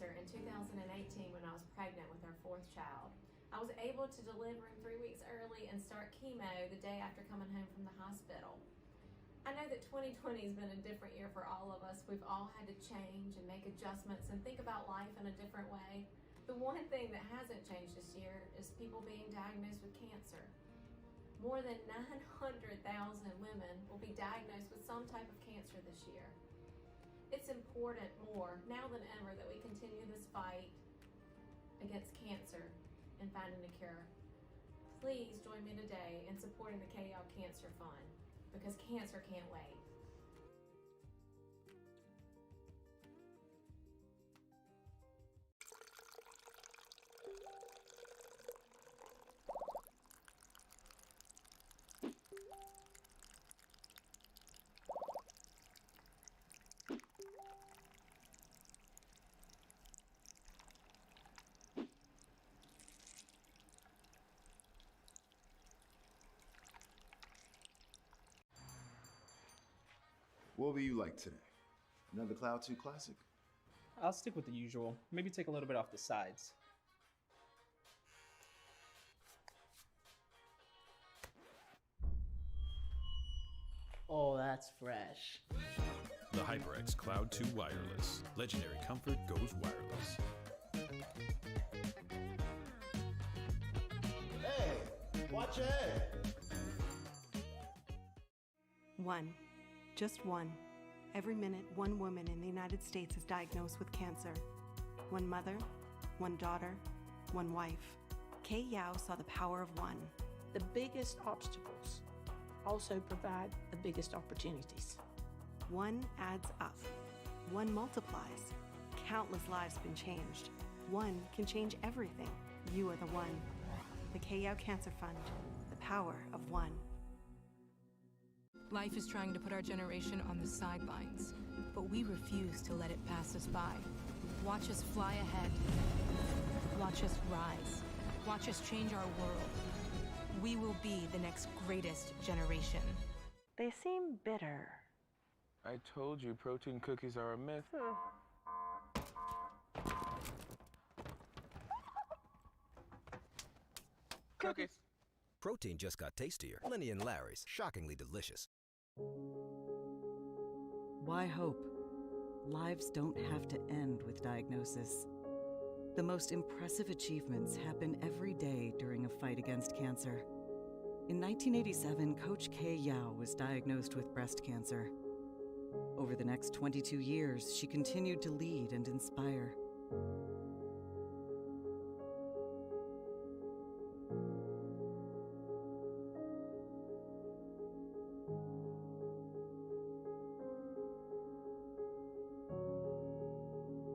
cancer in 2018 when I was pregnant with our fourth child. I was able to deliver him 3 weeks early and start chemo the day after coming home from the hospital. I know that 2020 has been a different year for all of us. We've all had to change and make adjustments and think about life in a different way. The one thing that hasn't changed this year is people being diagnosed with cancer. More than 900,000 women will be diagnosed with some type of cancer this year. It's important more now than ever that we continue this fight against cancer and finding a cure. Please join me today in supporting the CEAAE Cancer Fund, because cancer can't wait. What will you like today? Another Cloud 2 classic? I'll stick with the usual. Maybe take a little bit off the sides. Oh, that's fresh. The HyperX Cloud 2 Wireless. Legendary comfort goes wireless. Hey, watch your head. One. Just one. Every minute, one woman in the United States is diagnosed with cancer. One mother, one daughter, one wife. CEAAE saw the power of one. The biggest obstacles also provide the biggest opportunities. One adds up. One multiplies. Countless lives have been changed. One can change everything. You are the one. The CEAAE Cancer Fund. The power of one. Life is trying to put our generation on the sidelines, but we refuse to let it pass us by. Watch us fly ahead. Watch us rise. Watch us change our world. We will be the next greatest generation. They seem bitter. I told you protein cookies are a myth. Cookies. Protein just got tastier. Lenny and Larry's, shockingly delicious. Why hope? Lives don't have to end with diagnosis. The most impressive achievements happen every day during a fight against cancer. In 1987, Coach CEAAE was diagnosed with breast cancer. Over the next 22 years, she continued to lead and inspire.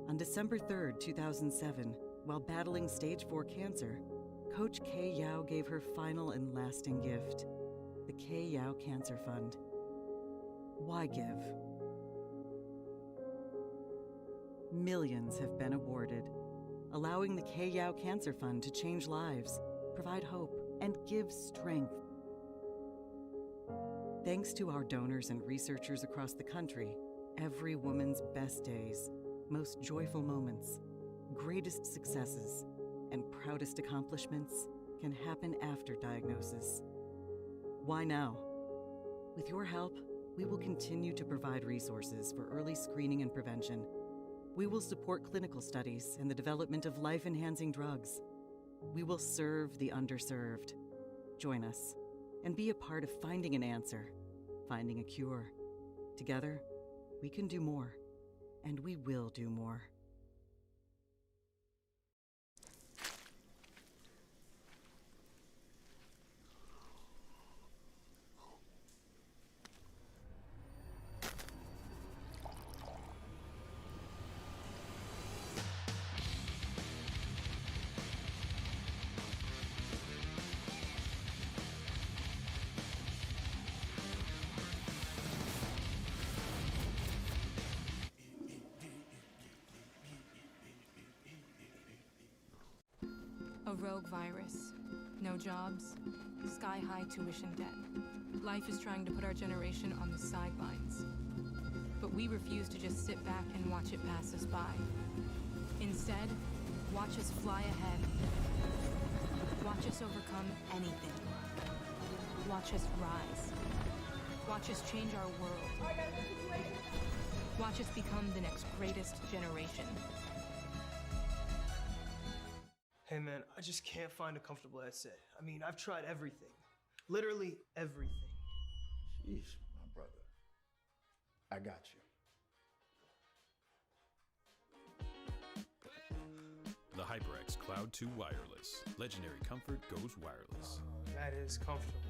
On December 3, 2007, while battling stage 4 cancer, Coach CEAAE gave her final and lasting gift, the CEAAE Cancer Fund. Why give? Millions have been awarded, allowing the CEAAE Cancer Fund to change lives, provide hope, and give strength. Thanks to our donors and researchers across the country, every woman's best days, most joyful moments, greatest successes, and proudest accomplishments can happen after diagnosis. Why now? With your help, we will continue to provide resources for early screening and prevention. We will support clinical studies and the development of life-enhancing drugs. We will serve the underserved. Join us and be a part of finding an answer, finding a cure. Together, we can do more. And we will do more. A rogue virus, no jobs, sky-high tuition debt. Life is trying to put our generation on the sidelines, but we refuse to just sit back and watch it pass us by. Instead, watch us fly ahead. Watch us overcome anything. Watch us rise. Watch us change our world. Watch us become the next greatest generation. Hey man, I just can't find a comfortable headset. I mean, I've tried everything. Literally everything. Sheesh, my brother. I got you. The HyperX Cloud 2 Wireless. Legendary comfort goes wireless. That is comfortable.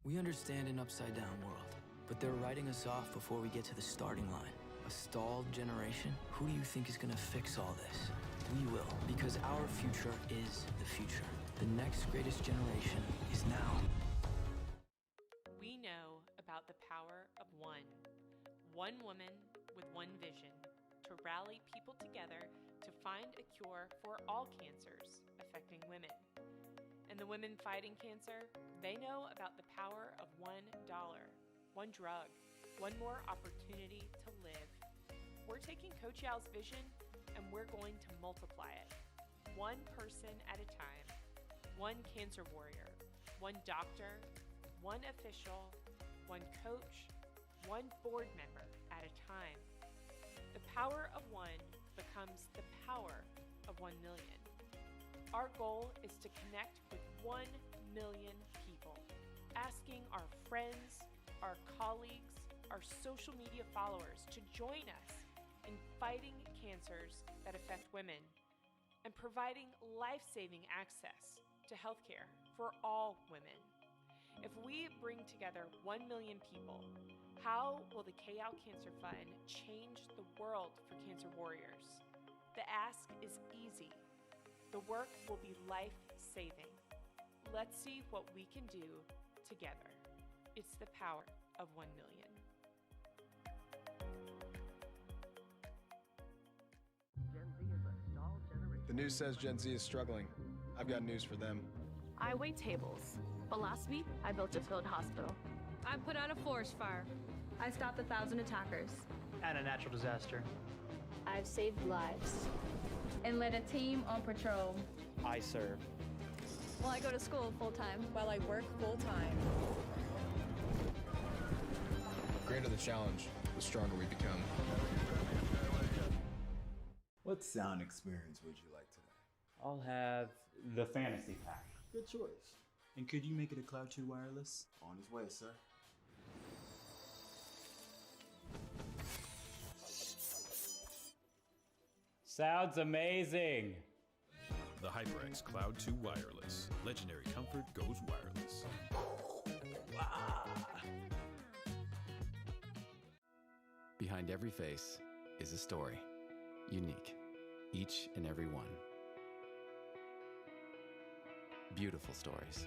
We understand an upside-down world, but they're writing us off before we get to the starting line. A stalled generation? Who do you think is gonna fix all this? We will, because our future is the future. The next greatest generation is now. We know about the power of one. One woman with one vision, to rally people together to find a cure for all cancers affecting women. And the women fighting cancer, they know about the power of $1, one drug, one more opportunity to live. We're taking Coach Yao's vision and we're going to multiply it. One person at a time, one cancer warrior, one doctor, one official, one coach, one board member at a time. The power of one becomes the power of 1 million. Our goal is to connect with 1 million people, asking our friends, our colleagues, our social media followers to join us in fighting cancers that affect women and providing life-saving access to healthcare for all women. If we bring together 1 million people, how will the CEAAE Cancer Fund change the world for cancer warriors? The ask is easy. The work will be life-saving. Let's see what we can do together. It's the power of 1 million. The news says Gen Z is struggling. I've got news for them. I wait tables, but last week I built a field hospital. I put out a forest fire. I stopped 1,000 attackers. And a natural disaster. I've saved lives. And led a team on patrol. I serve. Well, I go to school full-time. While I work full-time. The greater the challenge, the stronger we become. What sound experience would you like today? I'll have the fantasy pack. Good choice. And could you make it a Cloud 2 wireless? On his way, sir. Sounds amazing. The HyperX Cloud 2 Wireless. Legendary comfort goes wireless. Behind every face is a story. Unique. Each and every one. Beautiful stories.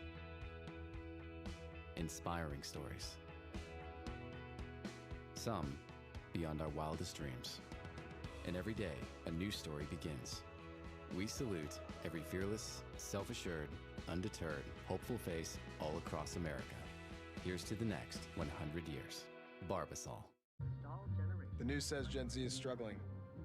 Inspiring stories. Some beyond our wildest dreams. And every day, a new story begins. We salute every fearless, self-assured, undeterred, hopeful face all across America. Here's to the next 100 years. Barbasol. The news says Gen Z is struggling.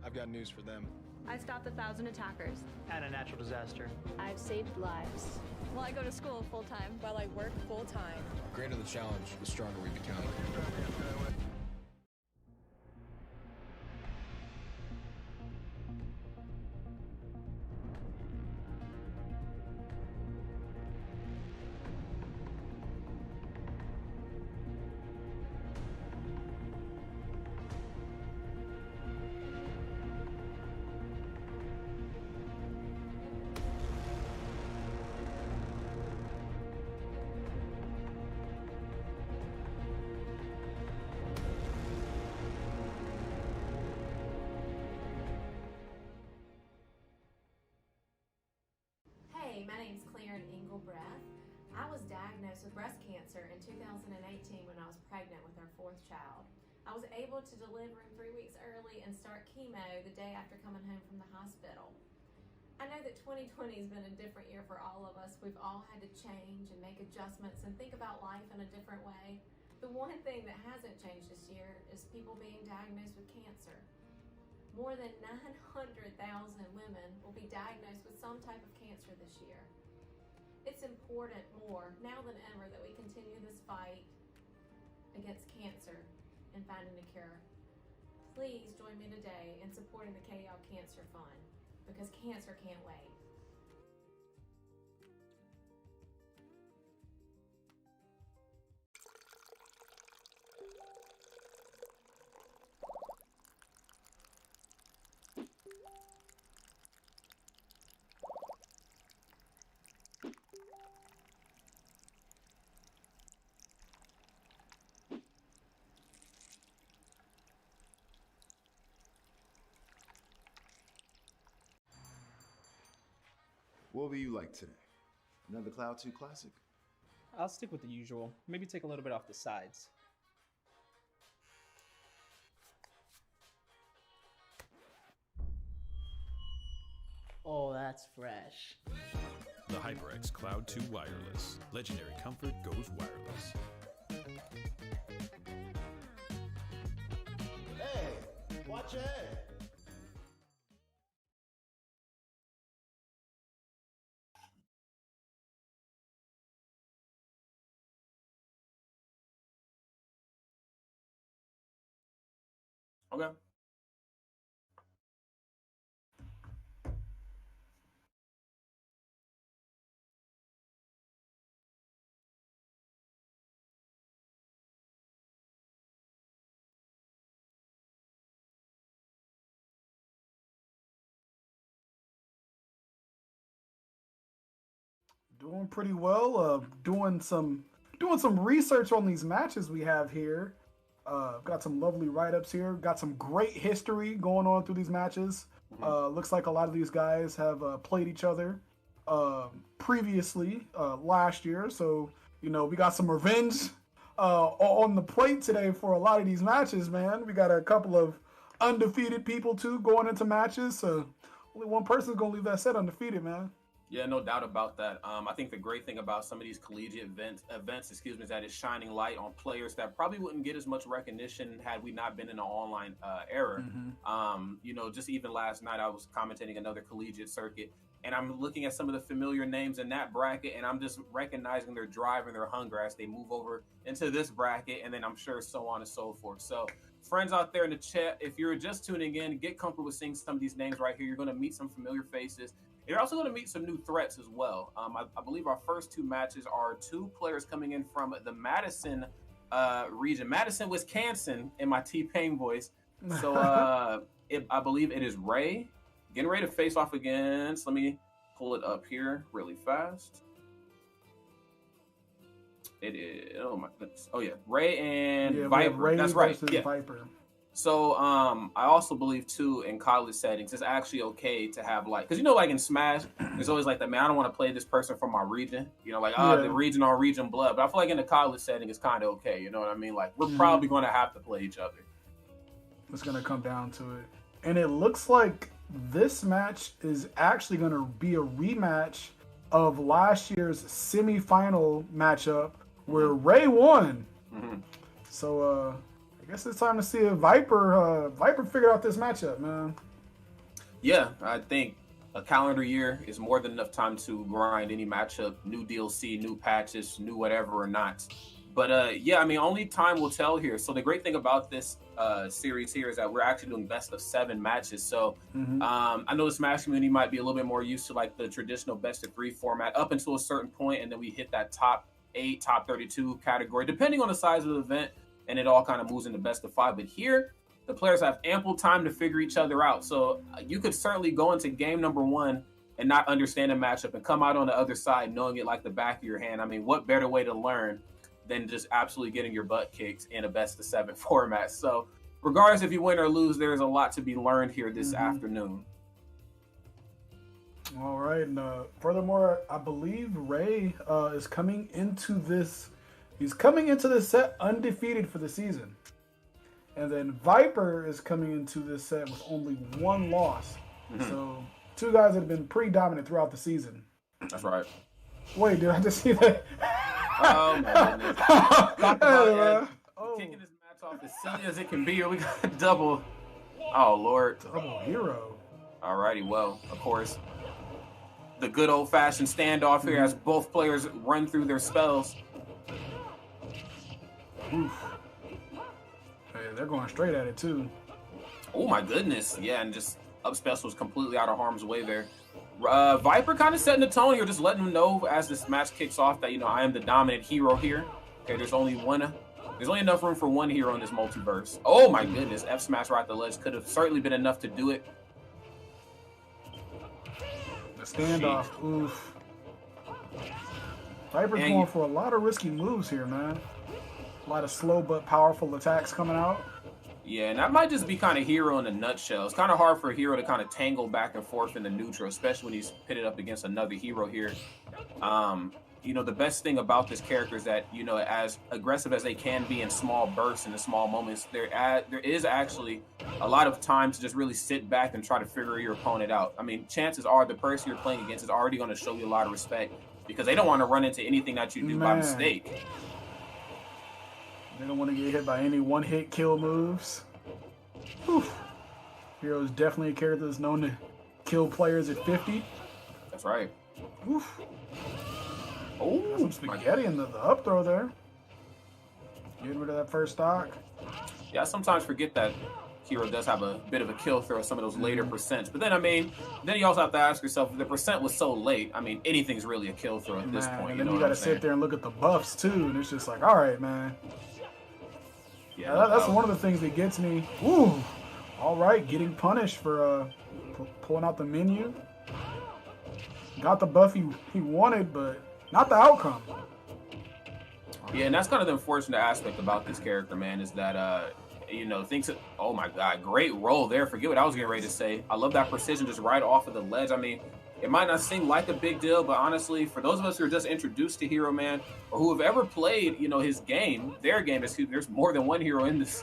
I've got news for them. I stopped 1,000 attackers. And a natural disaster. I've saved lives. Well, I go to school full-time. While I work full-time. The greater the challenge, the stronger we become. Hey, my name's Claren Engelbreath. I was diagnosed with breast cancer in 2018 when I was pregnant with our fourth child. I was able to deliver him 3 weeks early and start chemo the day after coming home from the hospital. I know that 2020 has been a different year for all of us. We've all had to change and make adjustments and think about life in a different way. The one thing that hasn't changed this year is people being diagnosed with cancer. More than 900,000 women will be diagnosed with some type of cancer this year. It's important more now than ever that we continue this fight against cancer and finding a cure. Please join me today in supporting the KL Cancer Fund, because cancer can't wait. What will you like today? Another Cloud 2 classic? I'll stick with the usual. Maybe take a little bit off the sides. Oh, that's fresh. The HyperX Cloud 2 Wireless. Legendary comfort goes wireless. Hey, watch your head. Okay. Doing pretty well. Doing some research on these matches we have here. Got some lovely write-ups here. Got some great history going on through these matches. Looks like a lot of these guys have played each other previously last year. So, you know, we got some revenge on the plate today for a lot of these matches, man. We got a couple of undefeated people, too, going into matches. So only one person's going to leave that set undefeated, man. Yeah, no doubt about that. I think the great thing about some of these collegiate events, is that it's shining light on players that probably wouldn't get as much recognition had we not been in an online era. You know, just even last night I was commentating another collegiate circuit, and I'm looking at some of the familiar names in that bracket, and I'm just recognizing their drive and their hunger as they move over into this bracket, and then I'm sure so on and so forth. So friends out there in the chat, if you're just tuning in, get comfortable with seeing some of these names right here. You're going to meet some familiar faces. You're also going to meet some new threats as well. I believe our first two matches are two players coming in from the Madison region. Madison, Wisconsin, in my T-Pain voice. So I believe it is Ray getting ready to face off against. Let me pull it up here really fast. It is, oh my goodness. Oh yeah, Ray and Viper. Ray That's right. Yeah. Viper. So I also believe too in college settings it's actually okay to have like, because you know, like in Smash there's always like the man, I don't want to play this person from my region, you know, like the region on region blood, but I feel like in the college setting it's kind of okay, you know what I mean? Like we're probably going to have to play each other. It's going to come down to it, and it looks like this match is actually going to be a rematch of last year's semifinal matchup where Ray won. So I guess it's time to see if Viper figured out this matchup, man. Yeah, I think a calendar year is more than enough time to grind any matchup, new DLC, new patches, new whatever or not. But yeah, I mean, only time will tell here. So the great thing about this series here is that we're actually doing best of 7 matches. So I know the Smash community might be a little bit more used to like the traditional best of 3 format up until a certain point, and then we hit that top 8, top 32 category, depending on the size of the event. And it all kind of moves into best of 5. But here, the players have ample time to figure each other out. So you could certainly go into game number 1 and not understand a matchup and come out on the other side knowing it like the back of your hand. I mean, what better way to learn than just absolutely getting your butt kicked in a best of 7 format? So regardless if you win or lose, there's a lot to be learned here this afternoon. All right. And furthermore, I believe Ray is coming into this. He's coming into the set undefeated for the season. And then Viper is coming into this set with only 1 loss. So 2 guys that have been pretty dominant throughout the season. That's right. Wait, did I just see that? Oh, my goodness. Talk about kicking this match off as silly as it can be, or we got a double. Oh, Lord. Double hero. Alrighty, well, of course, the good old-fashioned standoff here as both players run through their spells. Oof. Hey, they're going straight at it, too. Oh, my goodness. Yeah, and just up special was completely out of harm's way there. Viper kind of setting the tone here, just letting them know as this match kicks off that, I am the dominant hero here. Okay, there's only enough room for 1 hero in this multiverse. Oh, my goodness. F smash right at the ledge could have certainly been enough to do it. The standoff, oof. Viper's going for a lot of risky moves here, man. A lot of slow but powerful attacks coming out. Yeah, and that might just be kind of Hero in a nutshell. It's kind of hard for a hero to kind of tangle back and forth in the neutral, especially when he's pitted up against another hero here. The best thing about this character is that, as aggressive as they can be in small bursts and in small moments, there is actually a lot of time to just really sit back and try to figure your opponent out. I mean, chances are the person you're playing against is already going to show you a lot of respect because they don't want to run into anything that you do by mistake. They don't want to get hit by any one-hit kill moves. Whew. Hero is definitely a character that's known to kill players at 50. That's right. Oof. Oh, some spaghetti in the up throw there. Getting rid of that first stock. Yeah, I sometimes forget that Hero does have a bit of a kill throw, some of those later percents. But then, then you also have to ask yourself, if the percent was so late, anything's really a kill throw at this point. And then you got to sit there and look at the buffs, too. And it's just like, all right, man. Yeah, that's one of the things that gets me. Ooh, all right, getting punished for pulling out the menu. Got the buff he wanted, but not the outcome. Yeah, and that's kind of the unfortunate aspect about this character, man, is that, thinks, oh my God, great roll there. Forget what I was getting ready to say. I love that precision just right off of the ledge. It might not seem like a big deal, but honestly, for those of us who are just introduced to Hero Man or who have ever played, his game, their game, there's more than one hero in this,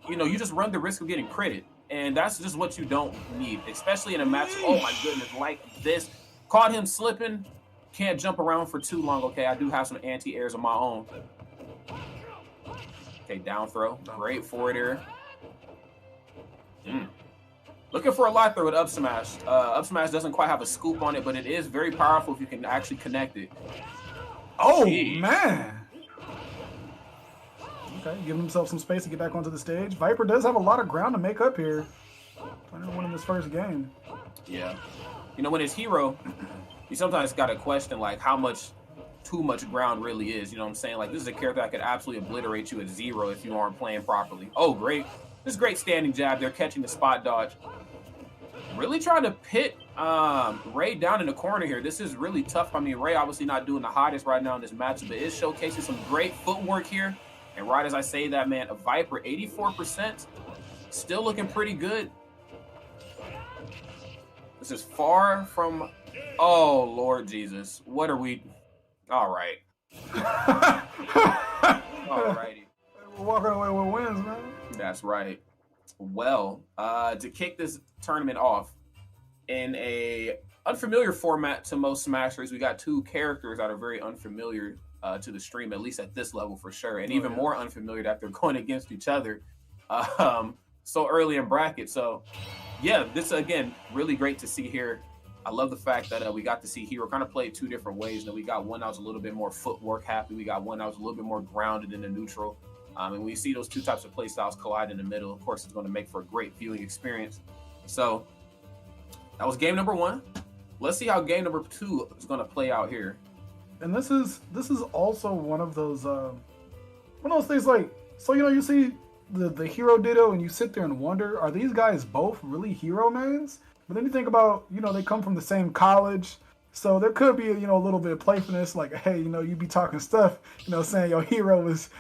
you just run the risk of getting critted. And that's just what you don't need, especially in a match, oh my goodness, like this. Caught him slipping, can't jump around for too long, okay? I do have some anti-airs of my own. Okay, down throw, great forward air. Looking for a light throw with up smash. Up smash doesn't quite have a scoop on it, but it is very powerful if you can actually connect it. Oh, man. Okay, giving himself some space to get back onto the stage. Viper does have a lot of ground to make up here. Trying to win in this first game. Yeah. When it's Hero, you sometimes got to question, like, how much too much ground really is. You know what I'm saying? Like, this is a character that could absolutely obliterate you at 0 if you aren't playing properly. Oh, great. This great standing jab. They're catching the spot dodge. Really trying to pit Ray down in the corner here. This is really tough. Ray obviously not doing the hottest right now in this matchup, but is showcasing some great footwork here. And right as I say that, man, a Viper, 84%, still looking pretty good. This is far from, oh, Lord Jesus. What are we, all right. All righty. We're walking away with wins, man. That's right. Well, to kick this tournament off in a unfamiliar format to most Smashers, we got 2 characters that are very unfamiliar to the stream, at least at this level for sure, and even more unfamiliar that they're going against each other so early in bracket. So, yeah, this, again, really great to see here. I love the fact that we got to see Hero kind of play 2 different ways. We got one that was a little bit more footwork happy. We got one that was a little bit more grounded in the neutral. And when you see those 2 types of play styles collide in the middle, of course, it's going to make for a great viewing experience. So that was game number 1. Let's see how game number 2 is going to play out here. And this is also one of those things, like, so you see the Hero Ditto and you sit there and wonder, are these guys both really Hero Mans? But then you think about, they come from the same college, so there could be, a little bit of playfulness, like, hey, you be talking stuff, saying your hero is,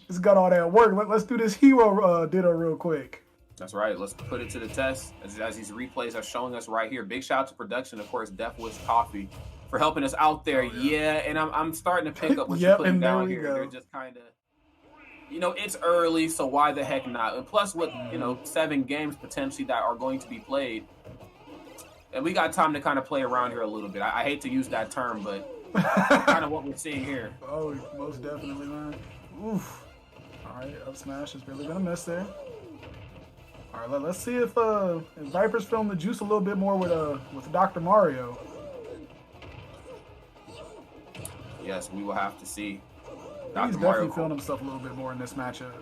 it's got all that work. Let's do this Hero Ditto real quick. That's right. Let's put it to the test, as these replays are showing us right here. Big shout out to production, of course, Deathwish Coffee, for helping us out there. Oh, yeah, and I'm starting to pick up what you're putting down here. They're just kind of, you know, it's early, so why the heck not? And plus, with, you know, 7 games potentially that are going to be played, and we got time to kind of play around here a little bit. I hate to use that term, but kind of what we're seeing here. Oh, most definitely, man. Oof. All right, up smash is really gonna miss there. All right, let's see if Viper's feeling the juice a little bit more with Dr. Mario. Yes, we will have to see. He's definitely feeling himself a little bit more in this matchup.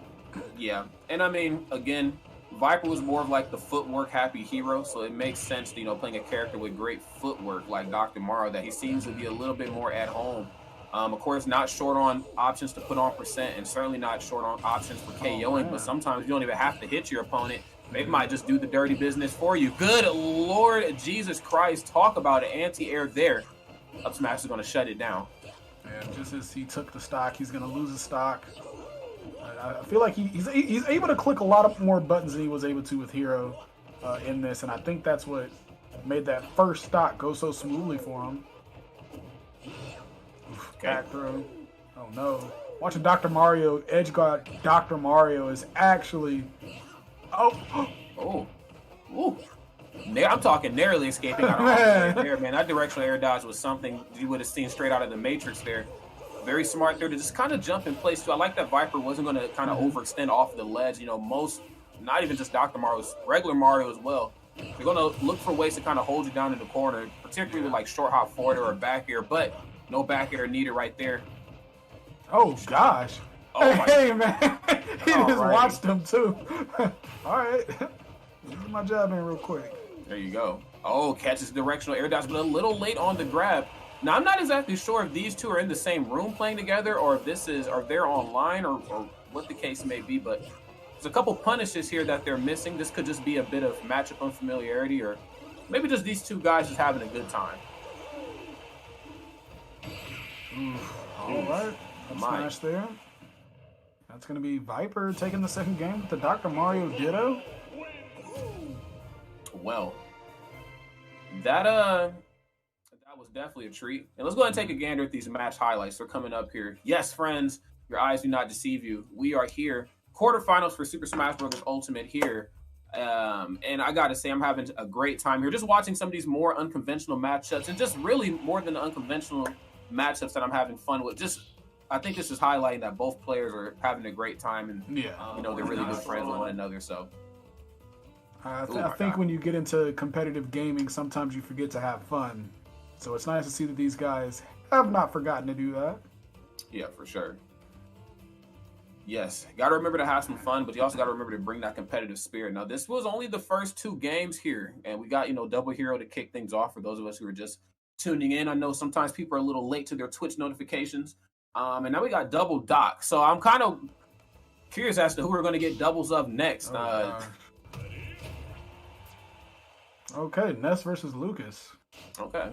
Yeah, and I mean, again, Viper was more of like the footwork happy hero, so it makes sense, you know, playing a character with great footwork like Dr. Mario, that he seems to be a little bit more at home. Of course, not short on options to put on percent, and certainly not short on options for KOing, but sometimes you don't even have to hit your opponent. They might just do the dirty business for you. Good Lord Jesus Christ, talk about an anti-air there. Up smash is going to shut it down. And just as he took the stock, he's going to lose his stock. I feel like he's able to click a lot more buttons than he was able to with Hero in this, and I think that's what made that first stock go so smoothly for him. Okay. Back throw. Oh no. Watching Dr. Mario edge guard Dr. Mario is actually... Oh. Ooh. I'm talking narrowly escaping out of there, man. That directional air dodge was something you would have seen straight out of the Matrix there. Very smart there to just kind of jump in place, too. I like that Viper wasn't going to kind of overextend off the ledge. You know, most, not even just Dr. Mario's, regular Mario as well. They're going to look for ways to kind of hold you down in the corner, particularly with like short hop forward or back air, but no back air needed right there. Oh, gosh. Oh, hey, man. He just watched him, too. All right. This is my job in real quick. There you go. Oh, catches directional air dodge, but a little late on the grab. Now, I'm not exactly sure if these two are in the same room playing together, or if they're online, or what the case may be, but there's a couple punishes here that they're missing. This could just be a bit of matchup unfamiliarity, or maybe just these two guys just having a good time. All right. Smash there. That's going to be Viper taking the second game with the Dr. Mario Ditto. Well, that was definitely a treat. And let's go ahead and take a gander at these match highlights. They're coming up here. Yes, friends, your eyes do not deceive you. We are here. Quarterfinals for Super Smash Bros. Ultimate here. And I got to say, I'm having a great time here. Just watching some of these more unconventional matchups, and just really more than the unconventional matchups that I'm having fun with. I think this is highlighting that both players are having a great time, and you know, they're really good friends with one another. So I think when you get into competitive gaming, sometimes you forget to have fun. So it's nice to see that these guys have not forgotten to do that. Yeah, for sure. Yes, got to remember to have some fun, but you also got to remember to bring that competitive spirit. Now, this was only the first 2 games here, and we got, you know, Double Hero to kick things off for those of us who are just tuning in. I know sometimes people are a little late to their Twitch notifications. And now we got Double Doc. So I'm kind of curious as to who we're going to get doubles of next. Okay, Ness versus Lucas. Okay.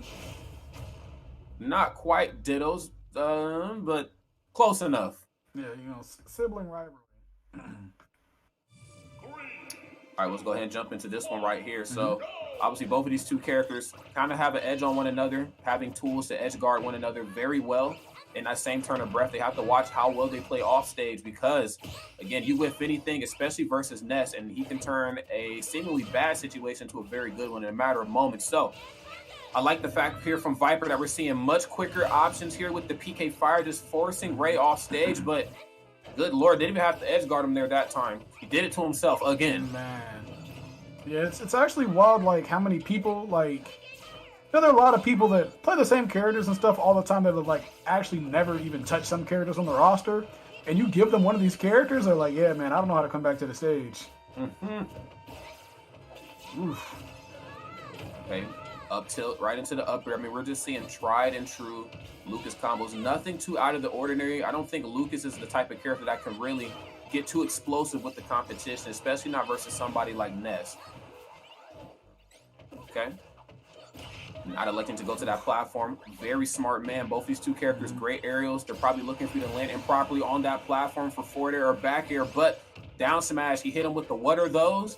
Not quite dittos, but close enough. Yeah, you know, sibling rivalry. All right, let's go ahead and jump into this one right here. So obviously both of these two characters kind of have an edge on one another, having tools to edge guard one another very well. In that same turn of breath, they have to watch how well they play off stage, because, again, you whiff anything, especially versus Ness, and he can turn a seemingly bad situation to a very good one in a matter of moments. So I like the fact here from Viper that we're seeing much quicker options here with the PK Fire, just forcing Ray off stage, but good Lord, they didn't even have to edge guard him there that time. He did it to himself again. Man. Yeah, it's actually wild, like, how many people, like... You know, there are a lot of people that play the same characters and stuff all the time that have, like, actually never even touched some characters on the roster. And you give them one of these characters, they're like, yeah, man, I don't know how to come back to the stage. Oof. Okay, up tilt, right into the up air. I mean, we're just seeing tried and true Lucas combos. Nothing too out of the ordinary. I don't think Lucas is the type of character that can really get too explosive with the competition, especially not versus somebody like Ness. Okay. Not electing to go to that platform. Very smart man. Both these two characters, great aerials. They're probably looking for you to land improperly on that platform for forward air or back air, but down smash, he hit him with the what are those?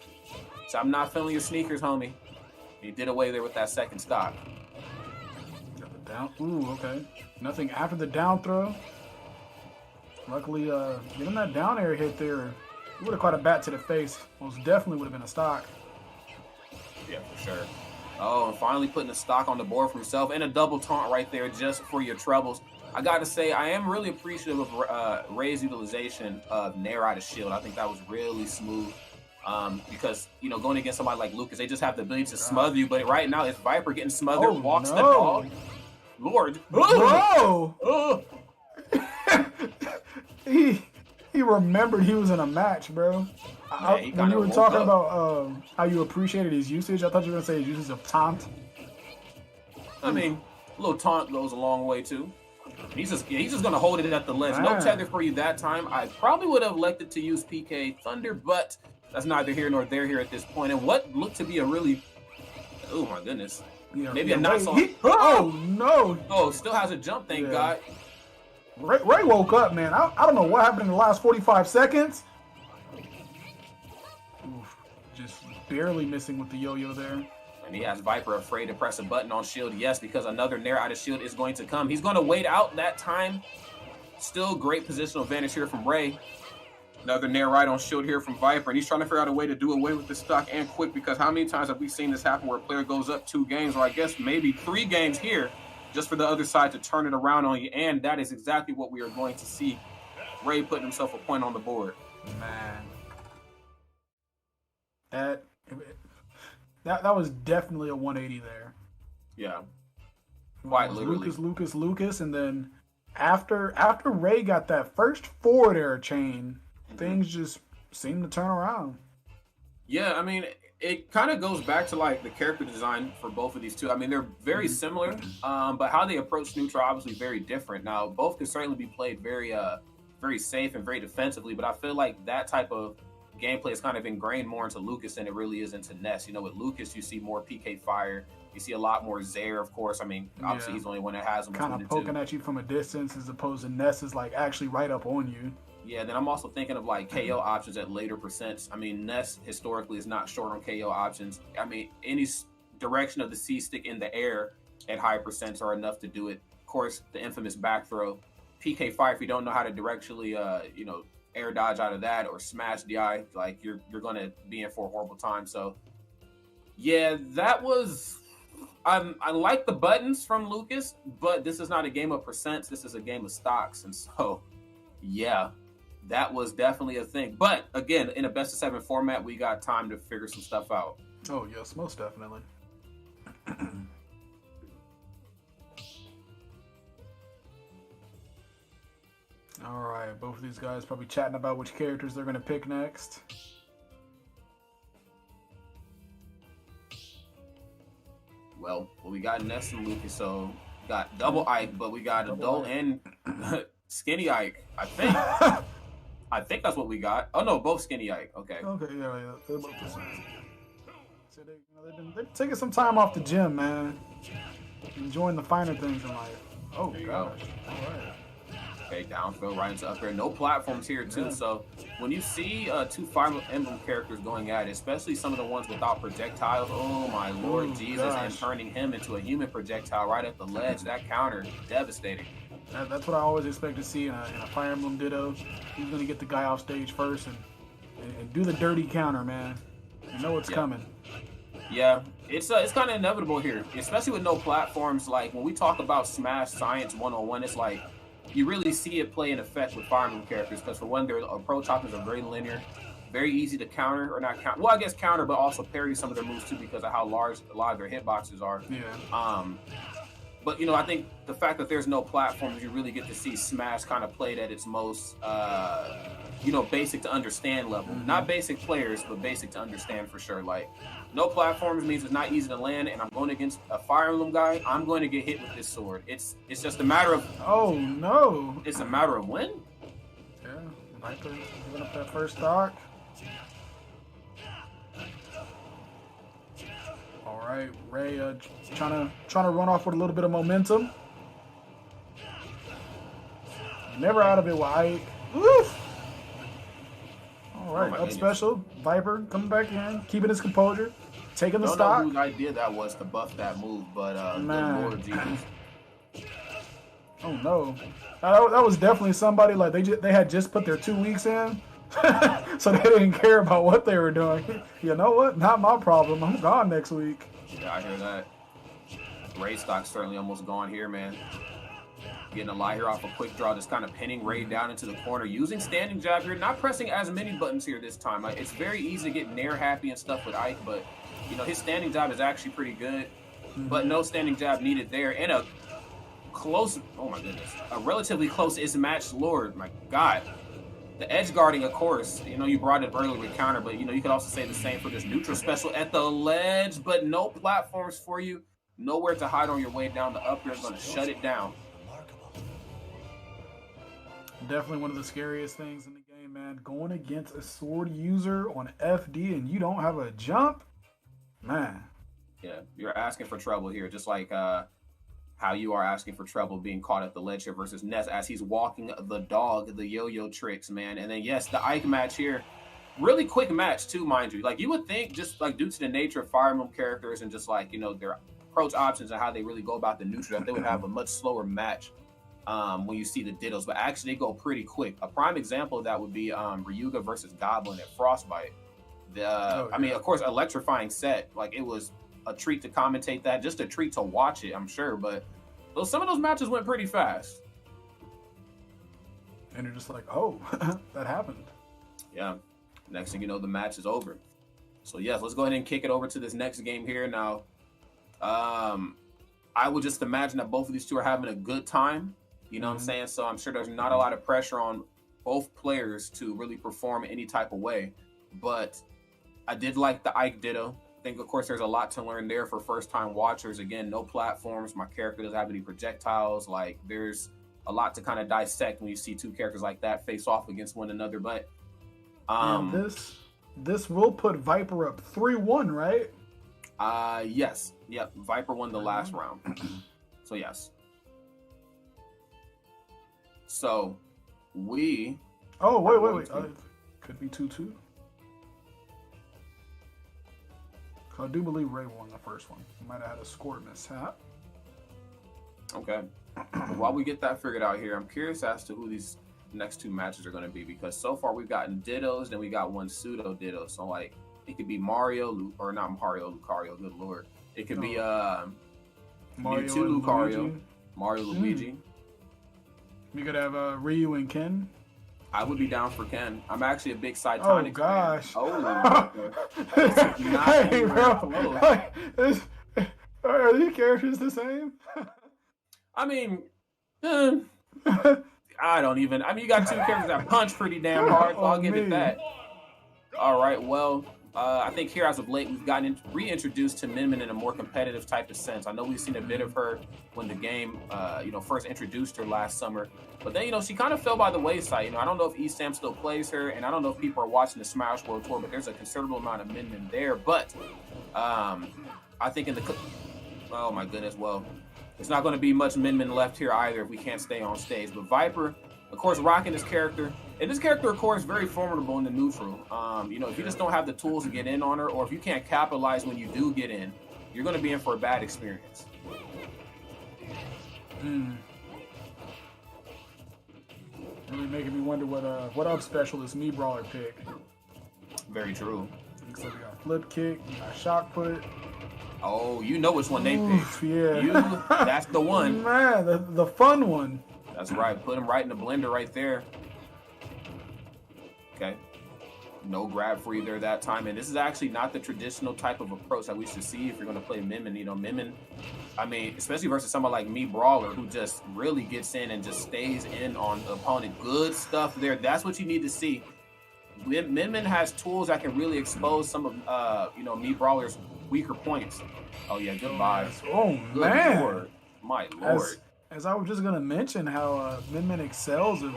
So I'm not feeling your sneakers, homie. He did away there with that second stock. Got the down. Ooh, okay. Nothing after the down throw. Luckily, getting that down air hit there, he would have caught a bat to the face. Most definitely would have been a stock. Yeah, for sure. Oh, and finally putting a stock on the board for himself and a double taunt right there just for your troubles. I got to say, I am really appreciative of Ray's utilization of Nair out of shield. I think that was really smooth because, you know, going against somebody like Lucas, they just have the ability to smother you. But right now, it's Viper getting smothered, walks the dog. Lord. Bro! He remembered he was in a match, bro. When you were talking about how you appreciated his usage, I thought you were going to say his usage of taunt. I mean, a little taunt goes a long way, too. He's just going to hold it at the ledge. No tether for you that time. I probably would have elected to use PK Thunder, but that's neither here nor there here at this point. And what looked to be a really... Oh, my goodness. Yeah, maybe a not so... Oh, no. Oh, still has a jump, thank God. Ray woke up, man. I don't know what happened in the last 45 seconds. Oof, just barely missing with the yo-yo there. And he has Viper afraid to press a button on shield. Yes, because another Nair out of shield is going to come. He's going to wait out that time. Still great positional advantage here from Ray. Another Nair right on shield here from Viper. And he's trying to figure out a way to do away with this stock and quick, because how many times have we seen this happen where a player goes up 2 games, or I guess maybe 3 games here, just for the other side to turn it around on you. And that is exactly what we are going to see. Ray putting himself a point on the board. Man. That was definitely a 180 there. Yeah. Quite literally. Lucas. And then after Ray got that first forward air chain, things just seemed to turn around. Yeah, I mean, it kind of goes back to like the character design for both of these two. I mean, they're very similar, but how they approach neutral obviously very different. Now, both can certainly be played very safe and very defensively, but I feel like that type of gameplay is kind of ingrained more into Lucas than it really is into Ness. You know, with Lucas, you see more PK fire. You see a lot more Zaire, of course. I mean, obviously he's the only one that has them. Kind of poking at you from a distance, as opposed to Ness is like actually right up on you. Yeah, then I'm also thinking of like KO options at later percents. I mean, Ness historically is not short on KO options. I mean, any direction of the C stick in the air at high percents are enough to do it. Of course, the infamous back throw. PK fire, if you don't know how to directionally, air dodge out of that or smash DI, like you're going to be in for a horrible time. So, yeah, that was... I like the buttons from Lucas, but this is not a game of percents. This is a game of stocks. And so, yeah, that was definitely a thing. But again, in a best of 7 format, we got time to figure some stuff out. Oh, yes, most definitely. All right, both of these guys probably chatting about which characters they're going to pick next. Well, we got Ness and Lucas, so we got double Ike, but we got adult and skinny Ike, I think. I think that's what we got. Oh, no, both skinny Ike. Okay. Okay, yeah. They're both the same. So they've been taking some time off the gym, man. Enjoying the finer things in life. Oh, gosh. All right. Okay, downfield right into up there. No platforms here, too. Yeah. So when you see 2 Fire Emblem characters going at it, especially some of the ones without projectiles, oh, my Lord Jesus, and turning him into a human projectile right at the ledge, that counter, devastating. That's what I always expect to see in a Fire Emblem Ditto. He's going to get the guy off stage first and do the dirty counter, man. You know what's coming. Yeah, it's kind of inevitable here, especially with no platforms. Like, when we talk about Smash Science 101, it's like, you really see it play an effect with Fire Emblem characters, because for one, their approach options are very linear, very easy to counter, or not counter. Well, I guess counter, but also parry some of their moves too, because of how large a lot of their hitboxes are. Yeah. But, you know, I think the fact that there's no platforms, you really get to see Smash kind of played at its most, basic to understand level. Not basic players, but basic to understand for sure. Like, no platforms means it's not easy to land, and I'm going against a Fire Emblem guy, I'm going to get hit with this sword. It's just a matter of... Oh, no. It's a matter of when. Yeah, Viper giving up that first stock. All right, Ray trying to run off with a little bit of momentum. Never out of it with Ike. Oof. All right, up special. Viper coming back in, keeping his composure, taking the stock. I don't know whose idea that was to buff that move, but the Lord Jesus. Oh no, that was definitely somebody like they had just put their 2 weeks in, so they didn't care about what they were doing. You know what? Not my problem. I'm gone next week. Yeah, I hear that. Raid stock certainly almost gone here, man. Getting a lie here off a quick draw, just kind of pinning Raid down into the corner, using standing jab here, not pressing as many buttons here this time. Like, it's very easy to get nair happy and stuff with Ike, but you know his standing jab is actually pretty good. But no standing jab needed there, and a close, oh my goodness, a relatively close is matched Lord. My God. The edge guarding, of course, you know, you brought it earlier with counter, but you know, you could also say the same for this neutral special at the ledge, but no platforms for you. Nowhere to hide on your way down. The up air is going to shut it down. Definitely one of the scariest things in the game, man. Going against a sword user on FD and you don't have a jump, man. Yeah, you're asking for trouble here, just like how you are asking for trouble being caught at the ledge here versus Ness as he's walking the dog, the yo-yo tricks, man. And then, yes, the Ike match here. Really quick match, too, mind you. Like, you would think, just like due to the nature of Fire Emblem characters and just like, you know, their approach options and how they really go about the neutral, that they would have a much slower match when you see the Dittos. But actually, they go pretty quick. A prime example of that would be Ryuga versus Goblin at Frostbite. I mean, of course, electrifying set. Like, it was a treat to commentate that, just a treat to watch it, I'm sure. But some of those matches went pretty fast. And you're just like, oh, that happened. Yeah. Next thing you know, the match is over. So, yes, let's go ahead and kick it over to this next game here. Now, I would just imagine that both of these two are having a good time. You know what I'm saying? So I'm sure there's not a lot of pressure on both players to really perform any type of way. But I did like the Ike Ditto. I think, of course, there's a lot to learn there for first-time watchers. Again, no platforms. My character doesn't have any projectiles. Like, there's a lot to kind of dissect when you see two characters like that face off against one another. But this will put Viper up 3-1, right? Yes. Yep. Viper won the last round. So, yes. So, we... Oh, wait. Could be 2-2. I do believe Ray won the first one. He might have had a score mishap. Okay. While we get that figured out here, I'm curious as to who these next two matches are going to be, because so far we've gotten Dittos, then we got one pseudo Ditto. So, like, it could be Mario, or not Mario, Lucario, good lord. It could be Mario Mewtwo, Lucario, Luigi. Mario, Luigi. We could have Ryu and Ken. I would be down for Ken. I'm actually a big Cytonic gosh. fan. Hey, bro. Are these characters the same? I mean, I don't even. I mean, you got two characters that punch pretty damn hard, so I'll give it that. All right, well, I think here as of late, we've gotten reintroduced to Min Min in a more competitive type of sense. I know we've seen a bit of her when the game, first introduced her last summer. But then, she kind of fell by the wayside. I don't know if ESAM still plays her, and I don't know if people are watching the Smash World Tour, but there's a considerable amount of Min Min there. But I think oh my goodness, well, it's not going to be much Min Min left here either if we can't stay on stage. But Viper, of course, rocking this character. And this character, of course, very formidable in the neutral. If you just don't have the tools to get in on her, or if you can't capitalize when you do get in, you're going to be in for a bad experience. Really making me wonder what up specialist me brawler pick. Very true. So we got flip kick, we got shock put. Oh, you know which one they picked. Yeah. That's the one. Man, the fun one. That's right. Put him right in the blender right there. Okay. No grab for you there that time. And this is actually not the traditional type of approach that we should see if you're going to play Min Min. Min Min, I mean, especially versus someone like me, Brawler, who just really gets in and just stays in on the opponent. Good stuff there. That's what you need to see. Min Min has tools that can really expose some of, me, Brawler's weaker points. Oh, yeah, goodbye. Oh, Good man. Lord. My Lord. As I was just going to mention how Min Min excels in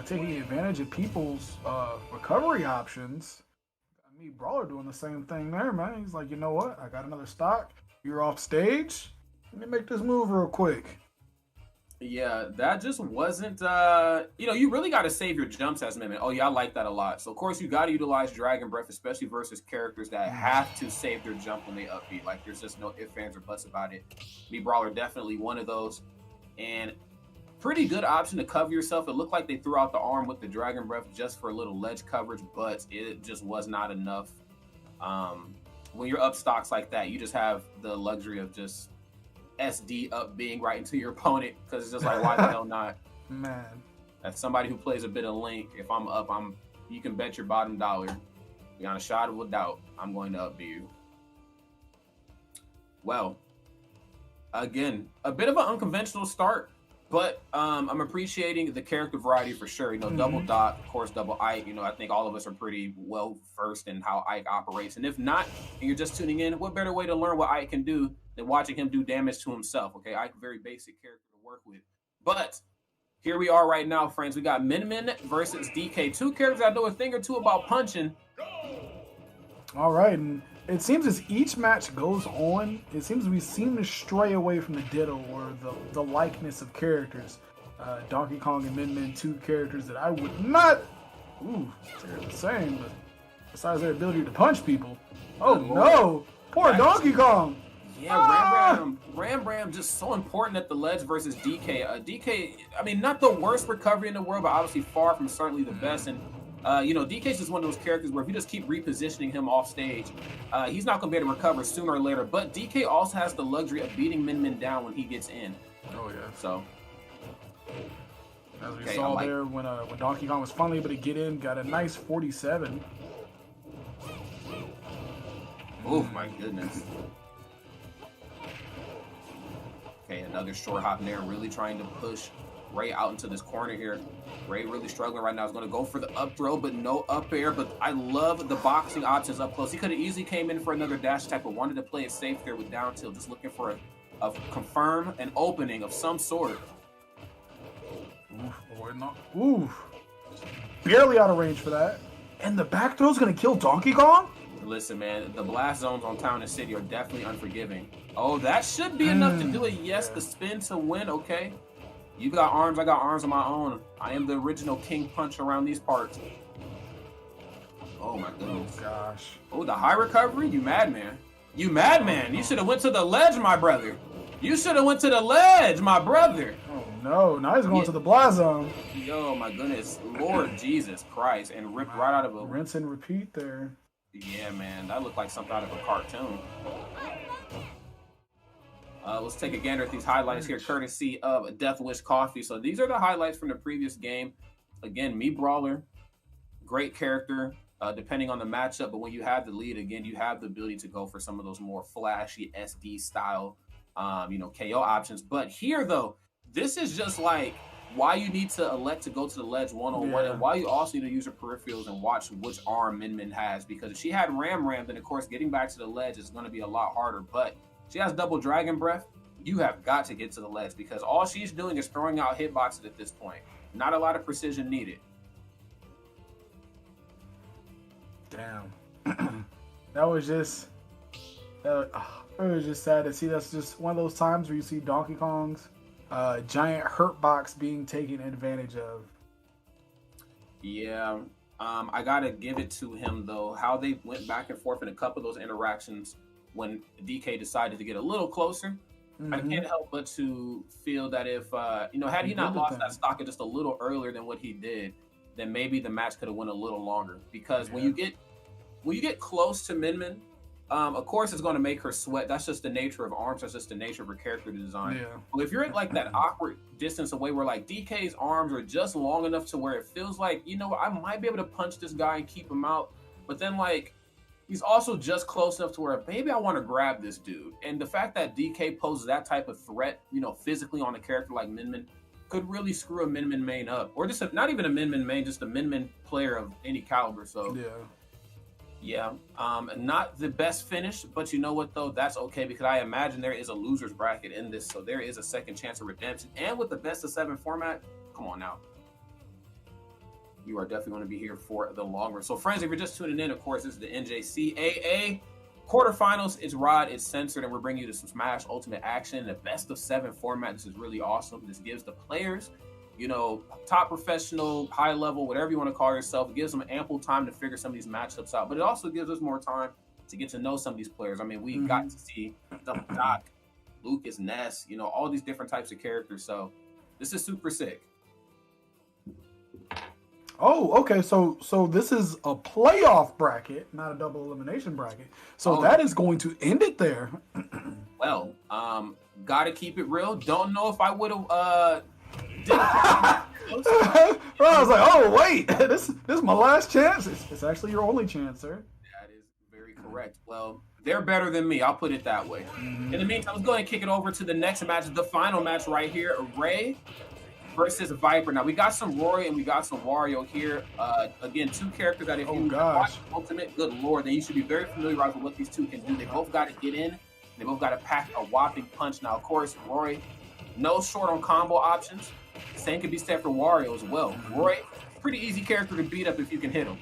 taking advantage of people's recovery options. Me, Brawler doing the same thing there, man. He's like, you know what? I got another stock. You're off stage. Let me make this move real quick. Yeah, that just wasn't, you really got to save your jumps as Min Min. Oh, yeah, I like that a lot. So, of course, you got to utilize Dragon Breath, especially versus characters that have to save their jump when they upbeat. Like, there's just no ifs, ands, or buts about it. Me, Brawler, definitely one of those. And pretty good option to cover yourself. It looked like they threw out the arm with the Dragon Breath just for a little ledge coverage, but it just was not enough. When you're up stocks like that, you just have the luxury of just SD up being right into your opponent, because it's just like, why the hell not? Man. As somebody who plays a bit of Link, if I'm up, you can bet your bottom dollar, beyond a shadow of a doubt, I'm going to up you. Well, again, a bit of an unconventional start, but I'm appreciating the character variety for sure. You know, double Doc, of course, double Ike. You know, I think all of us are pretty well versed in how Ike operates. And if not, and you're just tuning in, what better way to learn what Ike can do than watching him do damage to himself? Okay, Ike, very basic character to work with. But here we are right now, friends. We got Min versus DK. Two characters I know a thing or two about punching. All right, and it seems as each match goes on, it seems we seem to stray away from the ditto or the likeness of characters. Donkey Kong and Min, two characters that I would not, they're the same, but besides their ability to punch people. Oh no, poor Donkey Kong. Yeah, Ram just so important at the ledge versus DK. DK, I mean, not the worst recovery in the world, but obviously far from certainly the best. And you know, DK's just one of those characters where if you just keep repositioning him off stage, he's not going to be able to recover sooner or later. But DK also has the luxury of beating Min down when he gets in. Oh, yeah. So, as we saw there when Donkey Kong was finally able to get in, got a nice 47. Oh, my goodness. Okay, another short hop there, really trying to push Ray out into this corner here. Ray really struggling right now. He's going to go for the up throw, but no up air. But I love the boxing options up close. He could have easily came in for another dash attack, but wanted to play it safe there with down tilt, just looking for a confirm an opening of some sort. Barely out of range for that. And the back throw's going to kill Donkey Kong? Listen, man, the blast zones on Town and City are definitely unforgiving. Oh, that should be enough to do it. Yes, the spin to win, okay. You got arms, I got arms of my own. I am the original King Punch around these parts. Oh, my goodness. Oh, gosh. Oh, the high recovery? You madman. You madman. You should have went to the ledge, my brother. You should have went to the ledge, my brother. Oh, no. Now he's going to the blast zone. Yo, my goodness. Lord Jesus Christ. And ripped right out of a... Rinse and repeat there. Yeah, man. That looked like something out of a cartoon. Let's take a gander at these highlights here, courtesy of Death Wish Coffee. So these are the highlights from the previous game. Again, me brawler, great character, depending on the matchup. But when you have the lead, again, you have the ability to go for some of those more flashy SD style, KO options. But here, though, this is just like why you need to elect to go to the ledge one-on-one, and why you also need to use your peripherals and watch which arm Min has. Because if she had Ram, then of course getting back to the ledge is going to be a lot harder. But she has double Dragon Breath. You have got to get to the ledge because all she's doing is throwing out hitboxes at this point. Not a lot of precision needed. Damn. That was just sad to see. That's just one of those times where you see Donkey Kong's giant hurt box being taken advantage of. Yeah. I got to give it to him, though, how they went back and forth in a couple of those interactions when DK decided to get a little closer. I can't help but to feel that if, had he not lost that stock just a little earlier than what he did, then maybe the match could have went a little longer. Because when you get close to Min, of course it's going to make her sweat. That's just the nature of arms. That's just the nature of her character design. Yeah. But if you're at like that awkward distance away where like DK's arms are just long enough to where it feels like, I might be able to punch this guy and keep him out. But then like, he's also just close enough to where maybe I want to grab this dude. And the fact that DK poses that type of threat, physically on a character like Min could really screw a Min main up. Or just not even a Min main, just a Min player of any caliber. So yeah, not the best finish, but you know what though? That's okay because I imagine there is a loser's bracket in this. So there is a second chance of redemption. And with the best of 7 format, come on now. You are definitely going to be here for the long run. So, friends, if you're just tuning in, of course, this is the NJCAAE quarterfinals. It's Rod, it's censored, and we're bringing you to some Smash Ultimate Action, the best of 7 format. This is really awesome. This gives the players, top professional, high level, whatever you want to call yourself. It gives them ample time to figure some of these matchups out, but it also gives us more time to get to know some of these players. I mean, we got to see Doc, Lucas, Ness, all these different types of characters. So, This is super sick. Oh, okay. So this is a playoff bracket, not a double elimination bracket. So that is going to end it there. Well, gotta keep it real. Don't know if I would have. Bro, I was like, oh wait, this is my last chance. It's actually your only chance, sir. That is very correct. Well, they're better than me. I'll put it that way. In the meantime, let's go ahead and kick it over to the next match, the final match right here: Ray versus Viper. Now we got some Roy and we got some Wario here. Again, two characters that if you watch Ultimate, good lord, then you should be very familiarized with what these two can do. They both got to get in. They both got to pack a whopping punch. Now, of course, Roy, no short on combo options. Same could be said for Wario as well. Roy, pretty easy character to beat up if you can hit him.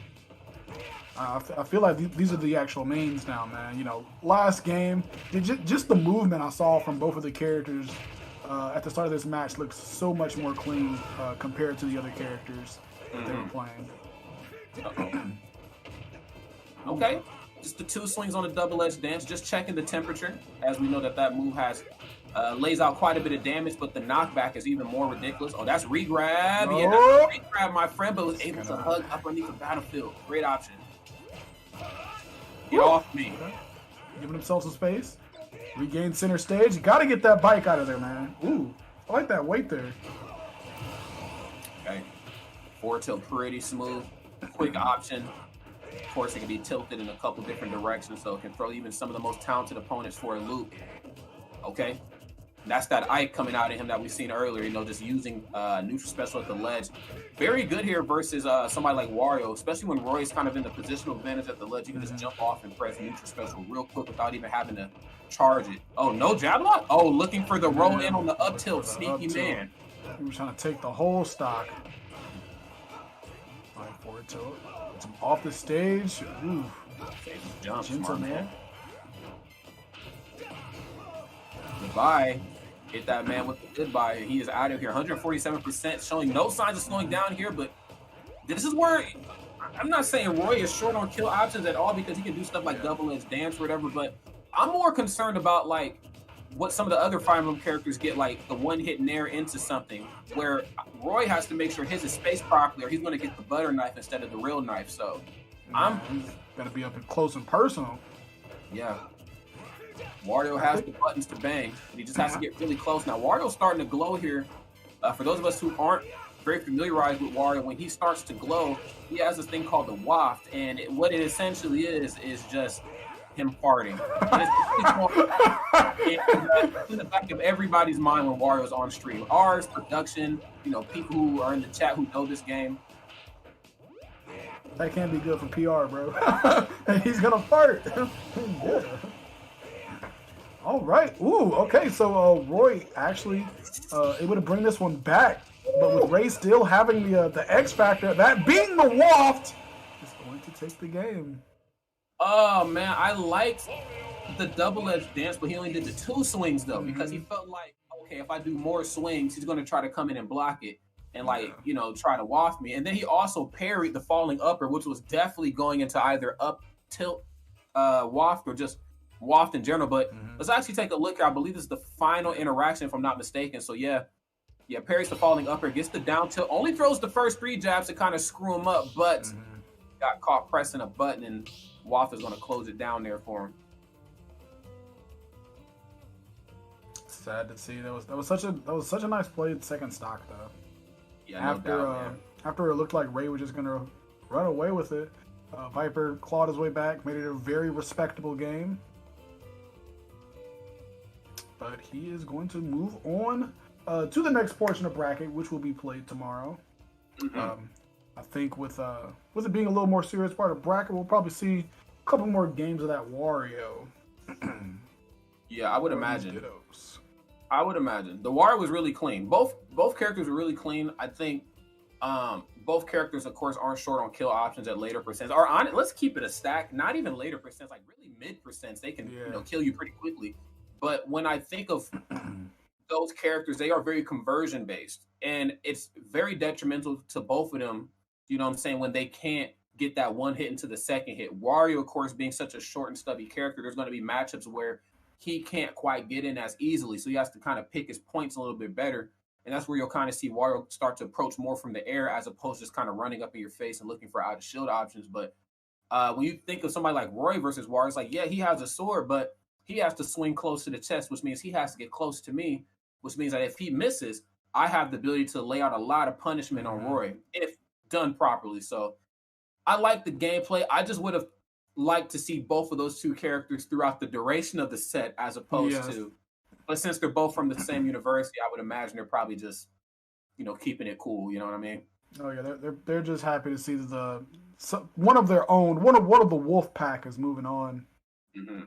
I feel like these are the actual mains now, man. You know, last game, just the movement I saw from both of the characters at the start of this match looks so much more clean compared to the other characters that they were playing. Okay, just the two swings on a double-edged dance, just checking the temperature, as we know that move has lays out quite a bit of damage, but the knockback is even more ridiculous. Oh, that's regrab. Yeah, that's regrab, my friend, but was able to hug up underneath the battlefield. Great option. Get off me. Okay. Giving himself some space. Regain center stage. You got to get that bike out of there, man. Ooh, I like that weight there. Okay. Forward tilt pretty smooth. Quick option. Of course, it can be tilted in a couple different directions, so it can throw even some of the most talented opponents for a loop. Okay. That's that Ike coming out of him that we've seen earlier, you know, just using neutral special at the ledge. Very good here versus somebody like Wario, especially when Roy's kind of in the positional advantage at the ledge. You can just jump off and press neutral special real quick without even having to charge it. Oh, no jab lock? Oh, looking for the roll in on the up tilt. Sneaky man. He was trying to take the whole stock. All right, forward tilt. Gets him off the stage. Ooh. Jump, gentle man. Goodbye. Hit that man with the goodbye. He is out of here. 147%, showing no signs of slowing down here, but this is where I'm not saying Roy is short on kill options at all because he can do stuff like double-edged dance or whatever, but I'm more concerned about like what some of the other Fire Emblem characters get, like the one-hit nair into something where Roy has to make sure his is spaced properly or he's going to get the butter knife instead of the real knife. So I'm going to be up close and personal. Yeah. Wario has the buttons to bang, but he just has to get really close. Now, Wario's starting to glow here. For those of us who aren't very familiarized with Wario, when he starts to glow, he has this thing called the waft, and what it essentially is just him farting. It's in the back of everybody's mind when Wario's on stream. Ours, production, you know, people who are in the chat who know this game. That can't be good for PR, bro. He's going to fart. Yeah. All right. Ooh, okay. So Roy actually able to bring this one back, but with Ray still having the X factor, that being the waft, is going to take the game. Oh man, I liked the double-edged dance, but he only did the two swings though, because he felt like, okay, if I do more swings, he's going to try to come in and block it and you know, try to waft me. And then he also parried the falling upper, which was definitely going into either up tilt waft or just waft in general. But let's actually take a look here. I believe this is the final interaction, if I'm not mistaken. So yeah, parries the falling upper, gets the down tilt, only throws the first three jabs to kind of screw him up, but got caught pressing a button, and Waft is going to close it down there for him. Sad to see. That was such a nice play. Second stock though. Yeah, after it looked like Ray was just gonna run away with it, Viper clawed his way back, made it a very respectable game. But he is going to move on to the next portion of bracket, which will be played tomorrow. I think with it being a little more serious part of bracket, we'll probably see a couple more games of that Wario. Yeah, I would imagine. I would imagine. The Wario was really clean. Both characters were really clean. I think both characters, of course, aren't short on kill options at later percents. Or on it, let's keep it a stack. Not even later percents, like really mid percents. They can kill you pretty quickly. But when I think of those characters, they are very conversion based, and it's very detrimental to both of them. You know what I'm saying? When they can't get that one hit into the second hit. Wario, of course, being such a short and stubby character, there's going to be matchups where he can't quite get in as easily, so he has to kind of pick his points a little bit better. And that's where you'll kind of see Wario start to approach more from the air as opposed to just kind of running up in your face and looking for out of shield options. But when you think of somebody like Roy versus Wario, it's like, yeah, he has a sword, but he has to swing close to the chest, which means he has to get close to me, which means that if he misses, I have the ability to lay out a lot of punishment on Roy if done properly. So I like the gameplay. I just would have liked to see both of those two characters throughout the duration of the set as opposed to, but since they're both from the same university, I would imagine they're probably just, keeping it cool. You know what I mean? Oh yeah, they're just happy to see one of their own, one of the wolf pack is moving on. Mm-hmm.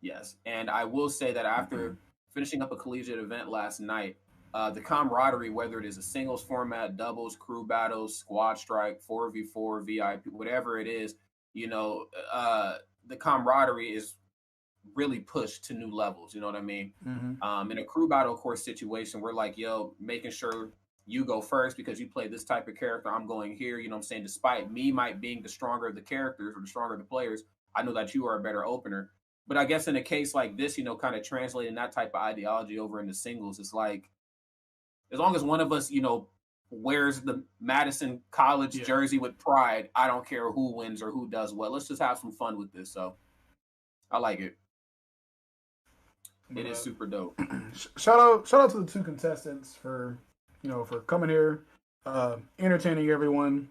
Yes, and I will say that after finishing up a collegiate event last night, the camaraderie, whether it is a singles format, doubles, crew battles, squad strike, 4v4, VIP, whatever it is, the camaraderie is really pushed to new levels. You know what I mean? In a crew battle course situation, we're like, making sure you go first because you play this type of character. I'm going here. You know what I'm saying? Despite me being the stronger of the characters or the stronger of the players, I know that you are a better opener. But I guess in a case like this, kind of translating that type of ideology over into singles, it's like, as long as one of us, wears the Madison College jersey with pride, I don't care who wins or who does what. Let's just have some fun with this. So I like it. It is super dope. Shout out to the two contestants for coming here, entertaining everyone,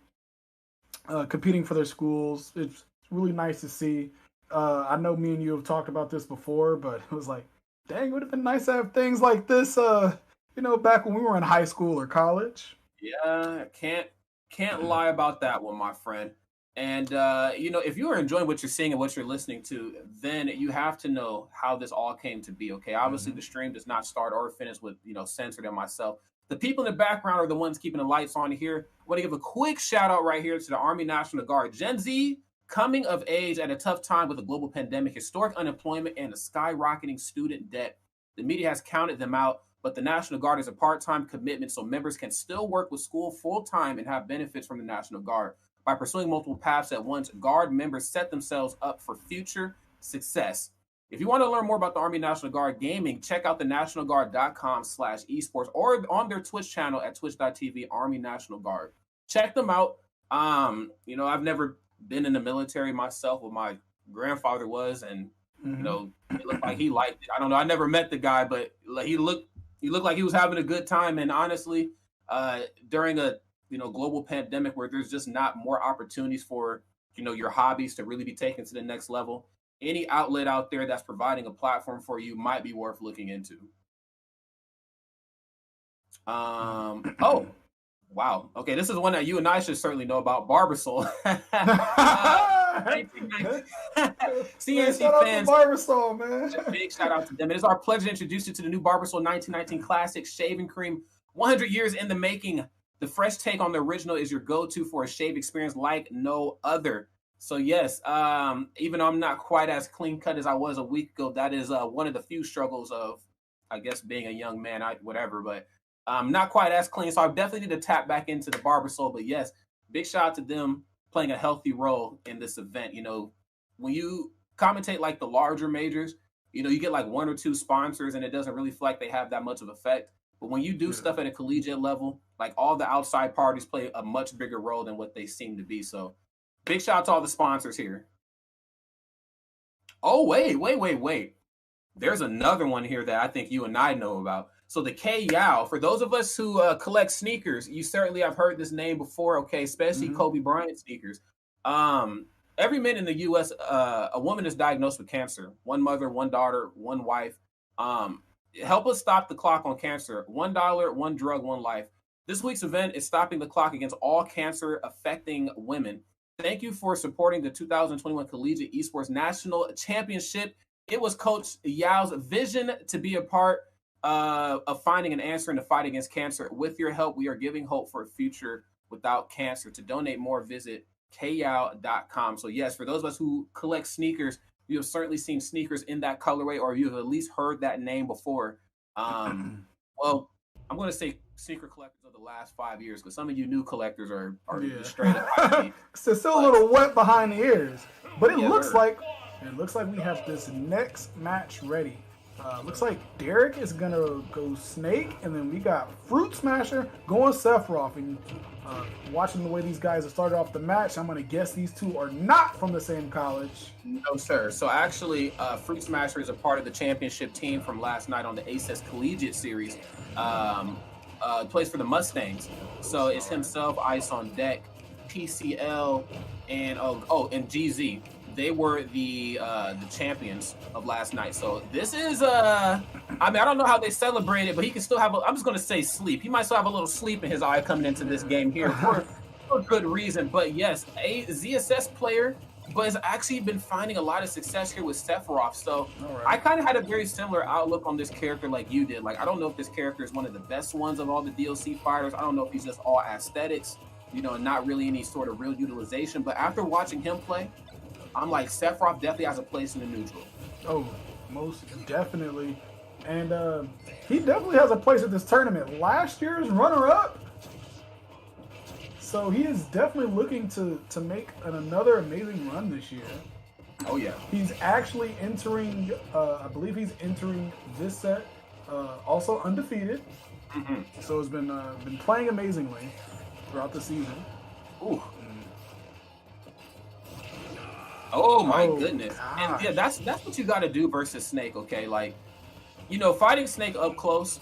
competing for their schools. It's really nice to see. I know me and you have talked about this before, but it was like, dang, it would have been nice to have things like this, back when we were in high school or college. Yeah, can't lie about that one, my friend. And, if you are enjoying what you're seeing and what you're listening to, then you have to know how this all came to be, okay? Obviously, the stream does not start or finish with, Censored and myself. The people in the background are the ones keeping the lights on here. I want to give a quick shout out right here to the Army National Guard. Gen Z, coming of age at a tough time with a global pandemic, historic unemployment, and a skyrocketing student debt. The media has counted them out, but the National Guard is a part-time commitment, so members can still work with school full-time and have benefits from the National Guard. By pursuing multiple paths at once, Guard members set themselves up for future success. If you want to learn more about the Army National Guard gaming, check out thenationalguard.com/esports or on their Twitch channel at twitch.tv Army National Guard. Check them out. I've never been in the military myself, but my grandfather was, and it looked like he liked it. I don't know. I never met the guy, but he looked like he was having a good time. And honestly, during a global pandemic where there's just not more opportunities for your hobbies to really be taken to the next level, any outlet out there that's providing a platform for you might be worth looking into. Oh, wow. Okay, this is one that you and I should certainly know about, Barbasol. CNC fans, Barbasol, man. Big shout out to them. It is our pleasure to introduce you to the new Barbasol 1919 Classic Shaving Cream. 100 years in the making. The fresh take on the original is your go-to for a shave experience like no other. So yes, even though I'm not quite as clean cut as I was a week ago, that is one of the few struggles of, I guess, being a young man, but not quite as clean. So I definitely need to tap back into the Barbasol. But yes, big shout out to them playing a healthy role in this event. When you commentate like the larger majors, you get like one or two sponsors and it doesn't really feel like they have that much of effect. But when you do stuff at a collegiate level, like all the outside parties play a much bigger role than what they seem to be. So big shout out to all the sponsors here. Oh, wait. There's another one here that I think you and I know about. So the K-Yow, for those of us who collect sneakers, you certainly have heard this name before, okay, especially Kobe Bryant sneakers. Every minute in the U.S., a woman is diagnosed with cancer. One mother, one daughter, one wife. Help us stop the clock on cancer. $1, one drug, one life. This week's event is stopping the clock against all cancer affecting women. Thank you for supporting the 2021 Collegiate Esports National Championship. It was Coach Yao's vision to be a part of finding an answer in the fight against cancer. With your help, we are giving hope for a future without cancer. To donate more, visit kyao.com. So yes, for those of us who collect sneakers, you have certainly seen sneakers in that colorway, or you have at least heard that name before. Well, I'm going to say sneaker collectors of the last 5 years, because some of you new collectors are straight up. It's still a little wet behind the ears, but it looks like we have this next match ready. Looks like Derek is gonna go Snake, and then we got Fruitsmasher going Sephiroth. And watching the way these guys have started off the match, I'm gonna guess these two are not from the same college. No, sir. So actually, Fruitsmasher is a part of the championship team from last night on the ACES Collegiate Series. Plays for the Mustangs. So it's himself, Ice on Deck, PCL, and and GZ. They were the champions of last night. So this is I don't know how they celebrated, but he can still have I'm just gonna say sleep. He might still have a little sleep in his eye coming into this game here for good reason. But yes, a ZSS player, but has actually been finding a lot of success here with Sephiroth. So I kind of had a very similar outlook on this character like you did. Like, I don't know if this character is one of the best ones of all the DLC fighters. I don't know if he's just all aesthetics, not really any sort of real utilization. But after watching him play, I'm like, Sephiroth definitely has a place in the neutral. Oh, most definitely. And he definitely has a place at this tournament. Last year's runner-up. So he is definitely looking to make another amazing run this year. Oh, yeah. He's actually entering, I believe he's entering this set also undefeated. Mm-hmm. So he's been playing amazingly throughout the season. Ooh. Oh my goodness. Gosh. And yeah, that's what you got to do versus Snake, okay? Like, fighting Snake up close,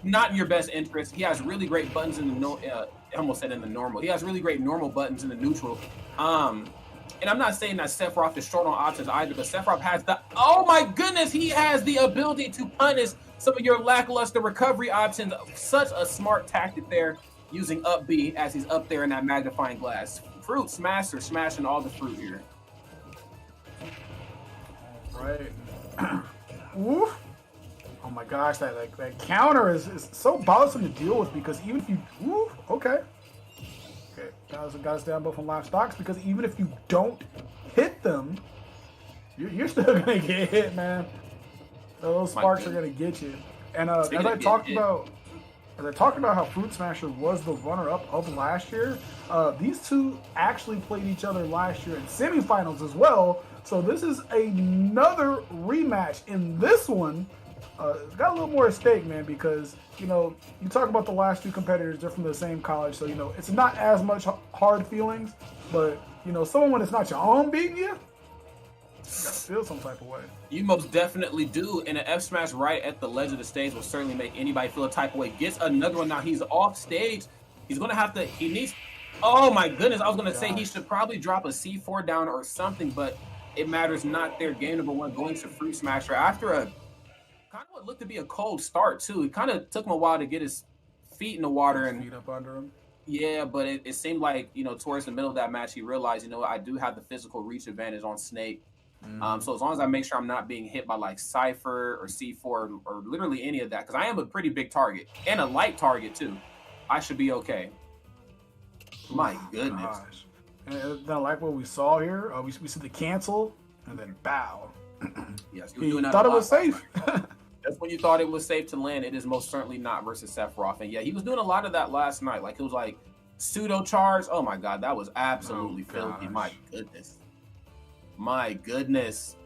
not in your best interest. He has really great buttons in the I almost said in the normal. He has really great normal buttons in the neutral. And I'm not saying that Sephiroth is short on options either, but Sephiroth has oh my goodness, he has the ability to punish some of your lackluster recovery options. Such a smart tactic there, using up B as he's up there in that magnifying glass. Fruitsmasher smashing all the fruit here. Right. Oof. Oh my gosh, that counter is so bothersome to deal with, because even if you okay, guys to down both on live stocks, because even if you don't hit them, you're still gonna get hit, man. Those sparks are gonna get you. And as I talked about how Fruitsmasher was the runner-up of last year, these two actually played each other last year in semifinals as well. So this is another rematch. In this one, it's got a little more at stake, man, because, you talk about the last two competitors, they're from the same college, so, it's not as much hard feelings, but, someone when it's not your own beating you, you gotta feel some type of way. You most definitely do, and an F smash right at the ledge of the stage will certainly make anybody feel a type of way. Gets another one now. He's off stage. He's gonna have to. He needs. Oh my goodness! I was gonna say he should probably drop a C4 down or something, but it matters not there. Game number one going to Fruitsmasher after a kind of what looked to be a cold start too. It kind of took him a while to get his feet in the water and feet up under him. Yeah, but it seemed like towards the middle of that match he realized I do have the physical reach advantage on Snake. So as long as I make sure I'm not being hit by like Cypher or C4 or literally any of that, because I am a pretty big target and a light target too, I should be okay. My goodness. Gosh. And then like what we saw here, we see the cancel and then bow. Yes, he thought it was safe. That's when you thought it was safe to land. It is most certainly not versus Sephiroth. And yeah, he was doing a lot of that last night. Like it was like pseudo charge. Oh my God, that was absolutely filthy. My goodness. My goodness.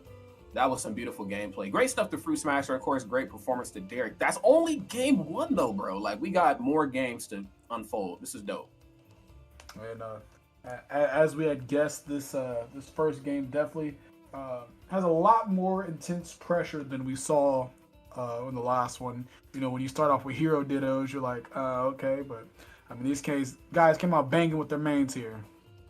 That was some beautiful gameplay. Great stuff to Fruitsmasher. Of course, great performance to Derek. That's only game one though, bro. Like we got more games to unfold. This is dope. And as we had guessed, this first game definitely has a lot more intense pressure than we saw in the last one. When you start off with hero dittos, you're like, okay, but I mean, these guys came out banging with their mains here.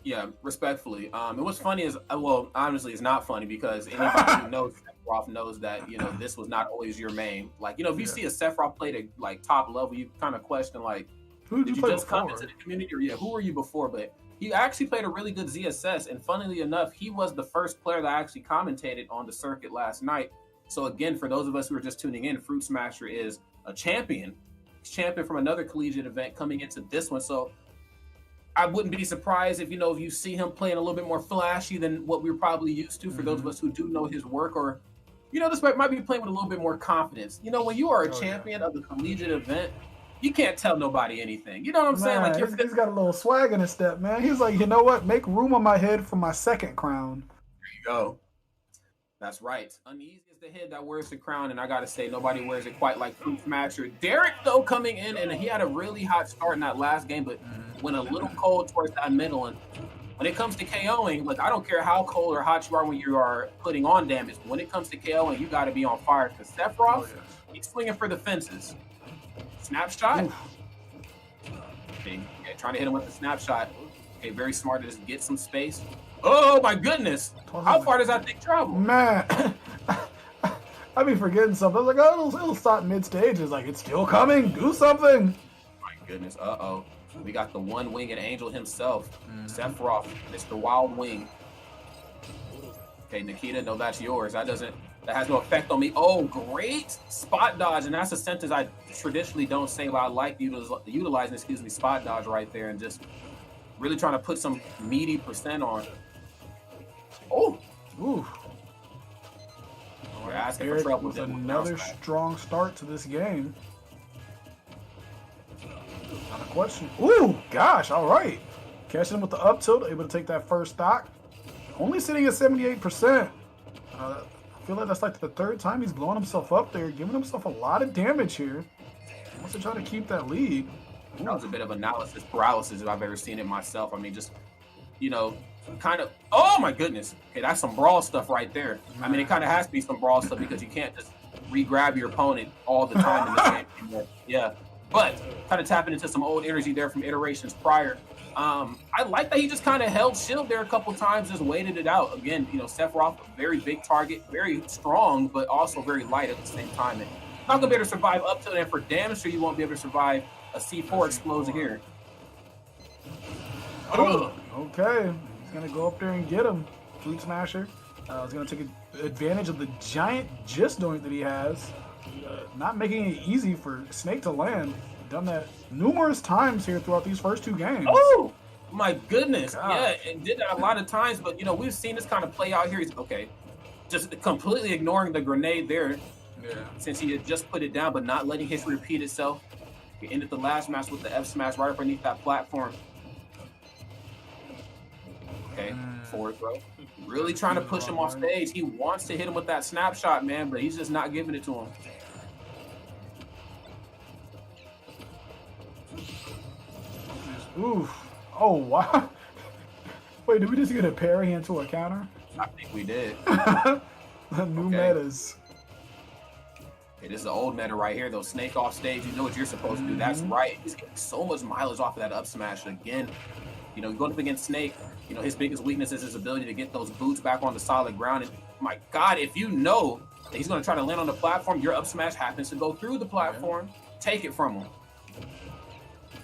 Yeah, respectfully. And what's funny is, well, honestly, it's not funny because anybody who knows Sephiroth knows that, this was not always your main. Like, if you see a Sephiroth play to, like, top level, you kind of question, like, did you just come into the community? Or, who were you before? But he actually played a really good ZSS. And funnily enough, he was the first player that actually commentated on the circuit last night. So, again, for those of us who are just tuning in, Fruitsmasher is a champion. He's champion from another collegiate event coming into this one. So, I wouldn't be surprised if you see him playing a little bit more flashy than what we're probably used to for those of us who do know his work, or, this might be playing with a little bit more confidence. When you are a champion of the collegiate event, you can't tell nobody anything. You know what I'm saying? Like he's got a little swag in his step, man. He's like, you know what? Make room on my head for my second crown. There you go. That's right. Uneasy is the head that wears the crown, and I gotta say, nobody wears it quite like Fruitsmasher. Derek, though, coming in, and he had a really hot start in that last game, but went a little cold towards that middle. And when it comes to KOing, look, I don't care how cold or hot you are when you are putting on damage. But when it comes to KOing, you got to be on fire. Because Sephiroth, he's swinging for the fences. Snapshot. Okay, trying to hit him with the snapshot. Okay, very smart to just get some space. Oh my goodness! How far does that thing travel? Man, I be forgetting something. I was like, oh, it'll stop mid-stage. It's like, it's still coming. Do something. My goodness. Uh-oh. We got the one-winged angel himself, Sephiroth, Mr. Wild Wing. Okay, Nikita, no, that's yours. That has no effect on me. Oh, great spot dodge, and that's a sentence I traditionally don't say, but I like utilizing, spot dodge right there, and just really trying to put some meaty percent on. Oh, ooh. We're asking Eric for trouble. with another strong start to this game. Not a question. Ooh, gosh, all right. Catching him with the up tilt, able to take that first stock. Only sitting at 78%. I feel like that's like the third time he's blowing himself up there, giving himself a lot of damage here. He wants to try to keep that lead. That was a bit of analysis paralysis if I've ever seen it myself. I mean, just, kind of, oh my goodness. Okay, that's some brawl stuff right there. I mean, it kind of has to be some brawl stuff because you can't just re-grab your opponent all the time in this game anymore. Yeah, but kind of tapping into some old energy there from iterations prior. I like that he just kind of held shield there a couple times, just waited it out. Again, Sephiroth, a very big target, very strong, but also very light at the same time. And not gonna be able to survive up to it, and for damn sure you won't be able to survive a C4 explosion here. Oh, okay. He's going to go up there and get him. Fruitsmasher. He's going to take advantage of the giant gist doink that he has. Not making it easy for Snake to land. Done that numerous times here throughout these first two games. Oh, my goodness. Gosh. Yeah, and did that a lot of times. But, we've seen this kind of play out here. He's, okay, just completely ignoring the grenade there. Yeah. Since he had just put it down, but not letting history repeat itself. He ended the last match with the F smash right underneath that platform. Okay, forward throw. Really trying to push him off stage. He wants to hit him with that snapshot, man, but he's just not giving it to him. Oof. Oh, wow. Wait, did we just get a parry into a counter? I think we did. New metas. Okay, this is the old meta right here, though. Snake off stage, you know what you're supposed to do. That's right. He's getting so much mileage off of that up smash. Again, going up against Snake, his biggest weakness is his ability to get those boots back on the solid ground. And my God, if you know that he's going to try to land on the platform, your up smash happens to go through the platform. Take it from him.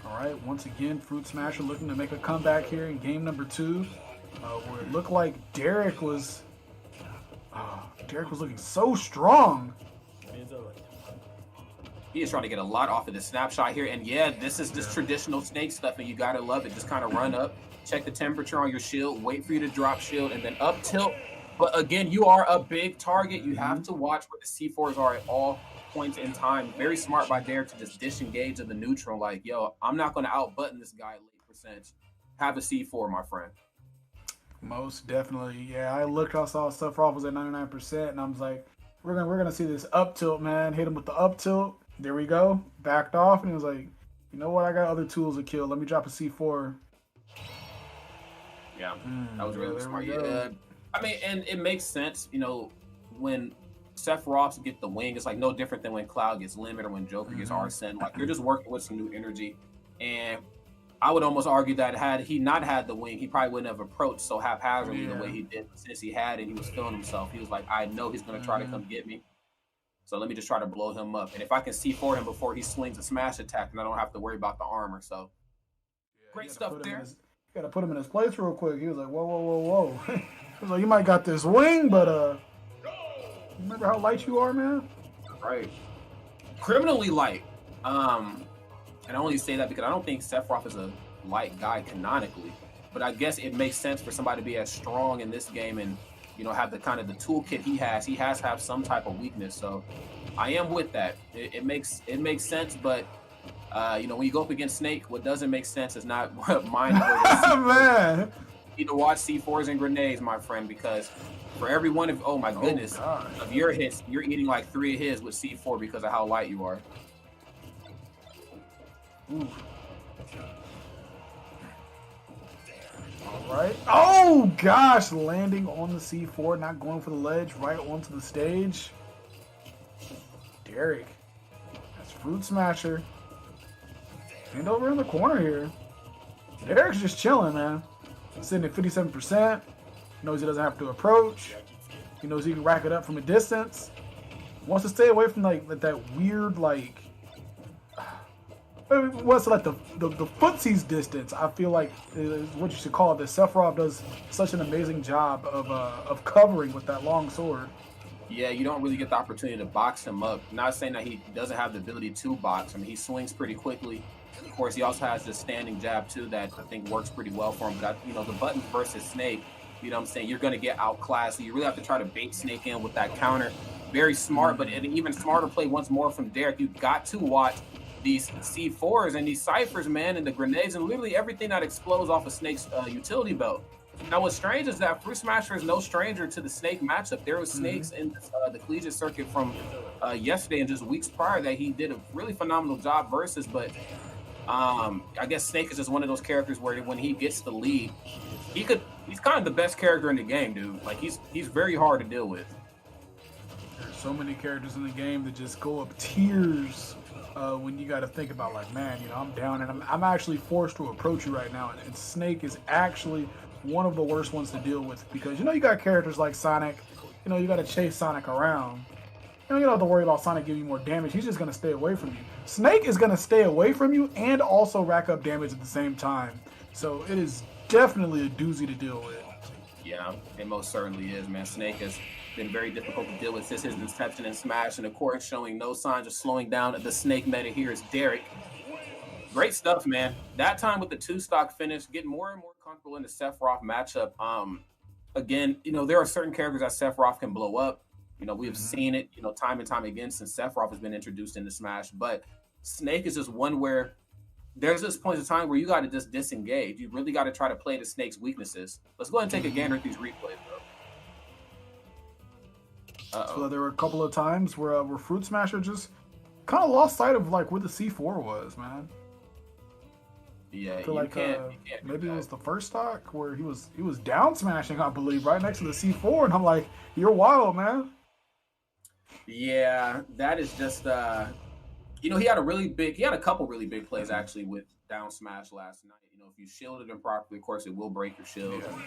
All right, once again, Fruitsmasher looking to make a comeback here in game number 2, where it looked like Derek was looking so strong. He is trying to get a lot off of the snapshot here. And yeah, this is just traditional Snake stuff, and you got to love it. Just kind of run up, check the temperature on your shield, wait for you to drop shield, and then up tilt. But again, you are a big target. You have to watch where the C4s are at all points in time. Very smart by Derek to just disengage of the neutral. Like, yo, I'm not going to out-button this guy late percentage. Have a C4, my friend. Most definitely. Yeah, I saw Sephiroth was at 99%, and I was like, we're gonna see this up tilt, man. Hit him with the up tilt. There we go. Backed off, and he was like, you know what? I got other tools to kill. Let me drop a C4. Yeah, that was really smart. Yeah, I mean, and it makes sense, when Sephiroth get the wing, it's like no different than when Cloud gets Limit or when Joker gets Arsene. Like, you're just working with some new energy. And I would almost argue that had he not had the wing, he probably wouldn't have approached so haphazardly the way he did. But since he had it, he was feeling himself. He was like, I know he's going to try to come get me. So let me just try to blow him up. And if I can C4 him before he swings a smash attack, then I don't have to worry about the armor. So great stuff there. You got to put him in his place real quick. He was like, whoa, whoa, whoa, whoa. He was like, you might got this wing, but remember how light you are, man? Right. Criminally light. And I only say that because I don't think Sephiroth is a light guy canonically. But I guess it makes sense for somebody to be as strong in this game and, have the kind of the toolkit he has. He has to have some type of weakness. So I am with that. It makes sense, but when you go up against Snake, what doesn't make sense is not mind. Man, need to watch C4s and grenades, my friend, because for every one of, oh my goodness, of your hits, you're eating like 3 of his with C4 because of how light you are. Ooh. All right. Oh gosh, landing on the C4, not going for the ledge, right onto the stage. Derek. That's Fruitsmasher. And over in the corner here. Derek's just chilling, man. Sitting at 57%. Knows he doesn't have to approach. He knows he can rack it up from a distance. Wants to stay away from like that weird what's like the footsies distance. I feel like is what you should call it. Sephiroth does such an amazing job of covering with that long sword. Yeah, you don't really get the opportunity to box him up. Not saying that he doesn't have the ability to box. I mean, he swings pretty quickly. Of course, he also has this standing jab too that I think works pretty well for him. But the buttons versus Snake, you know what I'm saying? You're going to get outclassed. So you really have to try to bait Snake in with that counter. Very smart, but an even smarter play once more from Derek. You've got to watch these C4s and these ciphers, man, and the grenades and literally everything that explodes off of Snake's utility belt. Now, what's strange is that Fruitsmasher is no stranger to the Snake matchup. There was Snakes in the collegiate circuit from yesterday and just weeks prior that he did a really phenomenal job versus, but I guess Snake is just one of those characters where when he gets the lead, he's kind of the best character in the game, dude. Like, he's very hard to deal with. There's so many characters in the game that just go up tiers when you got to think about, like, man, I'm down and I'm actually forced to approach you right now. And Snake is actually one of the worst ones to deal with because, you got characters like Sonic. You got to chase Sonic around. You don't have to worry about Sonic giving you more damage. He's just going to stay away from you. Snake is going to stay away from you and also rack up damage at the same time. So it is definitely a doozy to deal with. Yeah, it most certainly is, man. Snake has been very difficult to deal with since his inception in Smash, and of course, showing no signs of slowing down. The Snake meta here is Derek. Great stuff, man. That time with the 2-stock finish, getting more and more comfortable in the Sephiroth matchup. Again, there are certain characters that Sephiroth can blow up. We have seen it, time and time again since Sephiroth has been introduced into Smash. But Snake is just one where there's this point in time where you got to just disengage. You really got to try to play to Snake's weaknesses. Let's go ahead and take a gander at these replays, bro. So there were a couple of times where Fruitsmasher just kind of lost sight of like where the C4 was, man. Yeah, I feel like maybe it was the first stock where he was down smashing, I believe, right next to the C4, and I'm like, you're wild, man. Yeah, that is just he had a couple really big plays actually with down smash last night. If you shielded him properly, of course it will break your shield. Yeah.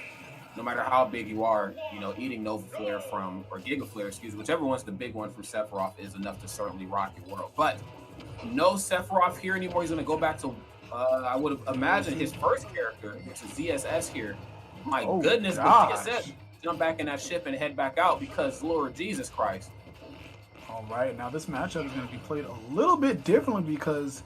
No matter how big you are, eating Nova Flare or Giga Flare, whichever one's the big one from Sephiroth is enough to certainly rock your world. But no Sephiroth here anymore. He's gonna go back to I would imagine his first character, which is ZSS here. My goodness, but ZSS jump back in that ship and head back out because Lord Jesus Christ. All right, now this matchup is going to be played a little bit differently because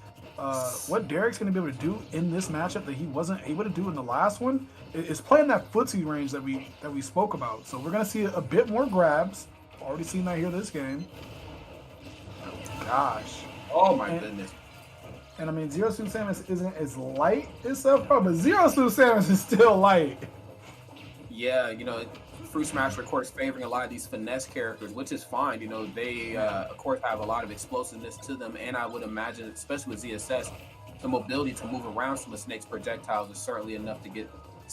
what Derek's going to be able to do in this matchup that he wasn't able to do in the last one is playing that footsie range that we spoke about. So we're going to see a bit more grabs. Already seen that here this game. Gosh. Oh my goodness. And I mean, Zero Suit Samus isn't as light as Sephiroth, but Zero Suit Samus is still light. Yeah, Fruitsmasher, of course, favoring a lot of these finesse characters, which is fine. They, of course, have a lot of explosiveness to them, and I would imagine, especially with ZSS, the mobility to move around some of Snake's projectiles is certainly enough to get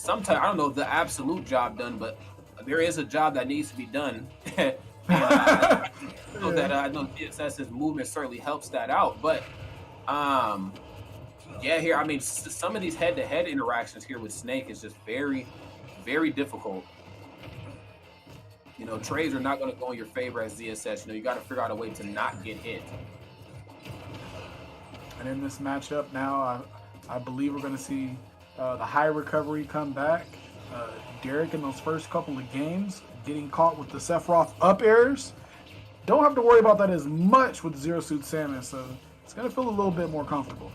I don't know, the absolute job done, but there is a job that needs to be done. And, I know ZSS's movement certainly helps that out, but yeah, here, I mean, some of these head-to-head interactions here with Snake is just very, very difficult. Trades are not going to go in your favor as ZSS. You got to figure out a way to not get hit. And in this matchup now, I believe we're going to see the high recovery come back. Derek in those first couple of games getting caught with the Sephiroth up airs. Don't have to worry about that as much with Zero Suit Samus, so it's going to feel a little bit more comfortable.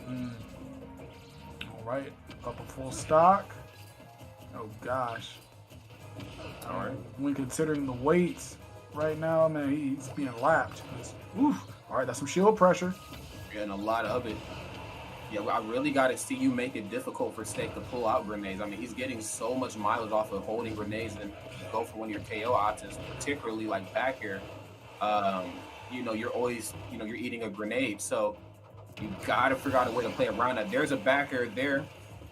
All right, up a full stock. Oh gosh. All right. When considering the weights right now, man, he's being lapped. Oof. All right, that's some shield pressure. Getting a lot of it. Yeah, well, I really got to see you make it difficult for Snake to pull out grenades. I mean, he's getting so much mileage off of holding grenades and go for one of your KO options, particularly like back here. You know, you're always, you know, you're eating a grenade. So you got to figure out a way to play around that. There's a back air there.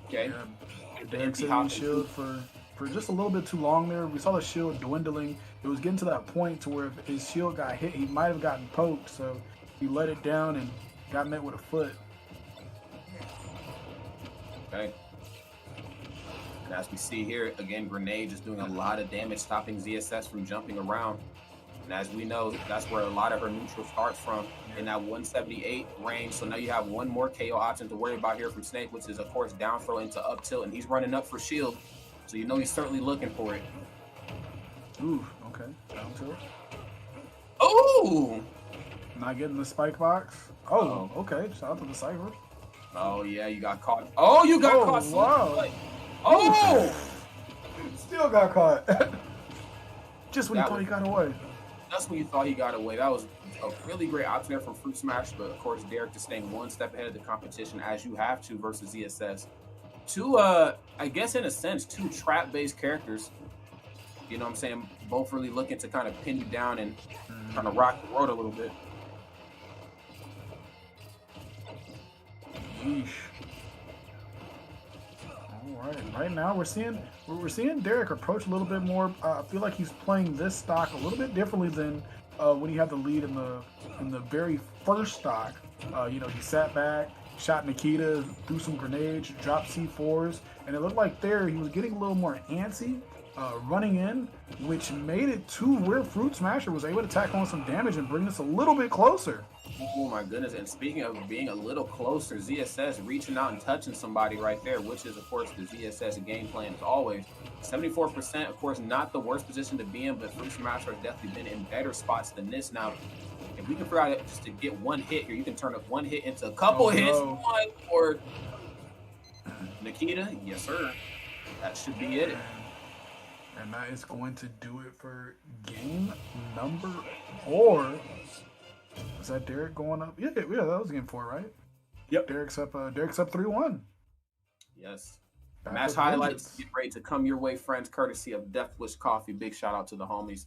Okay. Yeah. Derek's sitting in shield for just a little bit too long there. We saw the shield dwindling. It was getting to that point to where if his shield got hit, he might have gotten poked. So he let it down and got met with a foot. Okay. And as we see here, again, grenade just doing a lot of damage, stopping ZSS from jumping around. And as we know, that's where a lot of her neutral starts from, in that 178 range. So now you have one more KO option to worry about here from Snake, which is, of course, down throw into up tilt. And he's running up for shield. So you know he's certainly looking for it. Ooh, okay. Down tilt. Ooh! Not getting the spike box. Oh, okay. Shout out to the Cypher. Oh, yeah, you got caught. Oh, you got caught. Wow. Oh! Still got caught. Just when you thought he got away. That's when you thought he got away. That was a really great option there from Fruitsmasher, but of course, Derek just staying one step ahead of the competition, as you have to versus ZSS. Two, I guess in a sense, two trap-based characters. You know what I'm saying? Both really looking to kind of pin you down and trying to rock the world a little bit. Yeesh. All right. Right now we're seeing Derek approach a little bit more. I feel like he's playing this stock a little bit differently than when he had the lead in the very first stock. You know, he sat back, shot Nikita, threw some grenades, dropped C4s, and it looked like there he was getting a little more antsy, running in, which made it to where Fruitsmasher was able to tack on some damage and bring this a little bit closer. Oh my goodness, and speaking of being a little closer, ZSS reaching out and touching somebody right there, which is, of course, the ZSS game plan as always. 74%, of course, not the worst position to be in, but Fruitsmasher has definitely been in better spots than this. Now, if we can figure out just to get one hit here, you can turn up one hit into a couple hits. One for Nikita. Yes, sir. That should be it. And that is going to do it for game number 4. Is that Derek going up? Yeah, that was game 4, right? Yep. Derek's up 3-1. Yes. Match highlights get ready to come your way, friends, courtesy of Death Wish Coffee. Big shout out to the homies.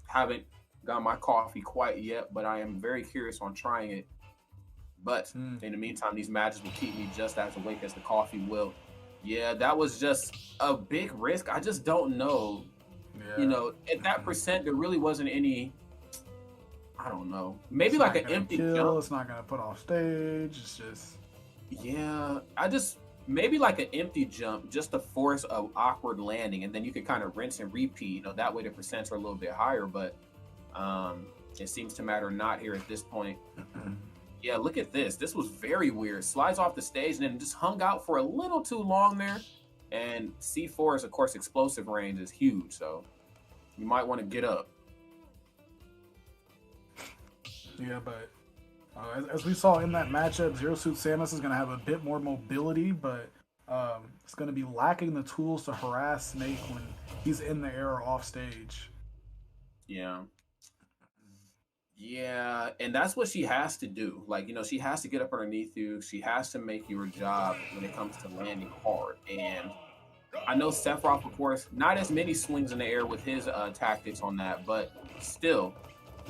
Haven't got my coffee quite yet, but I am very curious on trying it. But in the meantime, these matches will keep me just as awake as the coffee will. Yeah, that was just a big risk. I just don't know. Yeah. You know, at that percent, there really wasn't any. I don't know. Maybe it's like an empty jump. It's not gonna put off stage. It's just. Yeah, maybe like an empty jump, just to force an awkward landing, and then you could kind of rinse and repeat. You know, that way the percents are a little bit higher. But it seems to matter not here at this point. Yeah, look at this. This was very weird. Slides off the stage and then just hung out for a little too long there. And C4 is, of course, explosive range is huge, so you might want to get up. Yeah, but as we saw in that matchup, Zero Suit Samus is going to have a bit more mobility, but it's going to be lacking the tools to harass Snake when he's in the air or off stage. Yeah. Yeah, and that's what she has to do. Like, you know, she has to get up underneath you. She has to make your job when it comes to landing hard. And I know Sephiroth, of course, not as many swings in the air with his tactics on that, but still,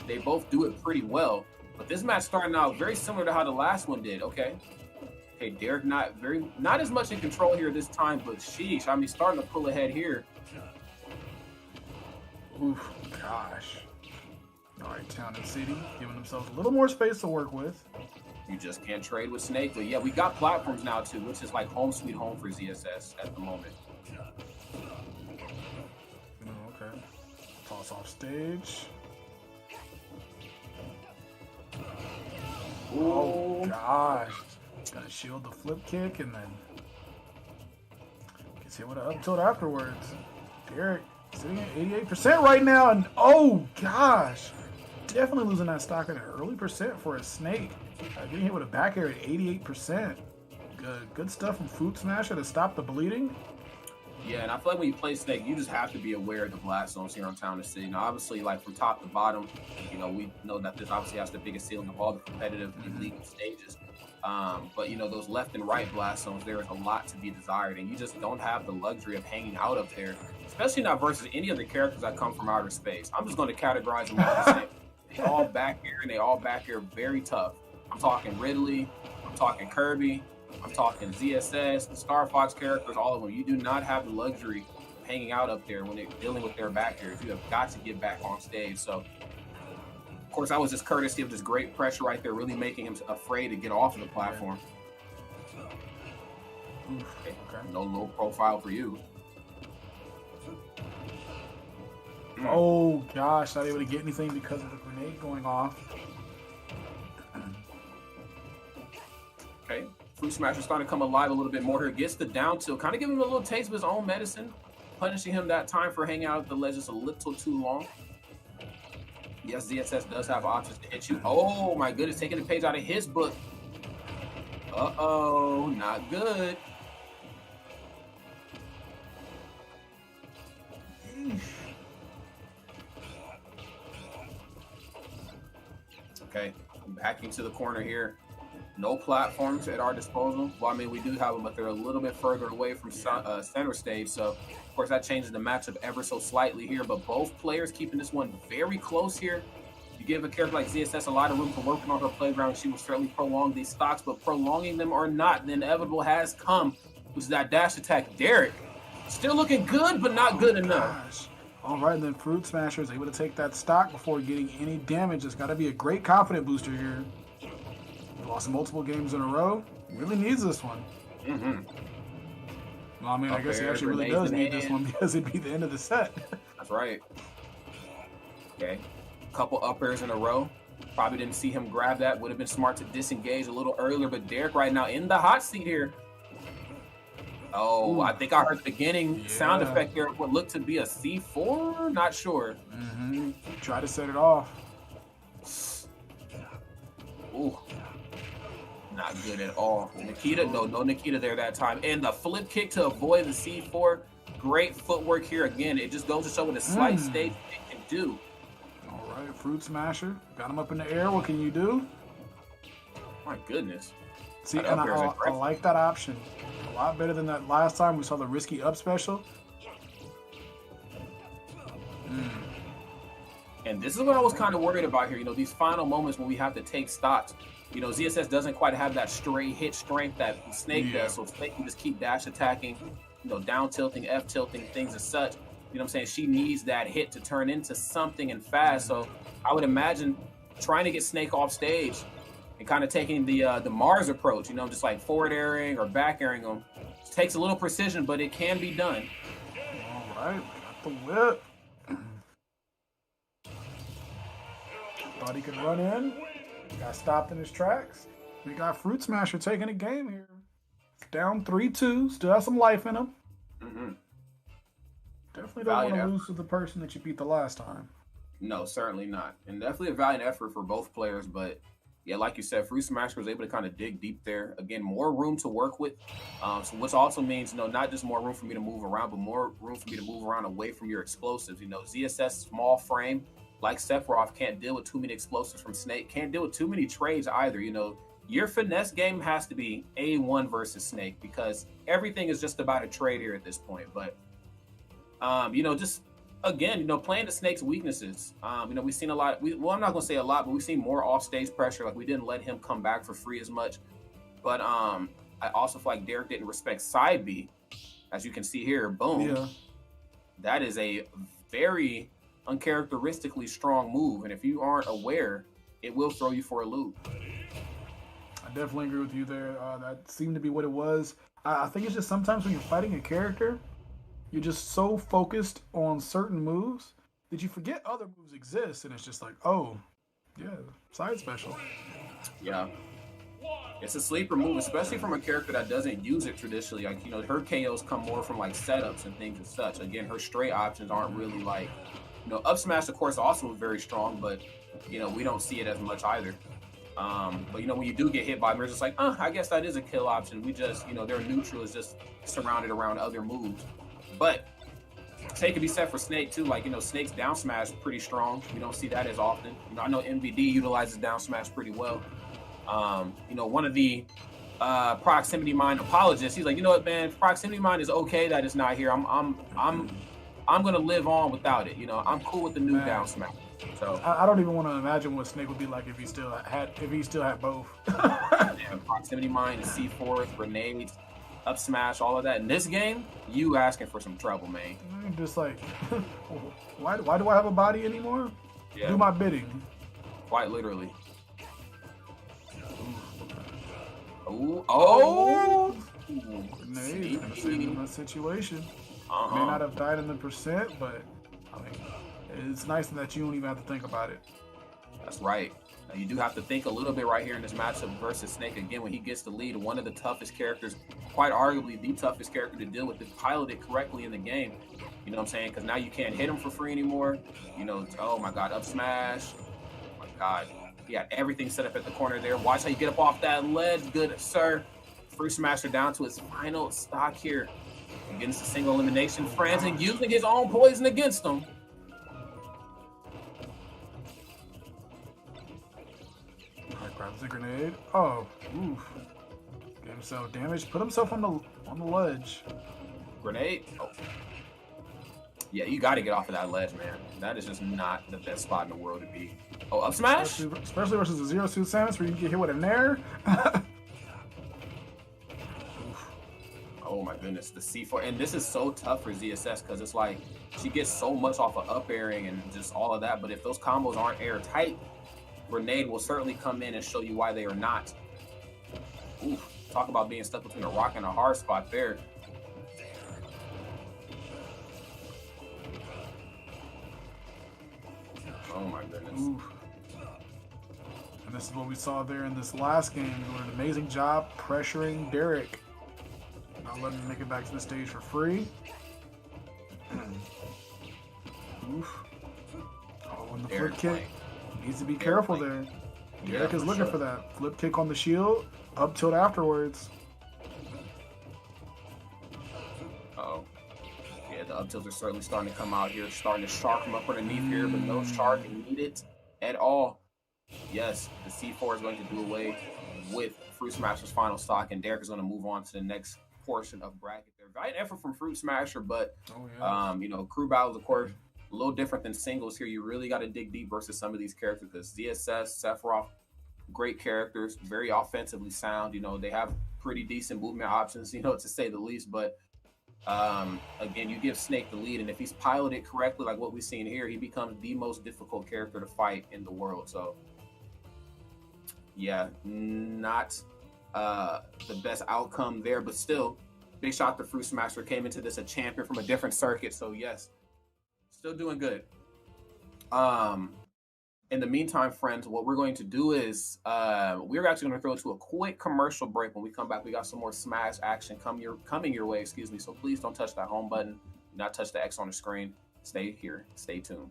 they both do it pretty well. But this match starting out very similar to how the last one did. Okay, Derek not as much in control here this time, but sheesh, I mean, starting to pull ahead here. Oof, gosh. All right, Town and City giving themselves a little more space to work with. You just can't trade with Snake. But yeah, we got platforms now too, which is like home sweet home for ZSS at the moment. Okay. Toss off stage. Ooh. Oh gosh. Gonna shield the flip kick and then gets hit with an up tilt afterwards. Derek sitting at 88% right now, and oh gosh. Definitely losing that stock at an early percent for a Snake. Getting hit with a back air at 88%. Good stuff from Fruitsmasher to stop the bleeding. Yeah, and I feel like when you play Snake, you just have to be aware of the blast zones here on Town and City. Now, obviously, like from top to bottom, you know, we know that this obviously has the biggest ceiling of all the competitive elite stages. But, you know, those left and right blast zones, there is a lot to be desired, and you just don't have the luxury of hanging out up there, especially not versus any of the characters that come from outer space. I'm just going to categorize them all the same. They all back here, and they all back here very tough. I'm talking Ridley, I'm talking Kirby, I'm talking ZSS, the Star Fox characters, all of them. You do not have the luxury of hanging out up there when they're dealing with their back here. You have got to get back on stage. So, of course, that was just courtesy of just great pressure right there, really making him afraid to get off of the platform. Okay. No low profile for you. Oh gosh, not able to get anything because of the grenade going off. Okay, Fruitsmasher starting to come alive a little bit more here. Gets the down tilt, kind of giving him a little taste of his own medicine, punishing him that time for hanging out at the ledge just a little too long. Yes, ZSS does have options to hit you. Oh my goodness, taking the page out of his book. Uh-oh, not good. Okay, backing to the corner here. No platforms at our disposal. Well, I mean, we do have them, but they're a little bit further away from center stage. So, of course, that changes the matchup ever so slightly here. But both players keeping this one very close here. You give a character like ZSS a lot of room for working on her playground. She will certainly prolong these stocks, but prolonging them or not, the inevitable has come, which is that dash attack. Derek, still looking good, but not good enough. Gosh. All right, then Fruitsmasher is able to take that stock before getting any damage. It's got to be a great confident booster here. Lost multiple games in a row. Really needs this one. Well, I mean, I guess he actually really does need this one because it'd be the end of the set. That's right. Okay. Couple up airs in a row. Probably didn't see him grab that. Would have been smart to disengage a little earlier, but Derek right now in the hot seat here. Oh, ooh. I think I heard the beginning sound effect here. What looked to be a C4? Not sure. Try to set it off. Ooh. Not good at all. Nikita, no Nikita there that time. And the flip kick to avoid the C4. Great footwork here again. It just goes to show what a slight stage it can do. All right, Fruitsmasher. Got him up in the air. What can you do? My goodness. See, and I like that option. A lot better than that last time we saw the risky up special. And this is what I was kind of worried about here. You know, these final moments when we have to take stocks. You know, ZSS doesn't quite have that straight hit strength that Snake does, so Snake can just keep dash attacking, you know, down tilting, F tilting, things as such. You know what I'm saying? She needs that hit to turn into something and fast. So I would imagine trying to get Snake off stage and kind of taking the Mars approach, you know, just like forward airing or back airing them. It takes a little precision, but it can be done. All right, got the whip. Thought he could run in. Got stopped in his tracks. We got Fruitsmasher taking a game here. Down 3-2. Still has some life in him. Definitely don't want to lose to the person that you beat the last time. No, certainly not. And definitely a valiant effort for both players. But yeah, like you said, Fruitsmasher was able to kind of dig deep there. Again, more room to work with. So which also means, you know, not just more room for me to move around, but more room for me to move around away from your explosives. You know, ZSS small frame. Like Sephiroth, can't deal with too many explosives from Snake. Can't deal with too many trades either. You know, your finesse game has to be A1 versus Snake because everything is just about a trade here at this point. But, you know, just, again, you know, playing to Snake's weaknesses. You know, we've seen a lot. Well, I'm not going to say a lot, but we've seen more off-stage pressure. Like, we didn't let him come back for free as much. But I also feel like Derek didn't respect side B. As you can see here, boom. Yeah. That is a very uncharacteristically strong move, and if you aren't aware, it will throw you for a loop. I definitely agree with you there. That seemed to be what it was. I think it's just sometimes when you're fighting a character, you're just so focused on certain moves that you forget other moves exist, and it's just like, oh, yeah, side special. Yeah. It's a sleeper move, especially from a character that doesn't use it traditionally. Like, you know, her KOs come more from like setups and things as such. Again, her straight options aren't really like, you know, up smash, of course, also is very strong, but, you know, we don't see it as much either. But, you know, when you do get hit by them, it's just like, I guess that is a kill option. We just, you know, their neutral is just surrounded around other moves. But same can be said for Snake, too. Like, you know, Snake's down smash is pretty strong. We don't see that as often. You know, I know MVD utilizes down smash pretty well. You know, one of the proximity mine apologists, he's like, you know what, man, proximity mine is okay that it's not here. I'm gonna live on without it. You know, I'm cool with the new down smash. So I don't even want to imagine what Snake would be like if he still had both. Yeah, proximity mine, C4, grenades, up smash, all of that. In this game, you asking for some trouble, man. I'm just like, why do I have a body anymore? Yeah. Do my bidding. Quite literally. Ooh. Oh! Grenade gonna save him in that situation. May not have died in the percent, but I mean, it's nice that you don't even have to think about it. That's right. Now, you do have to think a little bit right here in this matchup versus Snake. Again, when he gets the lead, one of the toughest characters, quite arguably the toughest character to deal with, is piloted correctly in the game. You know what I'm saying? Because now you can't hit him for free anymore. You know, oh my God, up smash. Oh my God. He had everything set up at the corner there. Watch how you get up off that ledge. Good, sir. Fruitsmasher down to his final stock here. Against the single elimination friends and using his own poison against them. Alright, grabs the grenade. Oh, oof. Get himself damaged. Put himself on the ledge. Grenade. Oh. Yeah, you got to get off of that ledge, man. That is just not the best spot in the world to be. Oh, up smash? Especially versus a 0-2 Samus where you can get hit with a nair. Oh my goodness, the C4, and this is so tough for ZSS because it's like she gets so much off of up airing and just all of that, but if those combos aren't airtight, grenade will certainly come in and show you why they are not. Oof, talk about being stuck between a rock and a hard spot there. Oh my goodness. Oof. And this is what we saw there in this last game, doing an amazing job pressuring Derek. Not letting him make it back to the stage for free. Oof. Oh, and the flip kick. Needs to be careful there. Derek is looking for that. Flip kick on the shield, up tilt afterwards. Uh-oh. Yeah, the up tilts are certainly starting to come out here. Starting to shark from up underneath here, but no shark needed at all. Yes, the C4 is going to do away with Fruitsmasher's final stock, and Derek is going to move on to the next portion of bracket there. Valiant effort from Fruitsmasher, but you know, crew battles, of course, a little different than singles here. You really got to dig deep versus some of these characters because ZSS, Sephiroth, great characters, very offensively sound. You know, they have pretty decent movement options, you know, to say the least. But again, you give Snake the lead, and if he's piloted correctly, like what we've seen here, he becomes the most difficult character to fight in the world. So yeah, not the best outcome there, but still, big shot to Fruitsmasher. Came into this a champion from a different circuit, so yes, still doing good. In the meantime, friends, what we're going to do is we're actually going to throw to a quick commercial break. When we come back, we got some more Smash action coming your way, excuse me. So please don't touch that home button. Do not touch the X on the screen. Stay here. Stay tuned.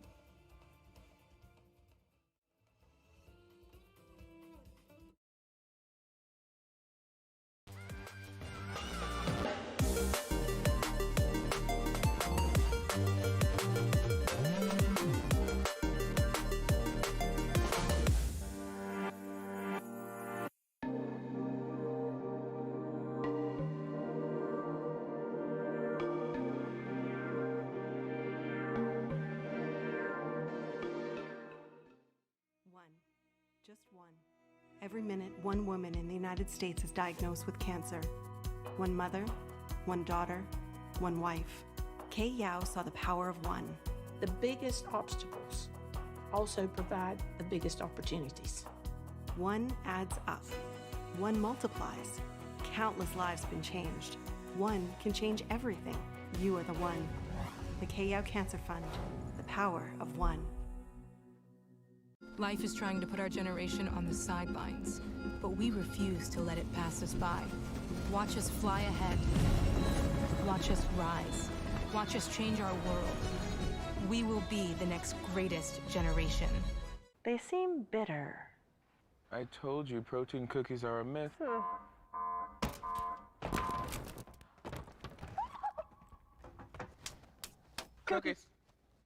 Just one. Every minute, one woman in the United States is diagnosed with cancer. One mother, one daughter, one wife. Kay Yao saw the power of one. The biggest obstacles also provide the biggest opportunities. One adds up. One multiplies. Countless lives have been changed. One can change everything. You are the one. The Kay Yao Cancer Fund. The power of one. Life is trying to put our generation on the sidelines, but we refuse to let it pass us by. Watch us fly ahead. Watch us rise. Watch us change our world. We will be the next greatest generation. They seem bitter. I told you protein cookies are a myth. Cookies.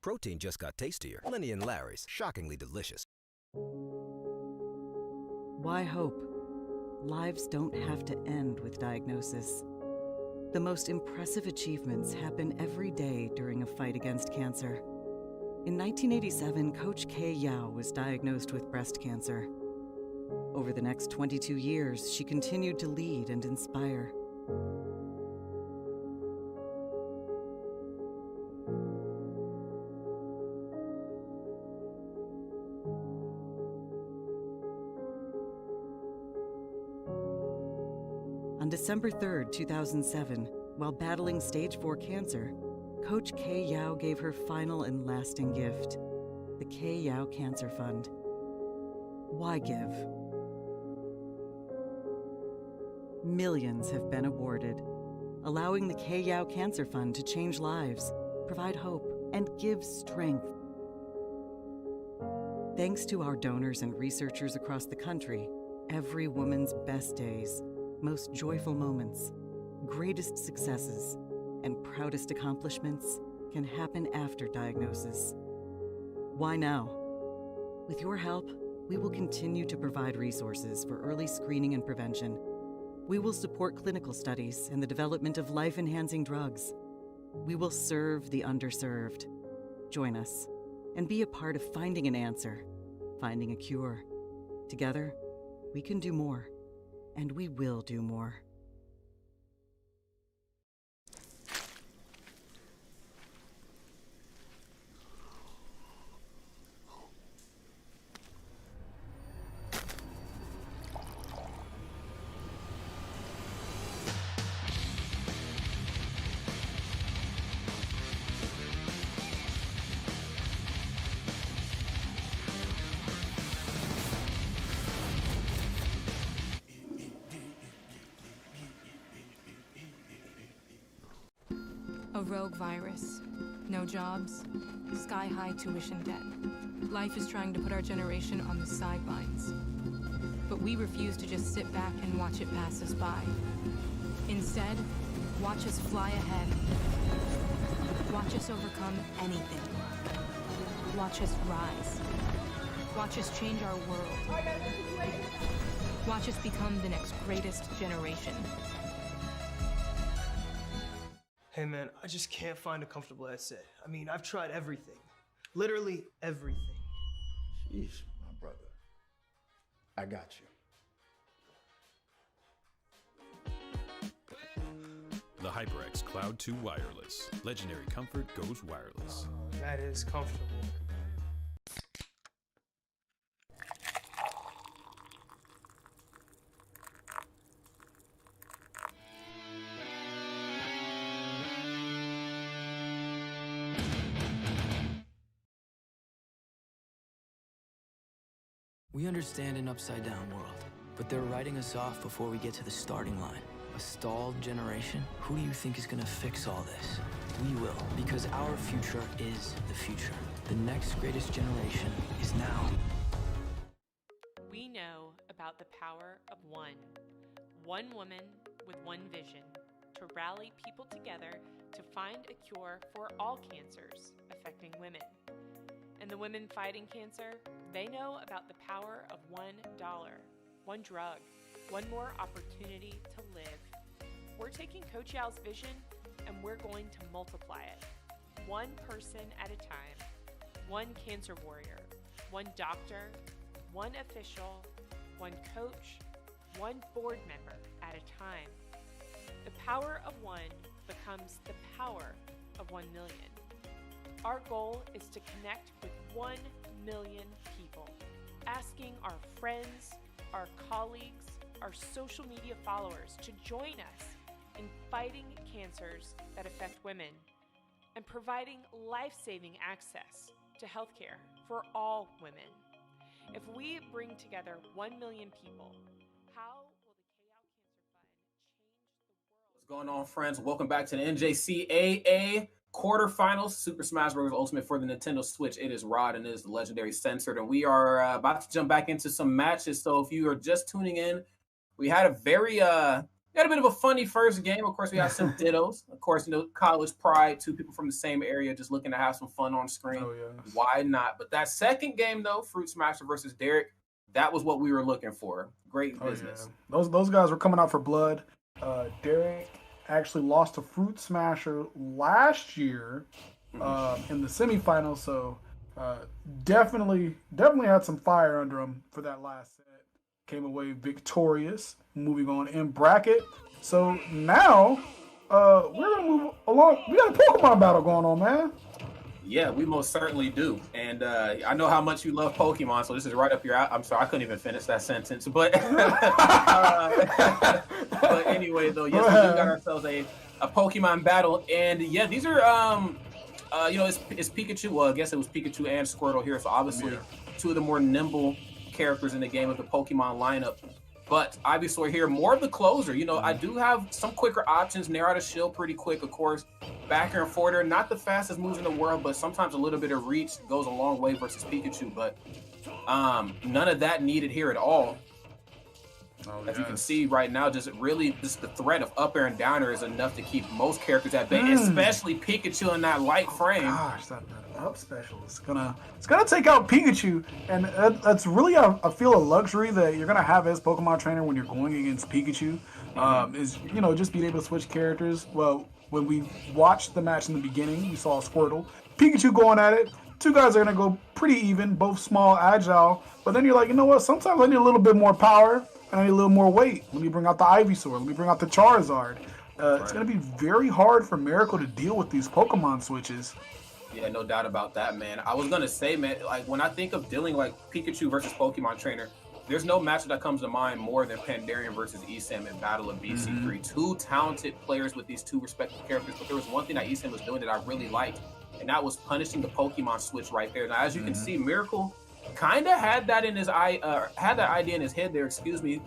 Protein just got tastier. Lenny and Larry's, shockingly delicious. Why hope lives don't have to end with diagnosis. The most impressive achievements happen every day during a fight against cancer. In 1987, Coach Kay Yao was diagnosed with breast cancer. Over the next 22 years, she continued to lead and inspire. On December 3, 2007, while battling stage 4 cancer, Coach Kay Yao gave her final and lasting gift, the Kay Yao Cancer Fund. Why give? Millions have been awarded, allowing the Kay Yao Cancer Fund to change lives, provide hope, and give strength. Thanks to our donors and researchers across the country, every woman's best days, most joyful moments, greatest successes, and proudest accomplishments can happen after diagnosis. Why now? With your help, we will continue to provide resources for early screening and prevention. We will support clinical studies and the development of life-enhancing drugs. We will serve the underserved. Join us and be a part of finding an answer, finding a cure. Together, we can do more, and we will do more. A rogue virus, no jobs, sky-high tuition debt. Life is trying to put our generation on the sidelines. But we refuse to just sit back and watch it pass us by. Instead, watch us fly ahead. Watch us overcome anything. Watch us rise. Watch us change our world. Watch us become the next greatest generation. Hey man, I just can't find a comfortable headset. I mean, I've tried everything. Literally everything. Jeez, my brother. I got you. The HyperX Cloud 2 Wireless. Legendary comfort goes wireless. That is comfortable. We understand an upside-down world, but they're writing us off before we get to the starting line. A stalled generation? Who do you think is gonna fix all this? We will, because our future is the future. The next greatest generation is now. We know about the power of one. One woman with one vision to rally people together to find a cure for all cancers affecting women. And the women fighting cancer, they know about the power of $1, one drug, one more opportunity to live. We're taking Coach Yao's vision and we're going to multiply it. One person at a time, one cancer warrior, one doctor, one official, one coach, one board member at a time. The power of one becomes the power of 1 million. Our goal is to connect with 1 million people, asking our friends, our colleagues, our social media followers to join us in fighting cancers that affect women and providing life-saving access to healthcare for all women. If we bring together 1 million people, how will the KO Cancer Fund change the world? What's going on, friends? Welcome back to the NJCAAE quarterfinals, Super Smash Bros. Ultimate for the Nintendo Switch. It is Rod and it is the legendary Censored, and we are about to jump back into some matches. So if you are just tuning in, we had a very we had a bit of a funny first game. Of course, we had some dittos. Of course, you know, college pride, two people from the same area just looking to have some fun on screen. Oh, yeah. Why not? But that second game, though, Fruitsmasher versus Derek, that was what we were looking for. Great Oh, business. yeah. Those guys were coming out for blood. Derek actually lost to Fruitsmasher last year in the semifinals, so definitely had some fire under him for that last set. Came away victorious, moving on in bracket. So now we're gonna move along. We got a Pokemon battle going on, man. Yeah, we most certainly do. And I know how much you love Pokemon, so this is right up your alley. I'm sorry, I couldn't even finish that sentence. But but anyway, though, yes, we do got ourselves a Pokemon battle. And yeah, these are, it's Pikachu. Well, I guess it was Pikachu and Squirtle here. So obviously two of the more nimble characters in the game of the Pokemon lineup. But Ivysaur here, more of the closer. You know, I do have some quicker options. Nair out of shield pretty quick, of course. Backer and forwarder, not the fastest moves in the world, but sometimes a little bit of reach goes a long way versus Pikachu. But none of that needed here at all. As you can see right now, just the threat of up air and down air is enough to keep most characters at bay, especially Pikachu in that light frame. Gosh, that up special is gonna take out Pikachu, and that's really I feel a luxury that you're gonna have as Pokemon trainer when you're going against Pikachu. Is just being able to switch characters. Well, when we watched the match in the beginning, we saw Squirtle, Pikachu going at it. Two guys are gonna go pretty even, both small, agile. But then you're like, you know what? Sometimes I need a little bit more power. And I need a little more weight. Let me bring out the Ivysaur. Let me bring out the Charizard. It's going to be very hard for Miracle to deal with these Pokemon switches. Yeah, no doubt about that, man. I was going to say, man, like when I think of dealing like Pikachu versus Pokemon Trainer, there's no matchup that comes to mind more than Pandarian versus ESAM in Battle of BC3. Two talented players with these two respective characters, but there was one thing that ESAM was doing that I really liked, and that was punishing the Pokemon switch right there. Now, as you can see, Miracle kind of had that in his had that idea in his head there,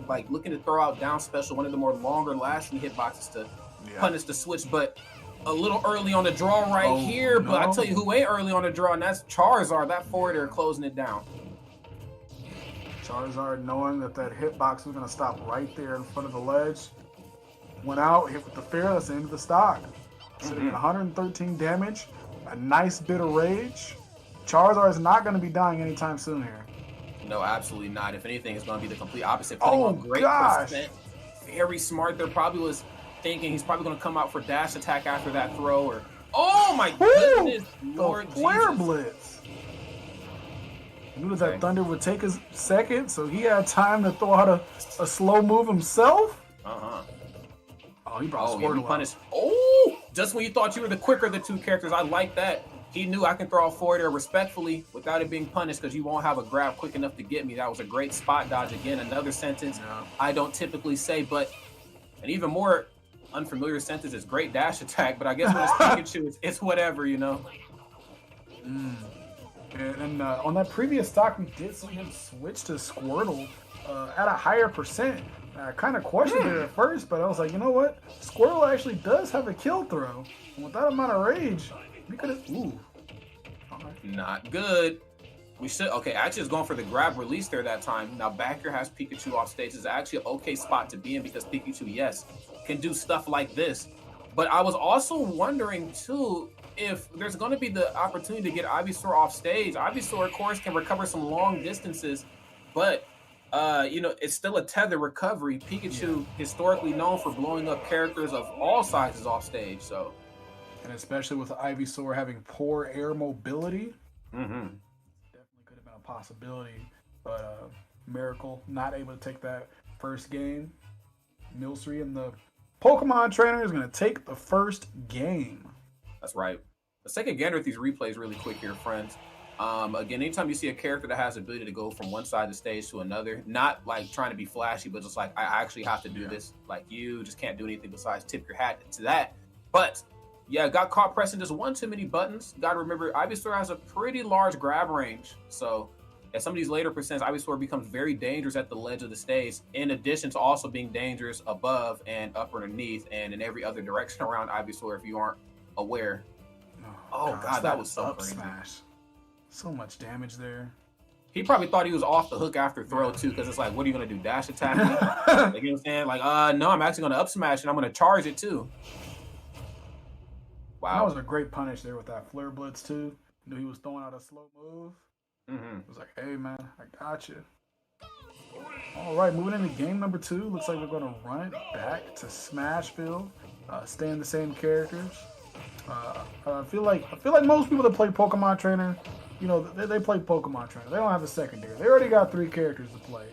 like looking to throw out down special, one of the more longer lasting hitboxes to punish the switch, but a little early on the draw here. No. But I tell you who ain't early on the draw, and that's Charizard, that forward air closing it down. Charizard, knowing that hitbox was going to stop right there in front of the ledge, went out, hit with the fair. That's the end of the stock. Sitting at 113 damage, a nice bit of rage. Charizard is not going to be dying anytime soon here. No, absolutely not. If anything, it's going to be the complete opposite. Putting on great percent. Very smart. There probably was thinking he's probably going to come out for dash attack after that throw. Or oh my goodness, Lord Jesus. Flare blitz. He knew that Thunder would take a second, so he had time to throw out a slow move himself. Oh, he brought Squirtle out. Punished. Oh, just when you thought you were the quicker of the two characters. I like that. He knew I can throw a forward air respectfully without it being punished because you won't have a grab quick enough to get me. That was a great spot dodge. Again, another sentence I don't typically say, but an even more unfamiliar sentence is great dash attack. But I guess when it's Pikachu, it's whatever, you know. And on that previous stock, we did see him switch to Squirtle at a higher percent. I kind of questioned it at first, but I was like, you know what? Squirtle actually does have a kill throw. And with that amount of rage, we could have. Ooh. Not good. We should. Okay, actually, it's going for the grab release there that time. Now, backer has Pikachu off stage. It's actually an okay spot to be in because Pikachu, yes, can do stuff like this. But I was also wondering, too, if there's going to be the opportunity to get Ivysaur off stage. Ivysaur, of course, can recover some long distances, but it's still a tether recovery. Pikachu, historically known for blowing up characters of all sizes off stage, so. And especially with Ivysaur having poor air mobility, definitely could have been a possibility. But Miracle not able to take that first game. Milcery and the Pokemon trainer is going to take the first game. That's right. Let's take a gander at these replays really quick here, friends. Again, anytime you see a character that has the ability to go from one side of the stage to another, not like trying to be flashy, but just like, I actually have to do this. Like, you just can't do anything besides tip your hat to that. But yeah, got caught pressing just one too many buttons. Got to remember, Ivysaur has a pretty large grab range. So at some of these later percents, Ivysaur becomes very dangerous at the ledge of the stage, in addition to also being dangerous above and up underneath and in every other direction around Ivysaur if you aren't aware. Oh God, that was so crazy. Smash. So much damage there. He probably thought he was off the hook after throw too, because it's like, what are you gonna do? Dash attack me? Like, you know what I'm saying? Like, no, I'm actually gonna up smash and I'm gonna charge it too. Wow. That was a great punish there with that flare blitz too. Knew he was throwing out a slow move. It was like, hey man, I got you. All right, moving into game number 2. Looks like we're going to run it back to Smashville. Stay in the same characters. I feel like most people that play Pokemon Trainer, you know, they play Pokemon Trainer. They don't have a secondary. They already got 3 characters to play.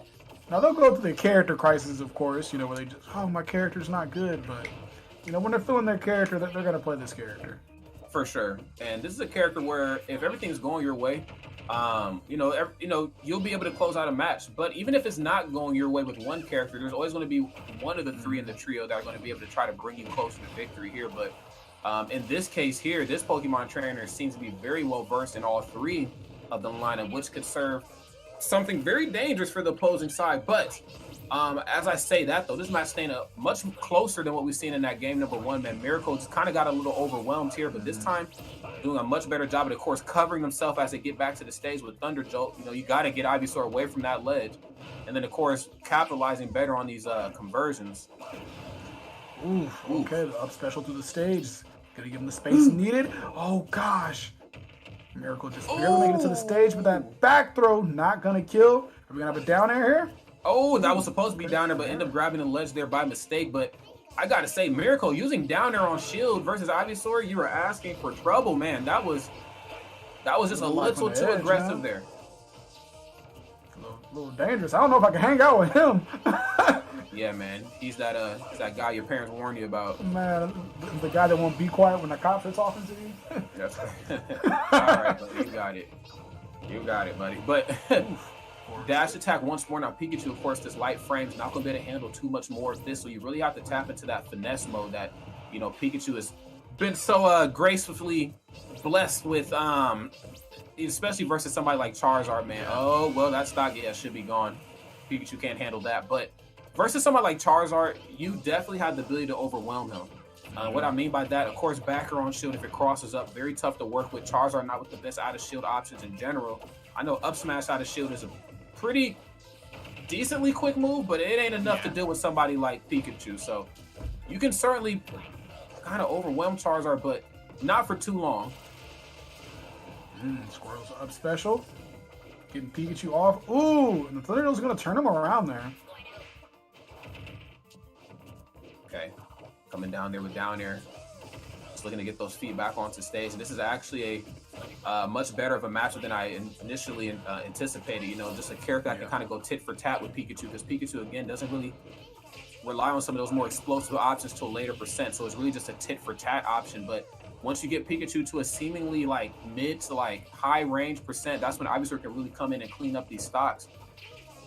Now they'll go through the character crisis, of course, you know, where they just, oh, my character's not good, but you know, when they're feeling their character, they're gonna play this character. For sure. And this is a character where if everything's going your way, you'll be able to close out a match. But even if it's not going your way with one character, there's always going to be one of the 3 in the trio that are going to be able to try to bring you closer to victory here. But in this case here, this Pokemon trainer seems to be very well versed in all 3 of the lineup, which could serve something very dangerous for the opposing side. But as I say that, though, this match staying much closer than what we've seen in that game number 1. Man, Miracle just kind of got a little overwhelmed here, but this time doing a much better job, and of course covering themselves as they get back to the stage with Thunder Jolt. You know, you got to get Ivysaur away from that ledge, and then of course capitalizing better on these conversions. Okay, the up special to the stage. Gonna give him the space needed. Oh gosh. Miracle just barely making it to the stage, but that back throw not gonna kill. Are we gonna have a down air here? Oh, that was supposed to be down there, but ended up grabbing the ledge there by mistake. But I gotta say, Miracle using down air on shield versus Ivysaur, you were asking for trouble, man. That was just a little too aggressive there. A little dangerous. I don't know if I can hang out with him. Yeah, man. He's that guy your parents warned you about. Man, the guy that won't be quiet when the cop is talking to you. That's all right, buddy. You got it. You got it, buddy. But dash attack once more. Now Pikachu, of course, this light frame's not going to be able to handle too much more of this, so you really have to tap into that finesse mode that, you know, Pikachu has been so gracefully blessed with, especially versus somebody like Charizard, man. Oh, well, that stock, yeah, should be gone. Pikachu can't handle that. But versus somebody like Charizard, you definitely have the ability to overwhelm him. What I mean by that, of course, backer on shield, if it crosses up, very tough to work with. Charizard not with the best out of shield options in general. I know up smash out of shield is a pretty decently quick move, but it ain't enough to deal with somebody like Pikachu. So you can certainly kind of overwhelm Charizard, but not for too long. Squirrel's up special. Getting Pikachu off. Ooh, and the Thunderbolt's going to turn him around there. Okay, coming down there with down air. Just looking to get those feet back onto stage. And this is actually a much better of a matchup than I initially anticipated. You know, just a character that can kind of go tit for tat with Pikachu, because Pikachu, again, doesn't really rely on some of those more explosive options to a later percent. So it's really just a tit for tat option. But once you get Pikachu to a seemingly like mid to like high range percent, that's when Ivysaur can really come in and clean up these stocks.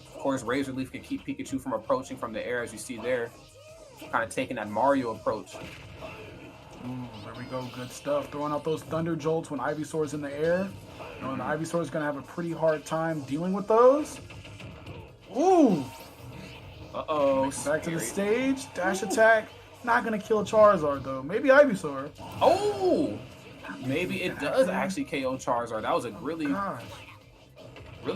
Of course, Razor Leaf can keep Pikachu from approaching from the air, as you see there. Kind of taking that Mario approach. There we go. Good stuff. Throwing out those Thunder Jolts when Ivysaur's in the air. You know, and Ivysaur's going to have a pretty hard time dealing with those. Ooh. Uh-oh. Back to the stage. Dash attack. Not going to kill Charizard, though. Maybe Ivysaur. Oh! Maybe it does actually KO Charizard. That was a really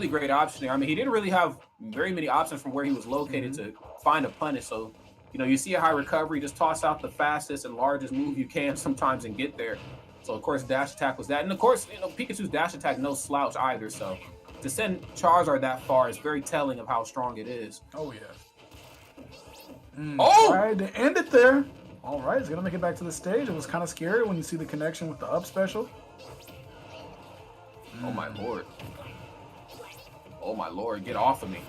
great option there. I mean, he didn't really have very many options from where he was located to find a punish. So, you know, you see a high recovery, just toss out the fastest and largest move you can sometimes and get there. So, of course, dash attack was that. And, of course, you know, Pikachu's dash attack no slouch either. So, to send Charizard that far is very telling of how strong it is. Oh, yeah. Tried to end it there. All right, he's going to make it back to the stage. It was kind of scary when you see the connection with the up special. Oh, my Lord. Oh, my Lord. Get off of me.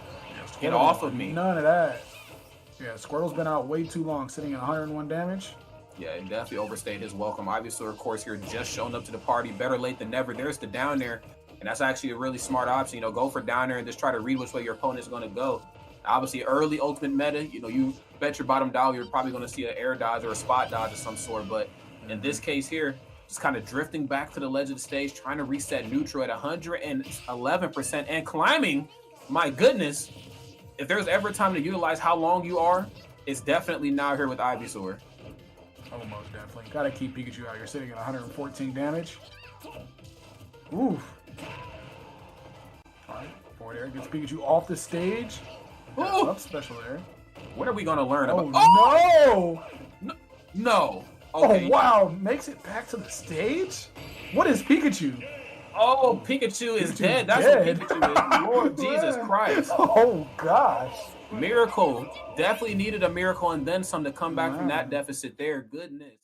Get off of me. None of that. Yeah, Squirtle's been out way too long, sitting at 101 damage. Yeah, he definitely overstayed his welcome. Ivysaur, of course, here just showing up to the party. Better late than never. There's the down there, and that's actually a really smart option. You know, go for down there and just try to read which way your opponent's going to go. Obviously, early ultimate meta, you know, you bet your bottom dollar you're probably going to see an air dodge or a spot dodge of some sort. But in this case here, just kind of drifting back to the ledge of the stage, trying to reset neutral at 111% and climbing. My goodness, if there's ever a time to utilize how long you are, it's definitely now here with Ivysaur. Oh, most definitely. Got to keep Pikachu out. You're sitting at 114 damage. Oof. All right, forward air gets Pikachu off the stage. Up special there. What are we going to learn about? Oh, no! No. Okay. Okay. Oh, wow. Makes it back to the stage? What is Pikachu? Oh, Pikachu is dead. That's dead. what Pikachu is. Lord Jesus Christ. Oh, gosh. Miracle. Definitely needed a miracle and then some to come back from that deficit there. Goodness.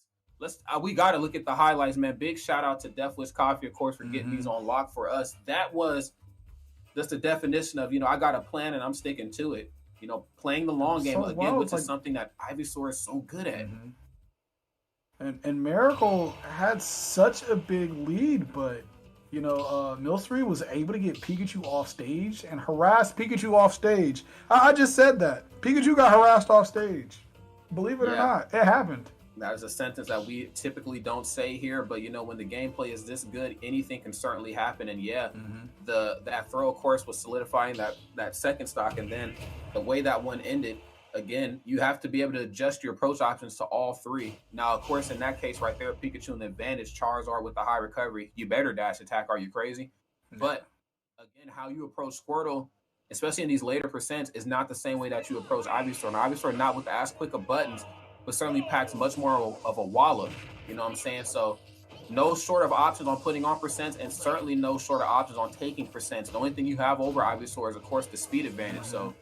We got to look at the highlights, man. Big shout out to Deathwish Coffee, of course, for getting these on lock for us. That was just the definition of, I got a plan and I'm sticking to it. Playing the long game again, which is something that Ivysaur is so good at. And Miracle had such a big lead, but Milcery was able to get Pikachu off stage and harass Pikachu off stage. I just said that. Pikachu got harassed off stage. Believe it or not, it happened. That is a sentence that we typically don't say here, but when the gameplay is this good, anything can certainly happen. And that throw, of course, was solidifying that second stock, and then the way that one ended, again, you have to be able to adjust your approach options to all three. Now, of course, in that case right there, Pikachu in the advantage, Charizard with the high recovery, you better dash attack. Are you crazy? But again, how you approach Squirtle, especially in these later percents, is not the same way that you approach Ivysaur. Now, Ivysaur not with as quick of buttons, but certainly packs much more of a wallop. You know what I'm saying? So no short of options on putting on percents, and certainly no short of options on taking percents. The only thing you have over Ivysaur is, of course, the speed advantage. So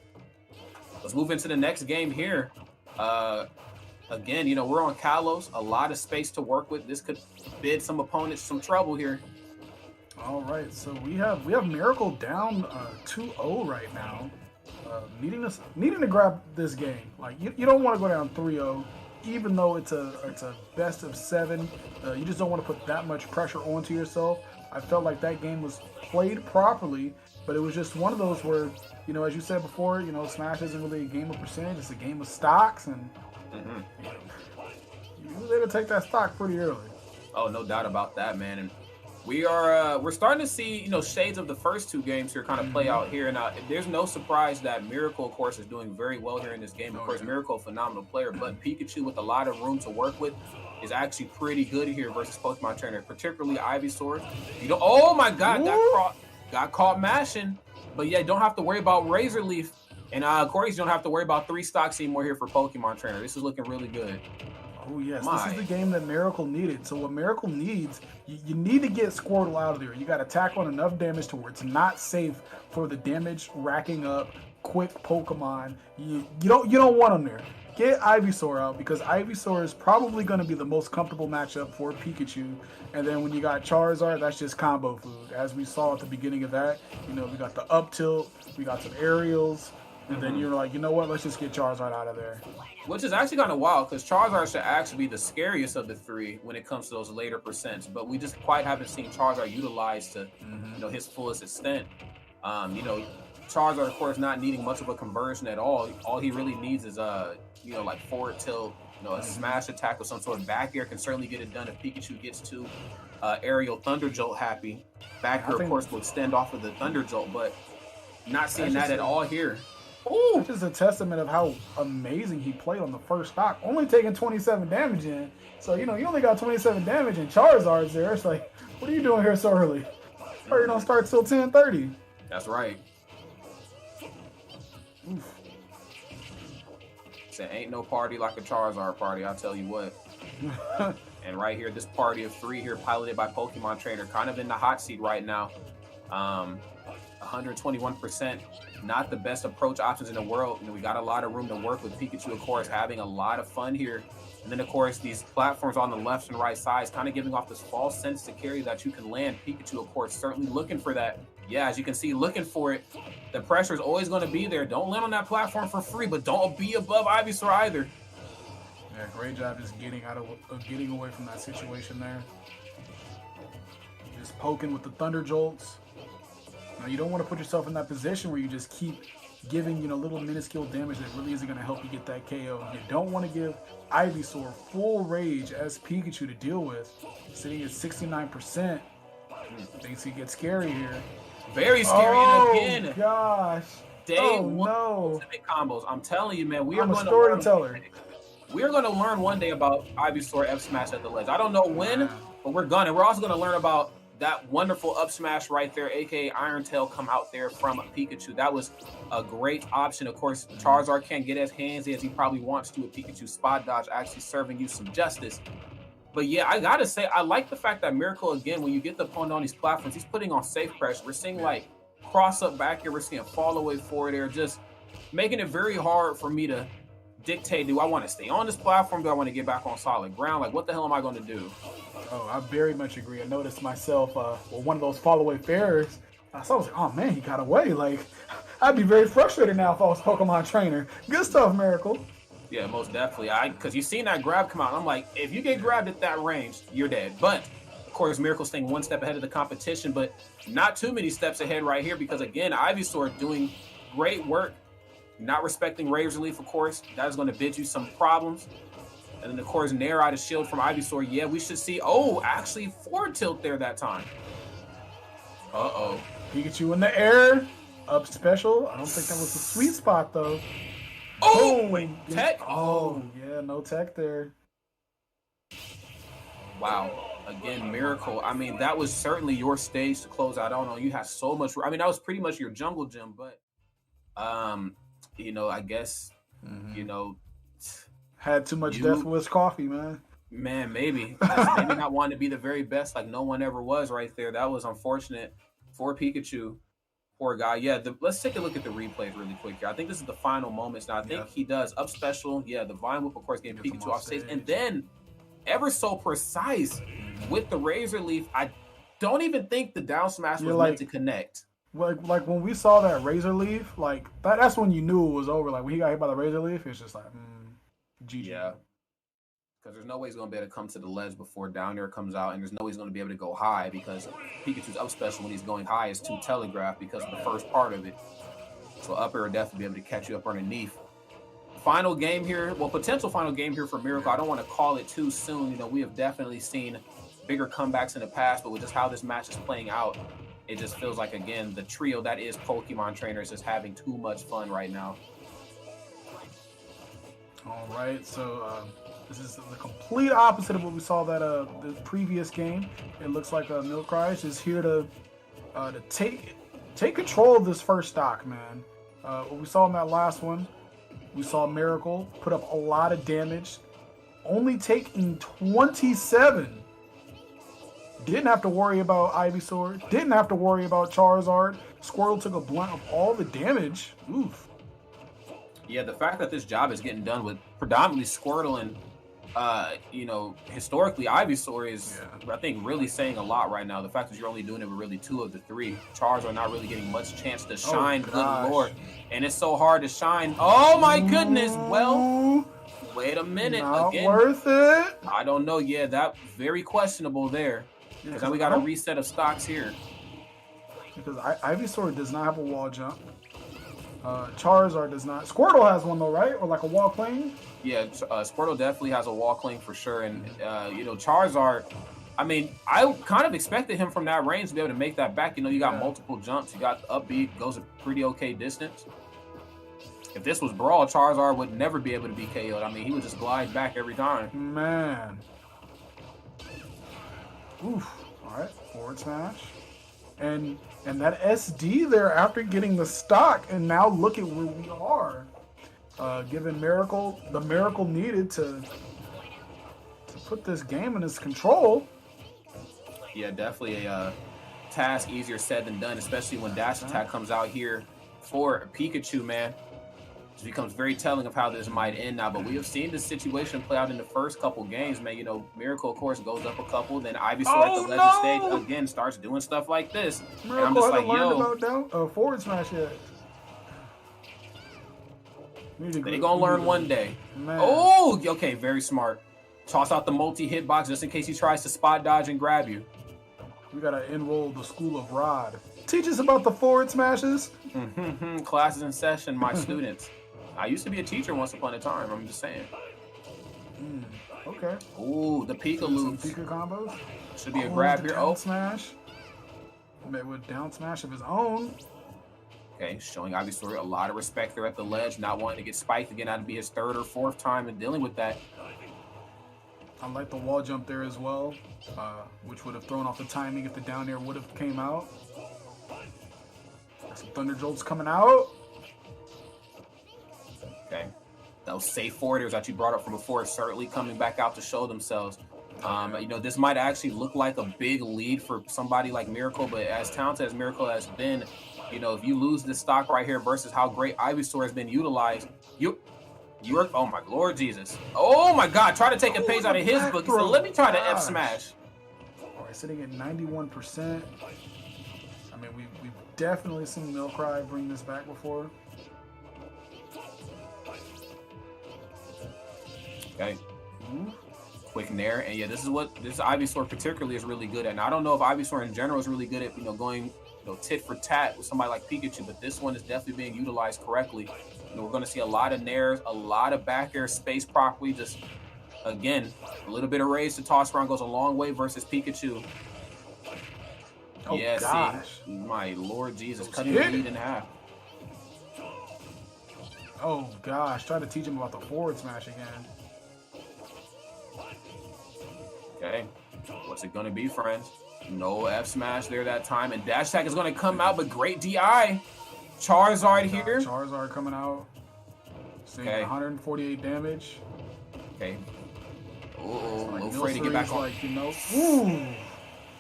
let's move into the next game here. Again, we're on Kalos, a lot of space to work with. This could bid some opponents some trouble here. All right, so we have Miracle down 2-0 right now. Needing to grab this game. Like you don't want to go down 3-0, even though it's a best of 7. You just don't want to put that much pressure onto yourself. I felt like that game was played properly, but it was just one of those where, as you said before, Smash isn't really a game of percentage; it's a game of stocks, and you was able to take that stock pretty early. Oh, no doubt about that, man. And we're starting to see shades of the first two games here kind of play out here. And there's no surprise that Miracle, of course, is doing very well here in this game. Of course, Miracle, a phenomenal player, but Pikachu with a lot of room to work with is actually pretty good here versus Pokemon Trainer, particularly Ivysaur. Oh my God, got caught mashing, but yeah, don't have to worry about Razor Leaf, and of course, you don't have to worry about 3 stocks anymore here for Pokemon Trainer. This is looking really good. Oh, yes. This is the game that Miracle needed. So what Miracle needs, you need to get Squirtle out of there. You got to tack on enough damage to where it's not safe for the damage racking up quick Pokemon. You don't want them there. Get Ivysaur out, because Ivysaur is probably going to be the most comfortable matchup for Pikachu. And then when you got Charizard, that's just combo food. As we saw at the beginning of that, we got the up tilt, we got some aerials, and then you're like, what, let's just get Charizard out of there. Which is actually kind of wild, because Charizard should actually be the scariest of the 3 when it comes to those later percents. But we just quite haven't seen Charizard utilized to, his fullest extent. Charizard, of course, not needing much of a conversion at all. All he really needs is like forward tilt, a smash attack with some sort of back air can certainly get it done if Pikachu gets to aerial Thunder Jolt happy. Back air, of course, will extend off of the Thunder Jolt, but not seeing that at all here. Ooh. Which is a testament of how amazing he played on the first stock. Only taking 27 damage in. So, you only got 27 damage and Charizard's there. It's like, what are you doing here so early? Or you don't start till 10:30. That's right. Oof. Say, ain't no party like a Charizard party, I'll tell you what. And right here, this party of 3 here, piloted by Pokemon Trainer, kind of in the hot seat right now. 121%. Not the best approach options in the world. We got a lot of room to work with. Pikachu, of course, having a lot of fun here. And then, of course, these platforms on the left and right sides kind of giving off this false sense to carry that you can land. Pikachu, of course, certainly looking for that. Yeah, as you can see, looking for it. The pressure is always going to be there. Don't land on that platform for free, but don't be above Ivysaur either. Yeah, great job just getting away from that situation there. Just poking with the Thunder Jolts. Now, you don't want to put yourself in that position where you just keep giving, little minuscule damage that really isn't going to help you get that KO. You don't want to give Ivysaur full rage as Pikachu to deal with. Sitting at 69%. Things could get scary here. Very scary again. Oh, gosh. Day one ultimate combos. I'm telling you, man, we are I'm going a storyteller. We're going to learn one day about Ivysaur F Smash at the ledge. I don't know when, but we're gonna. We're also going to learn about that wonderful up smash right there, aka Iron Tail, come out there from Pikachu. That was a great option. Of course, Charizard can't get as handsy as he probably wants to with Pikachu spot dodge, actually serving you some justice. But yeah, I gotta say, I like the fact that Miracle, again, when you get the opponent on these platforms, he's putting on safe pressure. We're seeing like cross up back here. We're seeing fall away forward there, just making it very hard for me to dictate, do I want to stay on this platform? Do I want to get back on solid ground? Like, what the hell am I going to do? Oh, I very much agree. I noticed myself, one of those fall away fares. I was like, oh man, he got away. Like, I'd be very frustrated now if I was Pokemon trainer. Good stuff, Miracle. Yeah, most definitely. Because you seen that grab come out. I'm like, if you get grabbed at that range, you're dead. But of course, Miracle's staying one step ahead of the competition, but not too many steps ahead right here because again, Ivysaur doing great work, not respecting Razor Leaf, of course. That is going to bid you some problems. And then of course, Nair out of shield from Ivysaur. Yeah, we should see. Oh, actually forward tilt there that time. Uh-oh. Pikachu in the air. Up special. I don't think that was the sweet spot though. Oh, wait, tech? Oh, yeah, no tech there. Wow. Again, Miracle. I mean, that was certainly your stage to close out. I don't know. You had so much. I mean, that was pretty much your jungle gym, but, you know, I guess, you know. Had too much Death Wish coffee, man. Man, maybe. Maybe not wanting to be the very best like no one ever was right there. That was unfortunate for Pikachu. Poor guy. Yeah, let's take a look at the replays really quick here. I think this is the final moments. Now, I think he does up special. Yeah, the Vine Whip, of course, getting Pikachu off stage. And then, ever so precise with the Razor Leaf, I don't even think the down smash was meant to connect. Like when we saw that Razor Leaf, like, that's when you knew it was over. Like, when he got hit by the Razor Leaf, it's just like, GG. Yeah. Because there's no way he's going to be able to come to the ledge before down air comes out, and there's no way he's going to be able to go high because Pikachu's up special when he's going high is too telegraphed because of the first part of it. So up air will definitely be able to catch you up underneath. Final game here, well, potential final game here for Miracle. I don't want to call it too soon. You know, we have definitely seen bigger comebacks in the past, but with just how this match is playing out, it just feels like, again, the trio that is Pokemon trainers is having too much fun right now. All right, so this is the complete opposite of what we saw that the previous game. It looks like Milcery is here to take control of this first stock, man. What we saw in that last one, we saw Miracle put up a lot of damage, only taking 27. Didn't have to worry about Ivysaur. Didn't have to worry about Charizard. Squirtle took a blunt of all the damage. Oof. Yeah, the fact that this job is getting done with predominantly Squirtle and, you know, historically Ivysaur is, I think, really saying a lot right now. The fact that you're only doing it with really 2 of the 3. Charizard not really getting much chance to shine, good lord. And it's so hard to shine. Oh, my goodness. Well, wait a minute. Not again, worth it. I don't know. Yeah, that very questionable there. Because now we got a reset of stocks here. Because Ivysaur does not have a wall jump. Charizard does not. Squirtle has one though, right? Or like a wall cling? Yeah, Squirtle definitely has a wall cling for sure. And, you know, Charizard, I mean, I kind of expected him from that range to be able to make that back. You know, you got multiple jumps. You got the upbeat, goes a pretty okay distance. If this was Brawl, Charizard would never be able to be KO'd. I mean, he would just glide back every time. Man. Oof. All right, forward smash. And that SD there after getting the stock, and now look at where we are. Given Miracle, the Miracle needed to put this game in his control. Yeah, definitely a task easier said than done, especially when Dash Attack comes out here for Pikachu, man. It becomes very telling of how this might end now, but we have seen this situation play out in the first couple games, man. You know, Miracle, of course, goes up a couple, then Ivysaur at the legend stage again starts doing stuff like this. Miracle and I'm just like, learned about forward smash yet. They're gonna learn one day. Man. Oh, okay, very smart. Toss out the multi-hitbox just in case he tries to spot dodge and grab you. We gotta enroll the School of Rod. Teach us about the forward smashes. Classes in session, my students. I used to be a teacher once upon a time. I'm just saying. Okay. Ooh, the Pika loops. Pika combos. Should be a grab here. Down smash. With down smash of his own. Okay, showing Ivysaur a lot of respect there at the ledge, not wanting to get spiked again. That'd be his 3rd or 4th time in dealing with that. I like the wall jump there as well, which would have thrown off the timing if the down air would have came out. Some Thunder Jolts coming out. Okay. Those safe forwarders that you brought up from before certainly coming back out to show themselves. You know, this might actually look like a big lead for somebody like Miracle, but as talented as Miracle has been, you know, if you lose this stock right here versus how great Ivysaur has been utilized, you're oh my Lord Jesus. Oh my God, try to take a page out of his book. He said, let me try to F smash. All right, sitting at 91%. I mean, we've definitely seen Milcery bring this back before. Okay. Quick nair, and yeah, this is Ivysaur particularly is really good at. And I don't know if Ivysaur in general is really good at, you know, going, you know, tit for tat with somebody like Pikachu, but this one is definitely being utilized correctly. You know, we're going to see a lot of nairs, a lot of back air spaced properly. Just again, a little bit of raise to toss around goes a long way versus Pikachu. Oh, yeah, gosh. See, my Lord Jesus, cutting the lead in half. Oh gosh, try to teach him about the forward smash again. Okay, what's it gonna be, friends? No F smash there that time, and dash attack is gonna come out, but great DI. Charizard here. Charizard coming out. Seeing 148 damage. Okay. Oh, like afraid to get back on. Like, you know, ooh.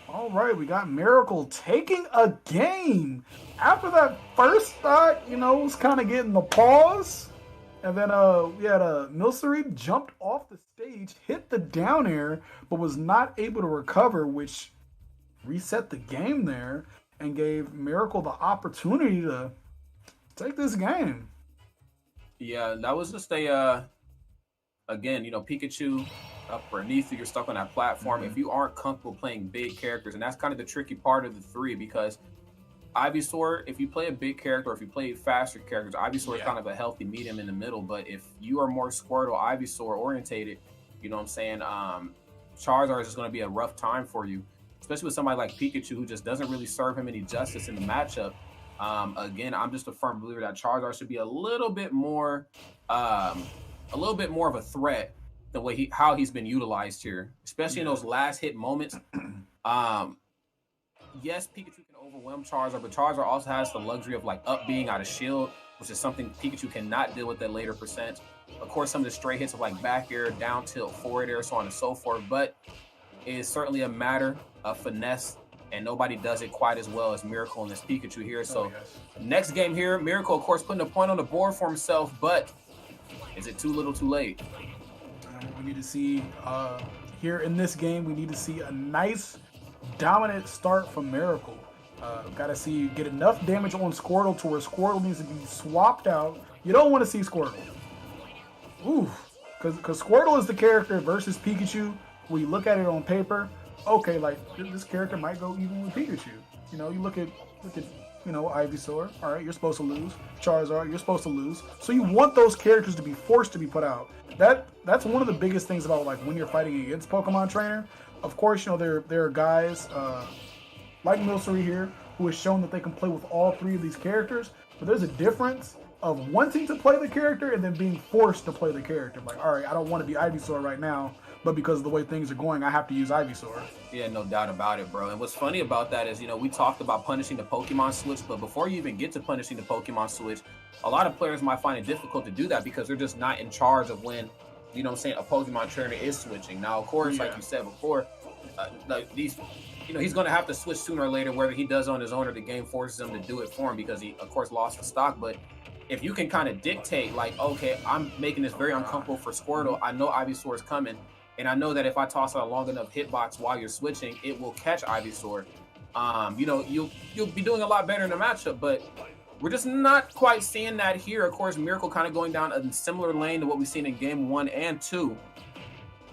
All right, we got Miracle taking a game. After that first stock, you know, was kind of getting the pause. And then we had Milcery jumped off the stage, hit the down air, but was not able to recover, which reset the game there and gave Miracle the opportunity to take this game. Yeah, that was just a, again, you know, Pikachu up beneath you, you're stuck on that platform. If you aren't comfortable playing big characters, and that's kind of the tricky part of the three, because Ivysaur, if you play a big character or if you play faster characters, Ivysaur is kind of a healthy medium in the middle. But if you are more Squirtle, Ivysaur orientated, you know what I'm saying, Charizard is just going to be a rough time for you, especially with somebody like Pikachu who just doesn't really serve him any justice in the matchup. Again, I'm just a firm believer that Charizard should be a little bit more of a threat the way how he's been utilized here, especially in those last hit moments. Yes, Pikachu can overwhelm Charizard, but Charizard also has the luxury of like up being out of shield, which is something Pikachu cannot deal with at later percent. Of course, some of the stray hits of like back air, down tilt, forward air, so on and so forth, but it is certainly a matter of finesse, and nobody does it quite as well as Miracle and this Pikachu here. So next game here, Miracle, of course, putting a point on the board for himself, but is it too little too late? We need to see, here in this game, we need to see a nice dominant start from Miracle. Got to see get enough damage on Squirtle to where Squirtle needs to be swapped out. You don't want to see Squirtle. Ooh, because Squirtle is the character versus Pikachu. When you look at it on paper, okay, like this character might go even with Pikachu. You know, you look at you know, Ivysaur. All right, you're supposed to lose. Charizard, you're supposed to lose. So you want those characters to be forced to be put out. That's one of the biggest things about like when you're fighting against Pokemon Trainer. Of course, you know, there are guys like Milcery here who has shown that they can play with all three of these characters, but there's a difference of wanting to play the character and then being forced to play the character. Like, all right, I don't want to be Ivysaur right now, but because of the way things are going, I have to use Ivysaur. Yeah, no doubt about it, bro. And what's funny about that is, you know, we talked about punishing the Pokemon switch, but before you even get to punishing the Pokemon switch, a lot of players might find it difficult to do that because they're just not in charge of when, you know what I'm saying, a Pokemon trainer is switching. Now, of course, like you said before, like these, you know, he's going to have to switch sooner or later, whether he does on his own or the game forces him to do it for him because he, of course, lost the stock. But if you can kind of dictate, like, okay, I'm making this very uncomfortable for Squirtle. I know Ivysaur is coming, and I know that if I toss out a long enough hitbox while you're switching, it will catch Ivysaur. You know, you'll be doing a lot better in the matchup, but we're just not quite seeing that here. Of course, Miracle kind of going down a similar lane to what we've seen in game 1 and 2.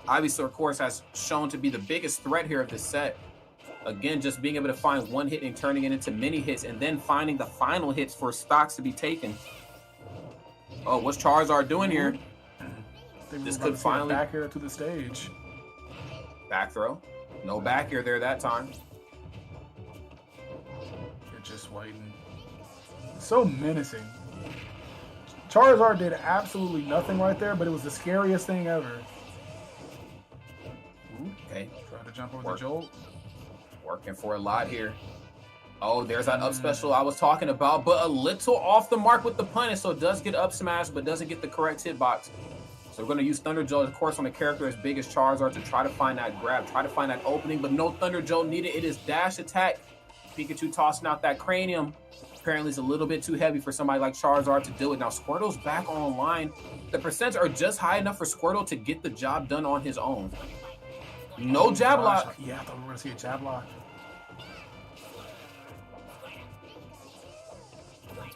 Ivysaur, of course, has shown to be the biggest threat here of this set. Again, just being able to find one hit and turning it into many hits and then finding the final hits for stocks to be taken. Oh, what's Charizard doing here? This could finally back air to the stage. Back throw. No back air there that time. You're just waiting. So menacing. Charizard did absolutely nothing right there, but it was the scariest thing ever. Okay. Trying to jump over the jolt. Working for a lot here. Oh, there's that up special I was talking about, but a little off the mark with the punish, so it does get up smash, but doesn't get the correct hitbox. So we're going to use Thunder Jolt, of course, on a character as big as Charizard to try to find that grab, try to find that opening, but no Thunder Jolt needed. It is dash attack. Pikachu tossing out that cranium. Apparently it's a little bit too heavy for somebody like Charizard to do it. Now Squirtle's back online. The percents are just high enough for Squirtle to get the job done on his own. No jab lock. Yeah, I thought we were going to see a jab lock.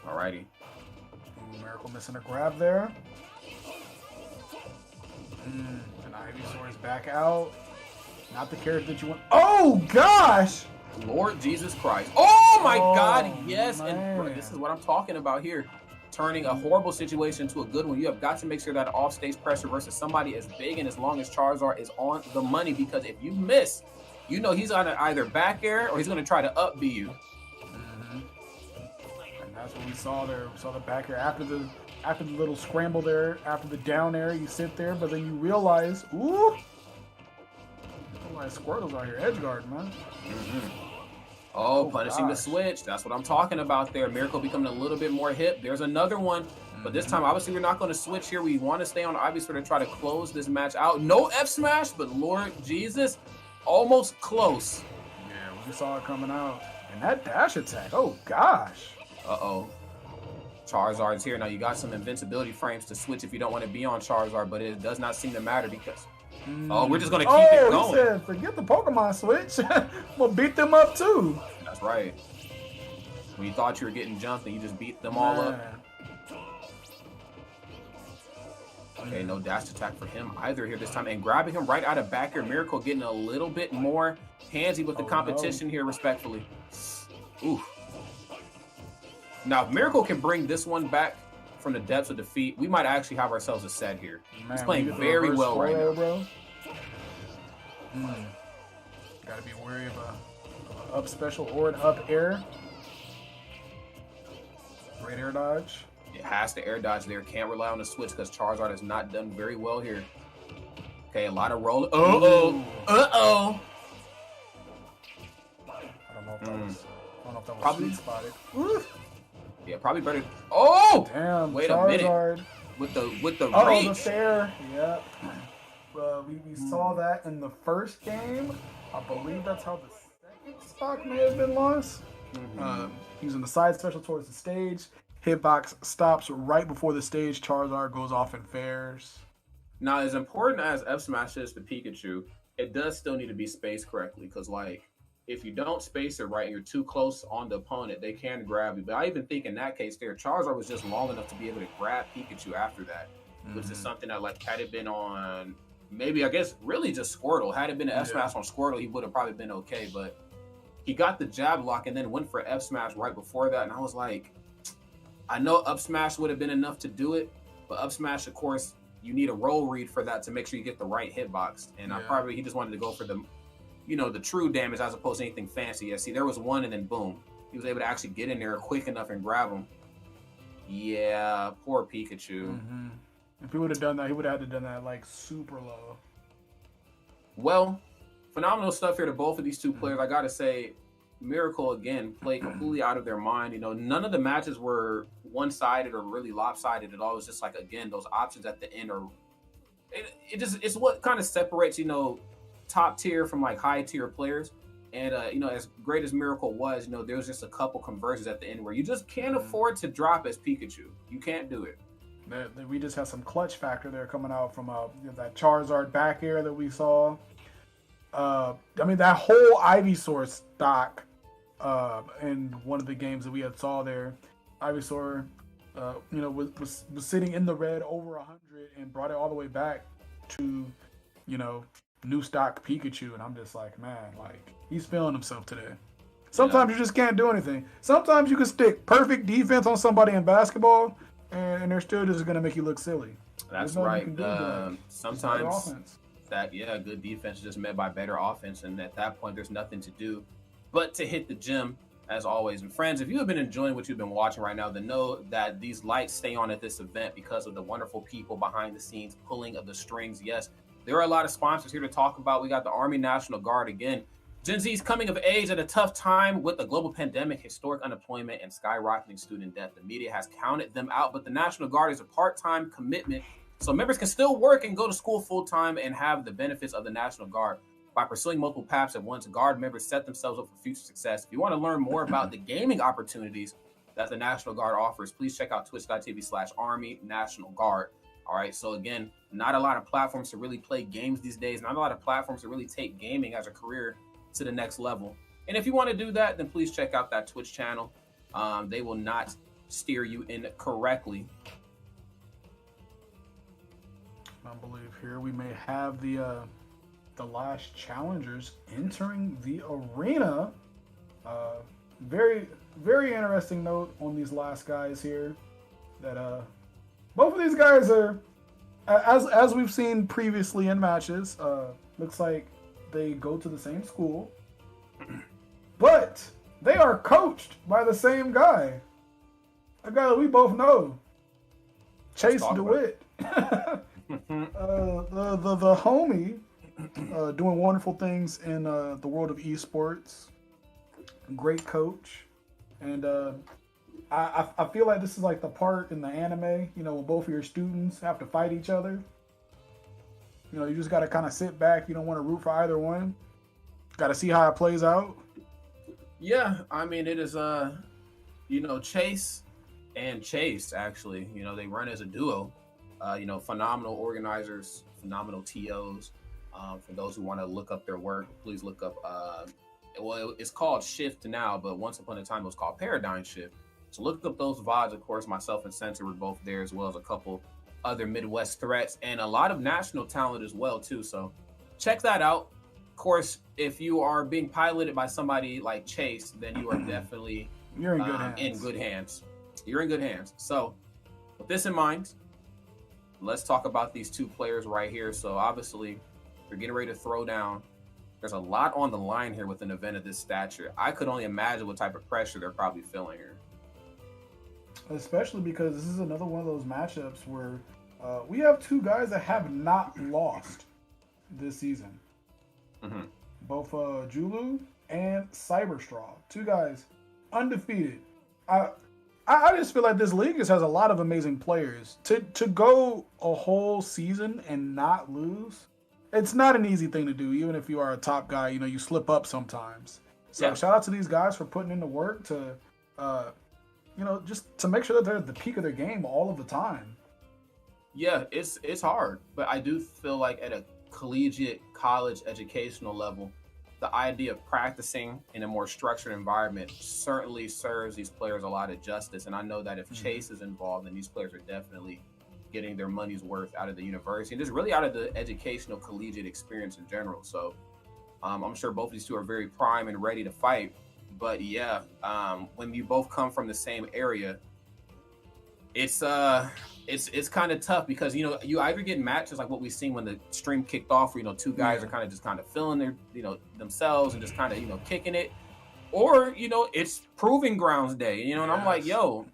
Alrighty. Miracle missing a grab there. And Ivysaur is back out. Not the character that you want. Oh, gosh! Lord Jesus Christ. Oh, my God. Yes. Man. And bro, this is what I'm talking about here. Turning a horrible situation into a good one. You have got to make sure that off-stage pressure versus somebody as big and as long as Charizard is on the money, because if you miss, you know he's going to either back air or he's going to try to up B you. That's what we saw there. We saw the back air after the little scramble there, after the down air. You sit there, but then you realize, ooh, Squirtle's out here edge guard, man. Oh, punishing the switch. That's what I'm talking about there. Miracle becoming a little bit more hip. There's another one, but this time obviously we're not going to switch here. We want to stay on Ivysaur to try to close this match out. No F smash, but Lord Jesus, almost close. Yeah, we saw it coming out, and that dash attack. Oh gosh. Uh-oh. Charizard's here. Now, you got some invincibility frames to switch if you don't want to be on Charizard, but it does not seem to matter because... Oh, we're just going to keep it going. He said, forget the Pokemon switch. We'll beat them up, too. That's right. When you thought you were getting jumped and you just beat them all up. Okay, no dash attack for him either here this time. And grabbing him right out of back air. Miracle getting a little bit more handsy with the competition here, respectfully. Ooh. Now, if Miracle can bring this one back from the depths of defeat, we might actually have ourselves a set here. Man, he's playing very well right now. Bro. Gotta be wary of a up special or an up air. Great air dodge. It has to air dodge there. Can't rely on the switch because Charizard has not done very well here. Okay, a lot of roll. Uh-oh. Uh-oh. I don't know if that was probably sweet spotted. Yeah, probably better. Oh, damn! Wait Charizard. A minute. With the reach. The fair. Yep. We saw that in the first game. I believe that's how the second stock may have been lost. Using the side special towards the stage. Hitbox stops right before the stage. Charizard goes off in fairs. Now, as important as F Smash is to Pikachu, it does still need to be spaced correctly because, like, if you don't space it right and you're too close on the opponent, they can grab you. But I even think in that case there, Charizard was just long enough to be able to grab Pikachu after that, which is something that, like, had it been on maybe, I guess, really just Squirtle. Had it been an F Smash on Squirtle, he would have probably been okay. But he got the jab lock and then went for F Smash right before that. And I was like, I know up smash would have been enough to do it, but up smash, of course, you need a roll read for that to make sure you get the right hitbox. And he just wanted to go for the, the true damage as opposed to anything fancy. Yeah, see, there was one and then boom. He was able to actually get in there quick enough and grab him. Yeah, poor Pikachu. If he would have done that, he would have had to done that like super low. Well, phenomenal stuff here to both of these two players. I got to say, Miracle, again, played completely out of their mind. None of the matches were one-sided or really lopsided at all. It was just like, again, those options at the end are... It's what kind of separates, top tier from like high tier players. And as great as Miracle was, there was just a couple conversions at the end where you just can't afford to drop as Pikachu. You can't do it. We just had some clutch factor there coming out from that Charizard back air that we saw. That whole Ivysaur stock in one of the games that we had saw there, Ivysaur was sitting in the red over 100 and brought it all the way back to new stock Pikachu, and I'm just like, man, like, he's feeling himself today. Sometimes you just can't do anything. Sometimes you can stick perfect defense on somebody in basketball, and they're still just gonna make you look silly. That's right. Sometimes good defense is just met by better offense, and at that point, there's nothing to do but to hit the gym, as always. And friends, if you have been enjoying what you've been watching right now, then know that these lights stay on at this event because of the wonderful people behind the scenes pulling of the strings. Yes, there are a lot of sponsors here to talk about. We got the Army National Guard again. Gen Z's coming of age at a tough time with the global pandemic, historic unemployment, and skyrocketing student debt. The media has counted them out, but the National Guard is a part-time commitment So members can still work and go to school full-time and have the benefits of the National Guard. By pursuing multiple paths at once, Guard members set themselves up for future success. If you want to learn more about the gaming opportunities that the National Guard offers, please check out twitch.tv/Army National Guard. All right, so again, not a lot of platforms to really play games these days, not a lot of platforms to really take gaming as a career to the next level. And if you want to do that, then please check out that Twitch channel. They will not steer you in correctly. I believe here we may have the last challengers entering the arena. Very, very interesting note on these last guys here, that both of these guys are, as we've seen previously in matches, looks like they go to the same school, but they are coached by the same guy, a guy that we both know, Chase DeWitt. The homie, doing wonderful things in the world of esports. Great coach, and I feel like this is like the part in the anime, you know, when both of your students have to fight each other. You know, you just got to kind of sit back. You don't want to root for either one. Got to see how it plays out. Yeah, I mean, it is, you know, Chase and Chase, actually, you know, they run as a duo. You know, phenomenal organizers, phenomenal TOs. For those who want to look up their work, please look up, well, it's called Shift now, but once upon a time it was called Paradigm Shift. So look up those VODs. Of course, myself and CENC were both there, as well as a couple other Midwest threats and a lot of national talent as well, too. So check that out. Of course, if you are being piloted by somebody like Chase, then you are definitely You're in good hands. In good hands. You're in good hands. So with this in mind, let's talk about these two players right here. So obviously, they're getting ready to throw down. There's a lot on the line here with an event of this stature. I could only imagine what type of pressure they're probably feeling here. Especially because this is another one of those matchups where we have two guys that have not lost this season. Mm-hmm. Both Julu and Cyberstraw. Two guys undefeated. I just feel like this league just has a lot of amazing players. To go a whole season and not lose, it's not an easy thing to do. Even if you are a top guy, you know, you slip up sometimes. So shout out to these guys for putting in the work to, you know, just to make sure that they're at the peak of their game all of the time. Yeah, it's hard, but I do feel like at a collegiate college educational level, the idea of practicing in a more structured environment certainly serves these players a lot of justice. And I know that if Chase is involved, then these players are definitely getting their money's worth out of the university and just really out of the educational collegiate experience in general. So I'm sure both of these two are very prime and ready to fight. But yeah, when you both come from the same area, it's kind of tough because, you know, you either get matches like what we've seen when the stream kicked off, where, you know, two guys are kind of feeling their, you know, themselves and just kind of, you know, kicking it, or, you know, it's proving grounds day, you know, and I'm like, yo,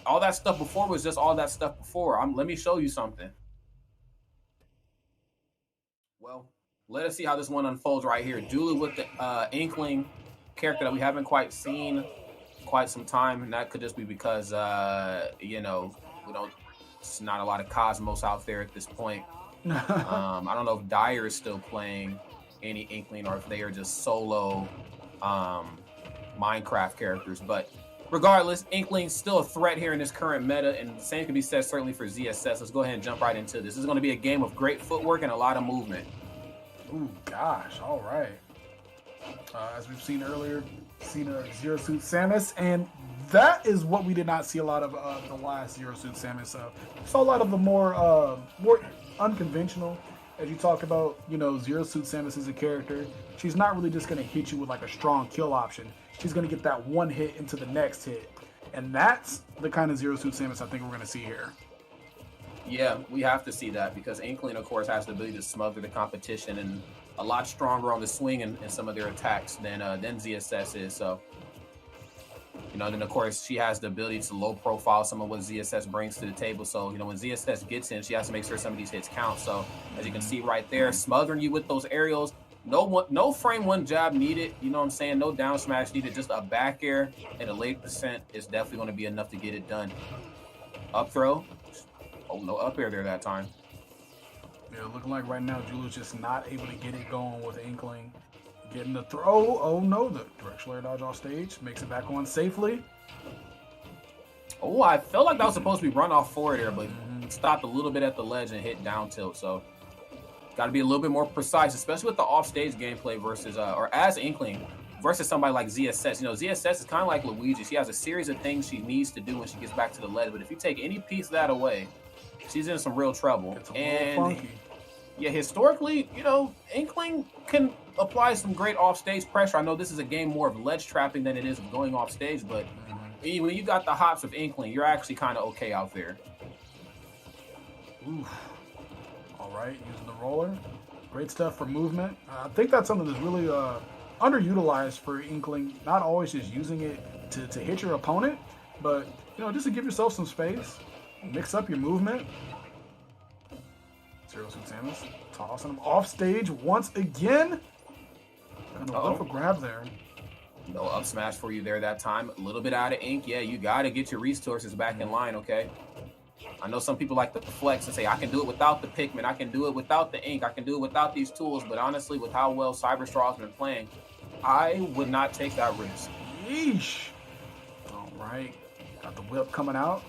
all that stuff before was just all that stuff before. Let me show you something. Well, let us see how this one unfolds right here. Julu with the Inkling character that we haven't quite seen quite some time, and that could just be because you know, it's not a lot of Cosmos out there at this point. I don't know if Dyer is still playing any Inkling or if they are just solo Minecraft characters, but regardless, Inkling's still a threat here in this current meta, and the same can be said certainly for ZSS. Let's go ahead and jump right into this. This is going to be a game of great footwork and a lot of movement. Ooh, gosh, all right. As we've seen earlier, seen a Zero Suit Samus, and that is what we did not see a lot of the last Zero Suit Samus. Saw a lot of the more unconventional, as you talk about, you know, Zero Suit Samus is a character. She's not really just going to hit you with like a strong kill option. She's going to get that one hit into the next hit. And that's the kind of Zero Suit Samus I think we're going to see here. Yeah, we have to see that because Inkling, of course, has the ability to smother the competition and a lot stronger on the swing and some of their attacks than ZSS is. So, you know, then of course she has the ability to low profile some of what ZSS brings to the table. So, you know, when ZSS gets in, she has to make sure some of these hits count. So as you can see right there, smothering you with those aerials, no frame one jab needed, you know what I'm saying? No down smash needed, just a back air at a late percent is definitely going to be enough to get it done. Up throw, Oh, no up air there that time. Yeah, looking like right now Julu's just not able to get it going with Inkling. Getting the throw. Oh no, the directional air dodge off stage. Makes it back on safely. Oh, I felt like that was supposed to be run off forward there, but stopped a little bit at the ledge and hit down tilt. So got to be a little bit more precise, especially with the off-stage gameplay versus, or as Inkling versus somebody like ZSS. You know, ZSS is kind of like Luigi. She has a series of things she needs to do when she gets back to the ledge, but if you take any piece of that away, she's in some real trouble. And funky. Yeah, historically, you know, Inkling can apply some great off-stage pressure. I know this is a game more of ledge trapping than it is of going off-stage, but when you got the hops of Inkling, you're actually kind of okay out there. Oof. All right, using the roller. Great stuff for movement. I think that's something that's really underutilized for Inkling. Not always just using it to hit your opponent, but, you know, just to give yourself some space. Mix up your movement. Zero Suit Samus tossing him off stage once again. And a whiff of grab there. No up smash for you there that time. A little bit out of ink. Yeah, you got to get your resources back in line, okay? I know some people like to flex and say, I can do it without the Pikmin. I can do it without the ink. I can do it without these tools. But honestly, with how well Cyberstraw has been playing, I would not take that risk. Yeesh. All right. Got the whip coming out.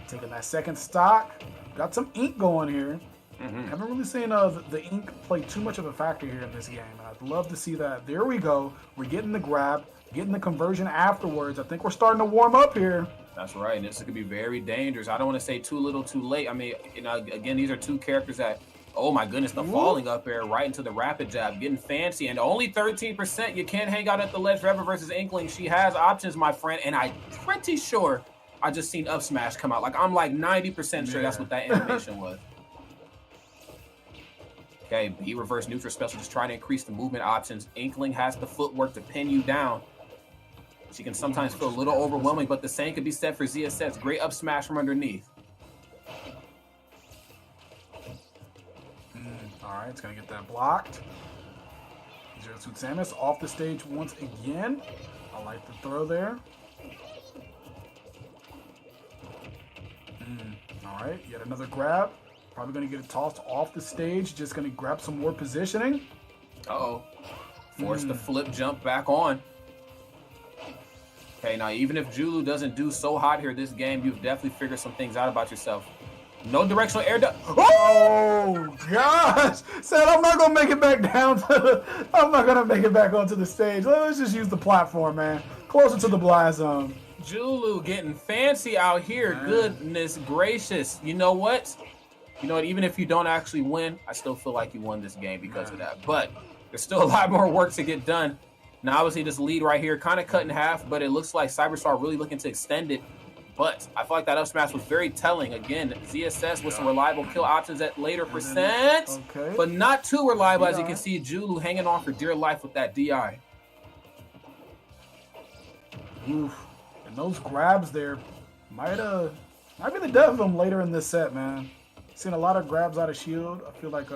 Taking that second stock. Got some ink going here. Haven't really seen the ink play too much of a factor here in this game. And I'd love to see that. There we go. We're getting the grab, getting the conversion afterwards. I think we're starting to warm up here. That's right. And this could be very dangerous. I don't want to say too little, too late. I mean, you know, again, these are two characters that, oh my goodness, the falling up air right into the rapid jab, getting fancy. And only 13%. You can't hang out at the ledge forever versus Inkling. She has options, my friend. And I'm pretty sure I just seen up smash come out. Like, I'm like 90% sure that's what that animation was. Okay, B reverse neutral special, just trying to increase the movement options. Inkling has the footwork to pin you down. She can sometimes feel a little overwhelming, but the same could be said for ZSS. Great up smash from underneath. All right, it's going to get that blocked. Zero Suit Samus off the stage once again. I like the throw there. All right, yet another grab. Probably going to get it tossed off the stage. Just going to grab some more positioning. Uh-oh. Force the flip jump back on. Okay, now even if Julu doesn't do so hot here this game, you've definitely figured some things out about yourself. No directional air dodge. Oh, gosh. Said I'm not going to make it back down. I'm not going to make it back onto the stage. Let's just use the platform, man. Closer to the blast zone. Julu getting fancy out here. Man. Goodness gracious. You know what? Even if you don't actually win, I still feel like you won this game because of that. But there's still a lot more work to get done. Now, obviously, this lead right here kind of cut in half, but it looks like Cyberstar really looking to extend it. But I feel like that up smash was very telling. Again, ZSS with some reliable kill options at later percent, but not too reliable, as you can see. Julu hanging on for dear life with that DI. Oof. And those grabs there might be the death of them later in this set, man. Seen a lot of grabs out of shield. I feel like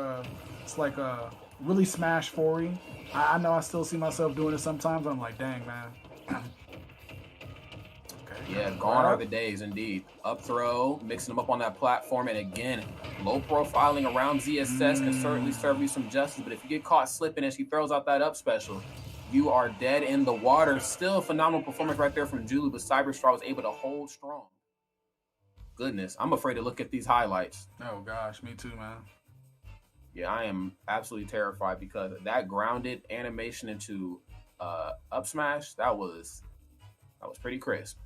it's like a really smash 40. I know I still see myself doing it sometimes, but I'm like, dang, man. Yeah, gone are the days indeed. Up throw, mixing them up on that platform, and again, low profiling around ZSS can certainly serve you some justice, but if you get caught slipping and she throws out that up special, you are dead in the water. Still a phenomenal performance right there from Julu, but Cyberstraw was able to hold strong. Goodness, I'm afraid to look at these highlights. Oh gosh, me too, man. Yeah, I am absolutely terrified because that grounded animation into up smash, that was pretty crisp.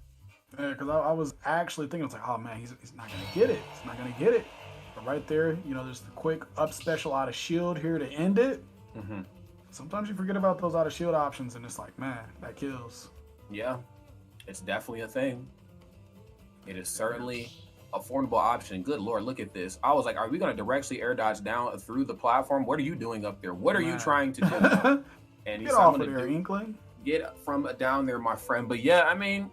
Yeah, because I was actually thinking, I was like, oh man, he's not gonna get it. He's not gonna get it. But right there, there's the quick up special out of shield here to end it. Sometimes you forget about those out of shield options, and it's like, man, that kills. Yeah, it's definitely a thing. It is certainly a formidable option. Good Lord, look at this. I was like, are we going to directly air dodge down through the platform? What are you doing up there? What are you trying to do? And get off of there, Inkling. Get from down there, my friend. But yeah, I mean,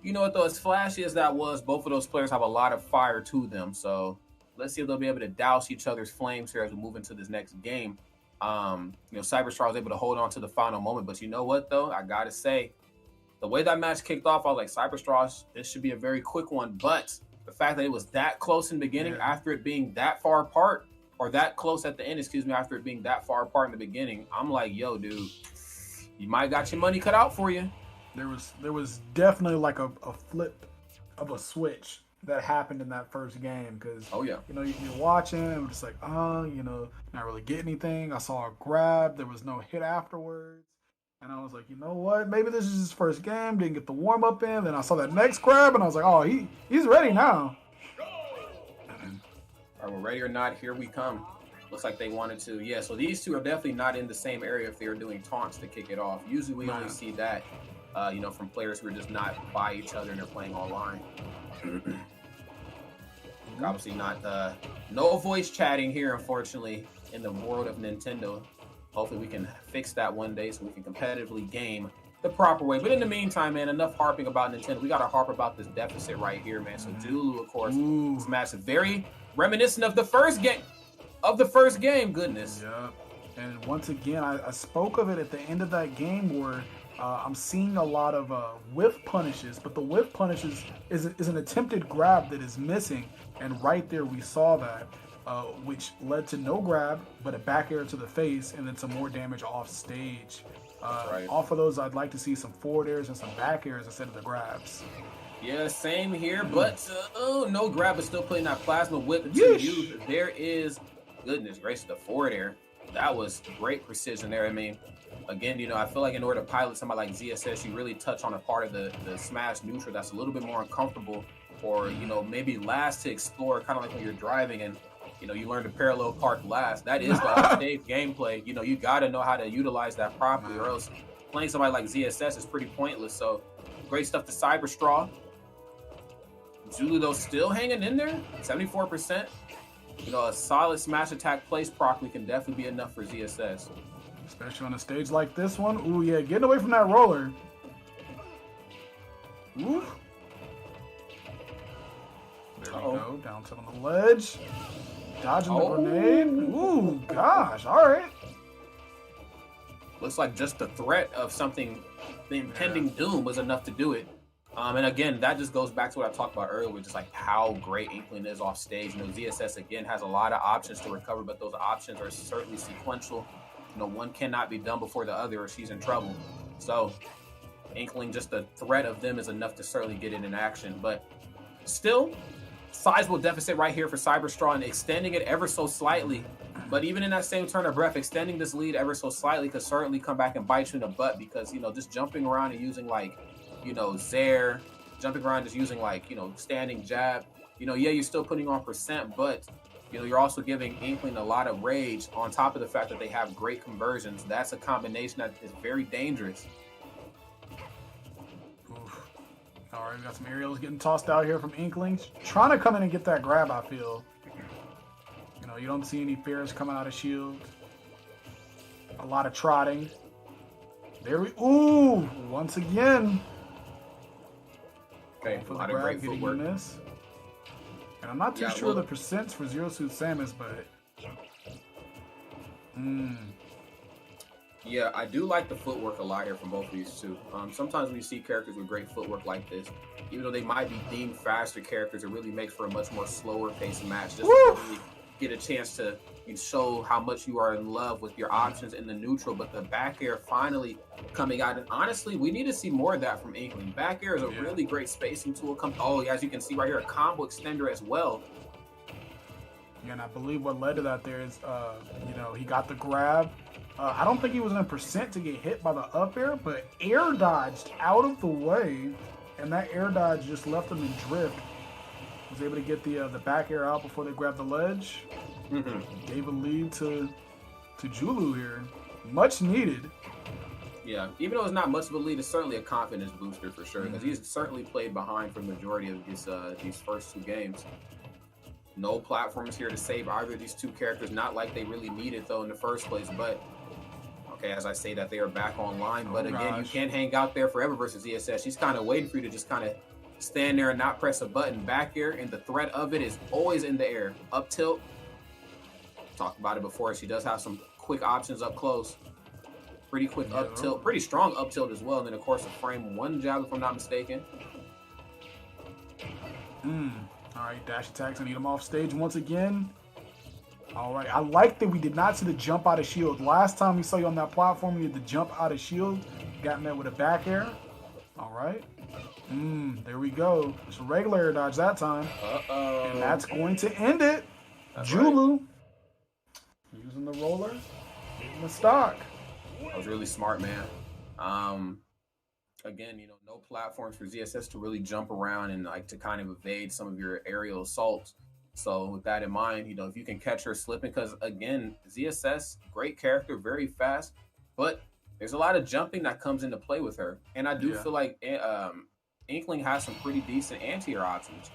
you know what, though? As flashy as that was, both of those players have a lot of fire to them. So let's see if they'll be able to douse each other's flames here as we move into this next game. Cyberstraw was able to hold on to the final moment. But you know what, though? I got to say, the way that match kicked off, I was like, Cyberstraw, this should be a very quick one. But the fact that it was that close in the beginning after it being that far apart, or that close at the end, after it being that far apart in the beginning, I'm like, yo, dude, you might got your money cut out for you. There was definitely like a flip of a switch that happened in that first game, because you know, you're watching and I'm just like, you know, not really get anything. I saw a grab, there was no hit afterwards, and I was like, you know what, maybe this is his first game, didn't get the warm up in. Then I saw that next grab and I was like, oh, he's ready now. All right, well, ready or not, here we come. Looks like they wanted to. Yeah, so these two are definitely not in the same area if they're doing taunts to kick it off. Usually we only see that, you know, from players who are just not by each other and they're playing online. Obviously not, no voice chatting here, unfortunately, in the world of Nintendo. Hopefully we can fix that one day so we can competitively game the proper way. But in the meantime, man, enough harping about Nintendo. We got to harp about this deficit right here, man. So Julu, of course, this match is very reminiscent of the first game. Goodness. Yeah. And once again, I spoke of it at the end of that game where I'm seeing a lot of whiff punishes, but the whiff punishes is an attempted grab that is missing. And right there we saw that, which led to no grab, but a back air to the face, and then some more damage off stage. Off of those, I'd like to see some forward airs and some back airs instead of the grabs. Yeah, same here, but no grab, but still putting that plasma whip to use. There is, goodness gracious, the forward air. That was great precision there. I mean, again, you know, I feel like in order to pilot somebody like ZSS, you really touch on a part of the smash neutral that's a little bit more uncomfortable, or, you know, maybe last to explore, kind of like when you're driving and, you know, you learn to parallel park last. That is the off-stage gameplay. You know, you got to know how to utilize that properly, or else playing somebody like ZSS is pretty pointless. So, great stuff to Cyberstraw. Julu, though, still hanging in there, 74%. You know, a solid smash attack placed properly can definitely be enough for ZSS. Especially on a stage like this one. Ooh, yeah, getting away from that roller. Ooh. There we go, down to on the ledge. Dodging the grenade. Ooh, gosh, all right. Looks like just the threat of something, the impending doom was enough to do it. And again, that just goes back to what I talked about earlier, just like how great Inkling is off stage. You know, ZSS, again, has a lot of options to recover, but those options are certainly sequential. You know, one cannot be done before the other or she's in trouble. So, Inkling, just the threat of them is enough to certainly get it in action. But still, sizable deficit right here for Cyberstraw and extending it ever so slightly. But even in that same turn of breath, extending this lead ever so slightly could certainly come back and bite you in the butt, because, you know, just jumping around and using, like, you know, Zaire, jumping around just using, like, you know, standing jab, you know, yeah, you're still putting on percent, but, you know, you're also giving Inkling a lot of rage on top of the fact that they have great conversions. That's a combination that is very dangerous. All right, we got some aerials getting tossed out here from Inklings. Trying to come in and get that grab, I feel. You know, you don't see any fears coming out of shield. A lot of trotting. There we, ooh, once again. Okay, for a the lot of great grab, footwork. This. And I'm not too sure the percents for Zero Suit Samus, but... Yeah, I do like the footwork a lot here from both of these two. Sometimes we see characters with great footwork like this, even though they might be deemed faster characters, it really makes for a much more slower paced match. Just to really get a chance to show how much you are in love with your options in the neutral. But the back air finally coming out, and honestly, we need to see more of that from Inkling. Back air is a really great spacing tool. As you can see right here, a combo extender as well. Yeah, and I believe what led to that there is, you know, he got the grab. I don't think he was in a percent to get hit by the up air, but air dodged out of the way, and that air dodge just left him in drift. Was able to get the back air out before they grabbed the ledge. Gave a lead to Julu here. Much needed. Yeah, even though it's not much of a lead, it's certainly a confidence booster for sure, because he's certainly played behind for the majority of these first two games. No platforms here to save either of these two characters, not like they really needed though in the first place, but okay, as I say that, they are back online, but again, you can't hang out there forever versus ESS. She's kind of waiting for you to just kind of stand there and not press a button. Back air, and the threat of it is always in the air. Up tilt, talked about it before, she does have some quick options up close. Pretty quick up tilt, pretty strong up tilt as well, and then of course a frame one jab if I'm not mistaken. All right, dash attacks. I need him off stage once again. All right, I like that we did not see the jump out of shield. Last time we saw you on that platform, you had the jump out of shield. Got met with a back air. All right. There we go. It's a regular air dodge that time. Uh-oh. And that's going to end it. That's Julu using the roller, getting the stock. That was really smart, man. Again, you know, no platforms for ZSS to really jump around and like to kind of evade some of your aerial assaults. So with that in mind, you know, if you can catch her slipping, because again, ZSS, great character, very fast, but there's a lot of jumping that comes into play with her. And I do feel like Inkling has some pretty decent anti-air options.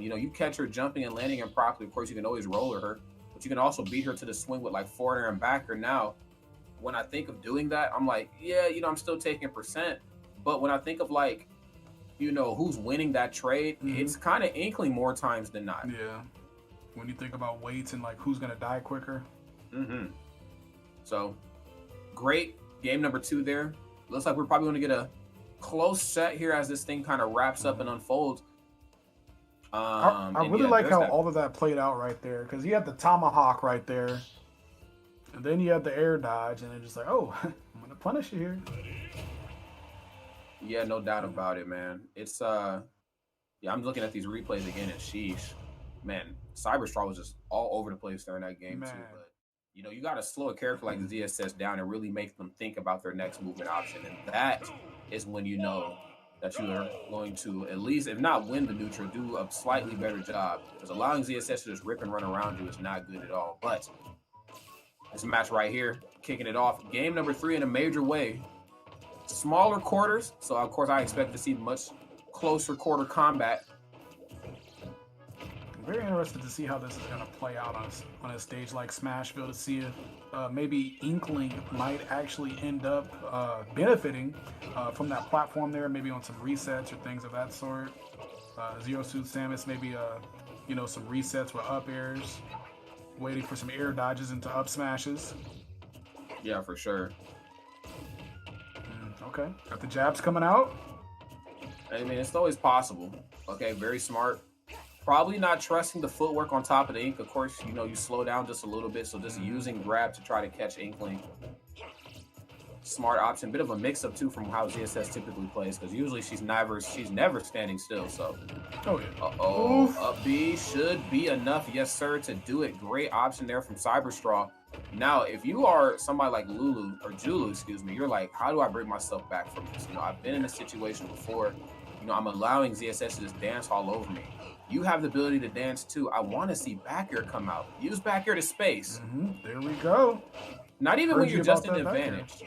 You know, you catch her jumping and landing improperly, of course, you can always roller her, but you can also beat her to the swing with like forward air and backer. Now, when I think of doing that, I'm like, yeah, you know, I'm still taking %. But when I think of like, you know, who's winning that trade, it's kind of Inkling more times than not. Yeah. When you think about weights and like who's going to die quicker. So, great game number 2 there. Looks like we're probably going to get a close set here as this thing kind of wraps up and unfolds. I really like how all of that played out right there, because you had the tomahawk right there, and then you had the air dodge, and it's just like, oh, I'm going to punish you here. Yeah, no doubt about it, man. It's yeah, I'm looking at these replays again, and sheesh, man, Cyberstraw was just all over the place during that game too. But you know, you got to slow a character like ZSS down and really make them think about their next movement option, and that is when you know that you are going to at least, if not win the neutral, do a slightly better job. Because allowing ZSS to just rip and run around you is not good at all. But this match right here, kicking it off, game number 3 in a major way. Smaller quarters, so of course I expect to see much closer quarter combat. I'm very interested to see how this is going to play out on a stage like Smashville, to see if maybe Inkling might actually end up benefiting from that platform there, maybe on some resets or things of that sort. Zero Suit Samus, maybe you know, some resets with up airs, waiting for some air dodges into up smashes. Yeah, for sure. Okay, got the jabs coming out. I mean, it's always possible. Okay, very smart. Probably not trusting the footwork on top of the ink. Of course, you know, you slow down just a little bit, so just using grab to try to catch Inkling. Smart option. Bit of a mix-up, too, from how ZSS typically plays, because usually she's never standing still, so. Oh, yeah. Uh-oh. Up B should be enough, yes, sir, to do it. Great option there from Cyberstraw. Now, if you are somebody like Julu, excuse me, you're like, how do I bring myself back from this? You know, I've been in a situation before. You know, I'm allowing ZSS to just dance all over me. You have the ability to dance too. I want to see back air come out. Use back air to space. There we go. Not even when you're just in advantage.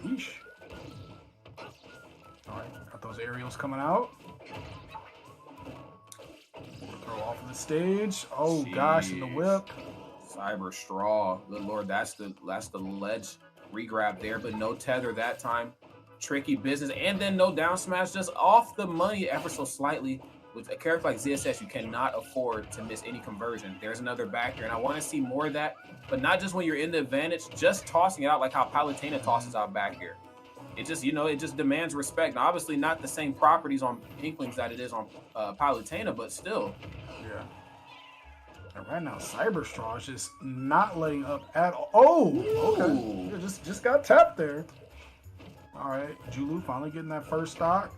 Yeesh. All right, got those aerials coming out. Throw off of the stage. Oh gosh, and the whip. Cyberstraw. Good lord, that's the ledge regrab there, but no tether that time. Tricky business, and then no down smash, just off the money ever so slightly. With a character like ZSS, you cannot afford to miss any conversion. There's another back here, and I want to see more of that, but not just when you're in the advantage, just tossing it out like how Palutena tosses out back here. It just, you know, it just demands respect. Now, obviously not the same properties on Inklings that it is on Palutena, but still. Yeah. And right now, Cyberstraw is just not letting up at all. Oh, okay. Yeah, just got tapped there. All right, Julu finally getting that first stock.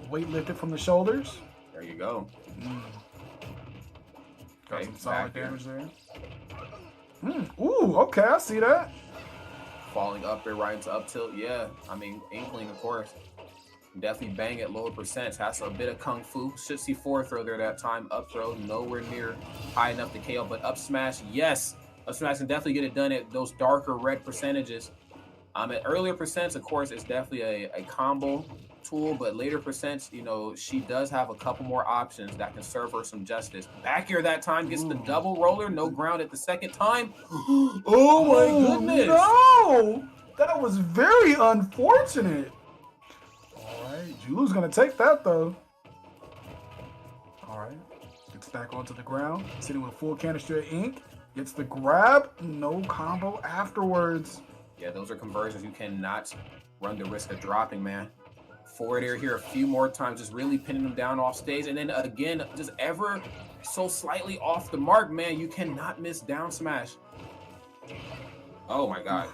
Weight lifted from the shoulders. There you go. Got some solid damage there. Ooh, okay, I see that. Falling up there right into up tilt. Yeah, I mean, Inkling, of course. Definitely bang at lower percents. Has a bit of kung fu. Should see forward throw there that time. Up throw, nowhere near high enough to KO, but up smash, yes. Up smash can definitely get it done at those darker red percentages. At earlier percents, of course, it's definitely a combo tool, but later percents, you know, she does have a couple more options that can serve her some justice. Back here that time gets the double roller, no ground at the second time. Oh my goodness. No! That was very unfortunate. All right, Julu's gonna take that though. All right, gets back onto the ground, sitting with a full canister of ink. Gets the grab, no combo afterwards. Yeah, those are conversions you cannot run the risk of dropping, man. Forward air here a few more times, just really pinning them down off stage. And then again, just ever so slightly off the mark, man. You cannot miss down smash. Oh my God.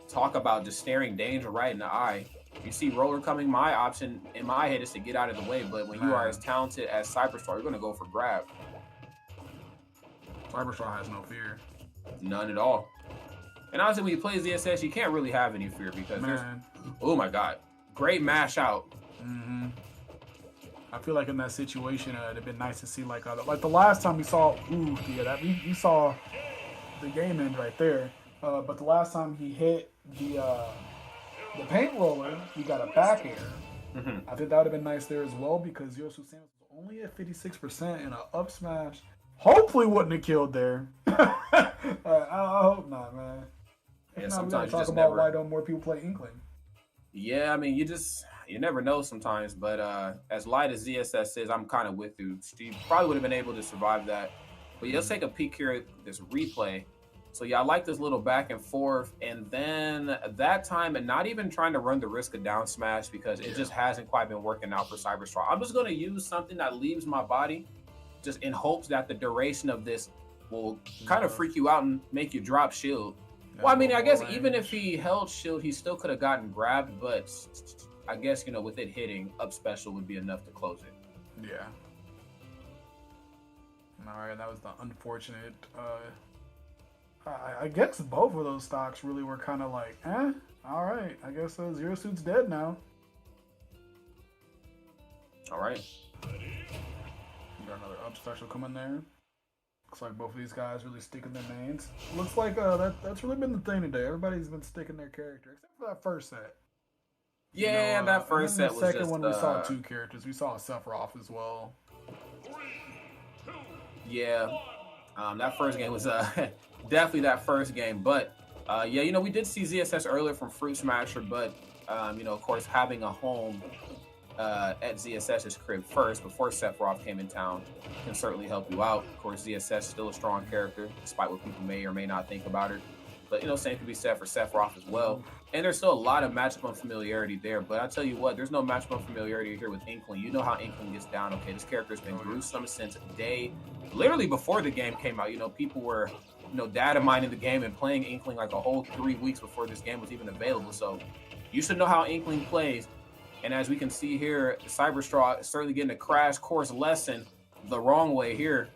Talk about just staring danger right in the eye. You see roller coming, my option in my head is to get out of the way. But when you are as talented as Cyberstar, you're going to go for grab. Cyberstar has no fear. None at all. And honestly, when you play ZSS, you can't really have any fear because there's... Oh my God. Great mash out. Mm-hmm. I feel like in that situation, it'd been nice to see like the last time we saw, we saw the game end right there. But the last time he hit the paint roller, he got a back air. Mm-hmm. I think that would have been nice there as well because Yosu Samus was only at 56% and an up smash hopefully wouldn't have killed there. I hope not, man. Yeah, If not, we sometimes gotta you talk just about never... why don't more people play Inkling. Yeah, I mean, you never know sometimes, but as light as ZSS is, I'm kind of with you. Steve probably would have been able to survive that. But yeah, let's take a peek here at this replay. So yeah, I like this little back and forth, and then that time, and not even trying to run the risk of down smash because it just hasn't quite been working out for Cyberstrong. I'm just going to use something that leaves my body just in hopes that the duration of this will kind of freak you out and make you drop shield. Well, I mean, I guess even if he held shield, he still could have gotten grabbed, but I guess, you know, with it hitting, up special would be enough to close it. Yeah. All right, that was the unfortunate. I guess both of those stocks really were kind of like, all right, I guess Zero Suit's dead now. All right. Got another up special coming there. Looks like both of these guys really sticking their mains. Looks like that's really been the thing today. Everybody's been sticking their character, except for that first set. Yeah, that first set was just... The second one we saw two characters. We saw Sephiroth as well. Yeah, that first game was definitely that first game. But, yeah, you know, we did see ZSS earlier from Fruitsmasher, but, you know, of course, having a home at ZSS's crib first before Sephiroth came in town can certainly help you out. Of course, ZSS is still a strong character, despite what people may or may not think about her. But, you know, same could be said for Sephiroth as well. And there's still a lot of matchup unfamiliarity there. But I tell you what, there's no matchup unfamiliarity here with Inkling. You know how Inkling gets down. Okay, this character's been gruesome since day, literally before the game came out. You know, people were, you know, data mining the game and playing Inkling like a whole 3 weeks before this game was even available. So you should know how Inkling plays. And as we can see here, Cyberstraw is certainly getting a crash course lesson the wrong way here.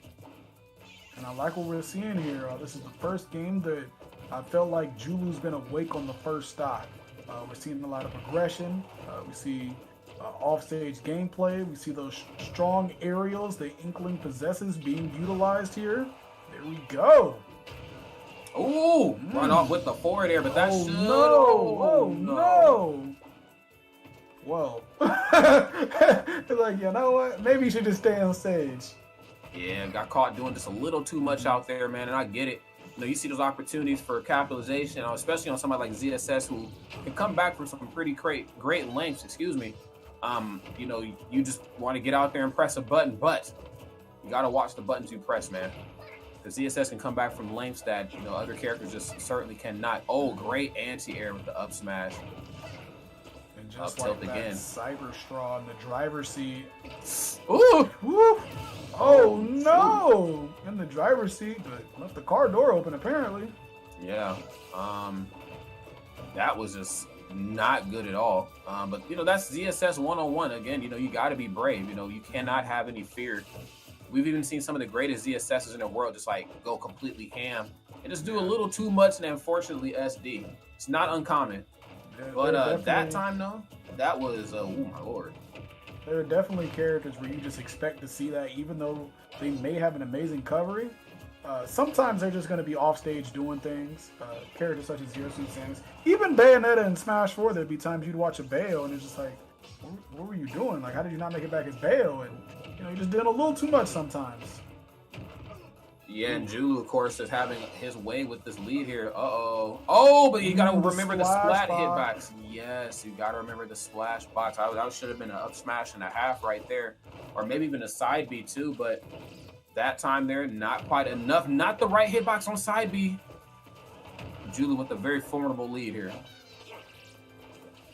And I like what we're seeing here. This is the first game that I felt like Julu's been awake on the first stock. We're seeing a lot of aggression. We see offstage gameplay. We see those strong aerials that Inkling possesses being utilized here. There we go. Ooh, run off with the forward air, but that should... no. Whoa. Like, you know what? Maybe you should just stay on stage. Yeah, got caught doing just a little too much out there, man, and I get it. You know, you see those opportunities for capitalization, especially on somebody like ZSS who can come back from some pretty great lengths, excuse me. You know, you just want to get out there and press a button, but you got to watch the buttons you press, man. Because ZSS can come back from lengths that, you know, other characters just certainly cannot. Oh, great anti-air with the up smash. And just up like tilt that, again. Cyberstraw in the driver's seat. Ooh! Woo. Oh no! In the driver's seat, but left the car door open apparently. Yeah. That was just not good at all. But you know, that's ZSS 101. Again, you know, you got to be brave. You know, you cannot have any fear. We've even seen some of the greatest ZSSs in the world just like go completely ham and just do a little too much, and unfortunately SD. It's not uncommon. Yeah, but that time though, that was oh my lord. There are definitely characters where you just expect to see that, even though they may have an amazing covering. Sometimes they're just going to be off stage doing things. Characters such as Zero Suit Samus, even Bayonetta and Smash 4, there'd be times you'd watch a Bayo and it's just like, what were you doing? Like, how did you not make it back as Bayo? And you know, you're just doing a little too much sometimes. Yeah, and Julu, of course, is having his way with this lead here. Oh, but you got to remember the splat hitbox. Yes, you got to remember the splash box. That should have been an up smash and a half right there. Or maybe even a side B too, but that time there, not quite enough. Not the right hitbox on side B. Julu with a very formidable lead here.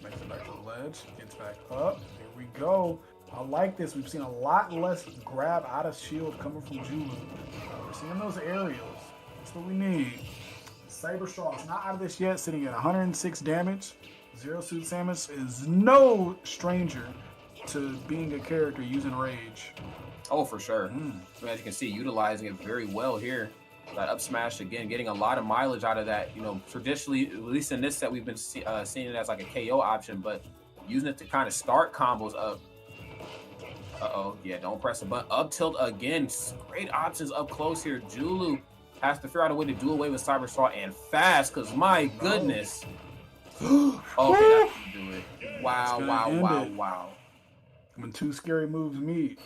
Makes it back to the ledge. Gets back up. Here we go. I like this. We've seen a lot less grab out of shield coming from Julu. We're seeing those aerials. That's what we need. Cyberstraw is not out of this yet, sitting at 106 damage. Zero Suit Samus is no stranger to being a character using rage. Oh, for sure. So as you can see, utilizing it very well here. That up smash again, getting a lot of mileage out of that. You know, traditionally, at least in this set, we've been seeing it as like a KO option, but using it to kind of start combos up. Yeah, don't press the button. Up tilt again. Great options up close here. Julu has to figure out a way to do away with Cyberstraw and fast, because my goodness. Okay, that can do it. Wow. When two scary moves meet.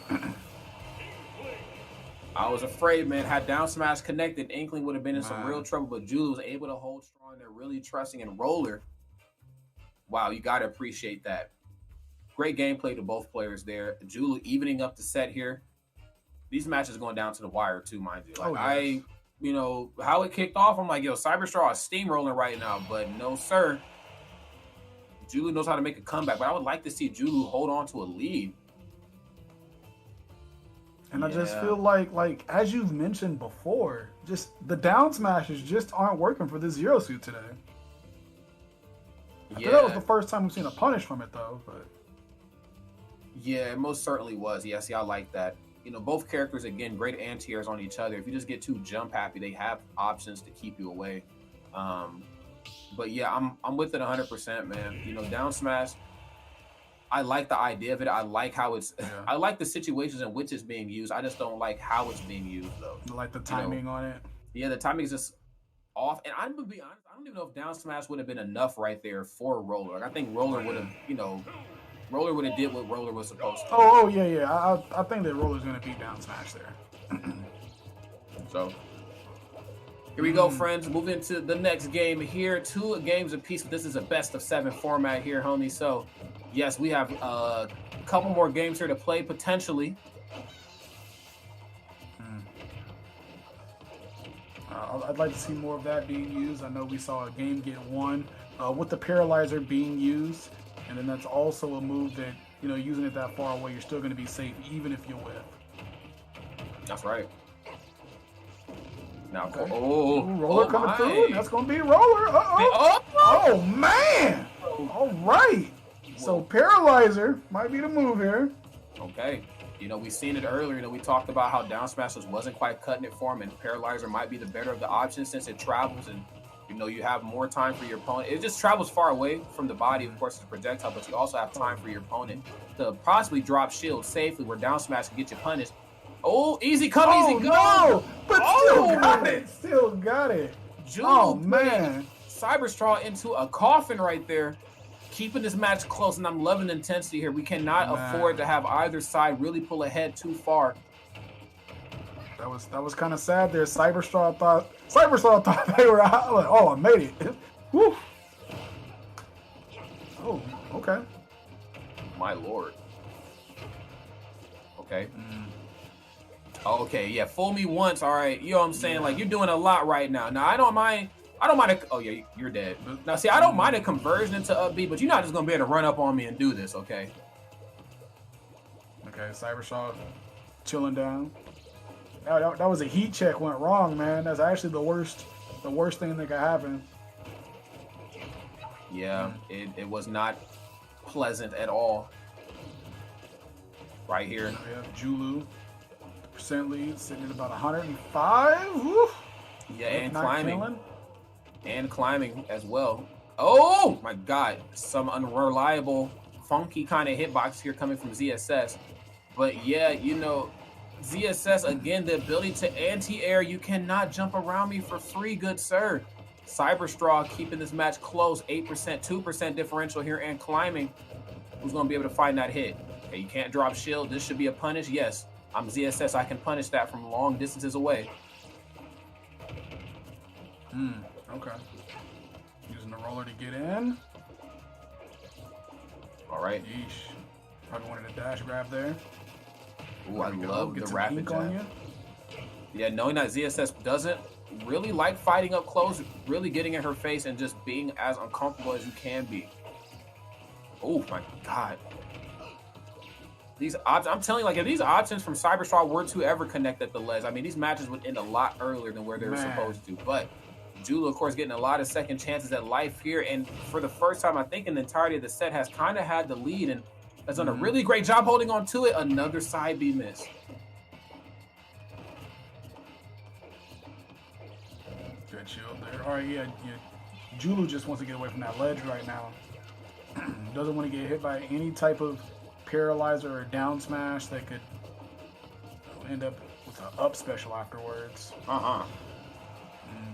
I was afraid, man. Had down smash connected, Inkling would have been in some real trouble, but Julu was able to hold strong there, really trusting in Roller. Wow, you got to appreciate that. Great gameplay to both players there. Julu evening up the set here. These matches going down to the wire too, mind you. Like you know, how it kicked off, I'm like, yo, Cyberstraw is steamrolling right now, but no, sir. Julu knows how to make a comeback, but I would like to see Julu hold on to a lead. And I just feel like as you've mentioned before, just the down smashes just aren't working for this Zero Suit today. I think that was the first time we've seen a punish from it though, but yeah, it most certainly was. Yeah, see, I like that. You know, both characters, again, great anti-airs on each other. If you just get too jump happy, they have options to keep you away. But yeah, I'm with it 100%, man. You know, down smash, I like the idea of it. I like how it's, I like the situations in which it's being used. I just don't like how it's being used, though. You like the timing on it? Yeah, the timing is just off. And I'm going to be honest, I don't even know if down smash would have been enough right there for Roller. Like, I think Roller would have, you know, Roller would have did what Roller was supposed to. Oh yeah. I think that Roller's going to beat down smash there. So here we go, friends. Moving into the next game here. 2 games apiece, but this is a best of 7 format here, homie. So, yes, we have a couple more games here to play, potentially. I'd like to see more of that being used. I know we saw a game get won with the Paralyzer being used, and then that's also a move that, you know, using it that far away, you're still going to be safe, even if you whiff. That's right. Now, Roller coming through. That's going to be Roller. Oh, man. All right. So Paralyzer might be the move here. Okay. You know, we've seen it earlier. You know, we talked about how down smashes wasn't quite cutting it for him, and Paralyzer might be the better of the options since it travels and, you know, you have more time for your opponent. It just travels far away from the body, of course, it's a projectile, but you also have time for your opponent to possibly drop shield safely where down smash can get you punished. Oh, easy come, easy go. No, but still got it. Julu man. Cyberstraw into a coffin right there, keeping this match close, and I'm loving the intensity here. We cannot afford to have either side really pull ahead too far. That was kind of sad there. Cyberstraw thought they were out. Like, oh, I made it. Woo. Oh, okay. My lord. Okay. Okay, yeah, fool me once, all right. You know what I'm saying? Like, you're doing a lot right now. Now, I don't mind oh, yeah, you're dead. Now, see, I don't mind a conversion into up B, but you're not just going to be able to run up on me and do this, okay? Okay, Cyberstraw chilling down. That was a heat check went wrong, man. That's actually the worst thing that could happen. Yeah, it was not pleasant at all. Right here. We have Julu. Percent lead sitting at about 105. Woo. Yeah, and climbing. Killing. And climbing as well. Oh my god, some unreliable, funky kind of hitbox here coming from ZSS. But yeah, you know, ZSS, again, the ability to anti-air. You cannot jump around me for free, good sir. Cyberstraw keeping this match close. 8%, 2% differential here, and climbing. Who's going to be able to find that hit? Okay, you can't drop shield. This should be a punish. Yes, I'm ZSS. I can punish that from long distances away. Okay. Using the roller to get in. All right. Yeesh. Probably wanted a dash grab there. Ooh, I love the rapid jab. Yeah, knowing that ZSS doesn't really like fighting up close, really getting in her face and just being as uncomfortable as you can be. Oh my God. These options, I'm telling you, like, if these options from Cyberstraw were to ever connect at the ledge, I mean, these matches would end a lot earlier than where they were supposed to. But Julu, of course, getting a lot of second chances at life here. And for the first time, I think, in the entirety of the set, has kind of had the lead and has done a really great job holding on to it. Another side B miss. Good shield there. All right, yeah. Julu just wants to get away from that ledge right now. Doesn't want to get hit by any type of paralyzer or down smash that could end up with an up special afterwards.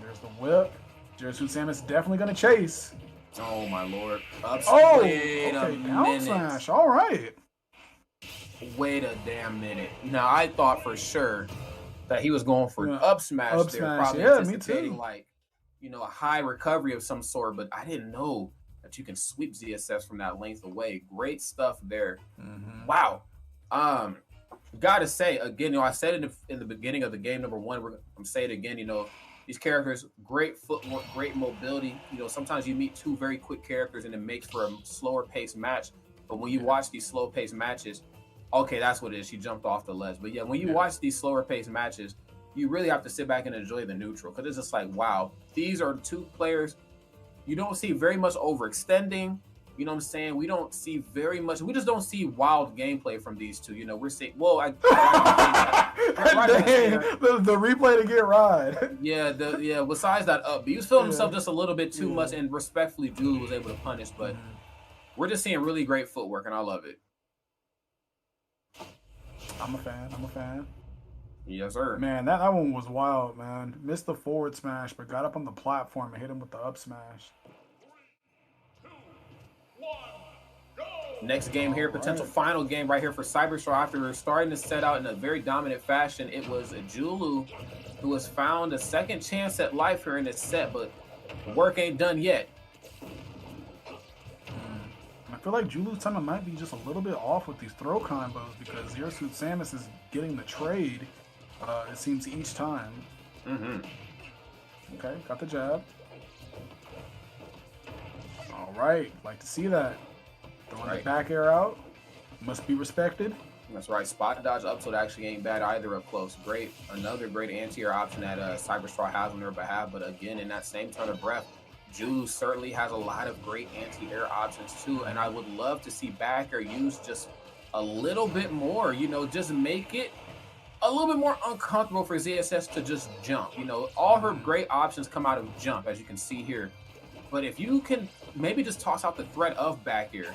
There's the whip. Jerisu Samus definitely going to chase. Oh my lord. Wait a minute. Smash. All right. Wait a damn minute. Now, I thought for sure that he was going for an up smash there. Probably anticipating, like, you know, a high recovery of some sort, but I didn't know that you can sweep ZSS from that length away. Great stuff there. Wow. Gotta say, again, you know, I said it in the beginning of the game number one. I'm saying it again, you know, these characters, great footwork, great mobility. You know, sometimes you meet two very quick characters and it makes for a slower paced match. But when you watch these slow paced matches, okay, that's what it is. She jumped off the ledge. But yeah, when you watch these slower paced matches, you really have to sit back and enjoy the neutral, because it's just like, wow, these are two players you don't see very much overextending. You know what I'm saying? We don't see very much. We just don't see wild gameplay from these two. You know, we're seeing. Well, the replay to get right. Yeah. Besides that up, he was feeling himself just a little bit too much, and respectfully, Julu was able to punish. But we're just seeing really great footwork, and I love it. I'm a fan. Yes, sir. Man, that one was wild, man. Missed the forward smash, but got up on the platform and hit him with the up smash. Next game here, potential final game right here for Cyberstraw. After starting to set out in a very dominant fashion, it was Julu who has found a second chance at life here in this set, but work ain't done yet. I feel like Julu's timing might be just a little bit off with these throw combos, because Zero Suit Samus is getting the trade, it seems, each time. Okay, got the jab. All right, like to see that. Throwing the back air out. Must be respected. That's right. Spot dodge up tilt actually ain't bad either up close. Great. Another great anti-air option that Cyberstraw has on their behalf. But again, in that same turn of breath, Julu certainly has a lot of great anti-air options too. And I would love to see back air used just a little bit more. You know, just make it a little bit more uncomfortable for ZSS to just jump. You know, all her great options come out of jump, as you can see here. But if you can maybe just toss out the threat of back air,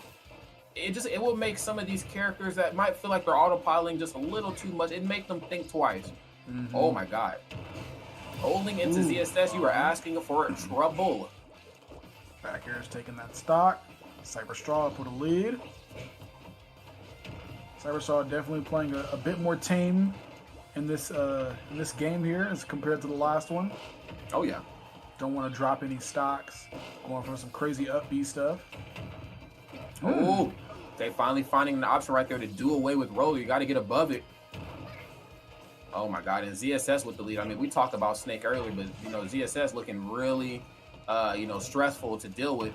it will make some of these characters that might feel like they're autopiloting just a little too much, it'd make them think twice. Oh my god. Holding into ZSS, you are asking for trouble. Back air is taking that stock. Cyberstraw put a lead. Cyberstraw definitely playing a bit more tame in this game here as compared to the last one. Oh yeah. Don't want to drop any stocks. Going for some crazy upbeat stuff. Oh, they finally finding an option right there to do away with roller. You got to get above it. Oh my god, and ZSS with the lead. I mean, we talked about Snake earlier, but you know, ZSS looking really stressful to deal with.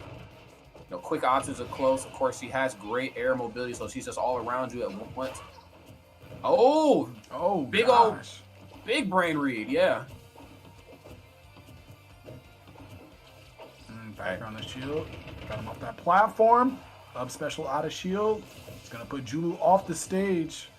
You know, quick options are close. Of course, she has great air mobility, so she's just all around you at once. Oh, big brain read, yeah. Back on the shield. Got him off that platform. Up special out of shield. It's going to put Julu off the stage.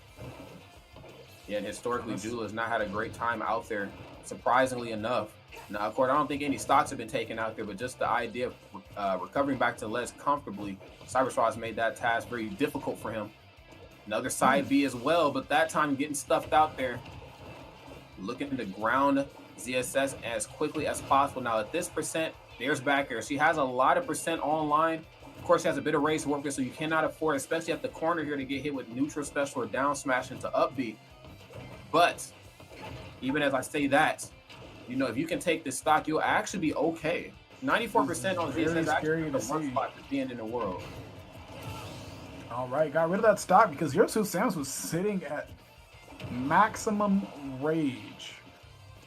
Yeah, and historically, Julu has not had a great time out there, surprisingly enough. Now, of course, I don't think any stocks have been taken out there, but just the idea of recovering back to the ledge comfortably, Cyberstraw has made that task very difficult for him. Another side B as well, but that time getting stuffed out there. Looking to ground ZSS as quickly as possible. Now, at this percent, there's back air. She has a lot of percent online. Of course, she has a bit of race to work with, so you cannot afford, especially at the corner here, to get hit with neutral special or down smash into upbeat. But even as I say that, you know, if you can take this stock, you'll actually be okay. 94% on ZSS is actually the one spot at the end in the world. All right, got rid of that stock because Zero Suit Samus was sitting at maximum rage.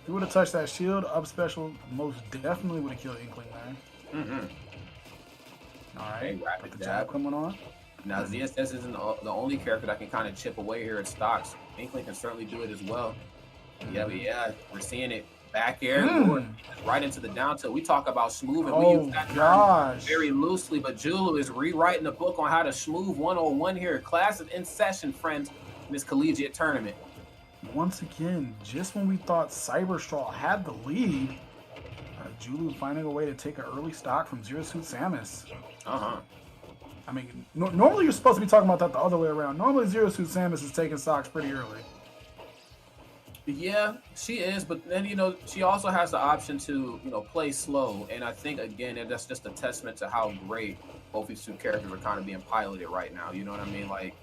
If he would have touched that shield, up special most definitely would have killed Inkling there. All right, rapid the jab coming on. Now, ZSS isn't the only character that can kind of chip away here at stocks. Inkling can certainly do it as well. Yeah, but yeah, we're seeing it. Back air, right into the down tilt. We talk about smooth, and we use that term very loosely, but Julu is rewriting the book on how to smooth 101 here. Class is in session, friends, in this collegiate tournament. Once again, just when we thought Cyberstraw had the lead, Julu finding a way to take an early stock from Zero Suit Samus. I mean, normally you're supposed to be talking about that the other way around. Normally Zero Suit Samus is taking stocks pretty early. Yeah, she is, but then, you know, she also has the option to, you know, play slow. And I think, again, that's just a testament to how great both these two characters are kind of being piloted right now. You know what I mean? Like,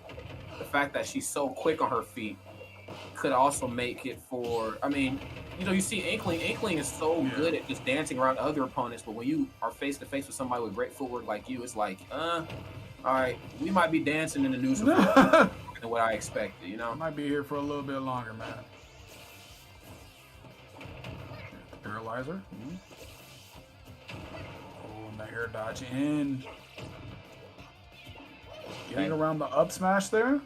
the fact that she's so quick on her feet could also make it for, I mean, you know, you see Inkling. Inkling is so good at just dancing around other opponents, but when you are face-to-face with somebody with great footwork like you, it's like, all right, we might be dancing in the news than what I expected, you know? I might be here for a little bit longer, man. Paralyzer. Oh, and the air dodge in. Getting around the up smash there.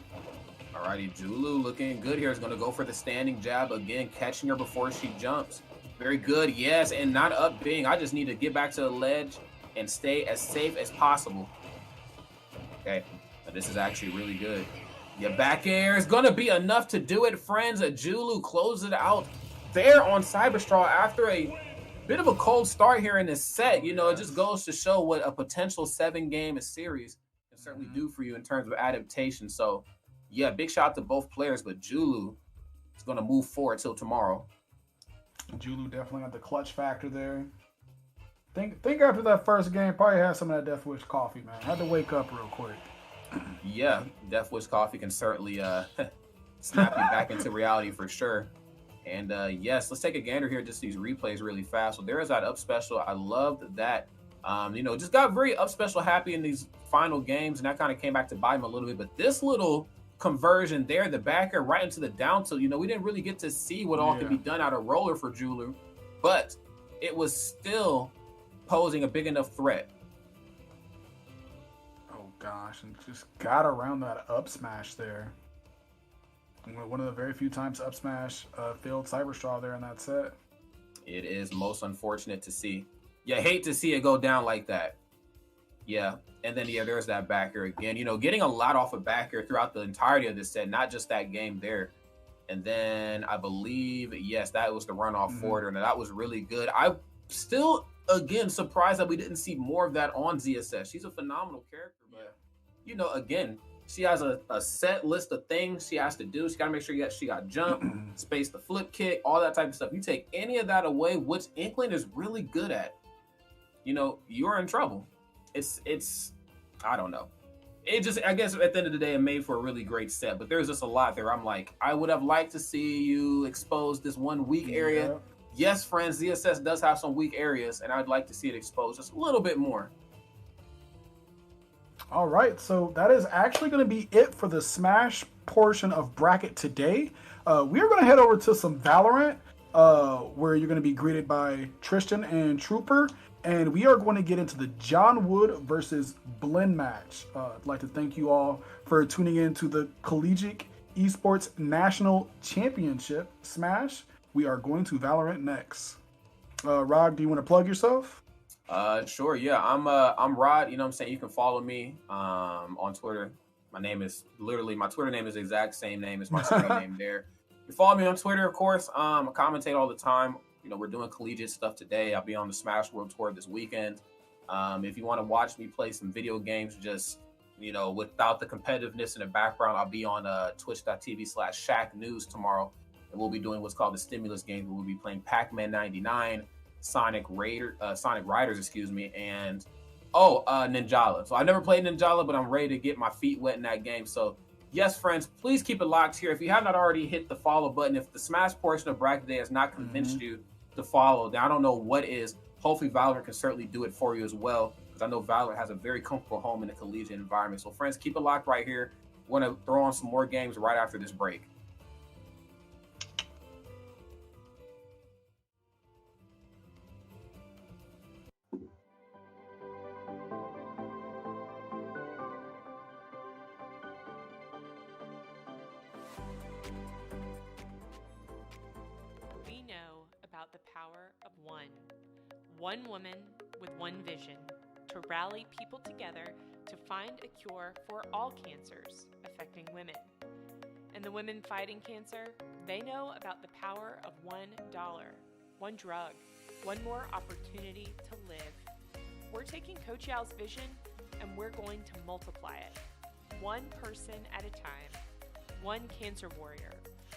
Alrighty, Julu looking good here. Is going to go for the standing jab again, catching her before she jumps. Very good, yes, and not up being. I just need to get back to the ledge and stay as safe as possible. Okay, this is actually really good. Your back air is going to be enough to do it, friends. Julu closes it out there on Cyberstraw after a bit of a cold start here in this set. You know, it just goes to show what a potential 7-game series can certainly do for you in terms of adaptation. So, yeah, big shout out to both players, but Julu is going to move forward till tomorrow. Julu definitely got the clutch factor there. Think after that first game, probably had some of that Death Wish coffee, man. Had to wake up real quick. Yeah, Death Wish coffee can certainly snap you back into reality for sure. And yes, let's take a gander here, just these replays really fast. So there is that up special. I loved that. You know, just got very up special happy in these final games, and that kind of came back to bite him a little bit. But this little conversion there, the backer right into the down tilt, you know, we didn't really get to see what all could be done out of roller for Julu, but it was still posing a big enough threat. Oh gosh, and just got around that up smash there. One of the very few times up smash failed Cyberstraw there in that set. It is most unfortunate to see. You hate to see it go down like that. Yeah, and then there's that backer again. You know, getting a lot off of backer throughout the entirety of this set, not just that game there. And then I believe, yes, that was the runoff forwarder, and that was really good. I'm still, again, surprised that we didn't see more of that on ZSS. She's a phenomenal character, but, you know, again, she has a set list of things she has to do. She got to make sure she got jump, space the flip kick, all that type of stuff. You take any of that away, which Inkling is really good at, you know, you're in trouble. It's I don't know. It just, I guess at the end of the day, it made for a really great set, but there's just a lot there. I'm like, I would have liked to see you expose this one weak area. Yes, friends, ZSS does have some weak areas, and I'd like to see it exposed just a little bit more. All right, so that is actually going to be it for the Smash portion of bracket today. We are going to head over to some Valorant, where you're going to be greeted by Tristan and Trooper, and we are going to get into the John Wood versus Blinn match. I'd like to thank you all for tuning in to the Collegiate Esports National Championship Smash. We are going to Valorant next. Rod, do you want to plug yourself? Sure, yeah. I'm Rod, you know what I'm saying? You can follow me on Twitter. My Twitter name is the exact same name as my screen name there. You follow me on Twitter, of course. I commentate all the time. You know, we're doing collegiate stuff today. I'll be on the Smash World Tour this weekend. If you want to watch me play some video games, just, you know, without the competitiveness in the background, I'll be on twitch.tv/Shaq News tomorrow. And we'll be doing what's called the Stimulus Games. We'll be playing Pac-Man 99, Sonic Riders, and Ninjala. So I never played Ninjala, but I'm ready to get my feet wet in that game. So yes, friends, please keep it locked here. If you have not already hit the follow button, if the Smash portion of bracket day has not convinced you to follow, then I don't know what is. Hopefully Valorant can certainly do it for you as well, because I know Valorant has a very comfortable home in the collegiate environment. So friends, keep it locked right here. We're going to throw on some more games right after this break. one woman with one vision to rally people together to find a cure for all cancers affecting women. And the women fighting cancer, they know about the power of $1, one drug, one more opportunity to live. We're taking Coach Yao's vision and we're going to multiply it, one person at a time, one cancer warrior,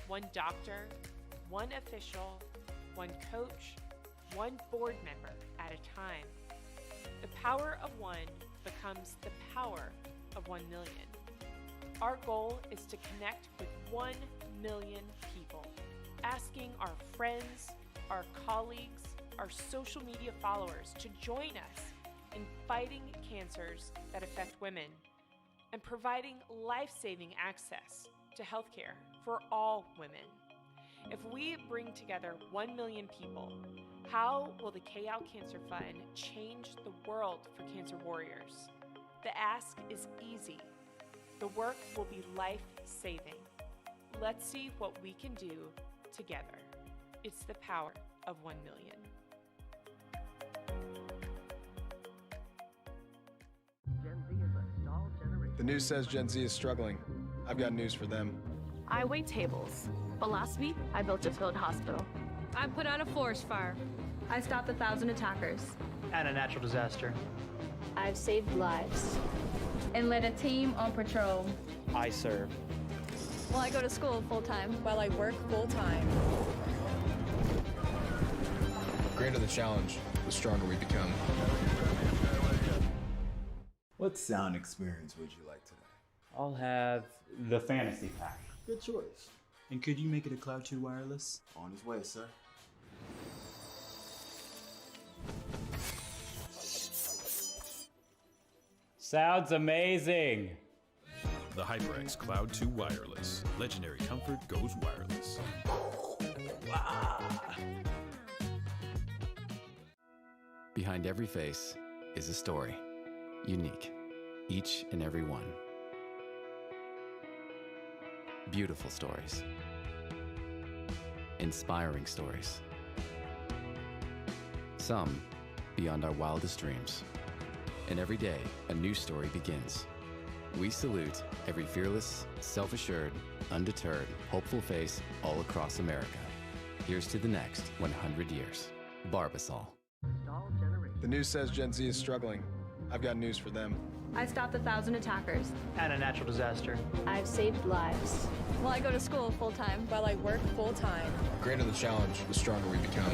one doctor, one official, one coach, one board member at a time. The power of one becomes the power of 1 million. Our goal is to connect with 1 million people, asking our friends, our colleagues, our social media followers to join us in fighting cancers that affect women and providing life-saving access to healthcare for all women. If we bring together 1 million people, how will the CEAAE Cancer Fund change the world for cancer warriors? The ask is easy. The work will be life-saving. Let's see what we can do together. It's the power of 1 million. The news says Gen Z is struggling. I've got news for them. I wait tables. But last week, I built a field hospital. I put out a forest fire. I stopped 1,000 attackers. And a natural disaster. I've saved lives. And led a team on patrol. I serve. Well, I go to school full-time. While I work full-time. The greater the challenge, the stronger we become. What sound experience would you like today? I'll have the fantasy pack. Good choice. And could you make it a Cloud 2 wireless? On his way, sir. Sounds amazing! The HyperX Cloud 2 Wireless. Legendary comfort goes wireless. Behind every face is a story. Unique. Each and every one. Beautiful stories. Inspiring stories. Some beyond our wildest dreams. And every day, a new story begins. We salute every fearless, self-assured, undeterred, hopeful face all across America. Here's to the next 100 years. Barbasol. The news says Gen Z is struggling. I've got news for them. I stopped 1,000 attackers. And a natural disaster. I've saved lives. Well, I go to school full-time. While I work full-time. The greater the challenge, the stronger we become.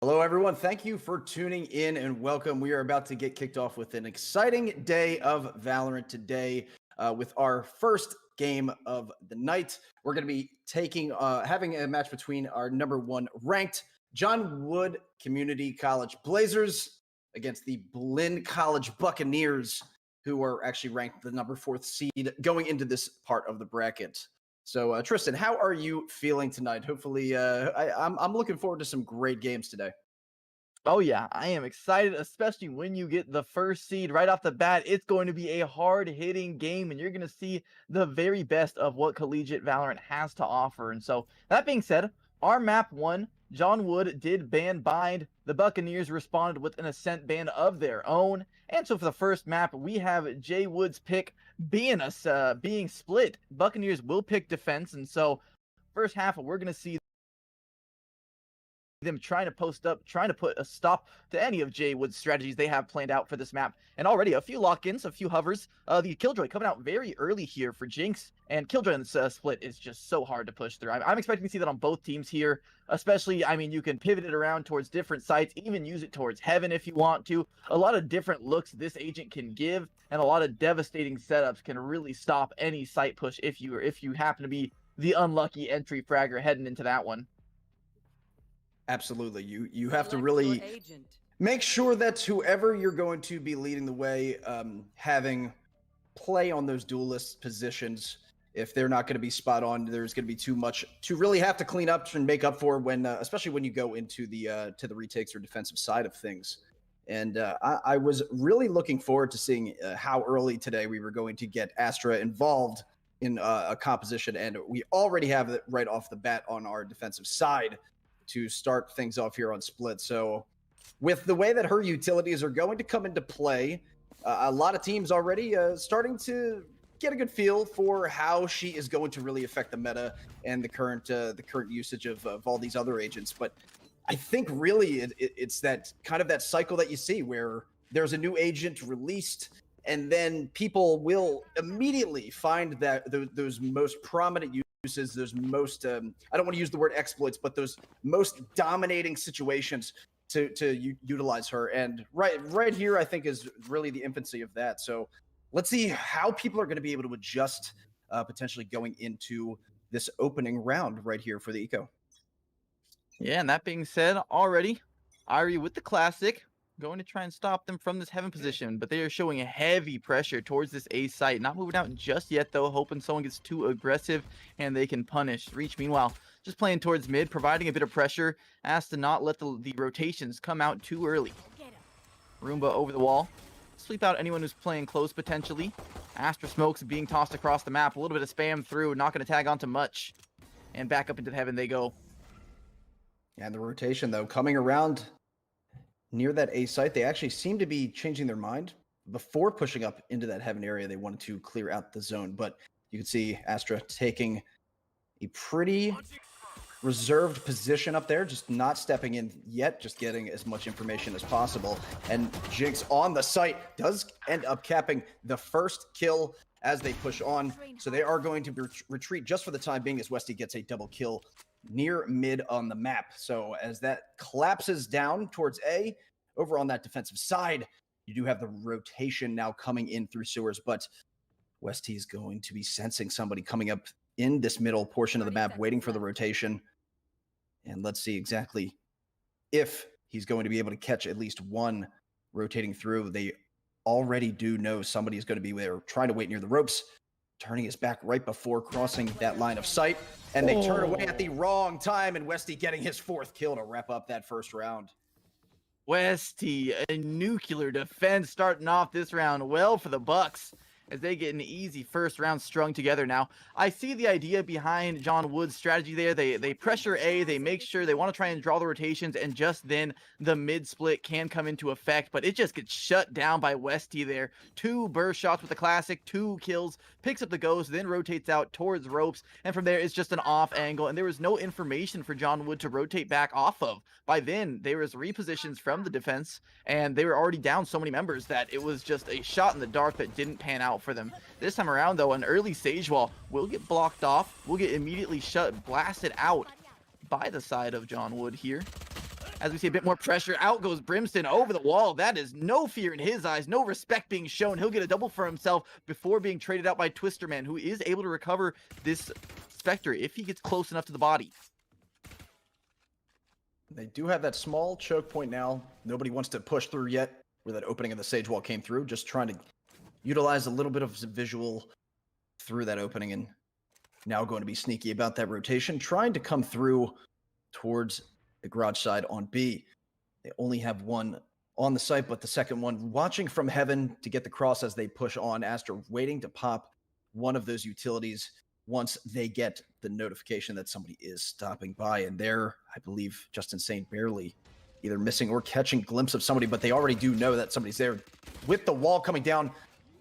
Hello, everyone. Thank you for tuning in and welcome. We are about to get kicked off with an exciting day of Valorant today with our first game of the night. We're going to be having a match between our #1 ranked John Wood Community College Blazers against the Blinn College Buccaneers, who are actually ranked the #4 seed going into this part of the bracket. So, Tristan, how are you feeling tonight? Hopefully, I'm looking forward to some great games today. Oh yeah, I am excited, especially when you get the first seed right off the bat. It's going to be a hard-hitting game, and you're going to see the very best of what collegiate Valorant has to offer. And so, that being said, our map 1, John Wood did ban bind. The Buccaneers responded with an Ascent ban of their own. And so for the first map, we have Jay Wood's pick being split. Buccaneers will pick defense, and so first half, we're going to see them trying to post up, trying to put a stop to any of Jay Wood's strategies they have planned out for this map. And already a few lock-ins, a few hovers. The Killjoy coming out very early here for Jinx, and Killjoy in this split is just so hard to push through. I'm expecting to see that on both teams here, especially, I mean, you can pivot it around towards different sites, even use it towards heaven if you want to. A lot of different looks this agent can give, and a lot of devastating setups can really stop any site push if you happen to be the unlucky entry fragger heading into that one. Absolutely. You have to really make sure that whoever you're going to be leading the way, having play on those duelist positions. If they're not going to be spot on, there's going to be too much to really have to clean up and make up for when, especially when you go into the to the retakes or defensive side of things. And I was really looking forward to seeing how early today we were going to get Astra involved in a composition, and we already have it right off the bat on our defensive side to start things off here on split. So with the way that her utilities are going to come into play, a lot of teams already starting to get a good feel for how she is going to really affect the meta and the current usage of all these other agents. But I think really it's that kind of that cycle that you see where there's a new agent released, and then people will immediately find that those most prominent uses, those most I don't want to use the word exploits, but those most dominating situations to utilize her. And right here, I think, is really the infancy of that. So let's see how people are going to be able to adjust potentially going into this opening round right here for the Eco. Yeah, and that being said, already Irie with the classic going to try and stop them from this heaven position, but they are showing a heavy pressure towards this A site. Not moving out just yet, though, hoping someone gets too aggressive and they can punish. Reach, meanwhile, just playing towards mid, providing a bit of pressure, asked to not let the rotations come out too early. Roomba over the wall. Sweep out anyone who's playing close, potentially. Astra smokes being tossed across the map. A little bit of spam through, not going to tag onto much. And back up into the heaven they go. And the rotation, though, coming around near that A site, they actually seem to be changing their mind. Before pushing up into that heaven area, they wanted to clear out the zone, but you can see Astra taking a pretty reserved position up there, just not stepping in yet, just getting as much information as possible. And Jinx on the site does end up capping the first kill as they push on. So they are going to retreat just for the time being as Westy gets a double kill near mid on the map. So as that collapses down towards A, over on that defensive side, you do have the rotation now coming in through sewers, but Westy is going to be sensing somebody coming up in this middle portion of the map, waiting for the rotation. And let's see exactly if he's going to be able to catch at least one rotating through. They already do know somebody is going to be there, trying to wait near the ropes, turning his back right before crossing that line of sight. And they turn away at the wrong time, and Westy getting his 4th kill to wrap up that first round. Westy, a nuclear defense starting off this round well for the Bucks, as they get an easy first round strung together now. I see the idea behind John Wood's strategy there. They pressure A, they make sure they want to try and draw the rotations, and just then the mid split can come into effect, but it just gets shut down by Westy there. 2 burst shots with the classic, 2 kills, picks up the ghost, then rotates out towards ropes, and from there it's just an off angle, and there was no information for John Wood to rotate back off of. By then, there was repositions from the defense, and they were already down so many members that it was just a shot in the dark that didn't pan out for them. This time around, though, an early sage wall will get blocked off, will get immediately blasted out by the side of John Wood here. As we see a bit more pressure, out goes Brimston over the wall. That is no fear in his eyes, no respect being shown. He'll get a double for himself before being traded out by Twisterman, who is able to recover this Spectre if he gets close enough to the body. They do have that small choke point now. Nobody wants to push through yet where that opening of the Sage Wall came through. Just trying to utilize a little bit of visual through that opening, and now going to be sneaky about that rotation, trying to come through towards the garage side on B. They only have one on the site, but the second one watching from heaven to get the cross as they push on. Aster waiting to pop one of those utilities once they get the notification that somebody is stopping by. And there, I believe, Just Insane barely either missing or catching a glimpse of somebody, but they already do know that somebody's there with the wall coming down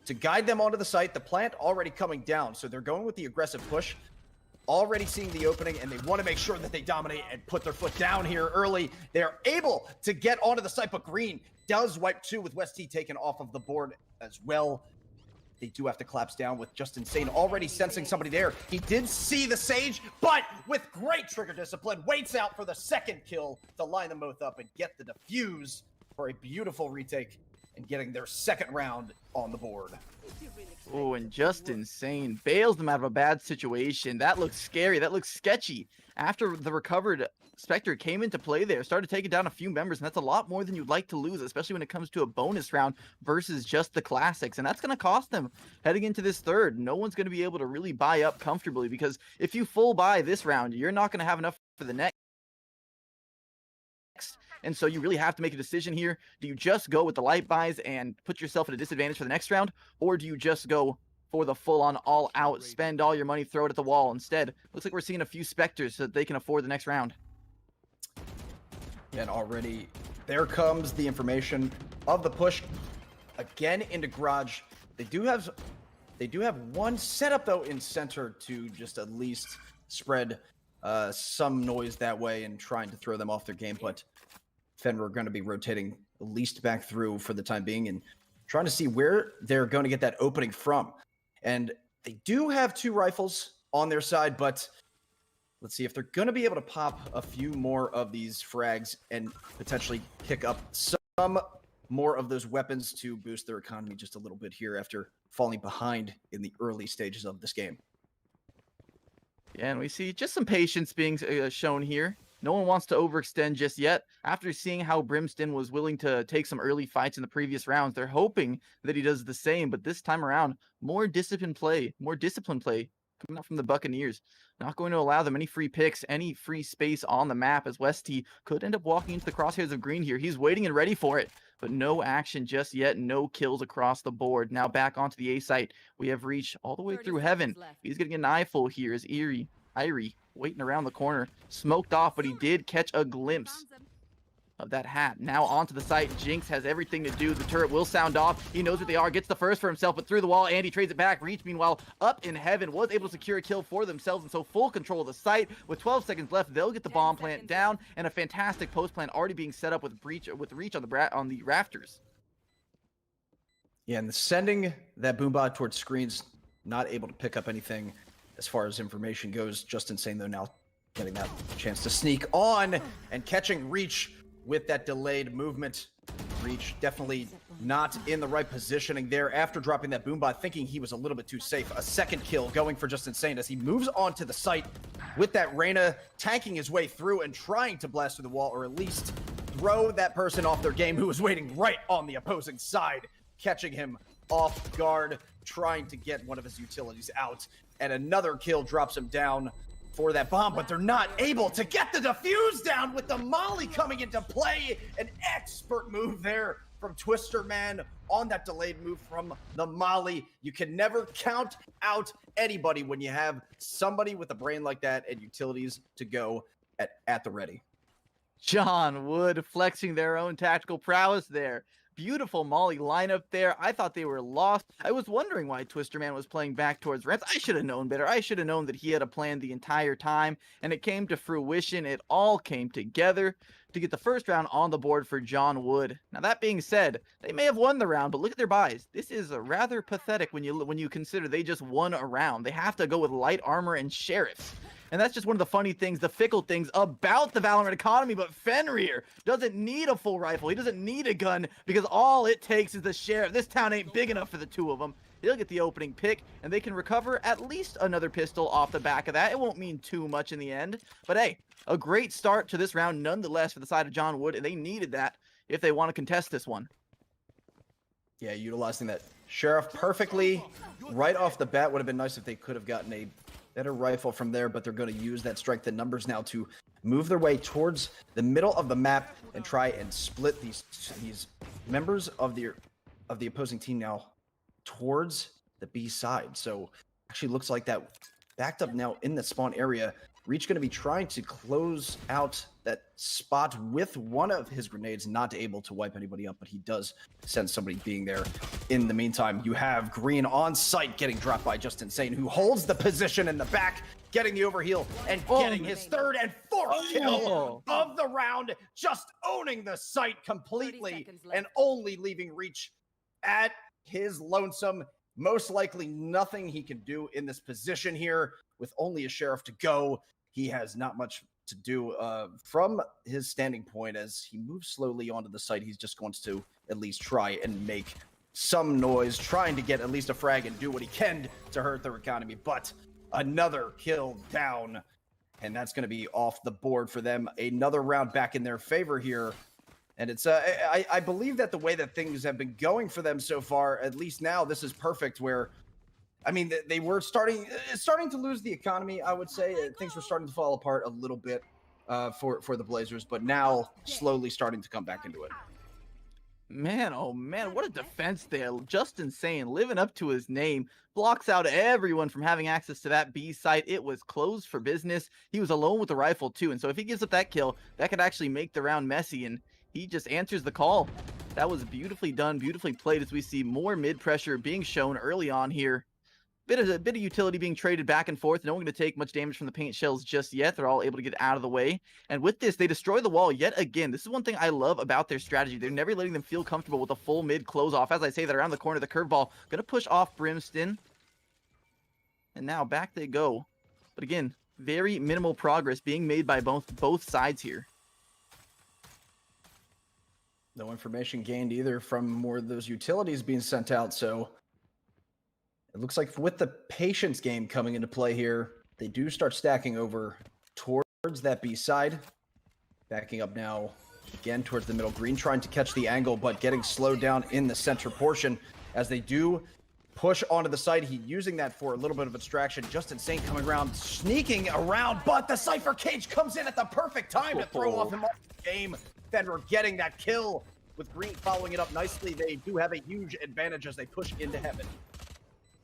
to guide them onto the site. The plant already coming down, so they're going with the aggressive push, already seeing the opening, and they want to make sure that they dominate and put their foot down here early. They're able to get onto the site, but Green does wipe two with West T taken off of the board as well. They do have to collapse down with Just Insane already sensing somebody there. He did see the Sage, but with great trigger discipline, waits out for the second kill to line them both up and get the defuse for a beautiful retake and getting their second round on the board. Oh, and Just Insane bails them out of a bad situation. That looks scary. That looks sketchy. After the recovered Spectre came into play there, started taking down a few members, and that's a lot more than you'd like to lose, especially when it comes to a bonus round versus just the classics. And that's going to cost them heading into this third. No one's going to be able to really buy up comfortably, because if you full buy this round, you're not going to have enough for the next. And so you really have to make a decision here. Do you just go with the light buys and put yourself at a disadvantage for the next round? Or do you just go for the full-on all-out, spend all your money, throw it at the wall instead? Looks like we're seeing a few Spectres so that they can afford the next round. And already there comes the information of the push again into garage. They do have one setup though in center to just at least spread some noise that way and trying to throw them off their game, but Fenrir are going to be rotating at least back through for the time being and trying to see where they're going to get that opening from. And they do have two rifles on their side, but let's see if they're going to be able to pop a few more of these frags and potentially pick up some more of those weapons to boost their economy just a little bit here after falling behind in the early stages of this game. Yeah, and we see just some patience being shown here. No one wants to overextend just yet. After seeing how Brimston was willing to take some early fights in the previous rounds, they're hoping that he does the same. But this time around, more disciplined play coming out from the Buccaneers. Not going to allow them any free picks, any free space on the map, as West T could end up walking into the crosshairs of Green here. He's waiting and ready for it, but no action just yet. No kills across the board. Now back onto the A site. We have reached all the way through heaven. He's getting an eyeful here as Irie waiting around the corner. Smoked off, but he did catch a glimpse of that hat. Now onto the site. Jinx has everything to do. The turret will sound off. He knows what they are. Gets the first for himself, but through the wall, Andy trades it back. Reach, meanwhile, up in heaven, was able to secure a kill for themselves, and so full control of the site. With 12 seconds left, they'll get the bomb plant down, and a fantastic post plant already being set up with Reach on the rafters. Yeah, and sending that boombot towards screens, not able to pick up anything as far as information goes. Just Insane, though, now getting that chance to sneak on and catching Reach with that delayed movement. Reach definitely not in the right positioning there after dropping that boombot, thinking he was a little bit too safe. A second kill going for Just Insane as he moves onto the site with that Reyna, tanking his way through and trying to blast through the wall, or at least throw that person off their game who was waiting right on the opposing side, catching him off guard, trying to get one of his utilities out. And another kill drops him down for that bomb, but they're not able to get the defuse down with the molly coming into play. An expert move there from Twisterman on that delayed move from the molly. You can never count out anybody when you have somebody with a brain like that and utilities to go at the ready. John Wood flexing their own tactical prowess there. Beautiful Molly lineup there. I thought they were lost. I was wondering why Twisterman was playing back towards ramps. I should have known better. I should have known that he had a plan the entire time, and it came to fruition. It all came together to get the first round on the board for John Wood. Now, that being said, they may have won the round, but look at their buys. This is rather pathetic when you consider they just won a round. They have to go with light armor and sheriffs. And that's just one of the funny things, the fickle things about the Valorant economy. But Fenrir doesn't need a full rifle. He doesn't need a gun because all it takes is the sheriff. This town ain't big enough for the two of them. He'll get the opening pick, and they can recover at least another pistol off the back of that. It won't mean too much in the end. But hey, a great start to this round nonetheless for the side of John Wood, and they needed that if they want to contest this one. Yeah, utilizing that sheriff perfectly right off the bat. Would have been nice if they could have gotten a better rifle from there, but they're going to use that strength in numbers now to move their way towards the middle of the map and try and split these members of the opposing team now towards the B side. So actually looks like that backed up now in the spawn area. Reach going to be trying to close out that spot with one of his grenades, not able to wipe anybody up, but he does sense somebody being there. In the meantime, you have Green on site getting dropped by Just Insane, who holds the position in the back, getting the overheal and getting his third and fourth kill of the round, just owning the site completely and only leaving Reach at his lonesome. Most likely nothing he can do in this position here with only a sheriff to go. He has not much to do from his standing point. As he moves slowly onto the site, he's just going to at least try and make some noise, trying to get at least a frag and do what he can to hurt their economy. But another kill down, and that's going to be off the board for them. Another round back in their favor here. And it's I believe that the way that things have been going for them so far, at least now, this is perfect. Where, I mean, they were starting to lose the economy. I would say things were starting to fall apart a little bit for the Blazers, but now slowly starting to come back into it. Man, oh man, what a defense there. Just Insane, living up to his name. Blocks out everyone from having access to that B site. It was closed for business. He was alone with the rifle too, and so if he gives up that kill, that could actually make the round messy, and he just answers the call. That was beautifully done, beautifully played, as we see more mid pressure being shown early on here. Bit of utility being traded back and forth. No one going to take much damage from the paint shells just yet. They're all able to get out of the way. And with this, they destroy the wall yet again. This is one thing I love about their strategy. They're never letting them feel comfortable with a full mid close off. As I say that, around the corner, the curveball going to push off Brimston. And now back they go. But again, very minimal progress being made by both sides here. No information gained either from more of those utilities being sent out, so it looks like with the patience game coming into play here, they do start stacking over towards that B side. Backing up now again towards the middle. Green trying to catch the angle, but getting slowed down in the center portion as they do push onto the side. He using that for a little bit of a distraction. Just Insane coming around, sneaking around, but the Cypher Cage comes in at the perfect time to throw off him off the game. Fenrir getting that kill with Green following it up nicely. They do have a huge advantage as they push into heaven.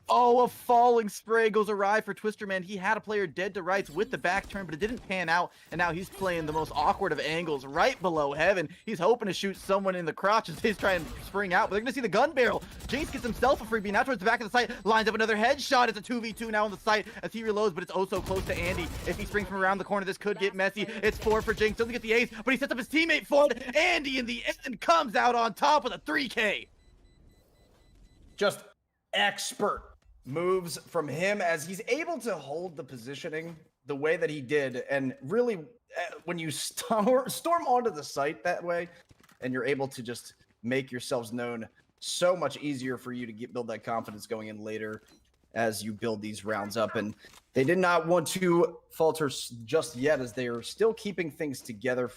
Oh, a falling spray goes awry for Twister Man. He had a player dead to rights with the back turn, but it didn't pan out. And now he's playing the most awkward of angles right below heaven. He's hoping to shoot someone in the crotch as he's trying to spring out, but they're going to see the gun barrel. Jace gets himself a freebie now towards the back of the site, lines up another headshot. It's a 2v2 now on the site as he reloads, but it's oh so close to Andy. If he springs from around the corner, this could get messy. It's 4 for Jinx. Doesn't get the ace, but he sets up his teammate for it. Andy in the end comes out on top with a 3K. Just expert moves from him as he's able to hold the positioning the way that he did. And really, when you storm onto the site that way and you're able to just make yourselves known, so much easier for you to build that confidence going in later as you build these rounds up. And they did not want to falter just yet as they are still keeping things together.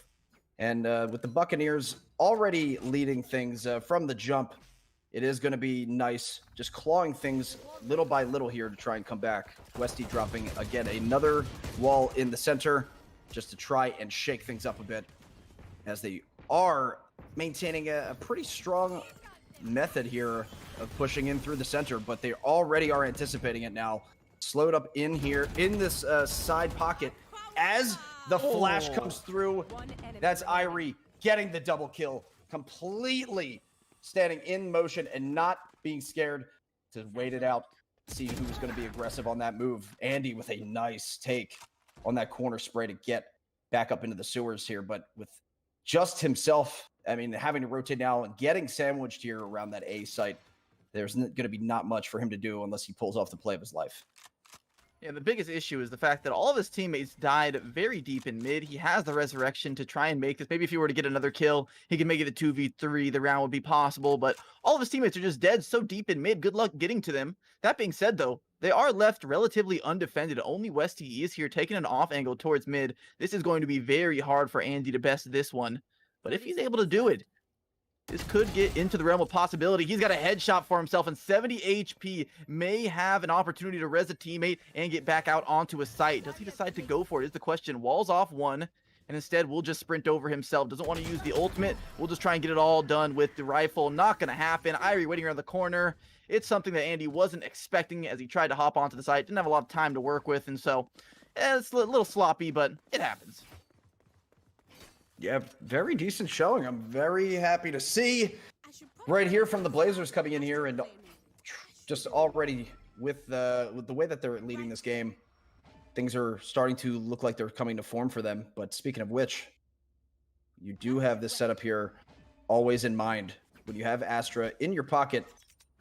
And with the Buccaneers already leading things from the jump, it is going to be nice just clawing things little by little here to try and come back. Westy dropping, again, another wall in the center just to try and shake things up a bit as they are maintaining a pretty strong method here of pushing in through the center, but they already are anticipating it now. Slowed up in here in this side pocket as the flash comes through. That's Irie getting the double kill, completely standing in motion and not being scared to wait it out, see who was going to be aggressive on that move. Andy with a nice take on that corner spray to get back up into the sewers here, but with just himself, I mean, having to rotate now and getting sandwiched here around that A site, there's going to be not much for him to do unless he pulls off the play of his life. Yeah, the biggest issue is the fact that all of his teammates died very deep in mid. He has the resurrection to try and make this. Maybe if he were to get another kill, he could make it a 2v3. The round would be possible, but all of his teammates are just dead so deep in mid. Good luck getting to them. That being said, though, they are left relatively undefended. Only Westy is here taking an off angle towards mid. This is going to be very hard for Andy to best this one, but if he's able to do it, this could get into the realm of possibility. He's got a headshot for himself, and 70 HP may have an opportunity to res a teammate and get back out onto a site. Does he decide to go for it is the question. Walls off one, and instead will just sprint over himself. Doesn't want to use the ultimate. We'll just try and get it all done with the rifle. Not going to happen. Irie waiting around the corner. It's something that Andy wasn't expecting as he tried to hop onto the site. Didn't have a lot of time to work with, and so it's a little sloppy, but it happens. Yeah, very decent showing. I'm very happy to see right here from the Blazers coming in here and just already with the way that they're leading this game, things are starting to look like they're coming to form for them. But speaking of which, you do have this setup here always in mind. When you have Astra in your pocket,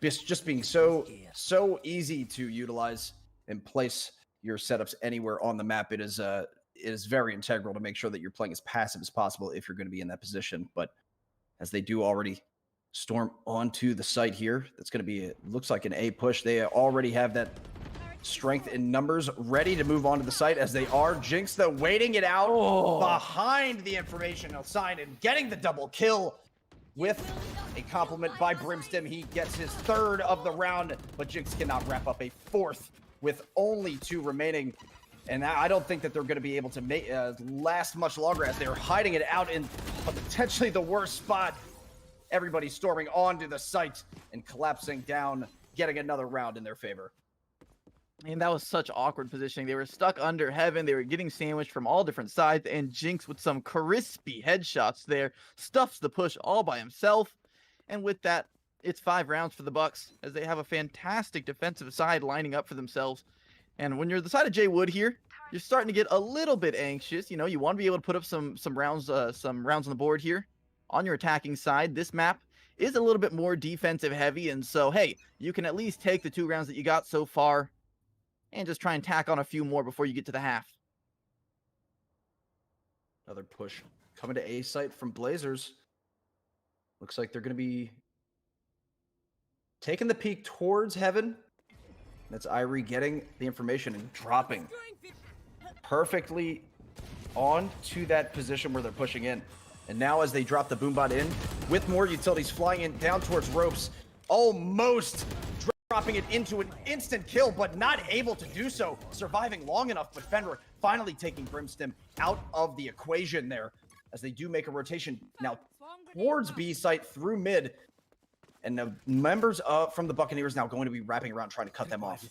just being so easy to utilize and place your setups anywhere on the map, it is very integral to make sure that you're playing as passive as possible if you're going to be in that position. But as they do already storm onto the site here, that's going to be, it looks like an A push. They already have that strength in numbers ready to move on to the site as they are. Jinx, though, waiting it out behind the informational sign and getting the double kill with a compliment by Brimstem. He gets his third of the round, but Jinx cannot wrap up a fourth with only 2 remaining. And I don't think that they're going to be able to last much longer as they're hiding it out in potentially the worst spot. Everybody storming onto the site and collapsing down, getting another round in their favor. And that was such awkward positioning. They were stuck under heaven. They were getting sandwiched from all different sides. And Jinx with some crispy headshots there stuffs the push all by himself. And with that, it's 5 rounds for the Bucks as they have a fantastic defensive side lining up for themselves. And when you're the side of Jay Wood here, you're starting to get a little bit anxious. You know, you want to be able to put up some rounds on the board here on your attacking side. This map is a little bit more defensive heavy, and so hey, you can at least take the 2 rounds that you got so far and just try and tack on a few more before you get to the half. Another push coming to A site from Blazers. Looks like they're going to be taking the peek towards heaven. That's Irie getting the information and dropping perfectly onto that position where they're pushing in. And now as they drop the boombot in, with more utilities flying in down towards ropes, almost dropping it into an instant kill, but not able to do so, surviving long enough. But Fenrir finally taking Brimstem out of the equation there as they do make a rotation now towards B site through mid. And the members from the Buccaneers now going to be wrapping around trying to cut them off.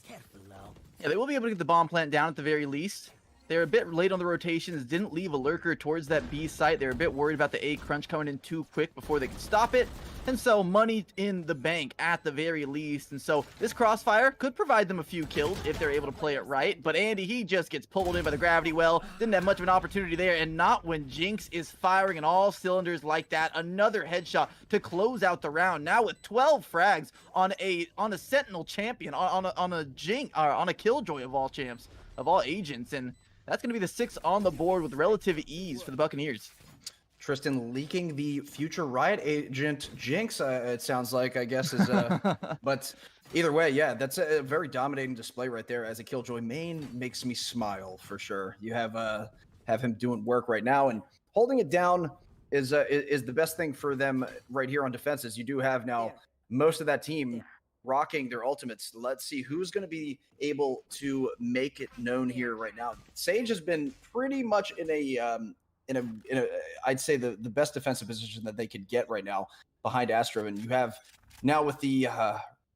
Yeah, they will be able to get the bomb plant down at the very least. They're a bit late on the rotations, didn't leave a lurker towards that B site. They're a bit worried about the A crunch coming in too quick before they could stop it. And so money in the bank at the very least. And so this crossfire could provide them a few kills if they're able to play it right. But Andy, he just gets pulled in by the gravity well. Didn't have much of an opportunity there. And not when Jinx is firing in all cylinders like that. Another headshot to close out the round. Now with 12 frags on a Sentinel champion, on a Jinx, or on a Killjoy of all champs, of all agents. And that's going to be the 6 on the board with relative ease for the Buccaneers. Tristan leaking the future Riot agent Jinx, it sounds like, I guess, is but either way, yeah, that's a very dominating display right there. As a Killjoy main, makes me smile for sure. You have him doing work right now, and holding it down is the best thing for them right here on defenses. You do have now most of that team rocking their ultimates. Let's see who's going to be able to make it known here right now. Sage has been pretty much in a I'd say the best defensive position that they could get right now behind Astro. And you have now with the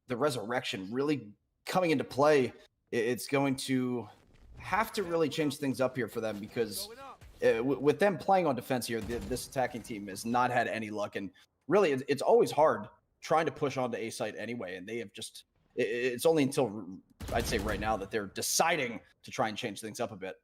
resurrection really coming into play, it's going to have to really change things up here for them, because with them playing on defense here, this attacking team has not had any luck. And really, it's always hard trying to push onto A site anyway. And they have just, it's only until I'd say right now that they're deciding to try and change things up a bit.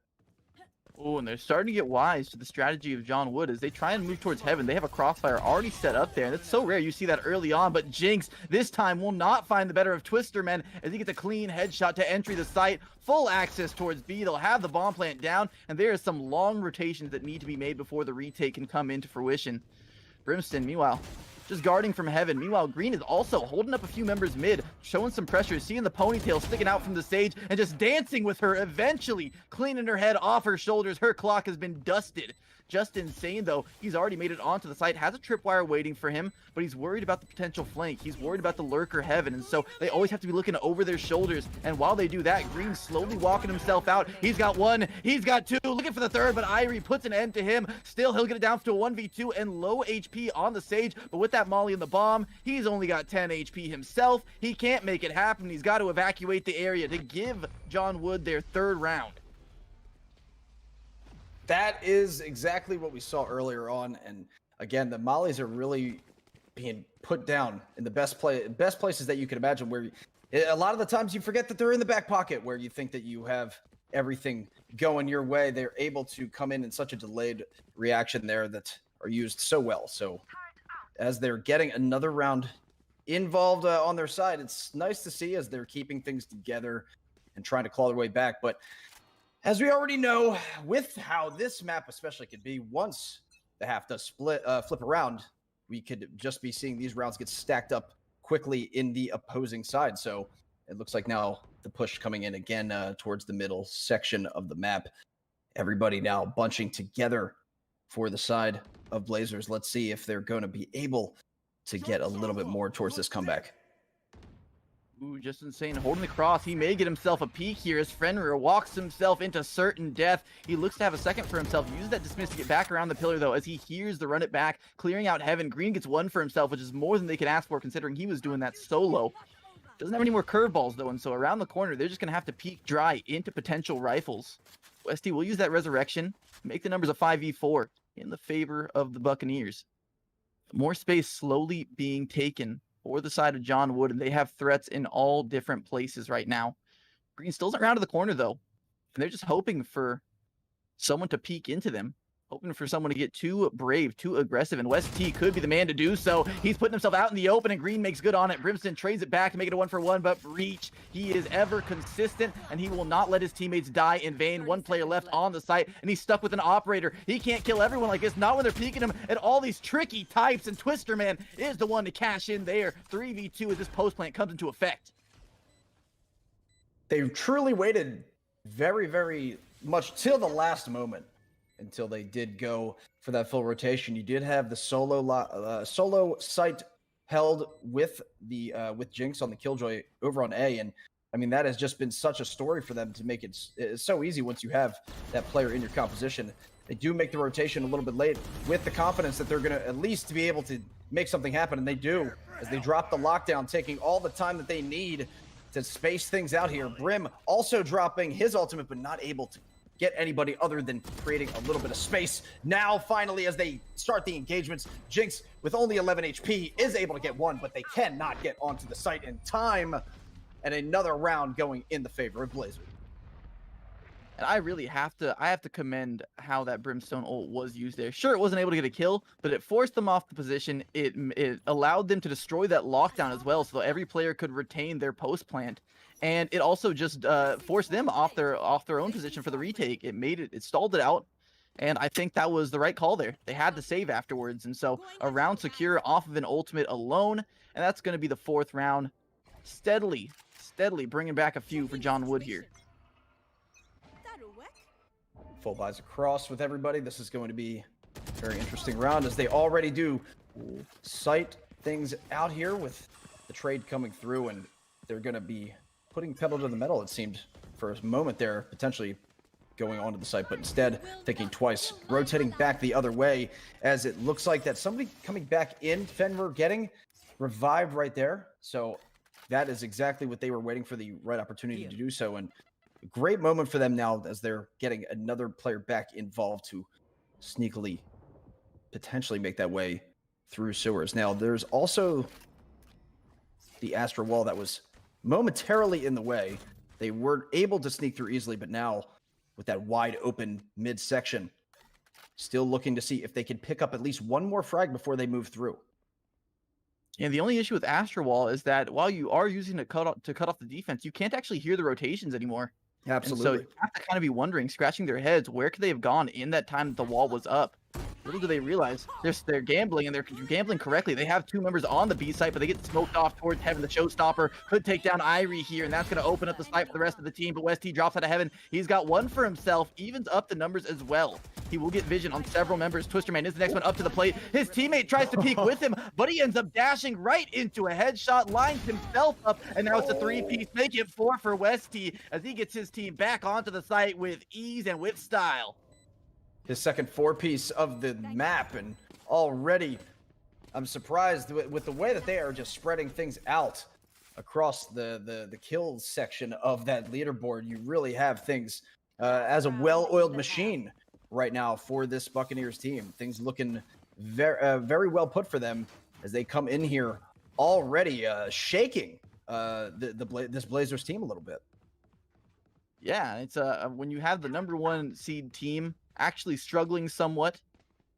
Oh, and they're starting to get wise to the strategy of John Wood as they try and move towards heaven. They have a crossfire already set up there, and it's so rare you see that early on, but Jinx this time will not find the better of Twisterman as he gets a clean headshot to entry the site. Full access towards B. They'll have the bomb plant down, and there are some long rotations that need to be made before the retake can come into fruition. Brimstone, meanwhile, just guarding from heaven. Meanwhile, Green is also holding up a few members mid, showing some pressure, seeing the ponytail sticking out from the stage, and just dancing with her, eventually cleaning her head off her shoulders. Her clock has been dusted. Just insane, though. He's already made it onto the site, has a tripwire waiting for him, but he's worried about the potential flank. He's worried about the lurker heaven, and so they always have to be looking over their shoulders. And while they do that, Green slowly walking himself out. He's got one, he's got two, looking for the third, but Irie puts an end to him. Still, he'll get it down to a 1v2 and low HP on the Sage, but with that molly and the bomb, he's only got 10 HP himself. He can't make it happen. He's got to evacuate the area to give John Wood their third round. That is exactly what we saw earlier on, and again, the mollies are really being put down in the best places that you can imagine, where a lot of the times you forget that they're in the back pocket, where you think that you have everything going your way. They're able to come in such a delayed reaction there that are used so well. So as they're getting another round involved on their side, it's nice to see as they're keeping things together and trying to claw their way back. But as we already know, with how this map especially could be, once the half does flip around, we could just be seeing these rounds get stacked up quickly in the opposing side. So it looks like now the push coming in again towards the middle section of the map. Everybody now bunching together for the side of Blazers. Let's see if they're going to be able to get a little bit more towards this comeback. Ooh, just insane. Holding the cross. He may get himself a peek here as Fenrir walks himself into certain death. He looks to have a second for himself. Uses that dismiss to get back around the pillar, though, as he hears the run it back, clearing out heaven. Green gets one for himself, which is more than they could ask for, considering he was doing that solo. Doesn't have any more curveballs, though, and so around the corner, they're just going to have to peek dry into potential rifles. Westy will use that resurrection, make the numbers a 5v4 in the favor of the Buccaneers. More space slowly being taken for the side of John Wood, and they have threats in all different places right now. Green still's around to the corner, though, and they're just hoping for someone to peek into them, hoping for someone to get too brave, too aggressive, and West T could be the man to do so. He's putting himself out in the open, and Green makes good on it. Brimstone trades it back to make it a 1-for-1, but Breach, he is ever consistent, and he will not let his teammates die in vain. One player left on the site, and he's stuck with an operator. He can't kill everyone like this, not when they're peeking him at all these tricky types, and Twisterman is the one to cash in there. 3v2 as this post plant comes into effect. They've truly waited very, very much till the last moment until they did go for that full rotation. You did have the solo site held with the with Jinx on the Killjoy over on A, and I mean that has just been such a story for them to make it. It's so easy once you have that player in your composition. They do make the rotation a little bit late with the confidence that they're going to at least be able to make something happen, and they do as they drop the lockdown, taking all the time that they need to space things out here. Brim also dropping his ultimate, but not able to get anybody other than creating a little bit of space. Now, finally, as they start the engagements, Jinx, with only 11 HP, is able to get one, but they cannot get onto the site in time. And another round going in the favor of Blazer. And I really have to commend how that Brimstone ult was used there. Sure, it wasn't able to get a kill, but it forced them off the position. It allowed them to destroy that lockdown as well, so every player could retain their post plant. And it also just forced them off their own position for the retake. It stalled it out, and I think that was the right call there. They had to save afterwards, and so a round secure off of an ultimate alone, and that's going to be the fourth round. Steadily bringing back a few for John Wood here. Full buys across with everybody. This is going to be a very interesting round as they already do sight things out here with the trade coming through, and they're going to be putting pedal to the metal, it seemed, for a moment there, potentially going onto the site, but instead thinking twice, rotating back the other way, as it looks like that somebody coming back in, Fenrir getting revived right there. So that is exactly what they were waiting for, the right opportunity to do so, and a great moment for them now as they're getting another player back involved to sneakily potentially make that way through sewers. Now, there's also the Astra wall that was momentarily in the way. They weren't able to sneak through easily, but now with that wide open midsection. Still looking to see if they can pick up at least one more frag before they move through. And the only issue with Astrowall is that while you are using it to cut off the defense, you can't actually hear the rotations anymore. Absolutely. And so you have to kind of be wondering, scratching their heads, where could they have gone in that time that the wall was up? Little do they realize they're gambling, and they're gambling correctly. They have two members on the B site, but they get smoked off towards heaven. The showstopper could take down Irie here, and that's going to open up the site for the rest of the team. But West T drops out of heaven. He's got one for himself, evens up the numbers as well. He will get vision on several members. Twisterman is the next one up to the plate. His teammate tries to peek with him, but he ends up dashing right into a headshot, lines himself up, and now it's a three-piece. Make it 4 for West T as he gets his team back onto the site with ease and with style. His second 4-piece of the map, and already I'm surprised with the way that they are just spreading things out across the kills section of that leaderboard. You really have things as a well-oiled machine right now for this Buccaneers team. Things looking very well put for them as they come in here already shaking this Blazers team a little bit. Yeah, it's when you have the #1 seed team actually struggling somewhat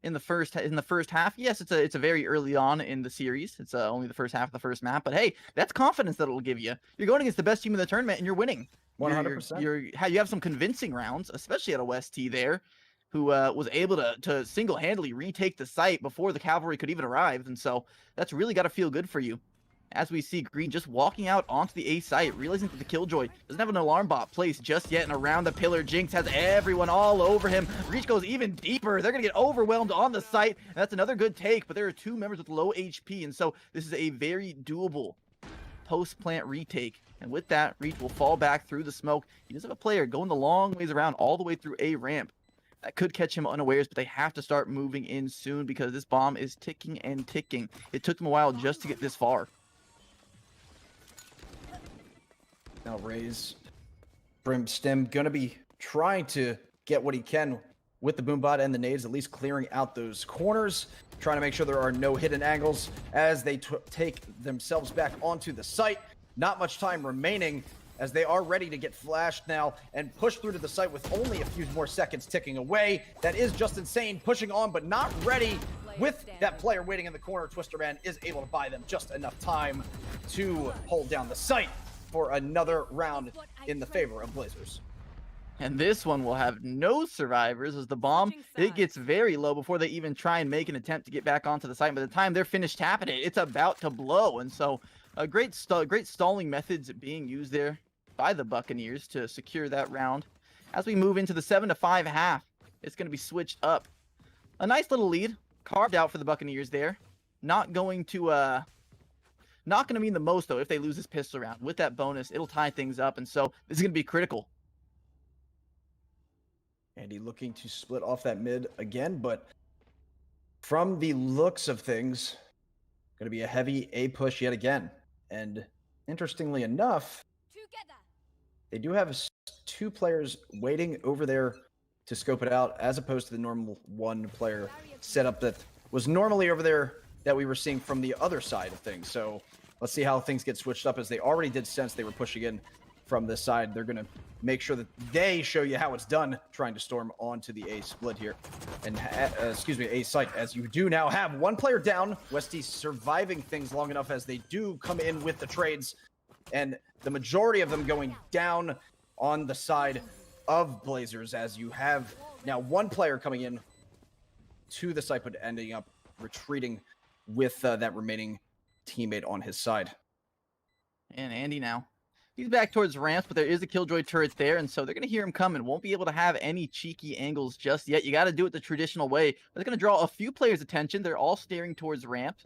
in the first half. Yes, it's a very early on in the series. It's only the first half of the first map, but hey, that's confidence that it'll give you. You're going against the best team in the tournament and you're winning. 100%. You have some convincing rounds, especially at a West T there, who was able to single-handedly retake the site before the cavalry could even arrive, and so that's really got to feel good for you. As we see Green just walking out onto the A site, realizing that the Killjoy doesn't have an alarm bot placed just yet, and around the pillar, Jinx has everyone all over him. Reach goes even deeper. They're going to get overwhelmed on the site, and that's another good take, but there are two members with low HP, and so this is a very doable post-plant retake. And with that, Reach will fall back through the smoke. He does have a player going the long ways around all the way through A ramp. That could catch him unawares, but they have to start moving in soon because this bomb is ticking and ticking. It took them a while just to get this far. Now Raze, Brimstem going to be trying to get what he can with the boombot and the nades, at least clearing out those corners, trying to make sure there are no hidden angles as they take themselves back onto the site. Not much time remaining as they are ready to get flashed now and push through to the site with only a few more seconds ticking away. That is just insane, pushing on, but not ready. With that player waiting in the corner, Twisterman is able to buy them just enough time to hold down the site for another round in the favor of Blazers. And this one will have no survivors as the bomb, it gets very low before they even try and make an attempt to get back onto the site. By the time they're finished tapping it, it's about to blow. And so great stalling methods being used there by the Buccaneers to secure that round. As we move into the 7-5 half, it's going to be switched up. A nice little lead carved out for the Buccaneers there. Not going to mean the most, though, if they lose this pistol round. With that bonus, it'll tie things up, and so this is going to be critical. Andy looking to split off that mid again, but from the looks of things, going to be a heavy A push yet again. And interestingly enough, they do have two players waiting over there to scope it out, as opposed to the normal one player setup that was normally over there that we were seeing from the other side of things. So let's see how things get switched up, as they already did sense they were pushing in from this side. They're going to make sure that they show you how it's done, trying to storm onto the A split here. And, A site, as you do now have one player down. Westie surviving things long enough as they do come in with the trades, and the majority of them going down on the side of Blazers, as you have now one player coming in to the site, but ending up retreating with that remaining teammate on his side. And Andy now, he's back towards ramps, but there is a Killjoy turret there, and so they're going to hear him coming. Won't be able to have any cheeky angles just yet. You got to do it the traditional way. That's going to draw a few players' attention. They're all staring towards ramp.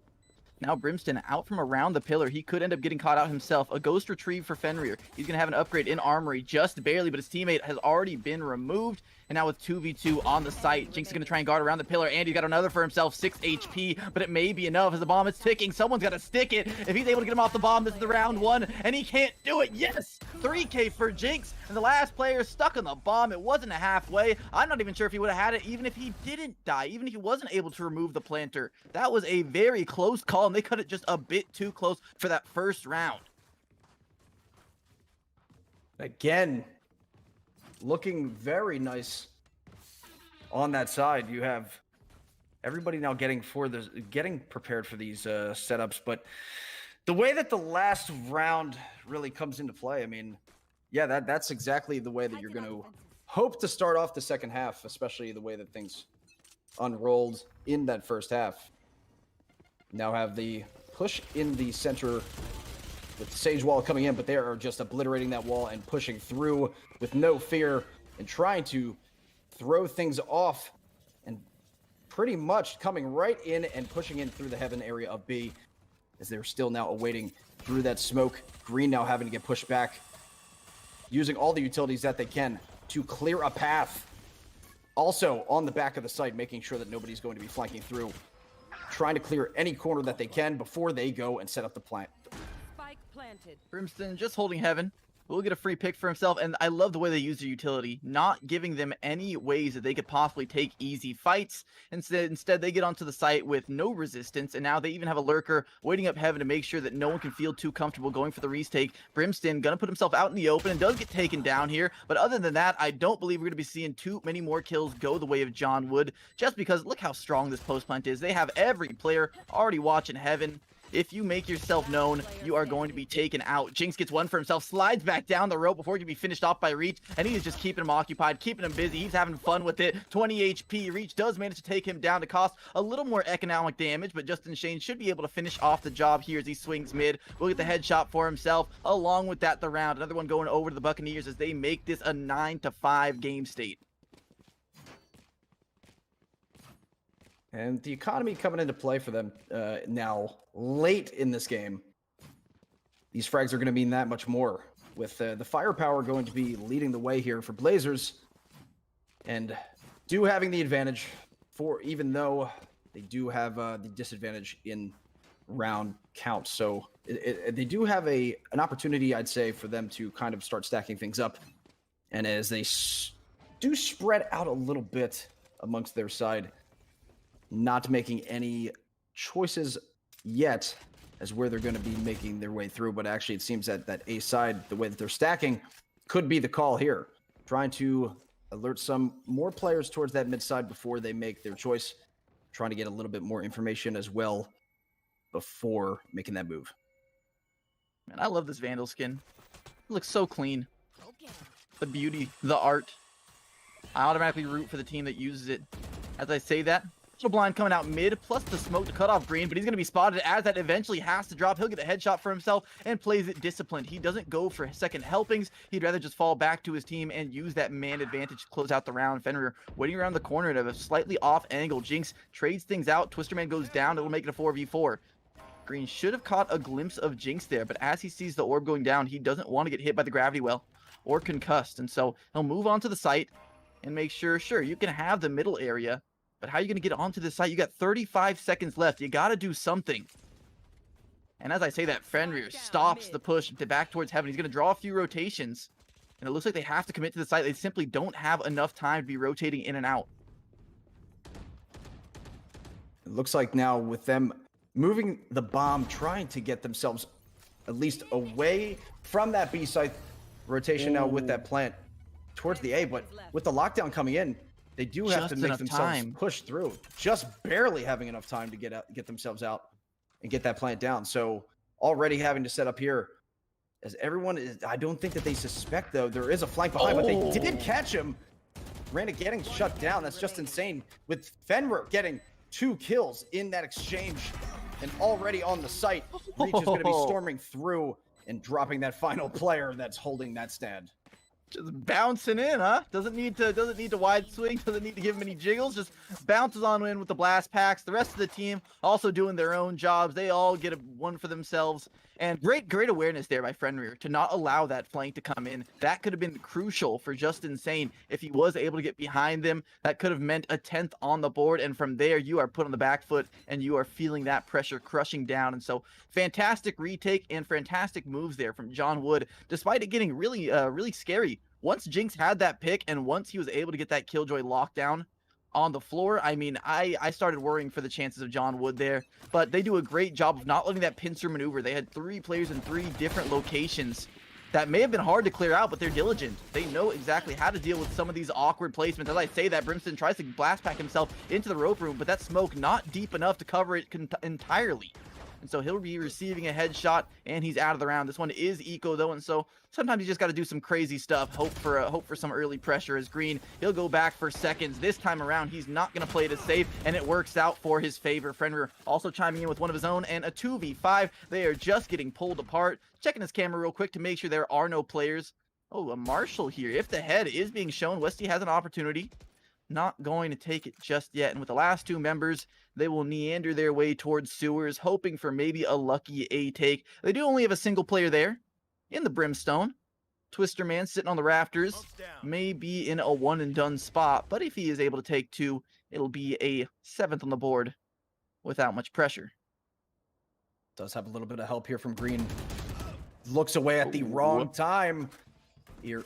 Now Brimston out from around the pillar. He could end up getting caught out himself. A ghost retrieve for Fenrir. He's going to have an upgrade in armory just barely, but his teammate has already been removed. And now with 2v2 on the site, Jinx is going to try and guard around the pillar. Andy's got another for himself, 6 HP, but it may be enough as the bomb is ticking. Someone's got to stick it. If he's able to get him off the bomb, this is the round one, and he can't do it. Yes! 3K for Jinx, and the last player stuck on the bomb. It wasn't a halfway. I'm not even sure if he would have had it, even if he didn't die, even if he wasn't able to remove the planter. That was a very close call, and they cut it just a bit too close for that first round. Again, looking very nice on that side. You have everybody now getting prepared for these setups, but the way that the last round really comes into play, I mean, yeah, that's exactly the way that you're going to hope to start off the second half, especially the way that things unrolled in that first half. Now have the push in the center with the Sage Wall coming in, but they are just obliterating that wall and pushing through with no fear and trying to throw things off and pretty much coming right in and pushing in through the heaven area of B, as they're still now awaiting through that smoke. Green now having to get pushed back, using all the utilities that they can to clear a path. Also on the back of the site, making sure that nobody's going to be flanking through, trying to clear any corner that they can before they go and set up the plant. Spike planted. Brimstone just holding heaven. Will get a free pick for himself, and I love the way they use their utility, not giving them any ways that they could possibly take easy fights. Instead, they get onto the site with no resistance, and now they even have a lurker waiting up heaven to make sure that no one can feel too comfortable going for the retake. Brimstone gonna put himself out in the open and does get taken down here, but other than that, I don't believe we're gonna be seeing too many more kills go the way of John Wood, just because look how strong this post plant is. They have every player already watching heaven. If you make yourself known, you are going to be taken out. Jinx gets one for himself, slides back down the rope before he can be finished off by Reach, and he is just keeping him occupied, keeping him busy. He's having fun with it. 20 HP. Reach does manage to take him down to cost a little more economic damage, but Justin Shane should be able to finish off the job here as he swings mid. We'll get the headshot for himself. Along with that, the round. Another one going over to the Buccaneers as they make this a 9-5 game state. And the economy coming into play for them now late in this game. These frags are going to mean that much more, with the firepower going to be leading the way here for Blazers, and do having the advantage, for even though they do have the disadvantage in round count. So they do have an opportunity, I'd say, for them to kind of start stacking things up. And as they do spread out a little bit amongst their side, not making any choices yet as where they're going to be making their way through, but actually it seems that that A side, the way that they're stacking, could be the call here. Trying to alert some more players towards that mid side before they make their choice. Trying to get a little bit more information as well before making that move. Man, I love this Vandal skin. It looks so clean. The beauty, the art. I automatically root for the team that uses it. As I say that, blind coming out mid, plus the smoke to cut off Green, but he's going to be spotted as that eventually has to drop. He'll get a headshot for himself and plays it disciplined. He doesn't go for second helpings. He'd rather just fall back to his team and use that man advantage to close out the round. Fenrir waiting around the corner at a slightly off angle. Jinx trades things out. Twisterman goes down. It'll make it a 4v4. Green should have caught a glimpse of Jinx there, but as he sees the orb going down, he doesn't want to get hit by the gravity well or concussed, and so he'll move on to the site and make sure, you can have the middle area, but how are you going to get onto the site? You got 35 seconds left. You got to do something. And as I say that, Fenrir stops the push back towards heaven. He's going to draw a few rotations, and it looks like they have to commit to the site. They simply don't have enough time to be rotating in and out. It looks like now with them moving the bomb, trying to get themselves at least away from that B site rotation now with that plant towards the A, but with the lockdown coming in, they do have to make themselves push through. Just barely having enough time to get themselves out and get that plant down. So already having to set up here, as everyone is, I don't think that they suspect, though, there is a flank behind, but they did catch him. Randa getting shut down. That's just insane. With Fenrir getting 2 kills in that exchange and already on the site, Reach is going to be storming through and dropping that final player that's holding that stand. Just bouncing in, huh? Doesn't need to wide swing, doesn't need to give him any jiggles, just bounces on in with the blast packs. The rest of the team also doing their own jobs. They all get one for themselves. And great awareness there by Fenrir to not allow that flank to come in. That could have been crucial for Just Insane if he was able to get behind them. That could have meant a 10th on the board, and from there you are put on the back foot and you are feeling that pressure crushing down. And so fantastic retake and fantastic moves there from John Wood, despite it getting really scary. Once Jinx had that pick and once he was able to get that Killjoy lockdown on the floor, I mean, I started worrying for the chances of John Wood there, but they do a great job of not letting that pincer maneuver. They had 3 players in 3 different locations that may have been hard to clear out, but they're diligent. They know exactly how to deal with some of these awkward placements. As I say that, Brimstone tries to blast pack himself into the rope room, but that smoke not deep enough to cover it entirely. And so he'll be receiving a headshot, and he's out of the round. This one is eco though, and so sometimes you just got to do some crazy stuff. Hope for some early pressure as Green. He'll go back for seconds. This time around, he's not going to play it as safe, and it works out for his favor. Fenrir also chiming in with one of his own and a 2v5. They are just getting pulled apart. Checking his camera real quick to make sure there are no players. Oh, a Marshall here. If the head is being shown, Westy has an opportunity. Not going to take it just yet. And with the last two members, they will meander their way towards sewers, hoping for maybe a lucky A take. They do only have a single player there in the Brimstone. Twister Man sitting on the rafters may be in a one and done spot, but if he is able to take two, it'll be a 7th on the board without much pressure. Does have a little bit of help here from Green. Looks away at the wrong time. Here,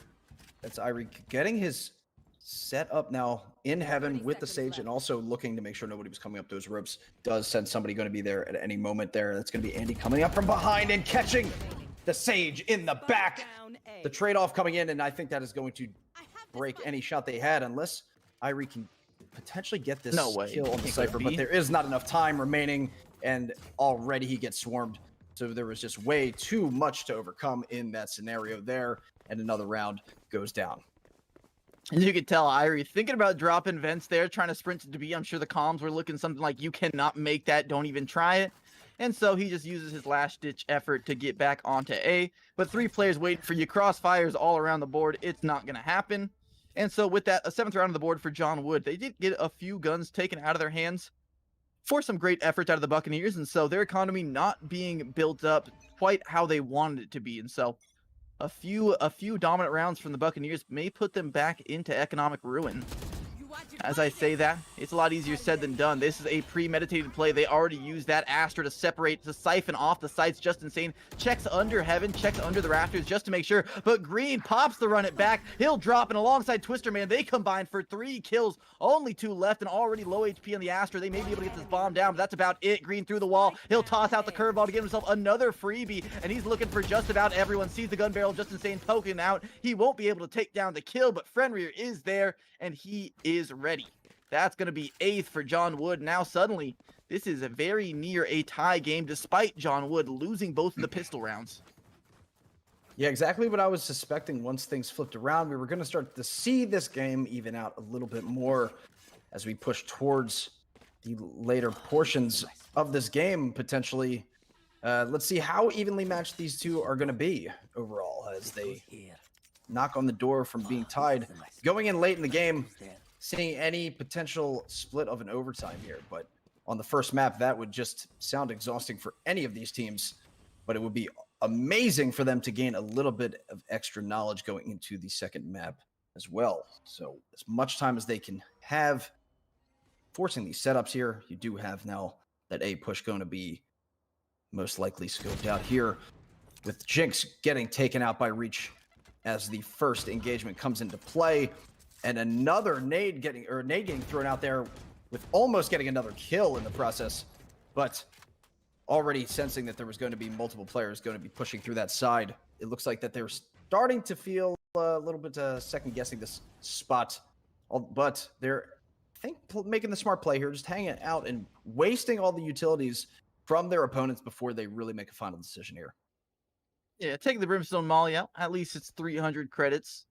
that's Irie getting his set up now in heaven with the Sage, and also looking to make sure nobody was coming up those ropes. Does sense somebody going to be there at any moment there. That's going to be Andy coming up from behind and catching the Sage in the back. The trade-off coming in, and I think that is going to break any shot they had, unless Irie can potentially get this kill on the Cypher, but there is not enough time remaining, and already he gets swarmed. So there was just way too much to overcome in that scenario there, and another round goes down. And you could tell Irie thinking about dropping vents there, trying to sprint to B. I'm sure the comms were looking something like, you cannot make that, don't even try it. And so he just uses his last-ditch effort to get back onto A. But 3 players waiting for you. Crossfires all around the board. It's not going to happen. And so with that, a 7th round on the board for John Wood. They did get a few guns taken out of their hands for some great efforts out of the Buccaneers. And so their economy not being built up quite how they wanted it to be. And so a few dominant rounds from the Buccaneers may put them back into economic ruin. As I say that, it's a lot easier said than done. This is a premeditated play. They already used that Astra to separate, to siphon off the sites. Just insane. Checks under heaven, checks under the rafters just to make sure. But Green pops the run it back. He'll drop, and alongside Twister Man, they combine for 3 kills. Only 2 left, and already low HP on the Astra. They may be able to get this bomb down, but that's about it. Green through the wall. He'll toss out the curveball to give himself another freebie, and he's looking for just about everyone. Sees the gun barrel, just insane, poking out. He won't be able to take down the kill, but Fenrir is there, and he is ready. That's going to be 8th for John Wood. Now suddenly, this is a very near a tie game, despite John Wood losing both of the pistol rounds. Yeah, exactly what I was suspecting. Once things flipped around, we were going to start to see this game even out a little bit more as we push towards the later portions of this game, potentially. Let's see how evenly matched these two are going to be overall as they knock on the door from being tied. Going in late in the game, seeing any potential split of an overtime here, but on the first map, that would just sound exhausting for any of these teams, but it would be amazing for them to gain a little bit of extra knowledge going into the second map as well. So as much time as they can have forcing these setups here, you do have now that A push going to be most likely scoped out here, with Jinx getting taken out by Reach as the first engagement comes into play. And another nade getting thrown out there, with almost getting another kill in the process, but already sensing that there was going to be multiple players going to be pushing through that side. It looks like that they're starting to feel a little bit second guessing this spot, but they're, I think, making the smart play here, just hanging out and wasting all the utilities from their opponents before they really make a final decision here. Yeah, taking the Brimstone Molly out, at least it's 300 credits.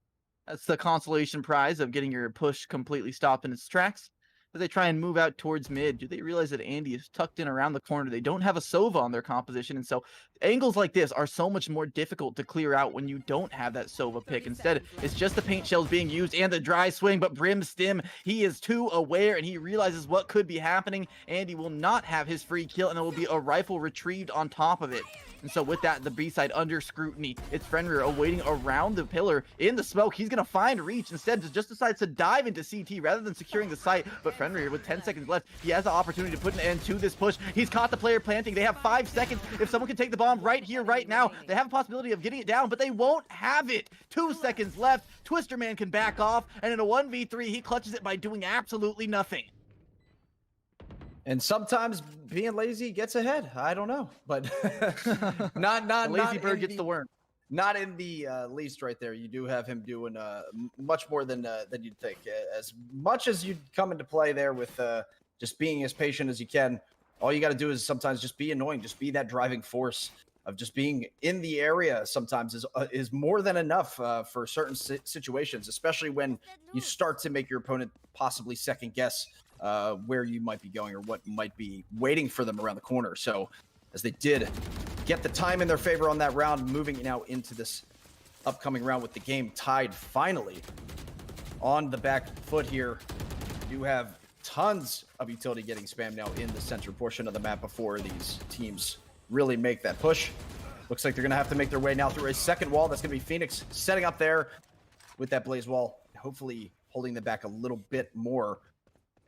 That's the consolation prize of getting your push completely stopped in its tracks. As they try and move out towards mid, do they realize that Andy is tucked in around the corner? They don't have a Sova on their composition, and so angles like this are so much more difficult to clear out when you don't have that Sova pick. Instead, it's just the paint shells being used and the dry swing, but Brimstim, he is too aware, and he realizes what could be happening. Andy will not have his free kill, and it will be a rifle retrieved on top of it. And so with that, the B side under scrutiny. It's Fenrir awaiting around the pillar in the smoke. He's going to find Reach. Instead, just decides to dive into CT rather than securing the site. But Fenrir, with 10 seconds left, he has the opportunity to put an end to this push. He's caught the player planting. They have 5 seconds. If someone can take the bomb right here, right now, they have a possibility of getting it down, but they won't have it. 2 seconds left. Twister Man can back off, and in a 1v3, he clutches it by doing absolutely nothing. And sometimes being lazy gets ahead. I don't know, but not lazy bird gets the worm. not in the least right there. You do have him doing much more than you'd think. As much as you'd come into play there with just being as patient as you can, all you got to do is sometimes just be annoying, just be that driving force of just being in the area. Sometimes is more than enough for certain situations, especially when you start to make your opponent possibly second guess where you might be going or what might be waiting for them around the corner. So as they did get the time in their favor on that round, moving now into this upcoming round with the game tied finally on the back foot here. You do have tons of utility getting spammed now in the center portion of the map before these teams really make that push. Looks like they're going to have to make their way now through a second wall. That's going to be Phoenix setting up there with that blaze wall, hopefully holding them back a little bit more,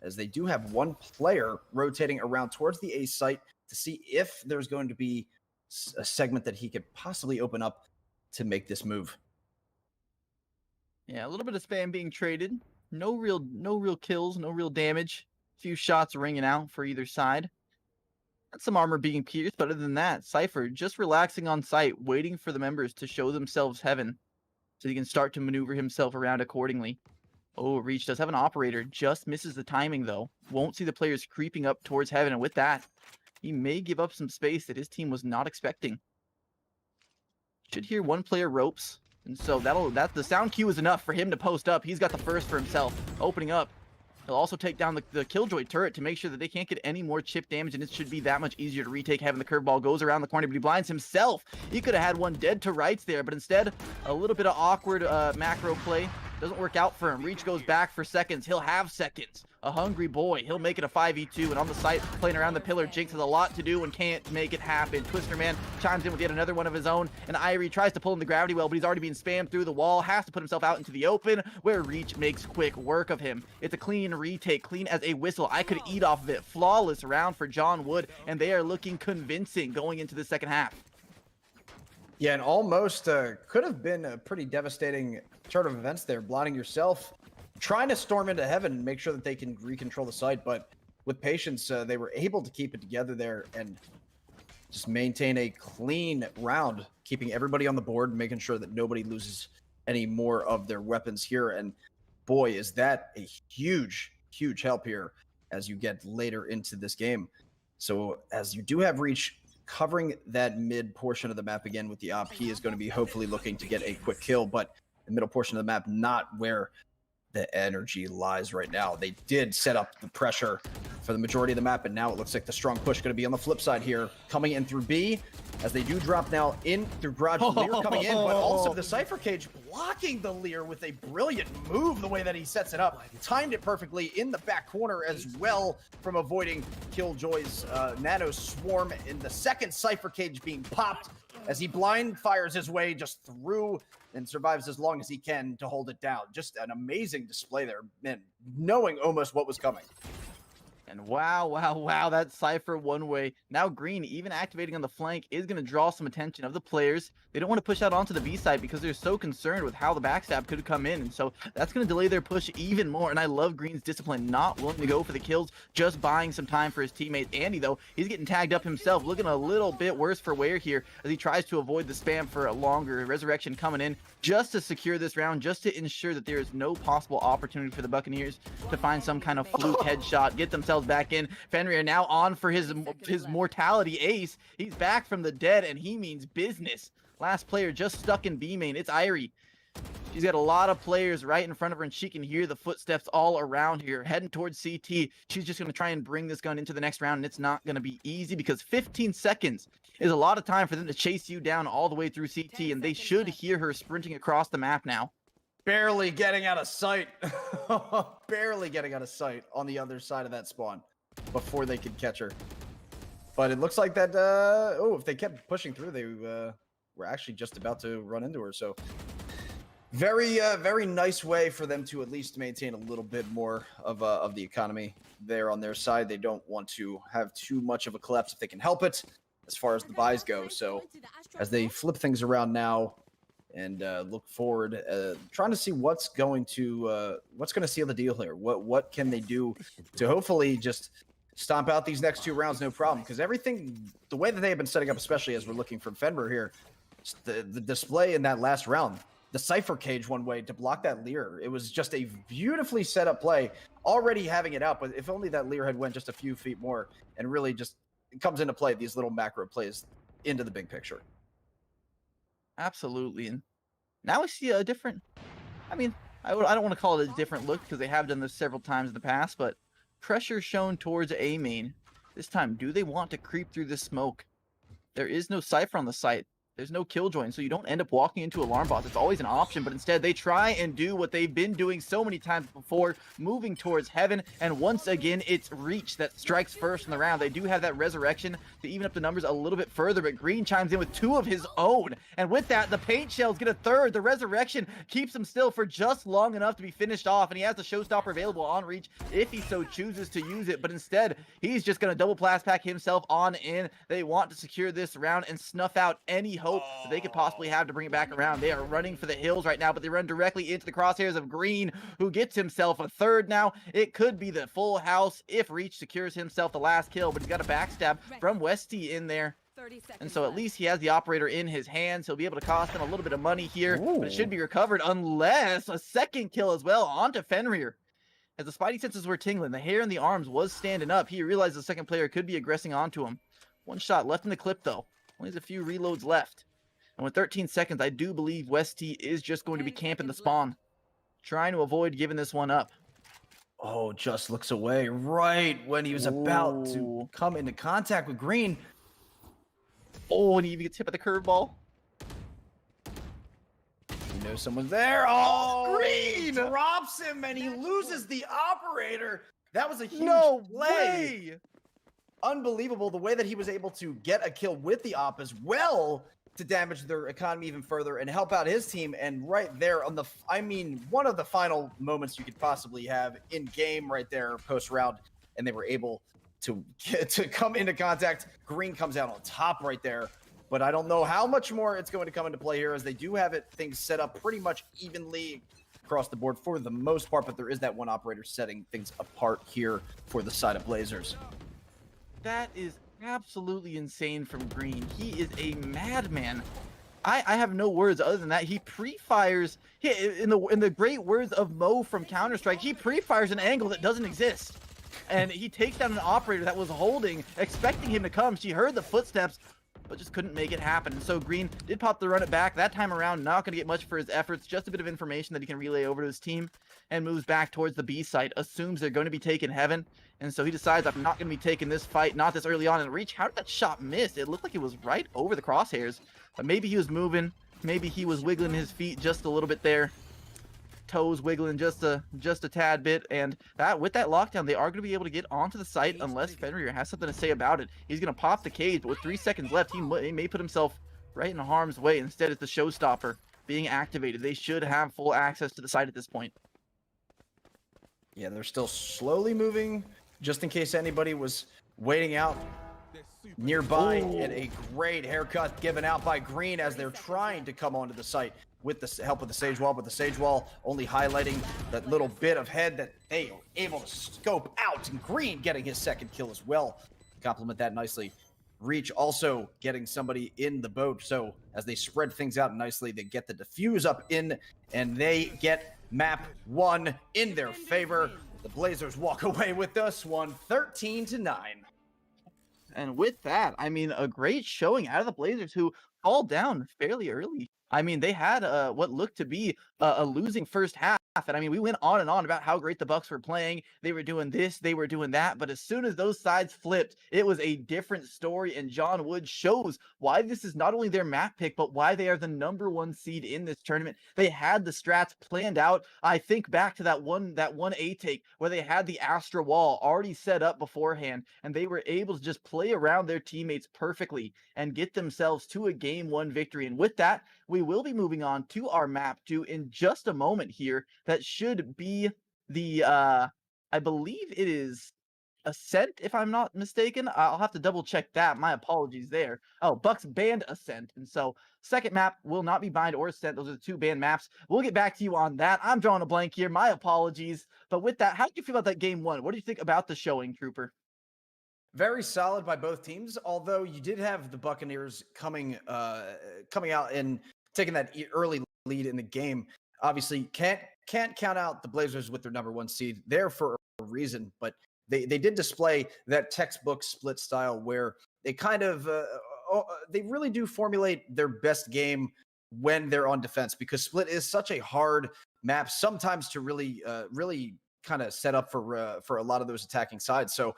as they do have one player rotating around towards the A site to see if there's going to be a segment that he could possibly open up to make this move. Yeah, a little bit of spam being traded. No real kills, no real damage. A few shots ringing out for either side. And some armor being pierced, but other than that, Cypher just relaxing on site, waiting for the members to show themselves heaven so he can start to maneuver himself around accordingly. Oh, Reach does have an operator, just misses the timing though. Won't see the players creeping up towards heaven, and with that, he may give up some space that his team was not expecting. Should hear one player ropes, and so the sound cue is enough for him to post up. He's got the first for himself, opening up. He'll also take down the Killjoy turret to make sure that they can't get any more chip damage, and it should be that much easier to retake. Having the curveball goes around the corner, but he blinds himself. He could have had one dead to rights there, but instead, a little bit of awkward macro play. Doesn't work out for him. Reach goes back for seconds. He'll have seconds. A hungry boy. He'll make it a 5v2, and on the site, playing around the pillar, Jinx has a lot to do and can't make it happen. Twister Man chimes in with yet another one of his own, and Irie tries to pull in the gravity well, but he's already being spammed through the wall. Has to put himself out into the open, where Reach makes quick work of him. It's a clean retake, clean as a whistle. I could eat off of it. Flawless round for John Wood, and they are looking convincing going into the second half. Yeah, and almost could have been a pretty devastating turn of events there, blinding yourself, trying to storm into heaven and make sure that they can recontrol the site, but with patience, they were able to keep it together there and just maintain a clean round, keeping everybody on the board, making sure that nobody loses any more of their weapons here. And boy, is that a huge, huge help here as you get later into this game. So as you do have Reach covering that mid portion of the map again with the op, he is going to be hopefully looking to get a quick kill, but the middle portion of the map, not where the energy lies right now. They did set up the pressure for the majority of the map, and now it looks like the strong push going to be on the flip side here, coming in through B, as they do drop now in through Garage. Lear coming in, but also the Cypher Cage blocking the Lear with a brilliant move, the way that he sets it up. Timed it perfectly in the back corner as well from avoiding Killjoy's Nano Swarm, in the second Cypher Cage being popped as he blind fires his way just through and survives as long as he can to hold it down. Just an amazing display there, man, knowing almost what was coming. And wow, that Cypher one way. Now Green, even activating on the flank, is going to draw some attention of the players. They don't want to push out onto the B side because they're so concerned with how the backstab could come in. And so that's going to delay their push even more. And I love Green's discipline, not willing to go for the kills, just buying some time for his teammates. Andy, though, he's getting tagged up himself, looking a little bit worse for wear here as he tries to avoid the spam for a longer. Resurrection coming in just to secure this round, just to ensure that there is no possible opportunity for the Buccaneers to find some kind of fluke headshot, get themselves back in. Fenrir now on for his mortality ace. He's back from the dead, and he means business. Last player just stuck in B main. It's Irie. She's got a lot of players right in front of her, and she can hear the footsteps all around here, heading towards CT. She's just going to try and bring this gun into the next round, and it's not going to be easy because 15 seconds is a lot of time for them to chase you down all the way through CT, and they should hear her sprinting across the map now. Barely getting out of sight. Barely getting out of sight on the other side of that spawn before they could catch her. But it looks like that, if they kept pushing through, they were actually just about to run into her. So very, very nice way for them to at least maintain a little bit more of the economy there on their side. They don't want to have too much of a collapse if they can help it as far as the buys go. So as they flip things around now and look forward, trying to see what's going to seal the deal here. What can they do to hopefully just stomp out these next two rounds, no problem? Because everything, the way that they have been setting up, especially as we're looking from Fenrir here, the display in that last round. The Cypher cage one way to block that Lear. It was just a beautifully set up play, already having it out, but if only that Lear had went just a few feet more and really just comes into play, these little macro plays into the big picture. Absolutely. And now we see a different, I mean, I don't want to call it a different look because they have done this several times in the past, but pressure shown towards A main. This time, do they want to creep through the smoke? There is no Cypher on the site. There's no killjoy, so you don't end up walking into alarm bots. It's always an option, but instead they try and do what they've been doing so many times before, moving towards heaven, and once again, it's Reach that strikes first in the round. They do have that resurrection to even up the numbers a little bit further, but Green chimes in with 2 of his own, and with that, the paint shells get a 3rd. The resurrection keeps him still for just long enough to be finished off, and he has the showstopper available on Reach if he so chooses to use it, but instead, he's just going to double blast pack himself on in. They want to secure this round and snuff out any hope that they could possibly have to bring it back around. They are running for the hills right now, but they run directly into the crosshairs of Green, who gets himself a 3rd now. It could be the full house if Reach secures himself the last kill, but he's got a backstab from Westy in there. And so at least he has the operator in his hands. He'll be able to cost him a little bit of money here, but it should be recovered unless a 2nd kill as well onto Fenrir. As the Spidey senses were tingling, the hair in the arms was standing up. He realized the 2nd player could be aggressing onto him. 1 shot left in the clip though. Only has a few reloads left. And with 13 seconds, I do believe Westy is just going to be camping the spawn, trying to avoid giving this one up. Oh, just looks away right when he was about to come into contact with Green. Oh, and he even gets hit by the curveball. You know someone's there. Oh, Green drops him and he loses the operator. That was a huge play. Unbelievable the way that he was able to get a kill with the op as well to damage their economy even further and help out his team. And right there on the, I mean, one of the final moments you could possibly have in game right there post round, and they were able to come into contact. Green comes out on top right there, but I don't know how much more it's going to come into play here, as they do have things set up pretty much evenly across the board for the most part, but there is that one operator setting things apart here for the side of Blazers. That is absolutely insane from Green. He is a madman. I have no words other than that. He pre-fires, in the great words of Mo from Counter-Strike, he pre-fires an angle that doesn't exist. And he takes down an operator that was holding, expecting him to come. She heard the footsteps, but just couldn't make it happen. So Green did pop the run it back. That time around, not going to get much for his efforts. Just a bit of information that he can relay over to his team, and moves back towards the B site. Assumes they're going to be taking heaven. And so he decides, I'm not going to be taking this fight, not this early on. And Reach, how did that shot miss? It looked like it was right over the crosshairs. But maybe he was moving. Maybe he was wiggling his feet just a little bit there. Toes wiggling just a tad bit. And that with that lockdown, they are going to be able to get onto the site unless Fenrir has something to say about it. He's going to pop the cage, but with 3 seconds left, he may put himself right in harm's way. Instead, it's the showstopper being activated. They should have full access to the site at this point. Yeah, they're still slowly moving, just in case anybody was waiting out nearby. And a great haircut given out by Green as they're trying to come onto the site with the help of the Sage Wall, but the Sage Wall only highlighting that little bit of head that they are able to scope out, and Green getting his 2nd kill as well. Complement that nicely. Reach also getting somebody in the boat, so as they spread things out nicely, they get the defuse up in, and they get map 1 in their favor. The Blazers walk away with this one 13-9. And with that, I mean, a great showing out of the Blazers, who fall down fairly early. I mean, they had what looked to be a losing first half. And I mean, we went on and on about how great the Bucks were playing. They were doing this, they were doing that. But as soon as those sides flipped, it was a different story. And John Wood shows why this is not only their map pick, but why they are the #1 seed in this tournament. They had the strats planned out. I think back to that one A take where they had the Astra wall already set up beforehand, and they were able to just play around their teammates perfectly and get themselves to a Game 1 victory. And with that, we will be moving on to our map 2 in just a moment here. That should be the, I believe it is Ascent, if I'm not mistaken. I'll have to double check that. My apologies there. Oh, Bucks banned Ascent. And so 2nd map will not be Bind or Ascent. Those are the 2 banned maps. We'll get back to you on that. I'm drawing a blank here. My apologies. But with that, how did you feel about that Game 1? What do you think about the showing, Trooper? Very solid by both teams, although you did have the Buccaneers coming out and taking that early lead in the game. Obviously, can't count out the Blazers with their number 1 seed there for a reason, but they did display that textbook split style where they kind of they really do formulate their best game when they're on defense, because split is such a hard map sometimes to really kind of set up for a lot of those attacking sides. So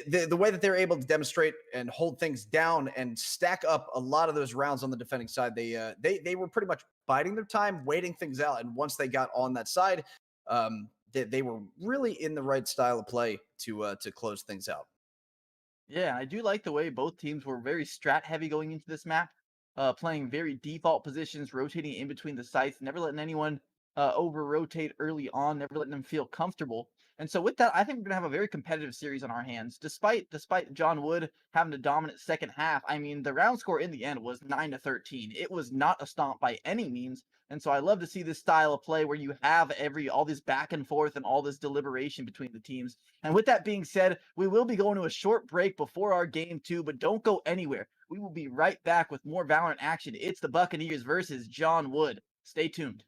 the way that they're able to demonstrate and hold things down and stack up a lot of those rounds on the defending side, they were pretty much biding their time, waiting things out, and once they got on that side, they were really in the right style of play to close things out. Yeah, I do like the way both teams were very strat heavy going into this map, playing very default positions, rotating in between the sites, never letting anyone over rotate early on, never letting them feel comfortable. And so with that, I think we're gonna have a very competitive series on our hands. Despite John Wood having a dominant second half, I mean the round score in the end was 9-13. It was not a stomp by any means. And so I love to see this style of play where you have all this back and forth and all this deliberation between the teams. And with that being said, we will be going to a short break before our game 2, but don't go anywhere. We will be right back with more Valorant action. It's the Buccaneers versus John Wood. Stay tuned.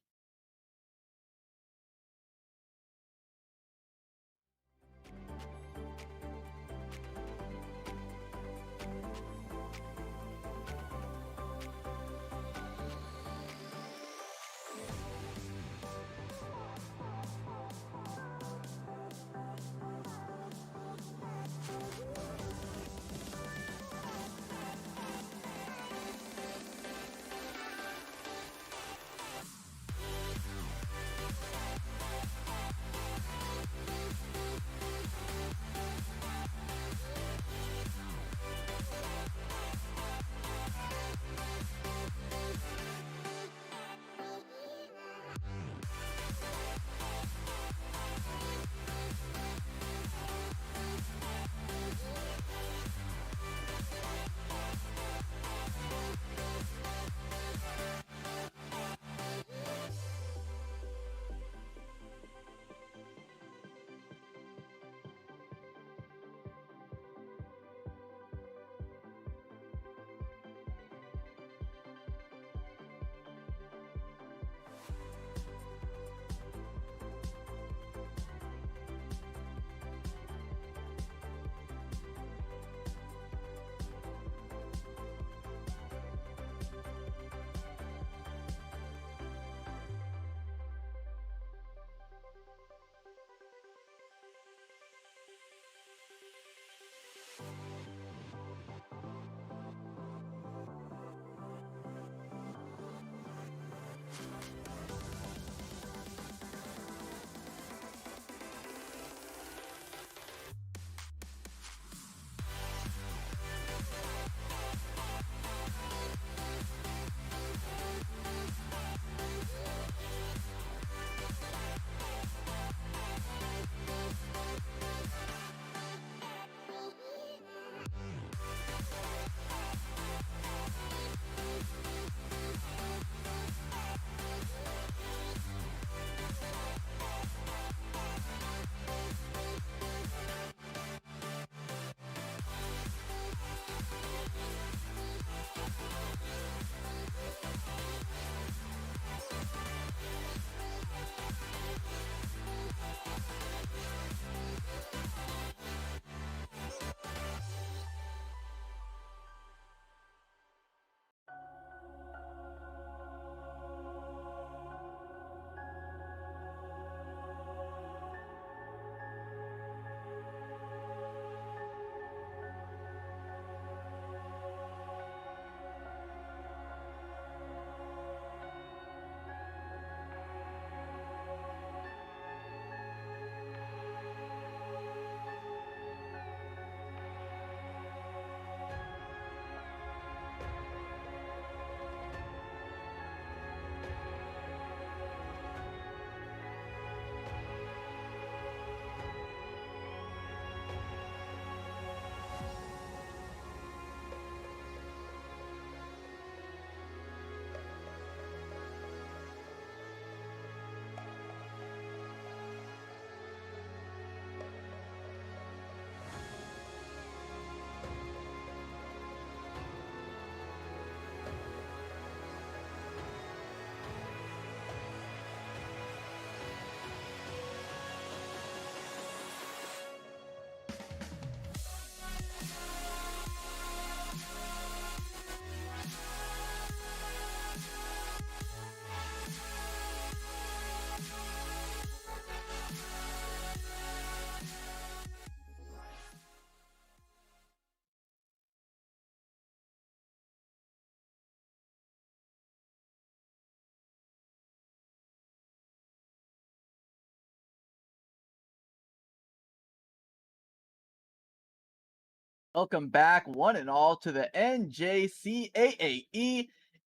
Welcome back, one and all, to the NJCAAE.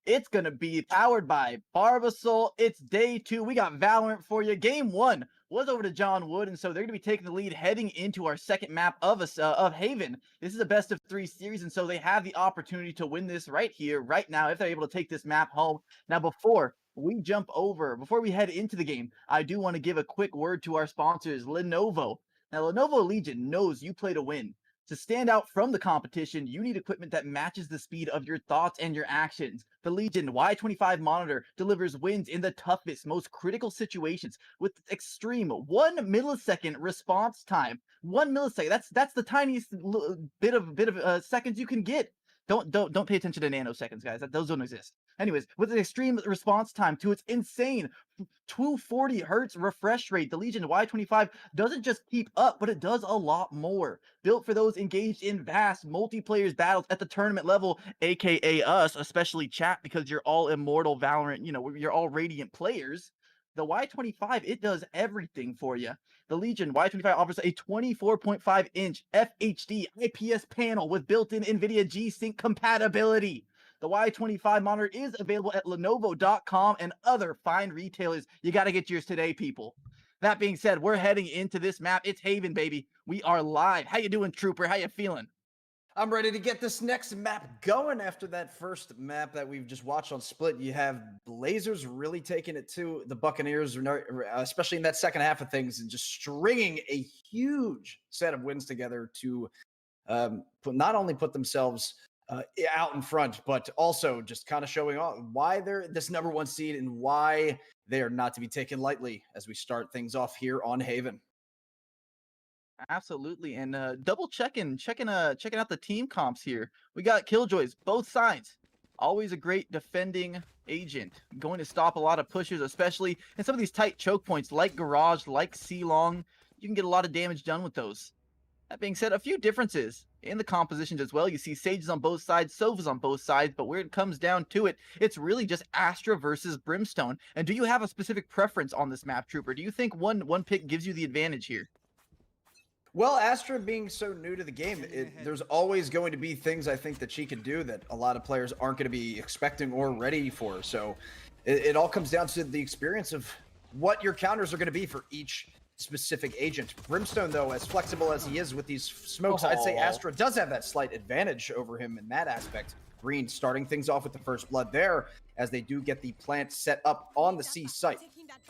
It's going to be powered by Barbasol. It's day 2. We got Valorant for you. Game 1 was over to John Wood, and so they're going to be taking the lead heading into our second map of Haven. This is a best of 3 series, and so they have the opportunity to win this right here, right now, if they're able to take this map home. Now, before we head into the game, I do want to give a quick word to our sponsors, Lenovo. Now, Lenovo Legion knows you play to win. To stand out from the competition, you need equipment that matches the speed of your thoughts and your actions. The Legion Y25 monitor delivers wins in the toughest, most critical situations with extreme 1 millisecond response time. 1 millisecond. That's the tiniest bit of seconds you can get. Don't pay attention to nanoseconds, guys. Those don't exist. Anyways, with an extreme response time to its insane 240 hertz refresh rate, the Legion Y25 doesn't just keep up, but it does a lot more. Built for those engaged in vast multiplayer battles at the tournament level, aka us, especially chat, because you're all immortal Valorant, you're all Radiant players. The Y25, it does everything for you. The Legion Y25 offers a 24.5-inch FHD IPS panel with built-in NVIDIA G-Sync compatibility. The Y25 monitor is available at Lenovo.com and other fine retailers. You got to get yours today, people. That being said, we're heading into this map. It's Haven, baby. We are live. How you doing, Trooper? How you feeling? I'm ready to get this next map going after that first map that we've just watched on Split. You have Blazers really taking it to the Buccaneers, especially in that second half of things, and just stringing a huge set of wins together to not only put themselves out in front, but also just kind of showing off why they're this #1 seed and why they are not to be taken lightly as we start things off here on Haven. Absolutely, and double checking out the team comps here. We got Killjoys, both sides. Always a great defending agent, going to stop a lot of pushers, especially in some of these tight choke points like Garage, like C-Long. You can get a lot of damage done with those. That being said, a few differences in the compositions as well. You see Sages on both sides, Sovas on both sides, but where it comes down to it, it's really just Astra versus Brimstone. And do you have a specific preference on this map, Trooper? Do you think one pick gives you the advantage here? Well, Astra being so new to the game, there's always going to be things I think that she can do that a lot of players aren't going to be expecting or ready for. So it all comes down to the experience of what your counters are going to be for each specific agent. Brimstone, though, as flexible as he is with these smokes, I'd say Astra does have that slight advantage over him in that aspect. Green starting things off with the first blood there as they do get the plant set up on the C site.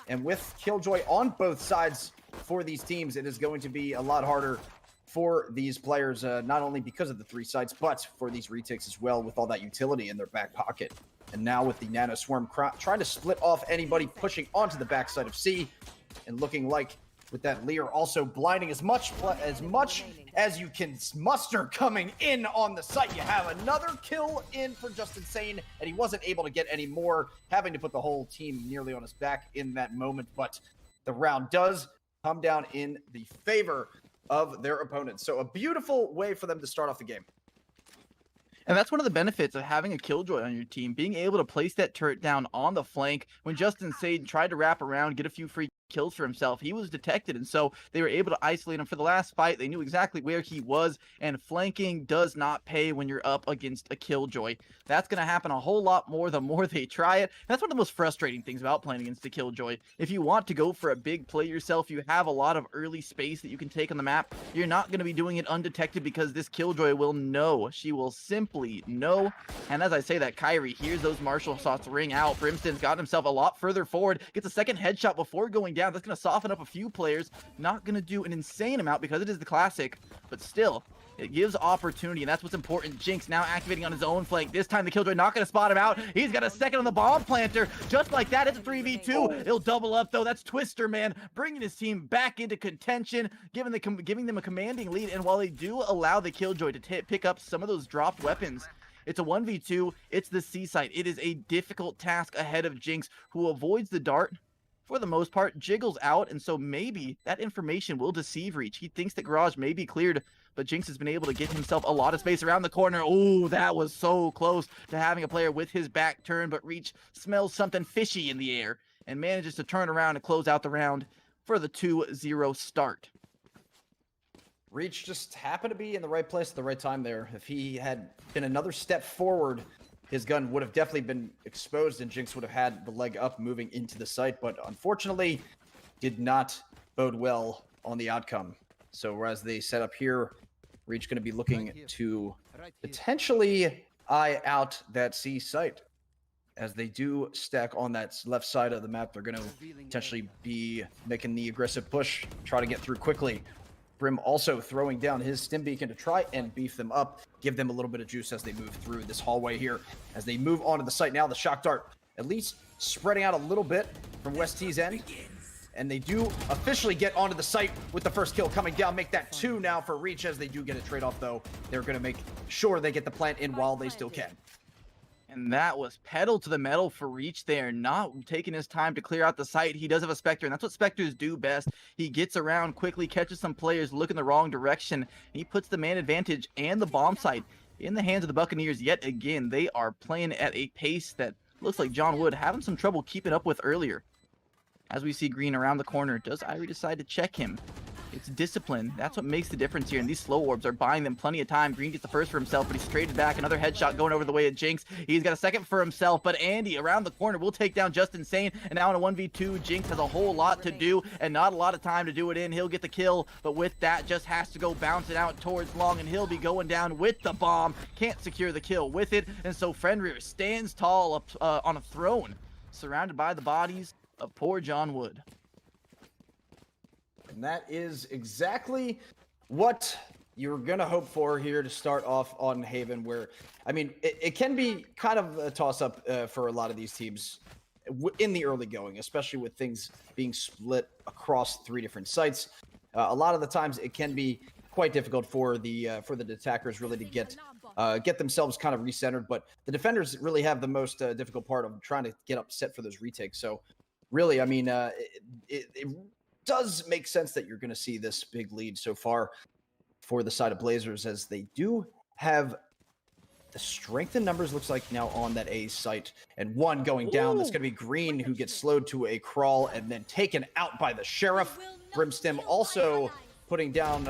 And with Killjoy on both sides for these teams, it is going to be a lot harder for these players, not only because of the 3 sites, but for these retakes as well with all that utility in their back pocket. And now with the Nano Swarm trying to split off anybody pushing onto the backside of C, and looking like with that Lear also blinding as much as you can muster coming in on the site. You have another kill in for Just Insane, and he wasn't able to get any more, having to put the whole team nearly on his back in that moment. But the round does come down in the favor of their opponents. So a beautiful way for them to start off the game. And that's one of the benefits of having a Killjoy on your team, being able to place that turret down on the flank. When Just Insane tried to wrap around, get a few free kills for himself, he was detected, and so they were able to isolate him for the last fight. They knew exactly where he was, and flanking does not pay when you're up against a Killjoy. That's going to happen a whole lot more the more they try it. That's one of the most frustrating things about playing against a Killjoy. If you want to go for a big play yourself, you have a lot of early space that you can take on the map. You're not going to be doing it undetected because this Killjoy will know. She will simply know. And as I say that, Kyrie hears those martial shots ring out. Brimstone's got himself a lot further forward, gets a second headshot before going down. That's going to soften up a few players. Not going to do an insane amount because it is the classic, but still, it gives opportunity, and that's what's important. Jinx now activating on his own flank. This time the Killjoy not going to spot him out. He's got a second on the bomb planter. Just like that, it's a 3v2. He'll double up, though. That's Twister, man, bringing his team back into contention, giving them a commanding lead. And while they do allow the Killjoy to pick up some of those dropped weapons, it's a 1v2. It's the C site. It is a difficult task ahead of Jinx, who avoids the dart for the most part, jiggles out, and so maybe that information will deceive Reach. He thinks that Garage may be cleared, but Jinx has been able to get himself a lot of space around the corner. Oh, that was so close to having a player with his back turned, but Reach smells something fishy in the air and manages to turn around and close out the round for the 2-0 start. Reach just happened to be in the right place at the right time there. If he had been another step forward, his gun would have definitely been exposed and Jinx would have had the leg up moving into the site, but unfortunately did not bode well on the outcome. So whereas they set up here, Reach going to be looking to potentially eye out that C site. As they do stack on that left side of the map, they're going to potentially be making the aggressive push, try to get through quickly. Brim also throwing down his stim beacon to try and beef them up, give them a little bit of juice as they move through this hallway here. As they move onto the site now, the shock dart at least spreading out a little bit from West T's end. And they do officially get onto the site with the first kill coming down, make that 2 now for Reach. As they do get a trade-off, though, they're going to make sure they get the plant in while they still can. And that was pedal to the metal for Reach there, not taking his time to clear out the site. He does have a Spectre, and that's what Spectres do best. He gets around quickly, catches some players, look in the wrong direction, and he puts the man advantage and the bomb site in the hands of the Buccaneers yet again. They are playing at a pace that looks like John Wood having some trouble keeping up with earlier. As we see Green around the corner, does Irie decide to check him? It's discipline. That's what makes the difference here, and these slow orbs are buying them plenty of time. Green gets the first for himself, but he's traded back. Another headshot going over the way of Jinx. He's got a second for himself, but Andy around the corner will take down Just Insane, and now in a 1v2, Jinx has a whole lot to do and not a lot of time to do it in. He'll get the kill, but with that, just has to go bouncing out towards Long, and he'll be going down with the bomb. Can't secure the kill with it, and so Fenrir stands tall up on a throne, surrounded by the bodies of poor John Wood. And that is exactly what you're going to hope for here to start off on Haven, where, I mean, it can be kind of a toss-up for a lot of these teams in the early going, especially with things being split across 3 different sites. A lot of the times it can be quite difficult for the attackers really to get themselves kind of recentered, but the defenders really have the most difficult part of trying to get upset for those retakes. So really, I mean, it does make sense that you're going to see this big lead so far for the side of Blazers, as they do have the strength in numbers, looks like now on that A site, and 1 going down. That's going to be Green, who gets slowed to a crawl and then taken out by the Sheriff. Brimstem also putting down,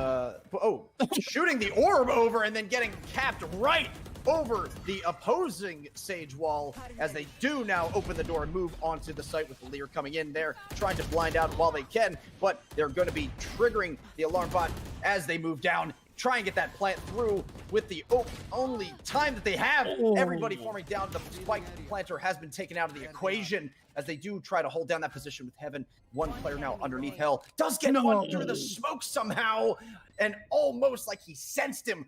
shooting the orb over and then getting capped right over the opposing Sage wall, as they do now open the door and move onto the site with the Lear coming in there, trying to blind out while they can, but they're going to be triggering the alarm bot as they move down, try and get that plant through with the only time that they have. Everybody forming down. The spike planter has been taken out of the equation as they do try to hold down that position with Heaven. 1 player now underneath Hell. Does get one through the smoke somehow, and almost like he sensed him.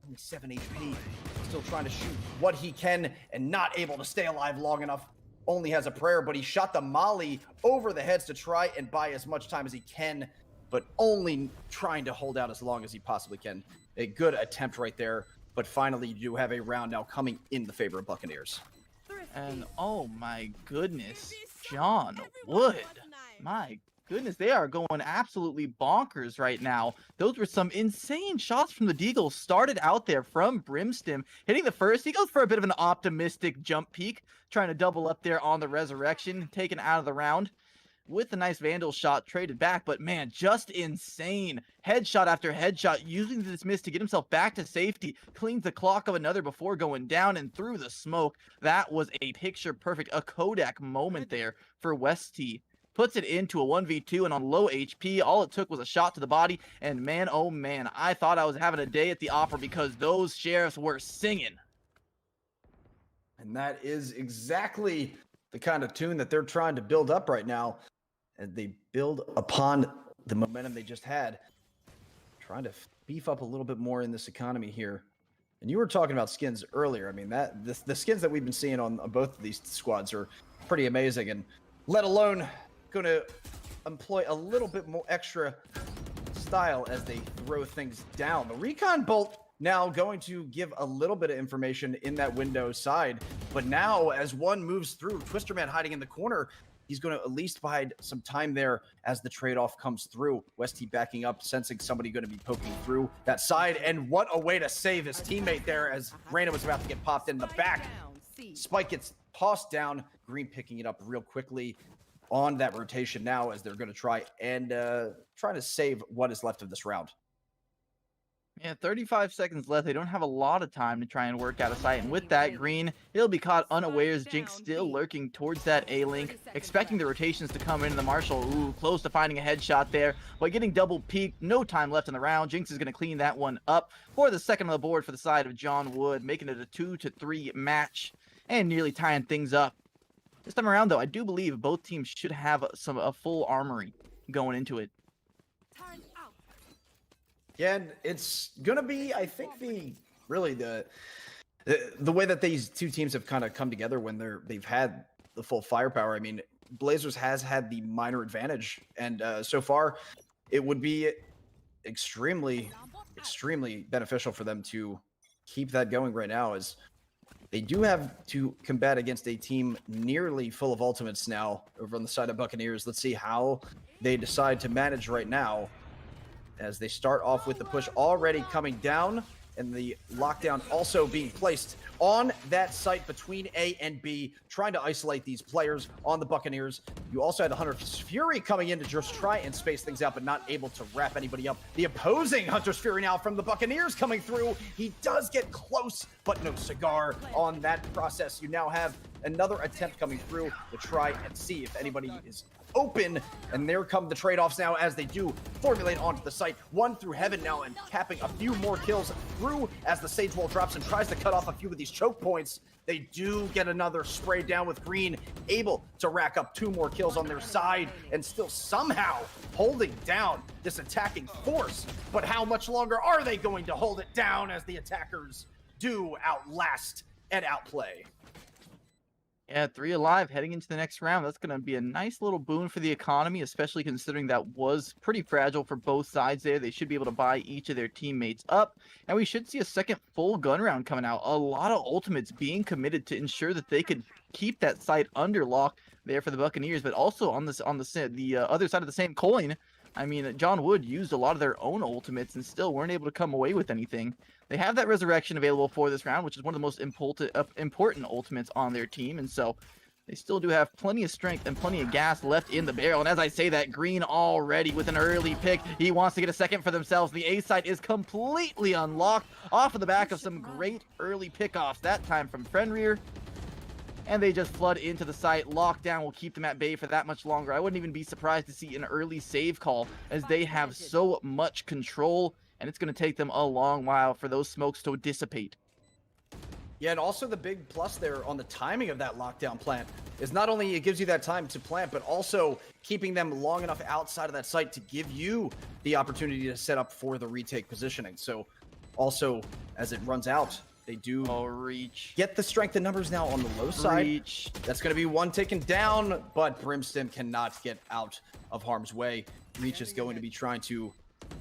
Only 7 HP. Still trying to shoot what he can and not able to stay alive long enough. Only has a prayer, but he shot the molly over the heads to try and buy as much time as he can, but only trying to hold out as long as he possibly can. A good attempt right there, but finally you do have a round now coming in the favor of Buccaneers. And oh my goodness, John Wood. My goodness, they are going absolutely bonkers right now. Those were some insane shots from the Deagle. Started out there from Brimstem, hitting the first. He goes for a bit of an optimistic jump peek, trying to double up there on the Resurrection, taken out of the round with a nice Vandal shot traded back. But man, just insane. Headshot after headshot, using the dismiss to get himself back to safety. Cleans the clock of another before going down and through the smoke. That was a picture perfect, a Kodak moment there for West T. Puts it into a 1v2 and on low HP. All it took was a shot to the body. And man, oh man, I thought I was having a day at the opera because those sheriffs were singing. And that is exactly the kind of tune that they're trying to build up right now. And they build upon the momentum they just had. Trying to beef up a little bit more in this economy here. And you were talking about skins earlier. I mean, the skins that we've been seeing on both of these squads are pretty amazing. And let alone going to employ a little bit more extra style as they throw things down. The Recon Bolt now going to give a little bit of information in that window side, but now as 1 moves through, Twisterman hiding in the corner, he's going to at least bide some time there as the trade-off comes through. Westy backing up, sensing somebody going to be poking through that side, and what a way to save his teammate there as Reyna was about to get popped in the back. Spike gets tossed down, Green picking it up real quickly. on that rotation now as they're going to try and try to save what is left of this round. Yeah, 35 seconds left. They don't have a lot of time to try and work out a sight. And with that, Green, he'll be caught unawares. Jinx still lurking towards that A-Link, expecting the rotations to come in. The Marshall, ooh, close to finding a headshot there, but getting double peaked. No time left in the round. Jinx is going to clean that one up for the second on the board for the side of John Wood, making it a 2-3 match and nearly tying things up. This time around, though, I do believe both teams should have a full armory going into it. Yeah, and it's gonna be, I think, the way that these two teams have kind of come together when they've had the full firepower. I mean, Blazers has had the minor advantage, and so far, it would be extremely beneficial for them to keep that going right now, as they do have to combat against a team nearly full of ultimates now over on the side of Buccaneers. Let's see how they decide to manage right now, as they start off with the push already coming down, and the lockdown also being placed on that site between A and B, trying to isolate these players on the Buccaneers. You also had the Hunter's Fury coming in to just try and space things out, but not able to wrap anybody up. The opposing Hunter's Fury now from the Buccaneers coming through. He does get close, but no cigar on that process. You now have another attempt coming through to try and see if anybody is open, and there come the trade-offs now as they do formulate onto the site. One through heaven now, and capping a few more kills through as the Sage Wall drops and tries to cut off a few of these choke points. They do get another spray down with Green, able to rack up 2 more kills on their side and still somehow holding down this attacking force. But how much longer are they going to hold it down as the attackers do outlast and outplay? Yeah, 3 alive heading into the next round. That's going to be a nice little boon for the economy, especially considering that was pretty fragile for both sides there. They should be able to buy each of their teammates up, and we should see a second full gun round coming out. A lot of ultimates being committed to ensure that they could keep that site under lock there for the Buccaneers, but also on the other side of the same coin, I mean, John Wood used a lot of their own ultimates and still weren't able to come away with anything. They have that resurrection available for this round, which is one of the most important ultimates on their team, and so they still do have plenty of strength and plenty of gas left in the barrel. And as I say that, Green already with an early pick. He wants to get a second for themselves. The A site is completely unlocked off of the back of some great early pickoffs, that time from Fenrir. And they just flood into the site. Lockdown will keep them at bay for that much longer. I wouldn't even be surprised to see an early save call, as they have so much control, and it's going to take them a long while for those smokes to dissipate. Yeah, and also the big plus there on the timing of that lockdown plant is not only it gives you that time to plant, but also keeping them long enough outside of that site to give you the opportunity to set up for the retake positioning. So also, as it runs out, they do reach. Get the strength and numbers now on the low side. Reach. That's going to be one taken down, but Brimstone cannot get out of harm's way. Reach is going to be trying to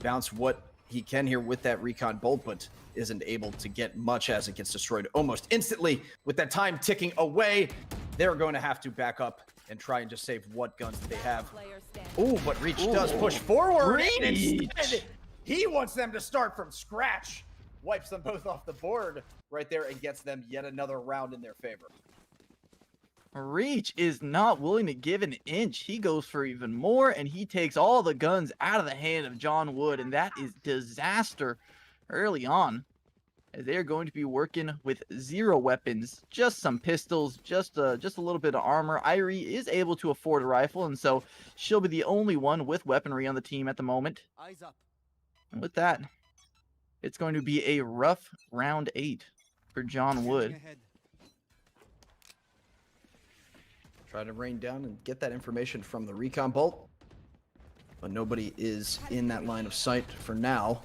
bounce what he can here with that recon bolt, but isn't able to get much as it gets destroyed almost instantly. With that time ticking away, they're going to have to back up and try and just save what guns that they have. Ooh, but Reach does push forward. And instead, he wants them to start from scratch. Wipes them both off the board right there and gets them yet another round in their favor. Reach is not willing to give an inch. He goes for even more, and he takes all the guns out of the hand of John Wood, and that is disaster early on, as they are going to be working with 0 weapons, just some pistols, just a little bit of armor. Irie is able to afford a rifle, and so she'll be the only one with weaponry on the team at the moment. Eyes up. And with that, it's going to be a rough round 8 for John Wood. Try to rain down and get that information from the recon bolt, but nobody is in that line of sight for now,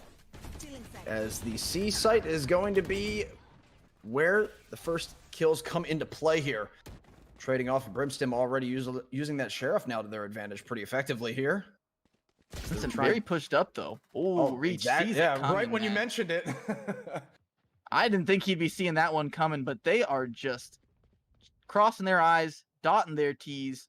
as the C site is going to be where the first kills come into play here. Trading off Brimstone already using that Sheriff now to their advantage pretty effectively here. Listen, very pushed up though. Ooh, Reach sees it coming, right when you mentioned it. I didn't think he'd be seeing that one coming, but they are just crossing their I's, dotting their T's,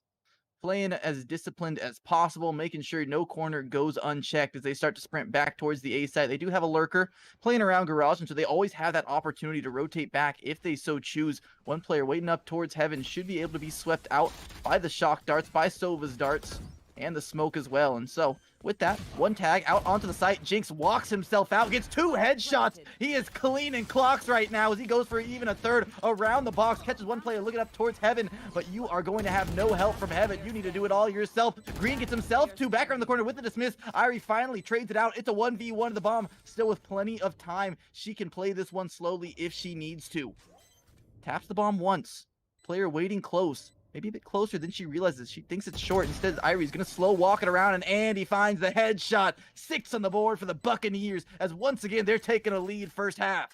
playing as disciplined as possible, making sure no corner goes unchecked as they start to sprint back towards the A site. They do have a lurker playing around garage, and so they always have that opportunity to rotate back if they so choose. One player waiting up towards heaven should be able to be swept out by the shock darts, by Sova's darts, and the smoke as well. And so with that, one tag out onto the site. Jinx walks himself out, gets 2 headshots. He is cleaning clocks right now as he goes for even a third around the box, catches one player looking up towards heaven, but you are going to have no help from heaven. You need to do it all yourself. Green gets himself 2 back around the corner with the dismiss. Irie finally trades it out. It's a 1v1 to the bomb, still with plenty of time. She can play this one slowly if she needs to. Taps the bomb once. Player waiting close. Maybe a bit closer than she realizes. She thinks it's short. Instead, Irie's going to slow walk it around, and Andy finds the headshot. 6 on the board for the Buccaneers, as once again, they're taking a lead first half.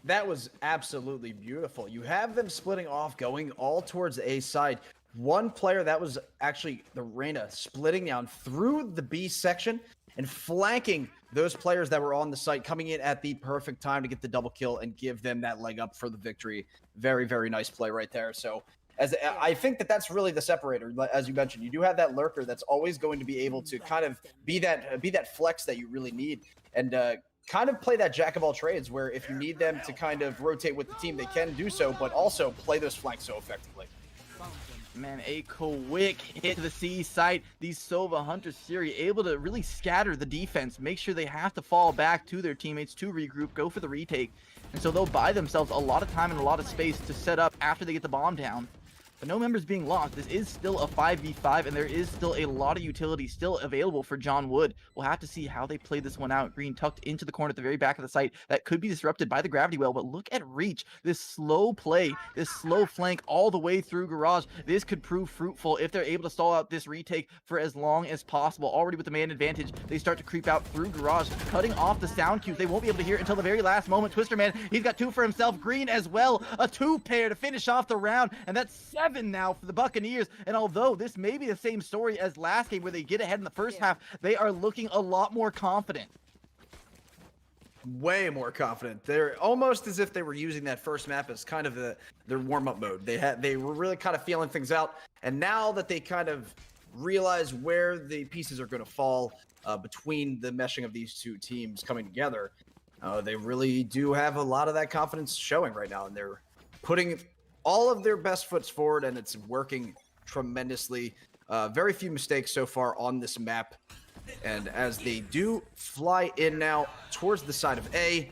That was absolutely beautiful. You have them splitting off, going all towards the A side. One player, that was actually the Reyna, splitting down through the B section and flanking those players that were on the site, coming in at the perfect time to get the double kill and give them that leg up for the victory. Very, very nice play right there. So I think that's really the separator. As you mentioned, you do have that lurker that's always going to be able to kind of be that flex that you really need, and kind of play that jack of all trades, where if you need them to kind of rotate with the team, they can do so, but also play those flanks so effectively. Man, a quick hit to the C site. These Sova Hunter Siri able to really scatter the defense, make sure they have to fall back to their teammates to regroup, go for the retake. And so they'll buy themselves a lot of time and a lot of space to set up after they get the bomb down. But no members being lost. This is still a 5v5, and there is still a lot of utility still available for John Wood. We'll have to see how they play this one out. Green tucked into the corner at the very back of the site. That could be disrupted by the gravity well, but look at Reach. This slow play, this slow flank all the way through garage. This could prove fruitful if they're able to stall out this retake for as long as possible. Already with the man advantage, they start to creep out through garage, cutting off the sound cues. They won't be able to hear it until the very last moment. Twister Man, he's got 2 for himself. Green as well, a 2-pair to finish off the round, and that's 7 now for the Buccaneers. And although this may be the same story as last game where they get ahead in the first half, they are looking a lot more confident. Way more confident. They're almost as if they were using that first map as kind of their warm-up mode. They were really kind of feeling things out, and now that they kind of realize where the pieces are going to fall between the meshing of these two teams coming together, they really do have a lot of that confidence showing right now, and they're putting all of their best foots forward, and it's working tremendously. Very few mistakes so far on this map. And as they do fly in now towards the side of A,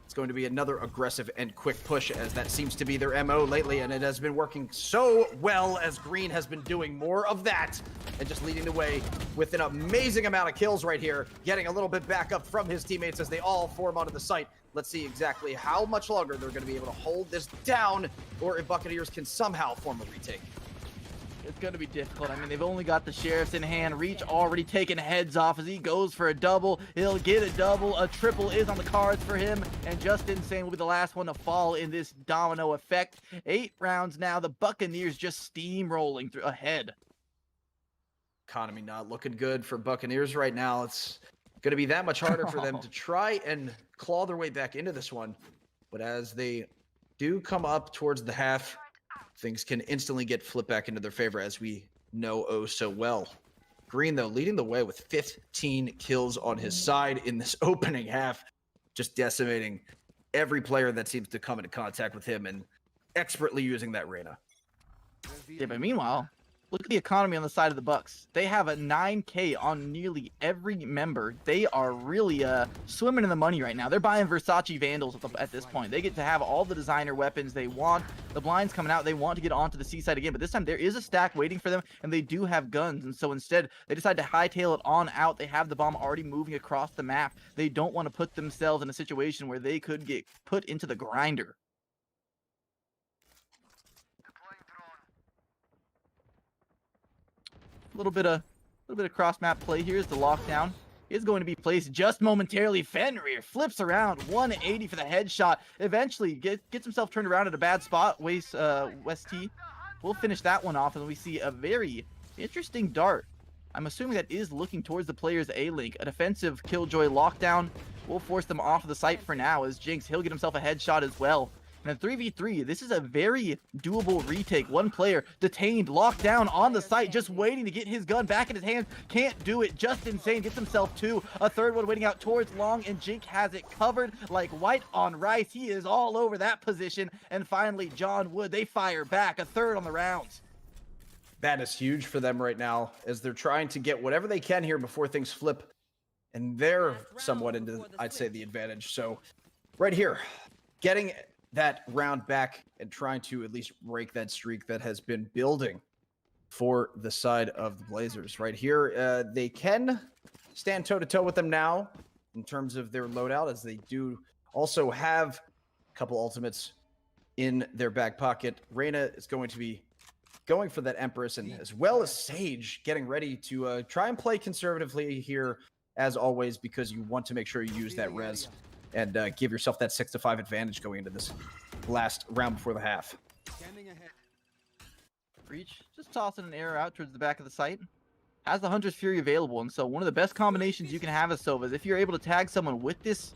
it's going to be another aggressive and quick push, as that seems to be their MO lately, and it has been working so well as Green has been doing more of that and just leading the way with an amazing amount of kills right here, getting a little bit back up from his teammates as they all form onto the site. Let's see exactly how much longer they're going to be able to hold this down, or if Buccaneers can somehow form a retake. It's going to be difficult. I mean, they've only got the sheriffs in hand. Reach already taking heads off as he goes for a double. He'll get a double. A triple is on the cards for him. And Just Insane will be the last one to fall in this domino effect. 8 rounds now. The Buccaneers just steamrolling through ahead. Economy not looking good for Buccaneers right now. It's going to be that much harder for them to try and claw their way back into this one. But as they do come up towards the half, things can instantly get flipped back into their favor, as we know oh so well. Green, though, leading the way with 15 kills on his side in this opening half, just decimating every player that seems to come into contact with him and expertly using that Reyna. Yeah, but meanwhile, look at the economy on the side of the Bucks. They have a 9K on nearly every member. They are really swimming in the money right now. They're buying Versace Vandals at this point. They get to have all the designer weapons they want. The blinds coming out. They want to get onto the seaside again, but this time there is a stack waiting for them, and they do have guns. And so instead, they decide to hightail it on out. They have the bomb already moving across the map. They don't want to put themselves in a situation where they could get put into the grinder. A little bit of cross map play here as the lockdown is going to be placed just momentarily. Fenrir flips around 180 for the headshot. Eventually gets himself turned around at a bad spot. West T will finish that one off, and we see a very interesting dart. I'm assuming that is looking towards the player's A-link. A defensive Killjoy lockdown will force them off of the site for now, as Jinx, he'll get himself a headshot as well. And a 3v3, this is a very doable retake. One player detained, locked down on the site, just waiting to get his gun back in his hands. Can't do it. Just insane. Gets himself two. A third one waiting out towards long, and Jink has it covered like white on rice. He is all over that position. And finally, John Wood, they fire back. A third on the round. That is huge for them right now, as they're trying to get whatever they can here before things flip. And they're somewhat into, I'd say, the advantage. So right here, getting that round back and trying to at least break that streak that has been building for the side of the Blazers. Right here, they can stand toe-to-toe with them now in terms of their loadout, as they do also have a couple ultimates in their back pocket. Reyna is going to be going for that Empress, and as well as Sage getting ready to try and play conservatively here, as always, because you want to make sure you use that res and give yourself that 6-5 advantage going into this last round before the half. Breach, just tossing an arrow out towards the back of the site. Has the Hunter's Fury available, and so one of the best combinations you can have as Sova is if you're able to tag someone with this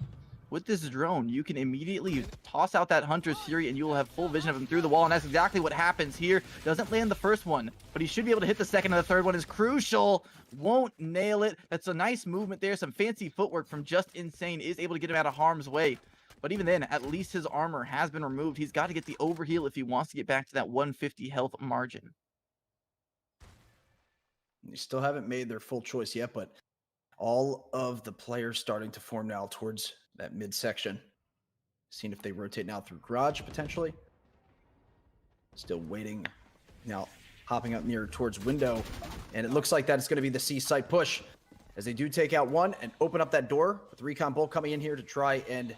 drone, you can immediately toss out that Hunter's Fury and you will have full vision of him through the wall, and that's exactly what happens here. Doesn't land the first one, but he should be able to hit the second, and the third one is crucial. Won't nail it. That's a nice movement there. Some fancy footwork from Just Insane is able to get him out of harm's way. But even then, at least his armor has been removed. He's got to get the overheal if he wants to get back to that 150 health margin. They still haven't made their full choice yet, but all of the players starting to form now towards that midsection. Seeing if they rotate now through garage, potentially. Still waiting. Now, hopping up near towards window. And it looks like that is going to be the C site push, as they do take out one and open up that door with Recon Bolt coming in here to try and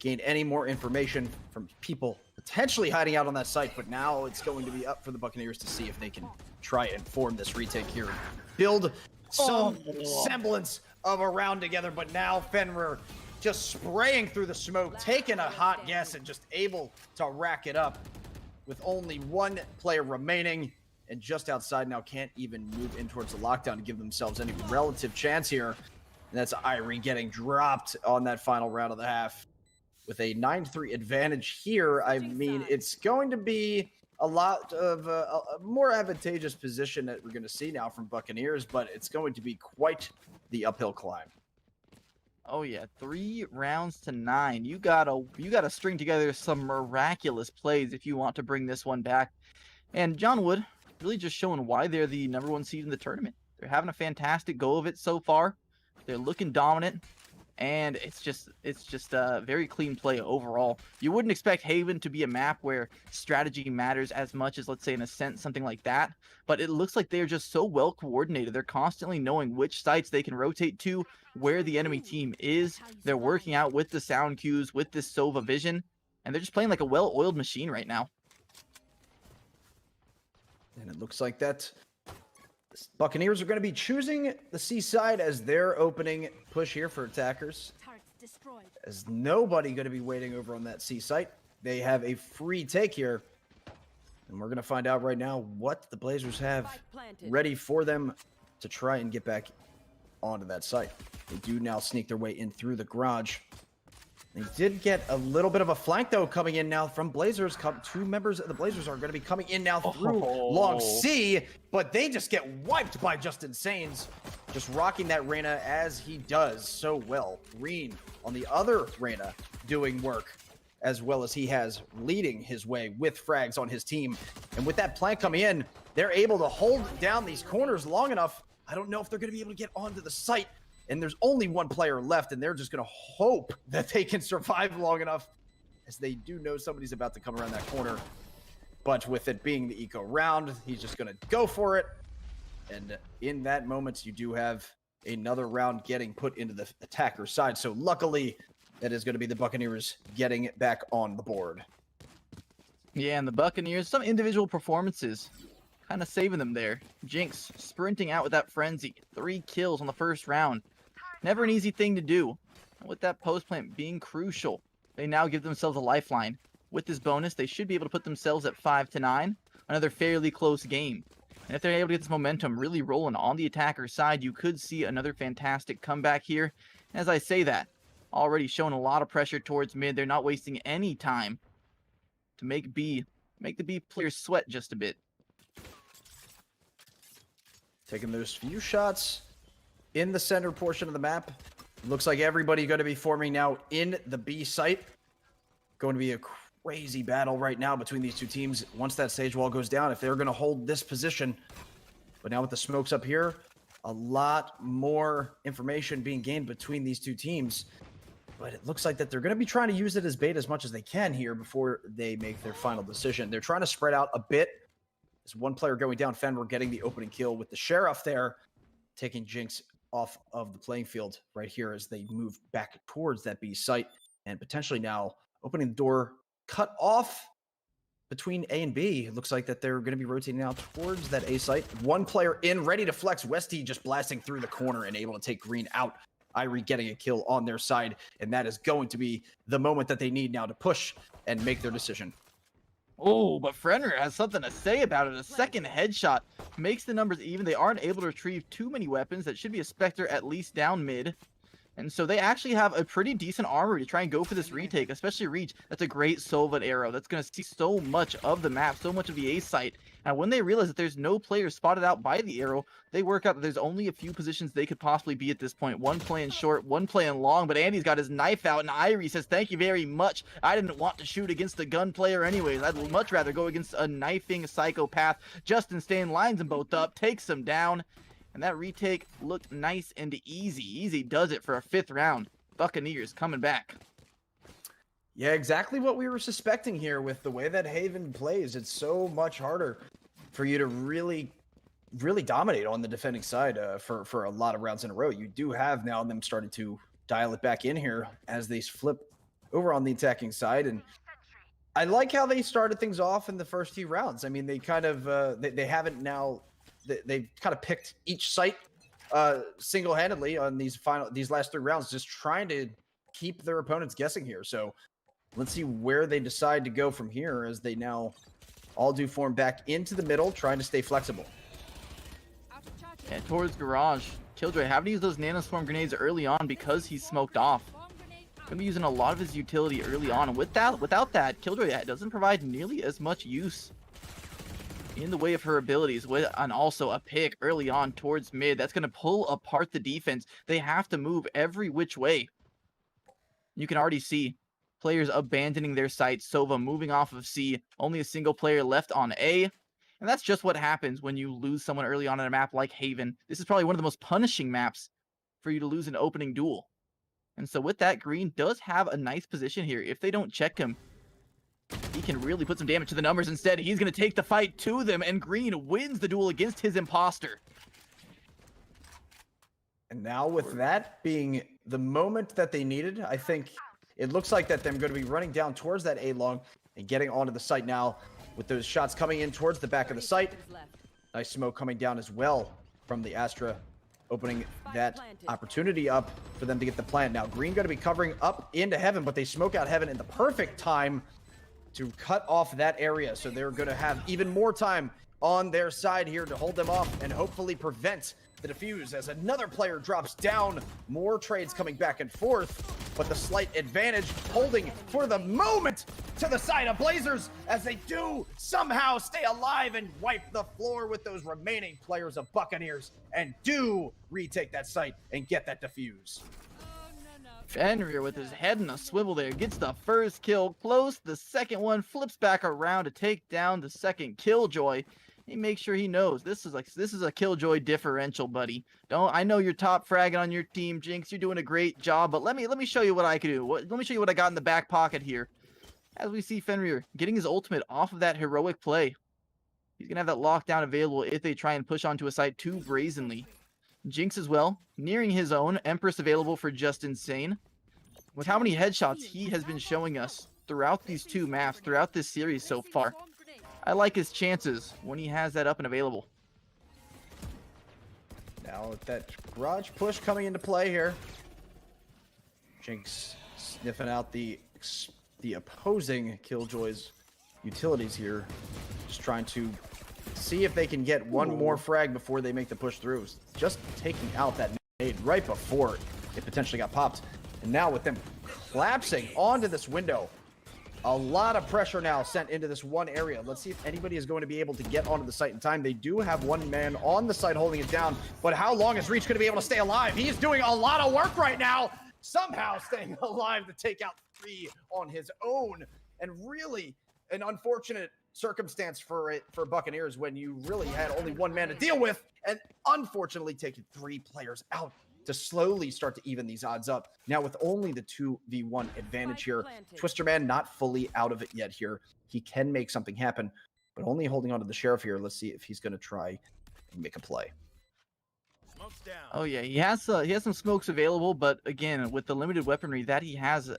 gain any more information from people potentially hiding out on that site. But now it's going to be up for the Buccaneers to see if they can try and form this retake here and build some semblance of a round together. But now Fenrir just spraying through the smoke, taking a hot guess and just able to rack it up with only one player remaining. And just outside now, can't even move in towards the lockdown to give themselves any relative chance here. And that's Irie getting dropped on that final round of the half with a 9-3 advantage here. I mean, it's going to be a lot of a more advantageous position that we're going to see now from Buccaneers, but it's going to be quite the uphill climb. Oh yeah, 3 rounds to 9. You gotta string together some miraculous plays if you want to bring this one back. And John Wood really just showing why they're the #1 seed in the tournament. They're having a fantastic go of it so far. They're looking dominant, and it's just a very clean play overall. You wouldn't expect Haven to be a map where strategy matters as much as, let's say, an Ascent, something like that. But it looks like they're just so well coordinated. They're constantly knowing which sites they can rotate to, where the enemy team is. They're working out with the sound cues, with this Sova vision, and they're just playing like a well-oiled machine right now. And it looks like that Buccaneers are going to be choosing the C side as their opening push here for attackers. As nobody going to be waiting over on that C site. They have a free take here. And we're going to find out right now what the Blazers have ready for them to try and get back onto that site. They do now sneak their way in through the garage. They did get a little bit of a flank, though, coming in now from Blazers. 2 members of the Blazers are going to be coming in now through Long C, but they just get wiped by Just Insane's. Just rocking that Reyna as he does so well. Reen on the other Reyna doing work, as well as he has leading his way with frags on his team. And with that plank coming in, they're able to hold down these corners long enough. I don't know if they're going to be able to get onto the site. And there's only one player left, and they're just going to hope that they can survive long enough, as they do know somebody's about to come around that corner. But with it being the eco round, he's just going to go for it. And in that moment, you do have another round getting put into the attacker side. So luckily, that is going to be the Buccaneers getting back on the board. Yeah, and the Buccaneers, some individual performances kind of saving them there. Jinx sprinting out with that frenzy. 3 kills on the first round. Never an easy thing to do. And with that post plant being crucial, they now give themselves a lifeline. With this bonus, they should be able to put themselves at 5-9. Another fairly close game. And if they're able to get this momentum really rolling on the attacker side, you could see another fantastic comeback here. As I say that, already showing a lot of pressure towards mid. They're not wasting any time. to make the B players sweat just a bit. Taking those few shots in the center portion of the map. Looks like everybody going to be forming now in the B site. Going to be a crazy battle right now between these two teams once that stage wall goes down, if they're going to hold this position. But now with the smokes up here, a lot more information being gained between these two teams. But it looks like that they're going to be trying to use it as bait as much as they can here before they make their final decision. They're trying to spread out a bit. There's one player going down. Fenrir getting the opening kill with the Sheriff there, taking Jinx off of the playing field right here as they move back towards that B site and potentially now opening the door cut off between A and B. It looks like that they're going to be rotating now towards that A site. One player in, ready to flex. Westy just blasting through the corner and able to take Green out. Irie getting a kill on their side, and that is going to be the moment that they need now to push and make their decision. Oh, but Fenrir has something to say about it. A second headshot makes the numbers even. They aren't able to retrieve too many weapons. That should be a Spectre at least down mid. And so they actually have a pretty decent armory to try and go for this retake, especially Reach. That's a great Solvat arrow. That's going to see so much of the map, so much of the A site. And when they realize that there's no player spotted out by the arrow, they work out that there's only a few positions they could possibly be at this point. One playing short, one playing long, but Andy's got his knife out, and Irie says, thank you very much. I didn't want to shoot against a gun player anyways. I'd much rather go against a knifing psychopath. Justin Stain lines them both up, takes them down. And that retake looked nice and easy. Easy does it for a 5th round. Buccaneers coming back. Yeah, exactly what we were suspecting here with the way that Haven plays. It's so much harder for you to really dominate on the defending side for a lot of rounds in a row. You do have now them starting to dial it back in here as they flip over on the attacking side. And I like how they started things off in the first few rounds. I mean, they kind of, they haven't now... They've kind of picked each site single-handedly on these last 3 rounds, just trying to keep their opponents guessing here. So let's see where they decide to go from here as they now all do form back into the middle, trying to stay flexible. And towards Garage, Killjoy having to use those nanoswarm grenades early on because he's smoked off. Gonna be using a lot of his utility early on, and without that, Killjoy doesn't provide nearly as much use in the way of her abilities, and also a pick early on towards mid. That's going to pull apart the defense. They have to move every which way. You can already see players abandoning their sites. Sova moving off of C. Only a single player left on A. And that's just what happens when you lose someone early on in a map like Haven. This is probably one of the most punishing maps for you to lose an opening duel. And so with that, Green does have a nice position here. If they don't check him, he can really put some damage to the numbers. Instead, he's going to take the fight to them, and Green wins the duel against his imposter. And now with that being the moment that they needed, I think it looks like that they're going to be running down towards that A-long and getting onto the site now with those shots coming in towards the back of the site. Nice smoke coming down as well from the Astra, opening that opportunity up for them to get the plant. Now, Green going to be covering up into Heaven, but they smoke out Heaven in the perfect time to cut off that area. So they're going to have even more time on their side here to hold them off and hopefully prevent the defuse as another player drops down. More trades coming back and forth, but the slight advantage holding for the moment to the side of Blazers as they do somehow stay alive and wipe the floor with those remaining players of Buccaneers and do retake that site and get that defuse. Fenrir with his head in a swivel there gets the first kill close. The second one flips back around to take down the second Killjoy. He makes sure he knows this is a Killjoy differential, buddy. I know you're top fragging on your team, Jinx. You're doing a great job, but let me show you what I can do. Let me show you what I got in the back pocket here. As we see Fenrir getting his ultimate off of that heroic play. He's gonna have that lockdown available if they try and push onto a site too brazenly. Jinx as well, nearing his own. Empress available for Just Insane. With how many headshots he has been showing us throughout these 2 maps, throughout this series so far, I like his chances when he has that up and available. Now with that garage push coming into play here, Jinx sniffing out the opposing Killjoy's utilities here, just trying to see if they can get one more frag before they make the push through. Just taking out that nade right before it potentially got popped. And now with them collapsing onto this window, A lot of pressure now sent into this one area. Let's see if anybody is going to be able to get onto the site in time. They do have one man on the site holding it down, but how long is Reach going to be able to stay alive? He is doing a lot of work right now, somehow staying alive to take out 3 on his own. And really an unfortunate circumstance for Buccaneers when you really had only one man to deal with, and unfortunately taking 3 players out to slowly start to even these odds up. Now with only the 2v1 advantage here, Twisterman not fully out of it yet here. He can make something happen, but only holding on to the Sheriff here. Let's see if he's going to try and make a play. Oh yeah, he has some smokes available, but again, with the limited weaponry that he has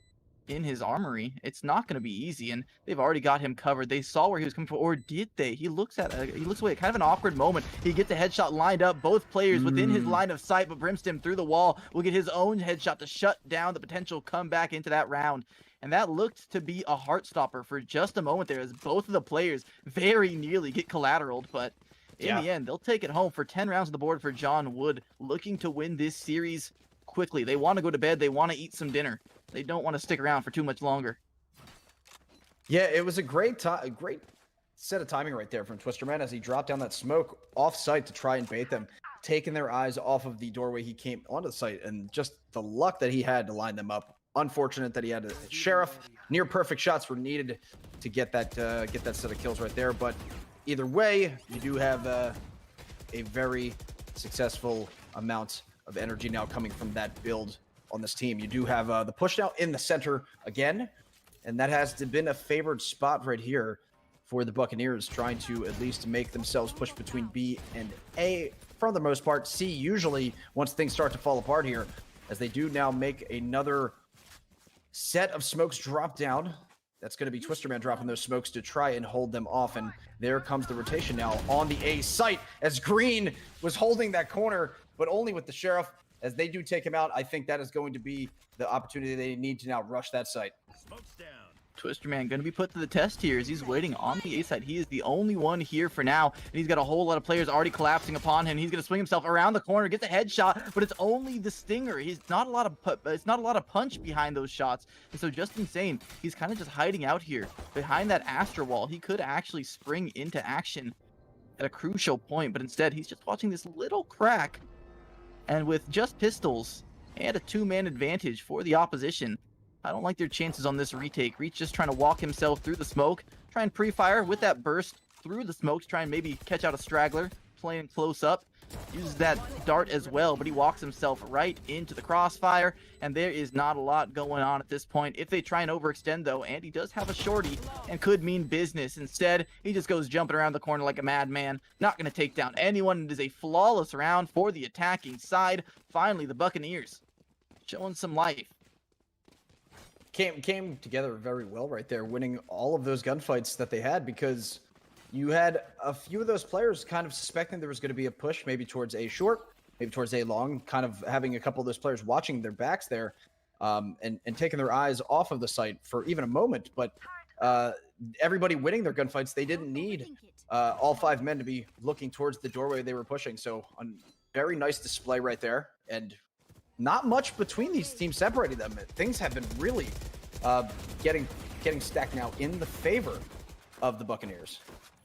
in his armory, it's not going to be easy, and they've already got him covered. They saw where he was coming from, or did they? He looks away at kind of an awkward moment. He gets a headshot lined up, both players within his line of sight, but Brimston through the wall will get his own headshot to shut down the potential comeback into that round. And that looked to be a heart stopper for just a moment there, as both of the players very nearly get collateraled, but in the end, they'll take it home for 10 rounds on the board for John Wood, looking to win this series quickly. They want to go to bed. They want to eat some dinner. They don't want to stick around for too much longer. Yeah, it was a great set of timing right there from Twisterman as he dropped down that smoke off site to try and bait them, taking their eyes off of the doorway he came onto the site, and just the luck that he had to line them up. Unfortunate that he had a Sheriff. Near perfect shots were needed to get that set of kills right there, but either way, you do have a very successful amount of energy now coming from that build on this team. You do have the push now in the center again, and that has been a favored spot right here for the Buccaneers, trying to at least make themselves push between B and A for the most part. C usually once things start to fall apart here, as they do now make another set of smokes drop down. That's going to be Twisterman dropping those smokes to try and hold them off, and there comes the rotation now on the A site as Green was holding that corner, but only with the Sheriff. As they do take him out, I think that is going to be the opportunity they need to now rush that site. Twisterman going to be put to the test here as he's waiting on the A side. He is the only one here for now, and he's got a whole lot of players already collapsing upon him. He's going to swing himself around the corner, gets a headshot, but it's only the stinger. It's not a lot of punch behind those shots, and so just insane. He's kind of just hiding out here behind that Astra wall. He could actually spring into action at a crucial point, but instead he's just watching this little crack. And with just pistols and a 2-man advantage for the opposition, I don't like their chances on this retake. Reach just trying to walk himself through the smoke, try and pre-fire with that burst through the smoke to try and maybe catch out a straggler, playing close up. Uses that dart as well, but he walks himself right into the crossfire, and there is not a lot going on at this point. If they try and overextend, though, Andy does have a shorty and could mean business. Instead, he just goes jumping around the corner like a madman, not going to take down anyone. It is a flawless round for the attacking side. Finally, the Buccaneers showing some life. Came together very well right there, winning all of those gunfights that they had, because you had a few of those players kind of suspecting there was going to be a push, maybe towards A short, maybe towards A long, kind of having a couple of those players watching their backs there, and taking their eyes off of the site for even a moment. But everybody winning their gunfights, they didn't need all 5 men to be looking towards the doorway they were pushing. So very nice display right there, and not much between these teams separating them. Things have been really getting stacked now in the favor of the Buccaneers.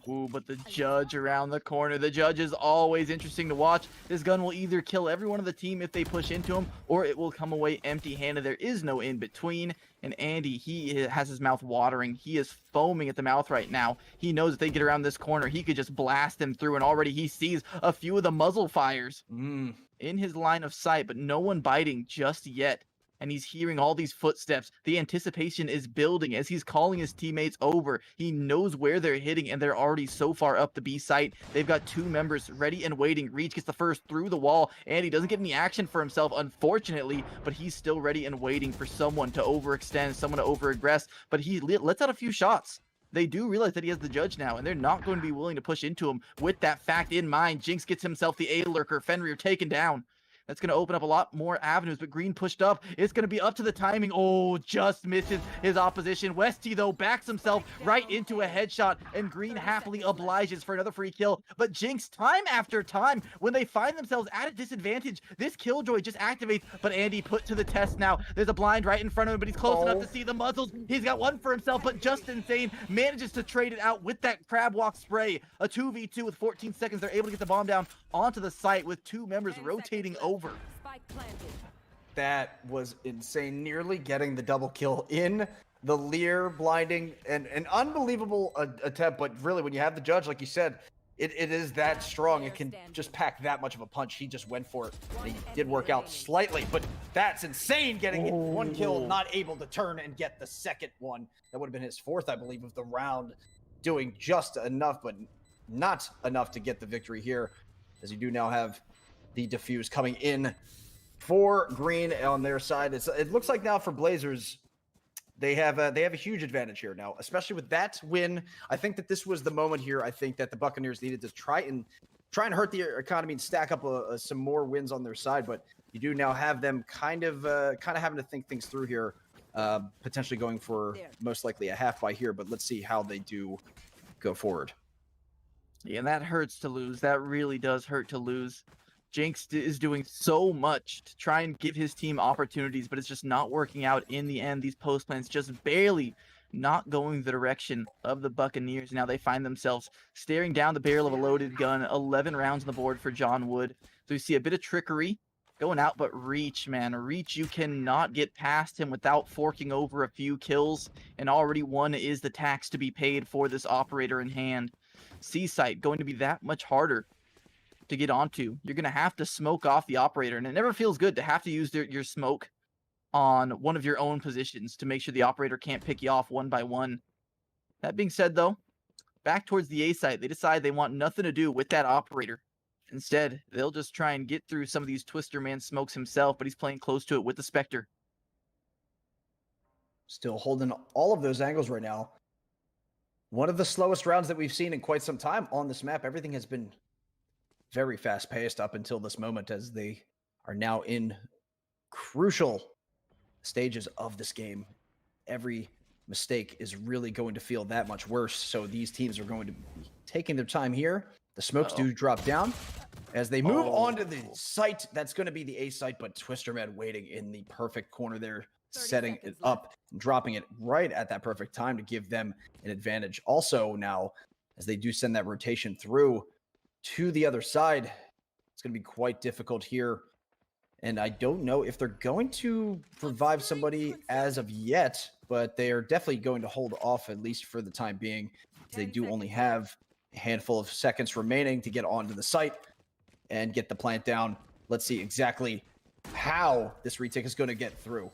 Ooh, but the judge around the corner. The judge is always interesting to watch. This gun will either kill everyone on the team if they push into him, or it will come away empty-handed. There is no in-between. And Andy, he has his mouth watering. He is foaming at the mouth right now. He knows if they get around this corner, he could just blast them through, and already he sees a few of the muzzle fires in his line of sight, but no one biting just yet. And he's hearing all these footsteps. The anticipation is building as he's calling his teammates over. He knows where they're hitting, and they're already so far up the B site. They've got 2 members ready and waiting. Reach gets the first through the wall, and he doesn't get any action for himself, unfortunately, but he's still ready and waiting for someone to overextend, someone to over-aggress, but he lets out a few shots. They do realize that he has the judge now, and they're not going to be willing to push into him with that fact in mind. Jinx gets himself the A lurker. Fenrir taken down. That's going to open up a lot more avenues, but Green pushed up. It's going to be up to the timing. Oh, just misses his opposition. Westy, though, backs himself right into a headshot, and Green happily obliges for another free kill. But Jinx, time after time, when they find themselves at a disadvantage, this Killjoy just activates, but Andy put to the test now. There's a blind right in front of him, but he's close enough to see the muzzles. He's got one for himself, but just insane manages to trade it out with that crab walk spray. A 2v2 with 14 seconds. They're able to get the bomb down onto the site with 2 members rotating over. That was insane. Nearly getting the double kill in the Lear blinding and an unbelievable attempt. But really, when you have the judge, like you said, it is that strong. It can just pack that much of a punch. He just went for it. And he did work out slightly, but that's insane. Getting one kill, not able to turn and get the second one. That would have been his 4th, I believe, of the round. Doing just enough, but not enough to get the victory here, as you do now have the defuse coming in for Green on their side. It looks like now for Blazers, they have a huge advantage here now, especially with that win. I think that this was the moment here. I think that the Buccaneers needed to try and hurt the economy and stack up some more wins on their side. But you do now have them kind of having to think things through here, potentially going for most likely a half by here. But let's see how they do go forward. Yeah, and that hurts to lose. That really does hurt to lose. Jinx is doing so much to try and give his team opportunities, but it's just not working out in the end. These post plans just barely not going the direction of the Buccaneers. Now they find themselves staring down the barrel of a loaded gun. 11 rounds on the board for John Wood. So you see a bit of trickery going out, but Reach, man. Reach, you cannot get past him without forking over a few kills, and already one is the tax to be paid for this operator in hand. C-Site going to be that much harder to get onto. You're going to have to smoke off the operator, and it never feels good to have to use your smoke on one of your own positions to make sure the operator can't pick you off one by one. That being said, though, back towards the A site, they decide they want nothing to do with that operator. Instead, they'll just try and get through some of these Twister Man smokes himself, but he's playing close to it with the Spectre. Still holding all of those angles right now. One of the slowest rounds that we've seen in quite some time on this map. Everything has been very fast-paced up until this moment, as they are now in crucial stages of this game. Every mistake is really going to feel that much worse, so these teams are going to be taking their time here. The smokes do drop down as they move on to the site. That's going to be the A site, but Twister Man waiting in the perfect corner there, setting it up and dropping it right at that perfect time to give them an advantage. Also now, as they do send that rotation through to the other side, it's going to be quite difficult here. And I don't know if they're going to revive somebody as of yet, but they are definitely going to hold off, at least for the time being. They do only have a handful of seconds remaining to get onto the site and get the plant down. Let's see exactly how this retake is going to get through.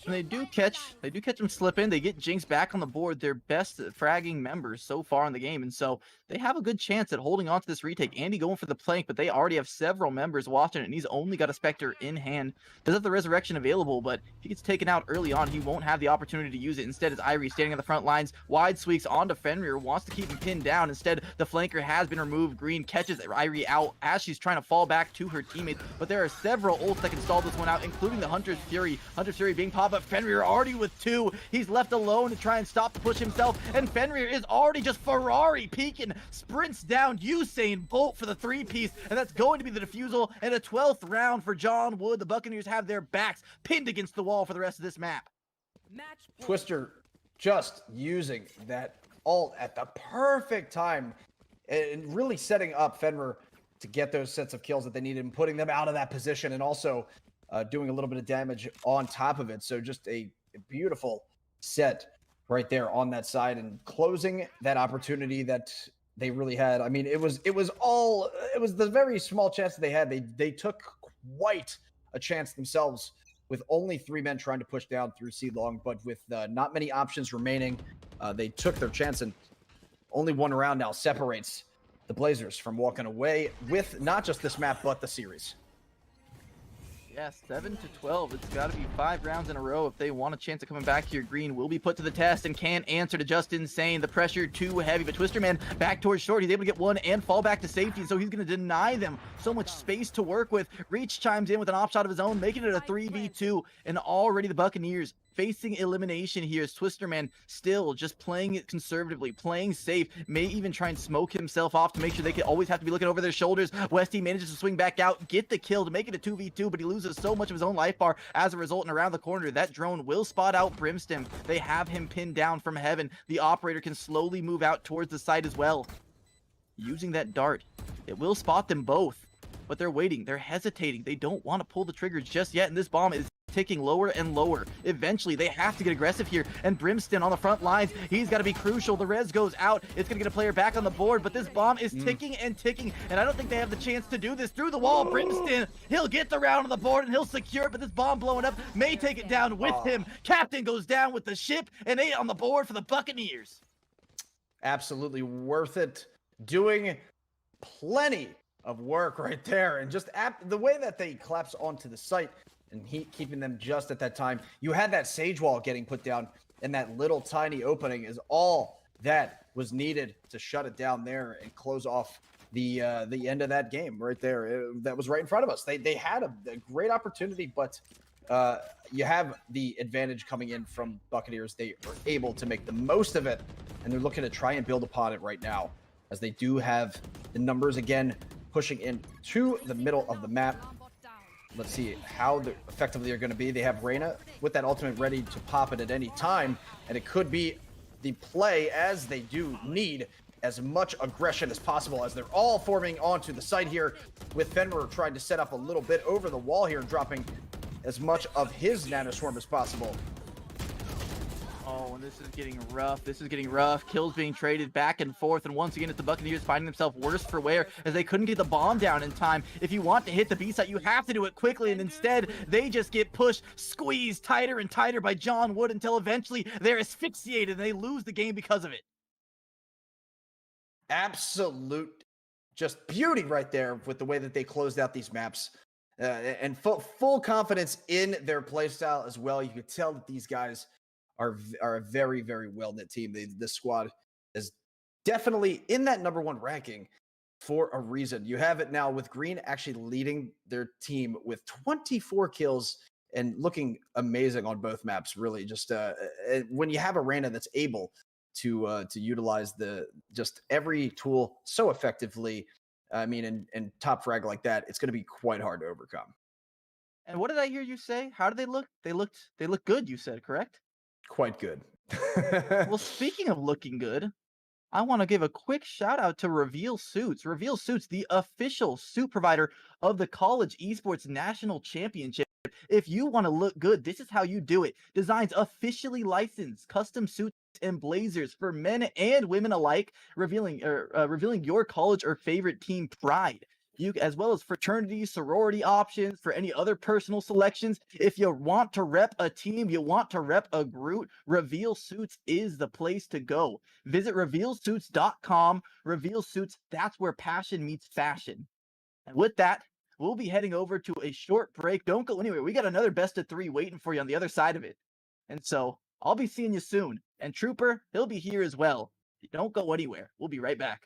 And they do catch him slipping. They get Jinx back on the board, their best fragging members so far in the game. And so they have a good chance at holding on to this retake. Andy going for the plank, but they already have several members watching it, and he's only got a Spectre in hand. Does have the Resurrection available, but if he gets taken out early on, he won't have the opportunity to use it. Instead, it's Irie standing on the front lines. Wide sweeps onto Fenrir, wants to keep him pinned down. Instead, the flanker has been removed. Green catches Irie out as she's trying to fall back to her teammates, but there are several ults that can stall this one out, including the Hunter's Fury. Hunter's Fury being popped, but Fenrir already with 2. He's left alone to try and stop the push himself, and Fenrir is already just Ferrari peeking, sprints down Usain Bolt for the 3-piece, and that's going to be the defusal and a 12th round for John Wood. The Buccaneers have their backs pinned against the wall for the rest of this map. Twister just using that ult at the perfect time and really setting up Fenrir to get those sets of kills that they needed and putting them out of that position, and also doing a little bit of damage on top of it. So just a beautiful set right there on that side and closing that opportunity that they really had. I mean, it was the very small chance that they had. They took quite a chance themselves with only 3 men trying to push down through C-Long, but with not many options remaining, they took their chance, and only one round now separates the Blazers from walking away with not just this map, but the series. Yeah, 7-12. It's got to be 5 rounds in a row if they want a chance of coming back here. Green will be put to the test and can't answer to just insane. The pressure too heavy, but Twisterman back towards short. He's able to get one and fall back to safety, so he's going to deny them so much space to work with. Reach chimes in with an op shot of his own, making it a 3v2, and already the Buccaneers facing elimination here as Twisterman still just playing it conservatively, playing safe, may even try and smoke himself off to make sure they can always have to be looking over their shoulders. Westy manages to swing back out, get the kill to make it a 2v2, but he loses so much of his own life bar as a result, and around the corner, that drone will spot out Brimston. They have him pinned down from heaven. The operator can slowly move out towards the site as well. Using that dart, it will spot them both, but they're waiting, they're hesitating. They don't want to pull the trigger just yet, and this bomb is ticking lower and lower. Eventually, they have to get aggressive here, and Brimston on the front lines, he's got to be crucial. The res goes out. It's going to get a player back on the board, but this bomb is ticking and ticking, and I don't think they have the chance to do this. Through the wall, Brimston, he'll get the round on the board, and he'll secure it, but this bomb blowing up may take it down with him. Captain goes down with the ship, and 8 on the board for the Buccaneers. Absolutely worth it. Doing plenty of work right there, and just the way that they collapse onto the site and keeping them just at that time. You had that sage wall getting put down, and that little tiny opening is all that was needed to shut it down there and close off the end of that game right there. That was right in front of us. They had a great opportunity, but you have the advantage coming in from Buccaneers. They are able to make the most of it, and they're looking to try and build upon it right now, as they do have the numbers again pushing in to the middle of the map. Let's see how effectively they're going to be. They have Reyna with that ultimate ready to pop it at any time, and it could be the play, as they do need as much aggression as possible, as they're all forming onto the site here, with Fenrir trying to set up a little bit over the wall here, dropping as much of his nanoswarm as possible. Oh, and this is getting rough. This is getting rough. Kills being traded back and forth. And once again, it's the Buccaneers finding themselves worse for wear, as they couldn't get the bomb down in time. If you want to hit the B site, you have to do it quickly. And instead, they just get pushed, squeezed tighter and tighter by John Wood, until eventually they're asphyxiated and they lose the game because of it. Absolute just beauty right there with the way that they closed out these maps. And full confidence in their playstyle as well. You could tell that these guys are a very, very well-knit team. This squad is definitely in that #1 ranking for a reason. You have it now with Green actually leading their team with 24 kills and looking amazing on both maps. Really, just when you have a Reyna that's able to utilize just every tool so effectively, I mean, and top frag like that, it's going to be quite hard to overcome. And what did I hear you say? How did they look? They looked good, you said, correct? Quite good. Well, speaking of looking good, I want to give a quick shout out to Reveal Suits. Reveal Suits, the official suit provider of the College Esports National Championship. If you want to look good, this is how you do it. Designs officially licensed custom suits and blazers for men and women alike, revealing your college or favorite team pride. You, as well as fraternity, sorority options for any other personal selections. If you want to rep a team, you want to rep a group, Reveal Suits is the place to go. Visit revealsuits.com. Reveal Suits, that's where passion meets fashion. And with that, we'll be heading over to a short break. Don't go anywhere. We got another best of 3 waiting for you on the other side of it. And so I'll be seeing you soon. And Trooper, he'll be here as well. Don't go anywhere. We'll be right back.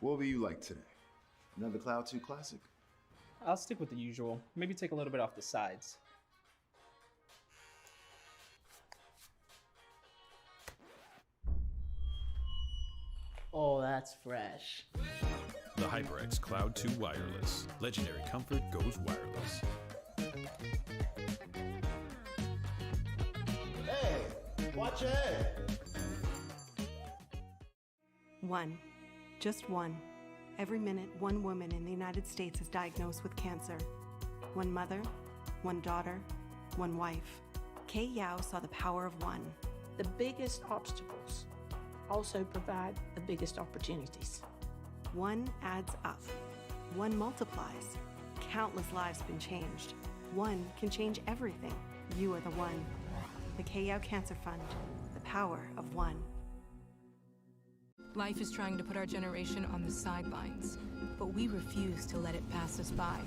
What will you like today? Another Cloud 2 classic? I'll stick with the usual. Maybe take a little bit off the sides. Oh, that's fresh. The HyperX Cloud 2 Wireless. Legendary comfort goes wireless. Hey, watch your head. One. Just one. Every minute, one woman in the United States is diagnosed with cancer. One mother, one daughter, one wife. Kay Yao saw the power of one. The biggest obstacles also provide the biggest opportunities. One adds up. One multiplies. Countless lives have been changed. One can change everything. You are the one. The Kay Yao Cancer Fund. The power of one. Life is trying to put our generation on the sidelines, but we refuse to let it pass us by.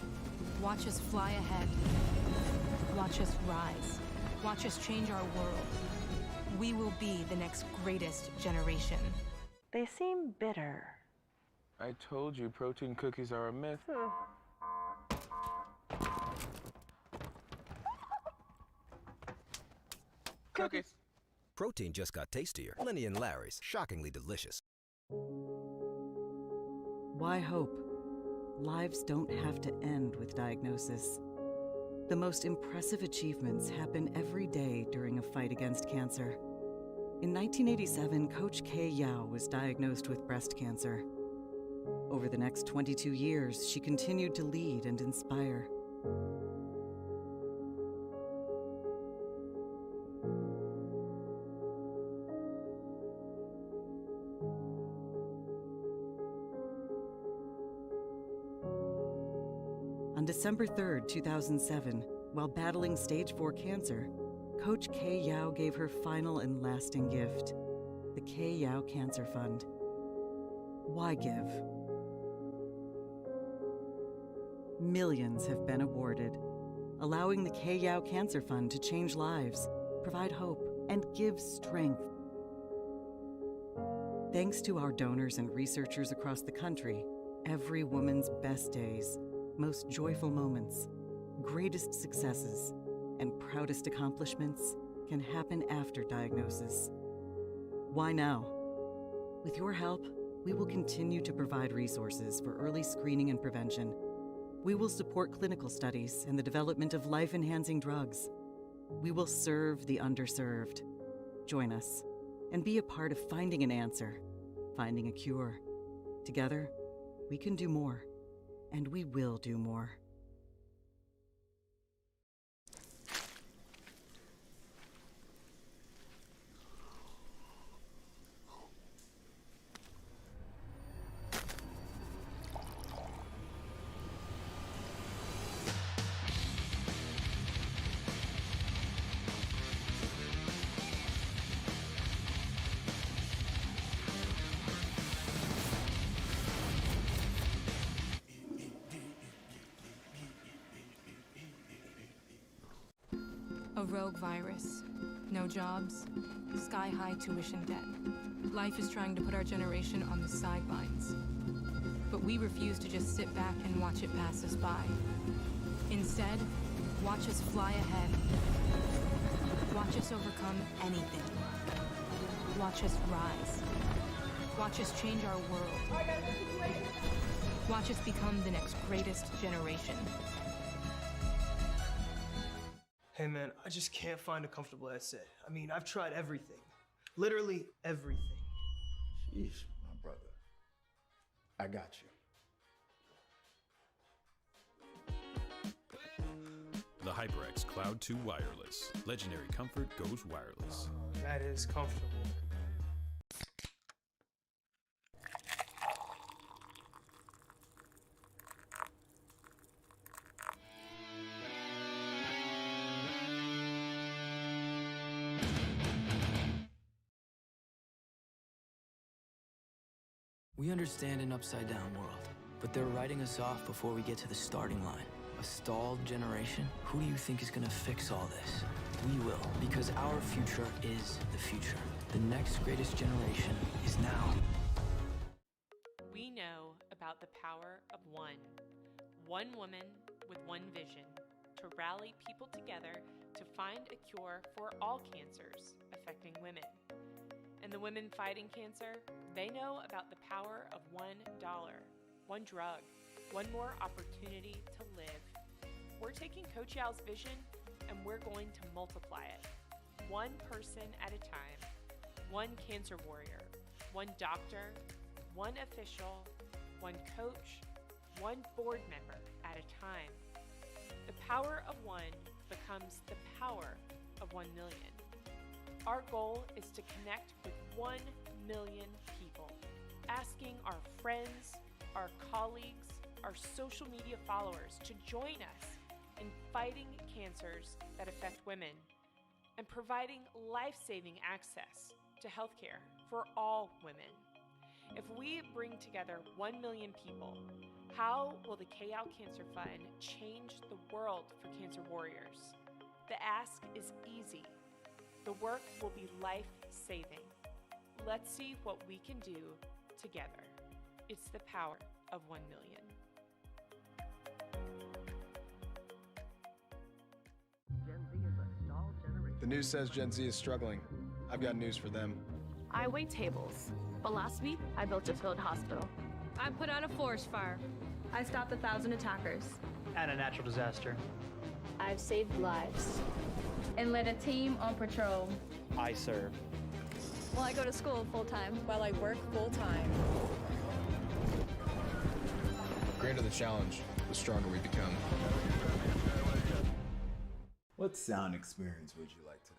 Watch us fly ahead. Watch us rise. Watch us change our world. We will be the next greatest generation. They seem bitter. I told you protein cookies are a myth. Cookies. Protein just got tastier. Lenny and Larry's, shockingly delicious. Why hope? Lives don't have to end with diagnosis. The most impressive achievements happen every day during a fight against cancer. In 1987, Coach Kay Yao was diagnosed with breast cancer. Over the next 22 years, she continued to lead and inspire. On December 3, 2007, while battling stage 4 cancer, Coach Kay Yao gave her final and lasting gift, the Kay Yao Cancer Fund. Why give? Millions have been awarded, allowing the Kay Yao Cancer Fund to change lives, provide hope, and give strength. Thanks to our donors and researchers across the country, every woman's best days, most joyful moments, greatest successes, and proudest accomplishments can happen after diagnosis. Why now? With your help, we will continue to provide resources for early screening and prevention. We will support clinical studies and the development of life-enhancing drugs. We will serve the underserved. Join us and be a part of finding an answer, finding a cure. Together, we can do more, and we will do more. A rogue virus. No jobs. Sky-high tuition debt. Life is trying to put our generation on the sidelines. But we refuse to just sit back and watch it pass us by. Instead, watch us fly ahead. Watch us overcome anything. Watch us rise. Watch us change our world. Watch us become the next greatest generation. Hey man, I just can't find a comfortable headset. I mean, I've tried everything. Literally everything. Sheesh, my brother. I got you. The HyperX Cloud 2 Wireless. Legendary comfort goes wireless. That is comfortable. We understand an upside-down world, but they're writing us off before we get to the starting line. A stalled generation? Who do you think is gonna fix all this? We will, because our future is the future. The next greatest generation is now. We know about the power of one. One woman with one vision, to rally people together to find a cure for all cancers affecting women. And And the women fighting cancer, they know about the power of $1, one drug, one more opportunity to live. We're taking Coach Yao's vision and we're going to multiply it. One person at a time, one cancer warrior, one doctor, one official, one coach, one board member at a time. The power of one becomes the power of 1 million. Our goal is to connect with 1 million people, asking our friends, our colleagues, our social media followers to join us in fighting cancers that affect women and providing life-saving access to healthcare for all women. If we bring together 1 million people, how will the KL Cancer Fund change the world for cancer warriors? The ask is easy. The work will be life-saving. Let's see what we can do together. It's the power of 1 million. The news says Gen Z is struggling. I've got news for them. I wait tables, but last week I built a field hospital. I put out a forest fire. I stopped 1,000 attackers. And a natural disaster. I've saved lives and led a team on patrol. I serve. Well, I go to school full-time while I work full-time. The greater the challenge, the stronger we become. What sound experience would you like today?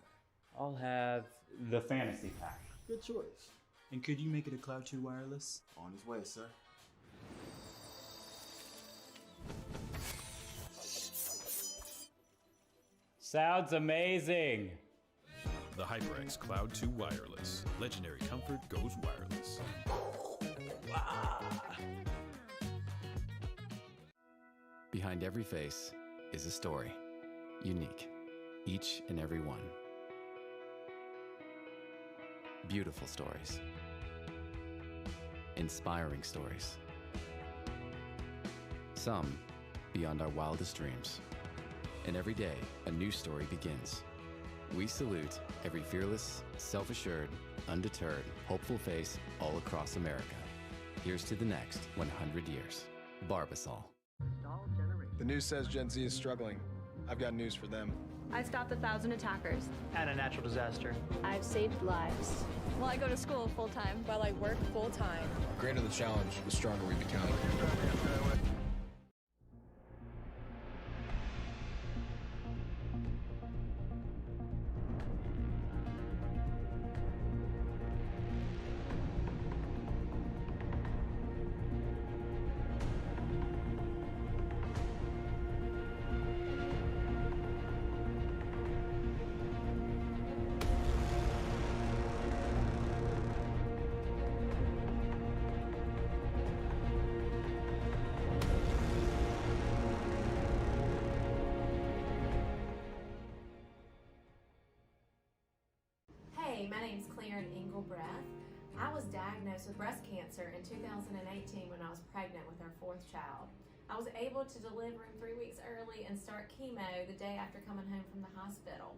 I'll have the fantasy pack. Good choice. And could you make it a Cloud 2 wireless? On his way, sir. Sounds amazing. The HyperX Cloud 2 Wireless. Legendary comfort goes wireless. Behind every face is a story. Unique. Each and every one. Beautiful stories. Inspiring stories. Some beyond our wildest dreams. And every day, a new story begins. We salute every fearless, self-assured, undeterred, hopeful face all across America. Here's to the next 100 years. Barbasol. The news says Gen Z is struggling. I've got news for them. I stopped 1,000 attackers. And a natural disaster. I've saved lives. Well, I go to school full-time while I work full-time. The greater the challenge, the stronger we become. Hey, my name's Clarence Engelbreath. I was diagnosed with breast cancer in 2018 when I was pregnant with our 4th child. I was able to deliver him 3 weeks early and start chemo the day after coming home from the hospital.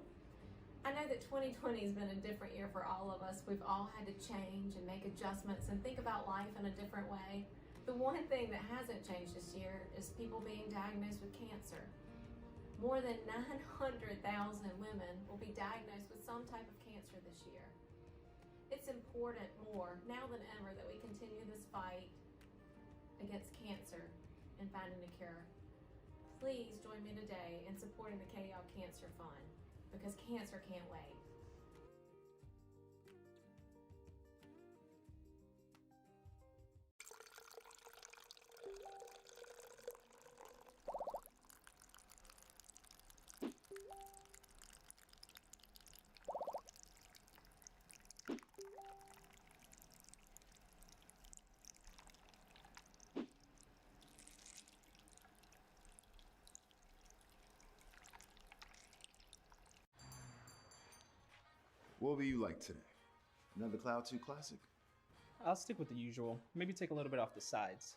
I know that 2020 has been a different year for all of us. We've all had to change and make adjustments and think about life in a different way. The one thing that hasn't changed this year is people being diagnosed with cancer. More than 900,000 women will be diagnosed with some type of cancer this year. It's important more now than ever that we continue this fight against cancer and finding a cure. Please join me today in supporting the KL Cancer Fund because cancer can't wait. What will you like today? Another Cloud 2 classic? I'll stick with the usual. Maybe take a little bit off the sides.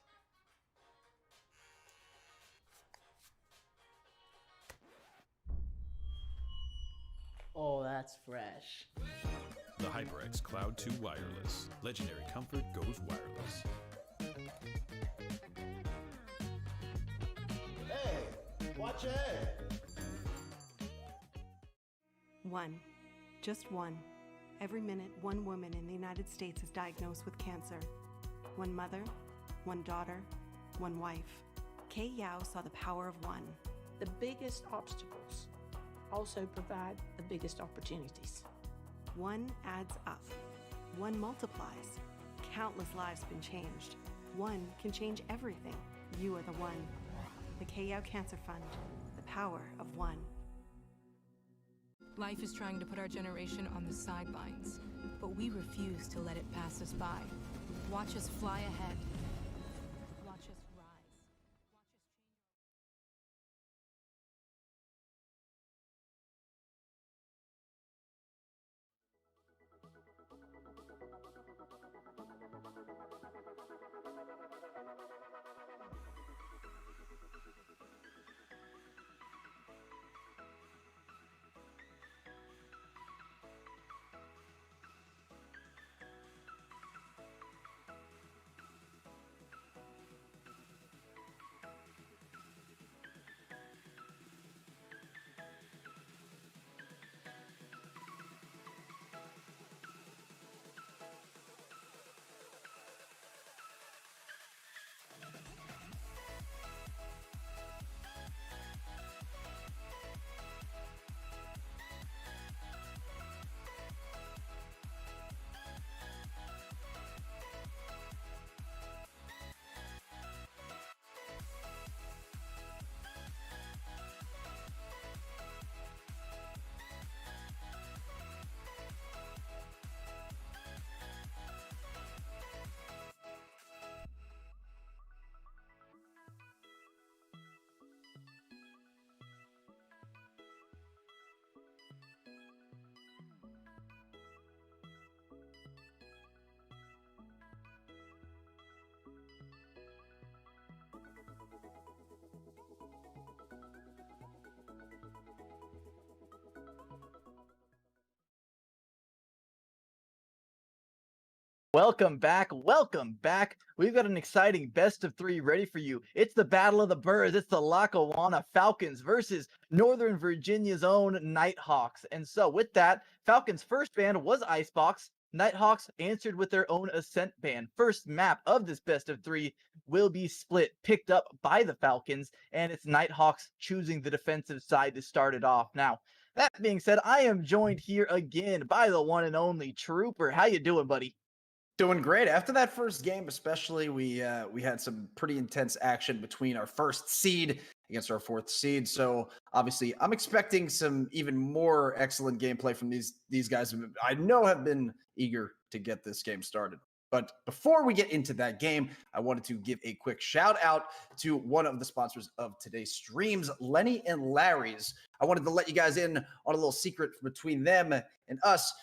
Oh, that's fresh. The HyperX Cloud 2 Wireless. Legendary comfort goes wireless. Hey, watch your head. 1. Just one. Every minute, one woman in the United States is diagnosed with cancer. One mother, one daughter, one wife. Kay Yao saw the power of one. The biggest obstacles also provide the biggest opportunities. One adds up. One multiplies. Countless lives have been changed. One can change everything. You are the one. The Kay Yao Cancer Fund. The power of one. Life is trying to put our generation on the sidelines, but we refuse to let it pass us by. Watch us fly ahead. Watch us rise. Welcome back. Welcome back. We've got an exciting best of three ready for you. It's the Battle of the Birds. It's the Lackawanna Falcons versus Northern Virginia's own Nighthawks. And so with that, Falcons' first band was Icebox. Nighthawks answered with their own Ascent band. First map of this best of three will be split, picked up by the Falcons, and it's Nighthawks choosing the defensive side to start it off. Now, that being said, I am joined here again by the one and only Trooper. How you doing, buddy? Doing great. After that first game, especially, we had some pretty intense action between our first seed against our fourth seed. So obviously, I'm expecting some even more excellent gameplay from these guys who I know have been eager to get this game started. But before we get into that game, I wanted to give a quick shout out to one of the sponsors of today's streams, Lenny and Larry's. I wanted to let you guys in on a little secret between them and us.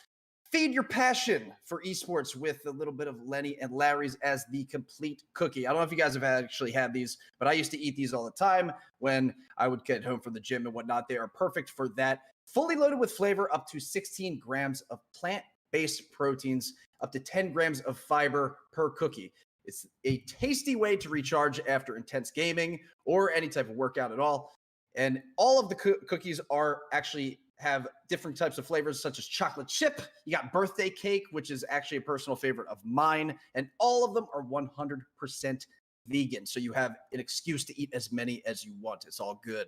Feed your passion for esports with a little bit of Lenny and Larry's as the complete cookie. I don't know if you guys have actually had these, but I used to eat these all the time when I would get home from the gym and whatnot. They are perfect for that. Fully loaded with flavor, up to 16 grams of plant-based proteins, up to 10 grams of fiber per cookie. It's a tasty way to recharge after intense gaming or any type of workout at all. And all of the cookies are actually have different types of flavors, such as chocolate chip. You got birthday cake, which is actually a personal favorite of mine. And all of them are 100% vegan. So you have an excuse to eat as many as you want. It's all good.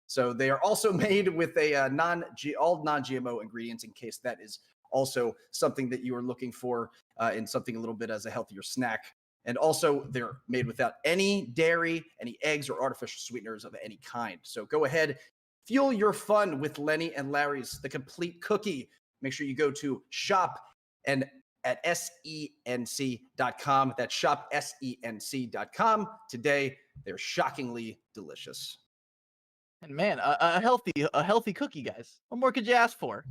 So they are also made with a all non-GMO ingredients, in case that is also something that you are looking for in something a little bit as a healthier snack. And also, they're made without any dairy, any eggs, or artificial sweeteners of any kind. So go ahead, fuel your fun with Lenny and Larry's, the complete cookie. Make sure you go to shop and at SENC.com. That's shop SENC.com. Today, they're shockingly delicious. And man, a healthy cookie, guys. What more could you ask for?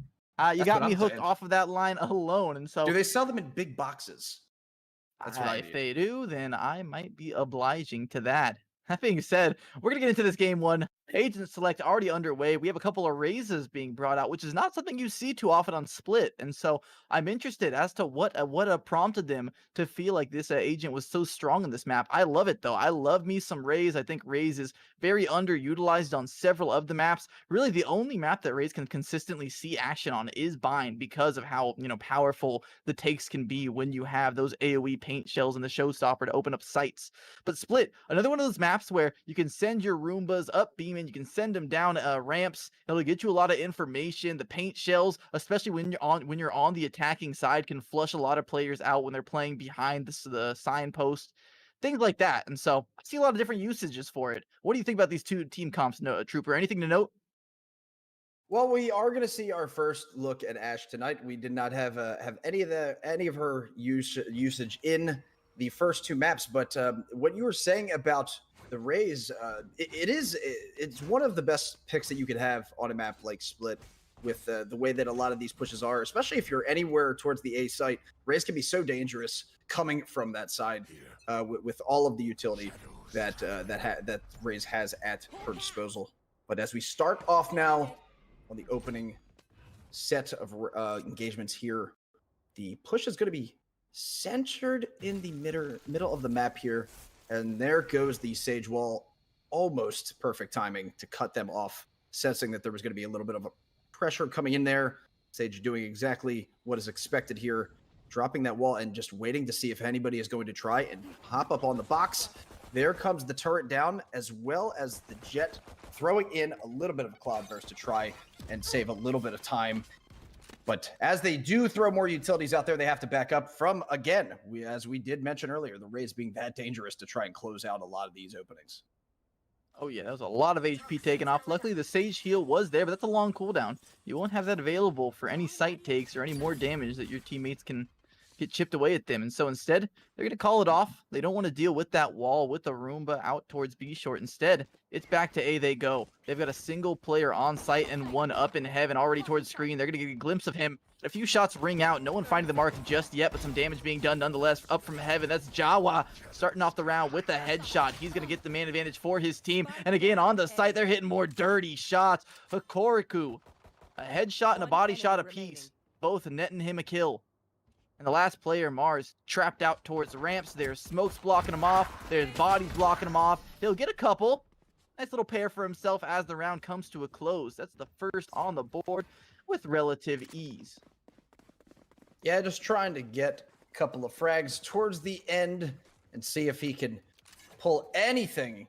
You got me hooked off of that line alone. And so, do they sell them in big boxes? That's what if they do, then I might be obliging to that. That being said, we're going to get into this game one Agent select already underway. We have a couple of raises being brought out, which is not something you see too often on Split. And so I'm interested as to what prompted them to feel like this agent was so strong in this map. I love it though. I love me some Raze. I think Raze is very underutilized on several of the maps. Really, the only map that Raze can consistently see action on is Bind because of how powerful the takes can be when you have those AoE paint shells and the showstopper to open up sights. But Split, another one of those maps where you can send your Roombas up beam and you can send them down ramps. It'll get you a lot of information. The paint shells, especially when you're on the attacking side, can flush a lot of players out when they're playing behind the signpost, things like that. And so I see a lot of different usages for it. What do you think about these two team comps, Trooper? Anything to note? Well, we are going to see our first look at Ashe tonight. We did not have any of her usage in the first two maps, but what you were saying about the Raze, it's one of the best picks that you could have on a map like Split, with the way that a lot of these pushes are, especially if you're anywhere towards the A site. Raze can be so dangerous coming from that side with all of the utility that Raze has at her disposal. But as we start off now on the opening set of engagements here, the push is going to be centered in the middle of the map here. And there goes the Sage Wall. Almost perfect timing to cut them off, sensing that there was going to be a little bit of a pressure coming in there. Sage doing exactly what is expected here, dropping that wall and just waiting to see if anybody is going to try and hop up on the box. There comes the turret down, as well as the Jet throwing in a little bit of a cloud burst to try and save a little bit of time. But as they do throw more utilities out there, they have to back up from, again, as we did mention earlier, the Raze being that dangerous to try and close out a lot of these openings. Oh yeah, that was a lot of HP taken off. Luckily, the Sage heal was there, but that's a long cooldown. You won't have that available for any sight takes or any more damage that your teammates can get chipped away at them. And so instead, they're going to call it off. They don't want to deal with that wall with the Roomba out towards B short. Instead, it's back to A they go. They've got a single player on site and one up in heaven already towards screen. They're going to get a glimpse of him. A few shots ring out. No one finding the mark just yet, but some damage being done nonetheless. Up from heaven, that's Jawa starting off the round with a headshot. He's going to get the man advantage for his team. And again, on the site, they're hitting more dirty shots. Hikoriku, a headshot and a body shot apiece, both netting him a kill. And the last player, Mars, trapped out towards the ramps. There's smokes blocking him off. There's bodies blocking him off. He'll get a couple. Nice little pair for himself as the round comes to a close. That's the first on the board with relative ease. Yeah, just trying to get a couple of frags towards the end and see if he can pull anything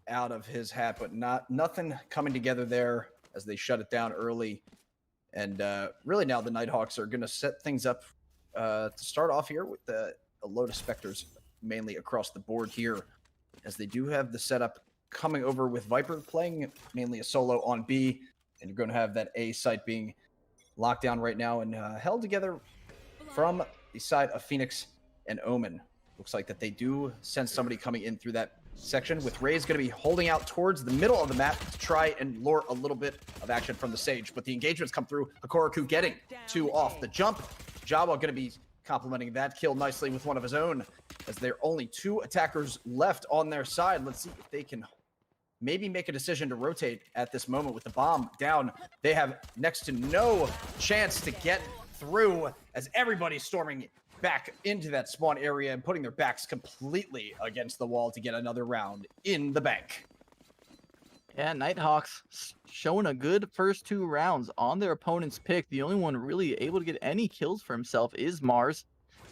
out of his hat, but nothing coming together there as they shut it down early. And really now the Nighthawks are going to set things up to start off here with a load of Spectres mainly across the board here, as they do have the setup coming over with Viper playing mainly a solo on B, and you're going to have that A site being locked down right now and held together from the side of Phoenix and Omen. Looks like that they do send somebody coming in through that section, with Raze going to be holding out towards the middle of the map to try and lure a little bit of action from the Sage. But the engagements come through. Hikoriku getting two off the jump. Jawa going to be complementing that kill nicely with one of his own, as there are only two attackers left on their side. Let's see if they can maybe make a decision to rotate at this moment. With the bomb down, they have next to no chance to get through, as everybody's storming back into that spawn area and putting their backs completely against the wall to get another round in the bank. Yeah, Nighthawks showing a good first two rounds on their opponent's pick. The only one really able to get any kills for himself is Mars.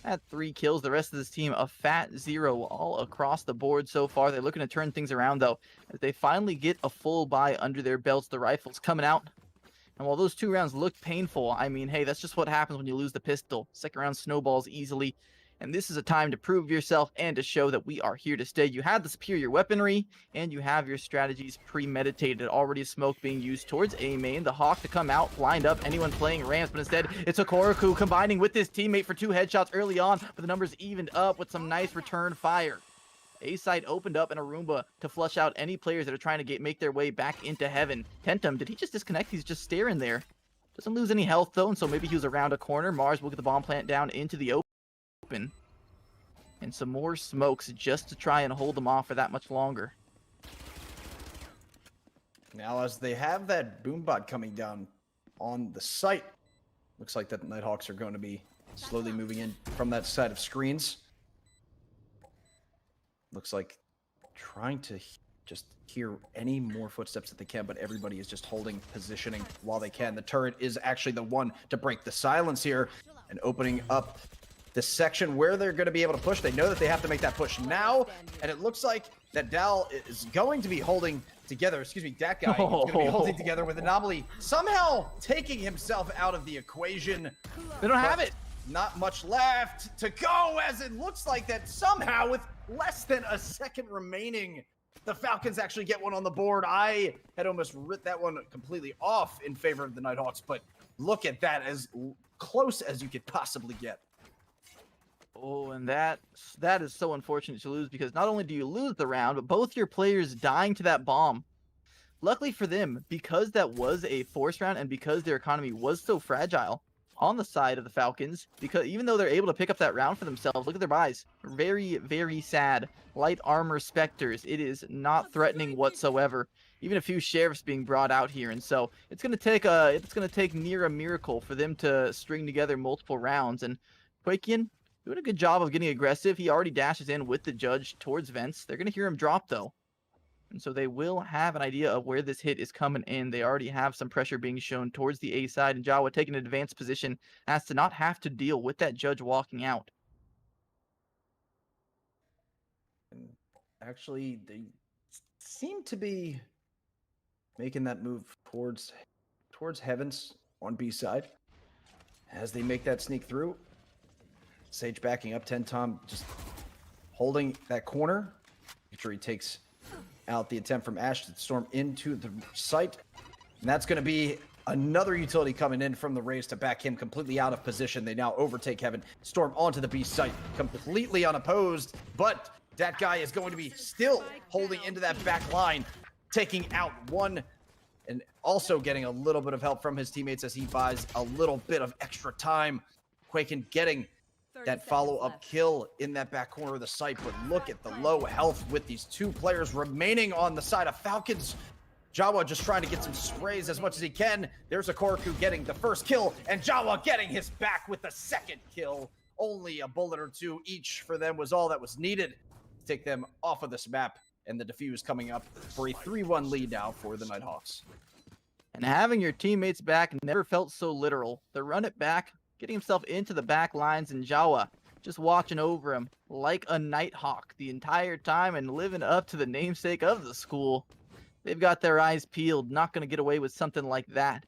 At 3 kills, the rest of this team a fat 0 all across the board so far. They're looking to turn things around though, as they finally get a full buy under their belts. The rifles coming out. And while those 2 rounds look painful, I mean, hey, that's just what happens when you lose the pistol. Second round snowballs easily. And this is a time to prove yourself and to show that we are here to stay. You have the superior weaponry, and you have your strategies premeditated. Already smoke being used towards A main. The Hawk to come out, blind up anyone playing ramps, but instead it's Hikoriku combining with his teammate for 2 headshots early on, but the numbers evened up with some nice return fire. A side opened up in a Roomba to flush out any players that are trying to make their way back into heaven. Tentum, did he just disconnect? He's just staring there. Doesn't lose any health though, and so maybe he was around a corner. Mars will get the bomb plant down into the open. And some more smokes just to try and hold them off for that much longer. Now, as they have that boombot coming down on the site, looks like that the Nighthawks are going to be slowly moving in from that side of screens. Looks like trying to just hear any more footsteps that they can, but everybody is just holding positioning while they can. The turret is actually the one to break the silence here and opening up the section where they're going to be able to push. They know that they have to make that push now, and it looks like that Dal is going to be holding together. Excuse me, that guy is going to be holding together with Anomaly, somehow taking himself out of the equation. They don't have it. Not much left to go, as it looks like that somehow with less than a second remaining, the Falcons actually get one on the board. I had almost ripped that one completely off in favor of the Nighthawks, but look at that, as close as you could possibly get. Oh, and that is so unfortunate to lose, because not only do you lose the round, but both your players dying to that bomb. Luckily for them, because that was a forced round and because their economy was so fragile on the side of the Falcons, because even though they're able to pick up that round for themselves, look at their buys. Very, very sad. Light armor specters. It is not threatening whatsoever. Even a few sheriffs being brought out here, and so it's gonna take near a miracle for them to string together multiple rounds. And Quakian doing a good job of getting aggressive. He already dashes in with the judge towards vents. They're gonna hear him drop though, and so they will have an idea of where this hit is coming in. They already have some pressure being shown towards the A side, and Jawa taking an advanced position as to not have to deal with that judge walking out. And actually, they seem to be making that move towards Heavens on B side. As they make that sneak through, Sage backing up, 10 Tom just holding that corner. Milcery takes out the attempt from Ash to storm into the site. And that's going to be another utility coming in from the Rays to back him completely out of position. They now overtake Heaven, storm onto the B site completely unopposed, but that guy is going to be still holding into that back line, taking out one, and also getting a little bit of help from his teammates as he buys a little bit of extra time. Quaken getting that follow-up kill in that back corner of the site, but look at the low health with these two players remaining on the side of Falcons. Jawa just trying to get some sprays as much as he can. There's a Koroku getting the first kill, and Jawa getting his back with the second kill. Only a bullet or two each for them was all that was needed to take them off of this map, and the defuse coming up for a 3-1 lead now for the Nighthawks. And having your teammates back never felt so literal. The run it back, getting himself into the back lines, and Jawa just watching over him like a Nighthawk the entire time and living up to the namesake of the school. They've got their eyes peeled, not going to get away with something like that.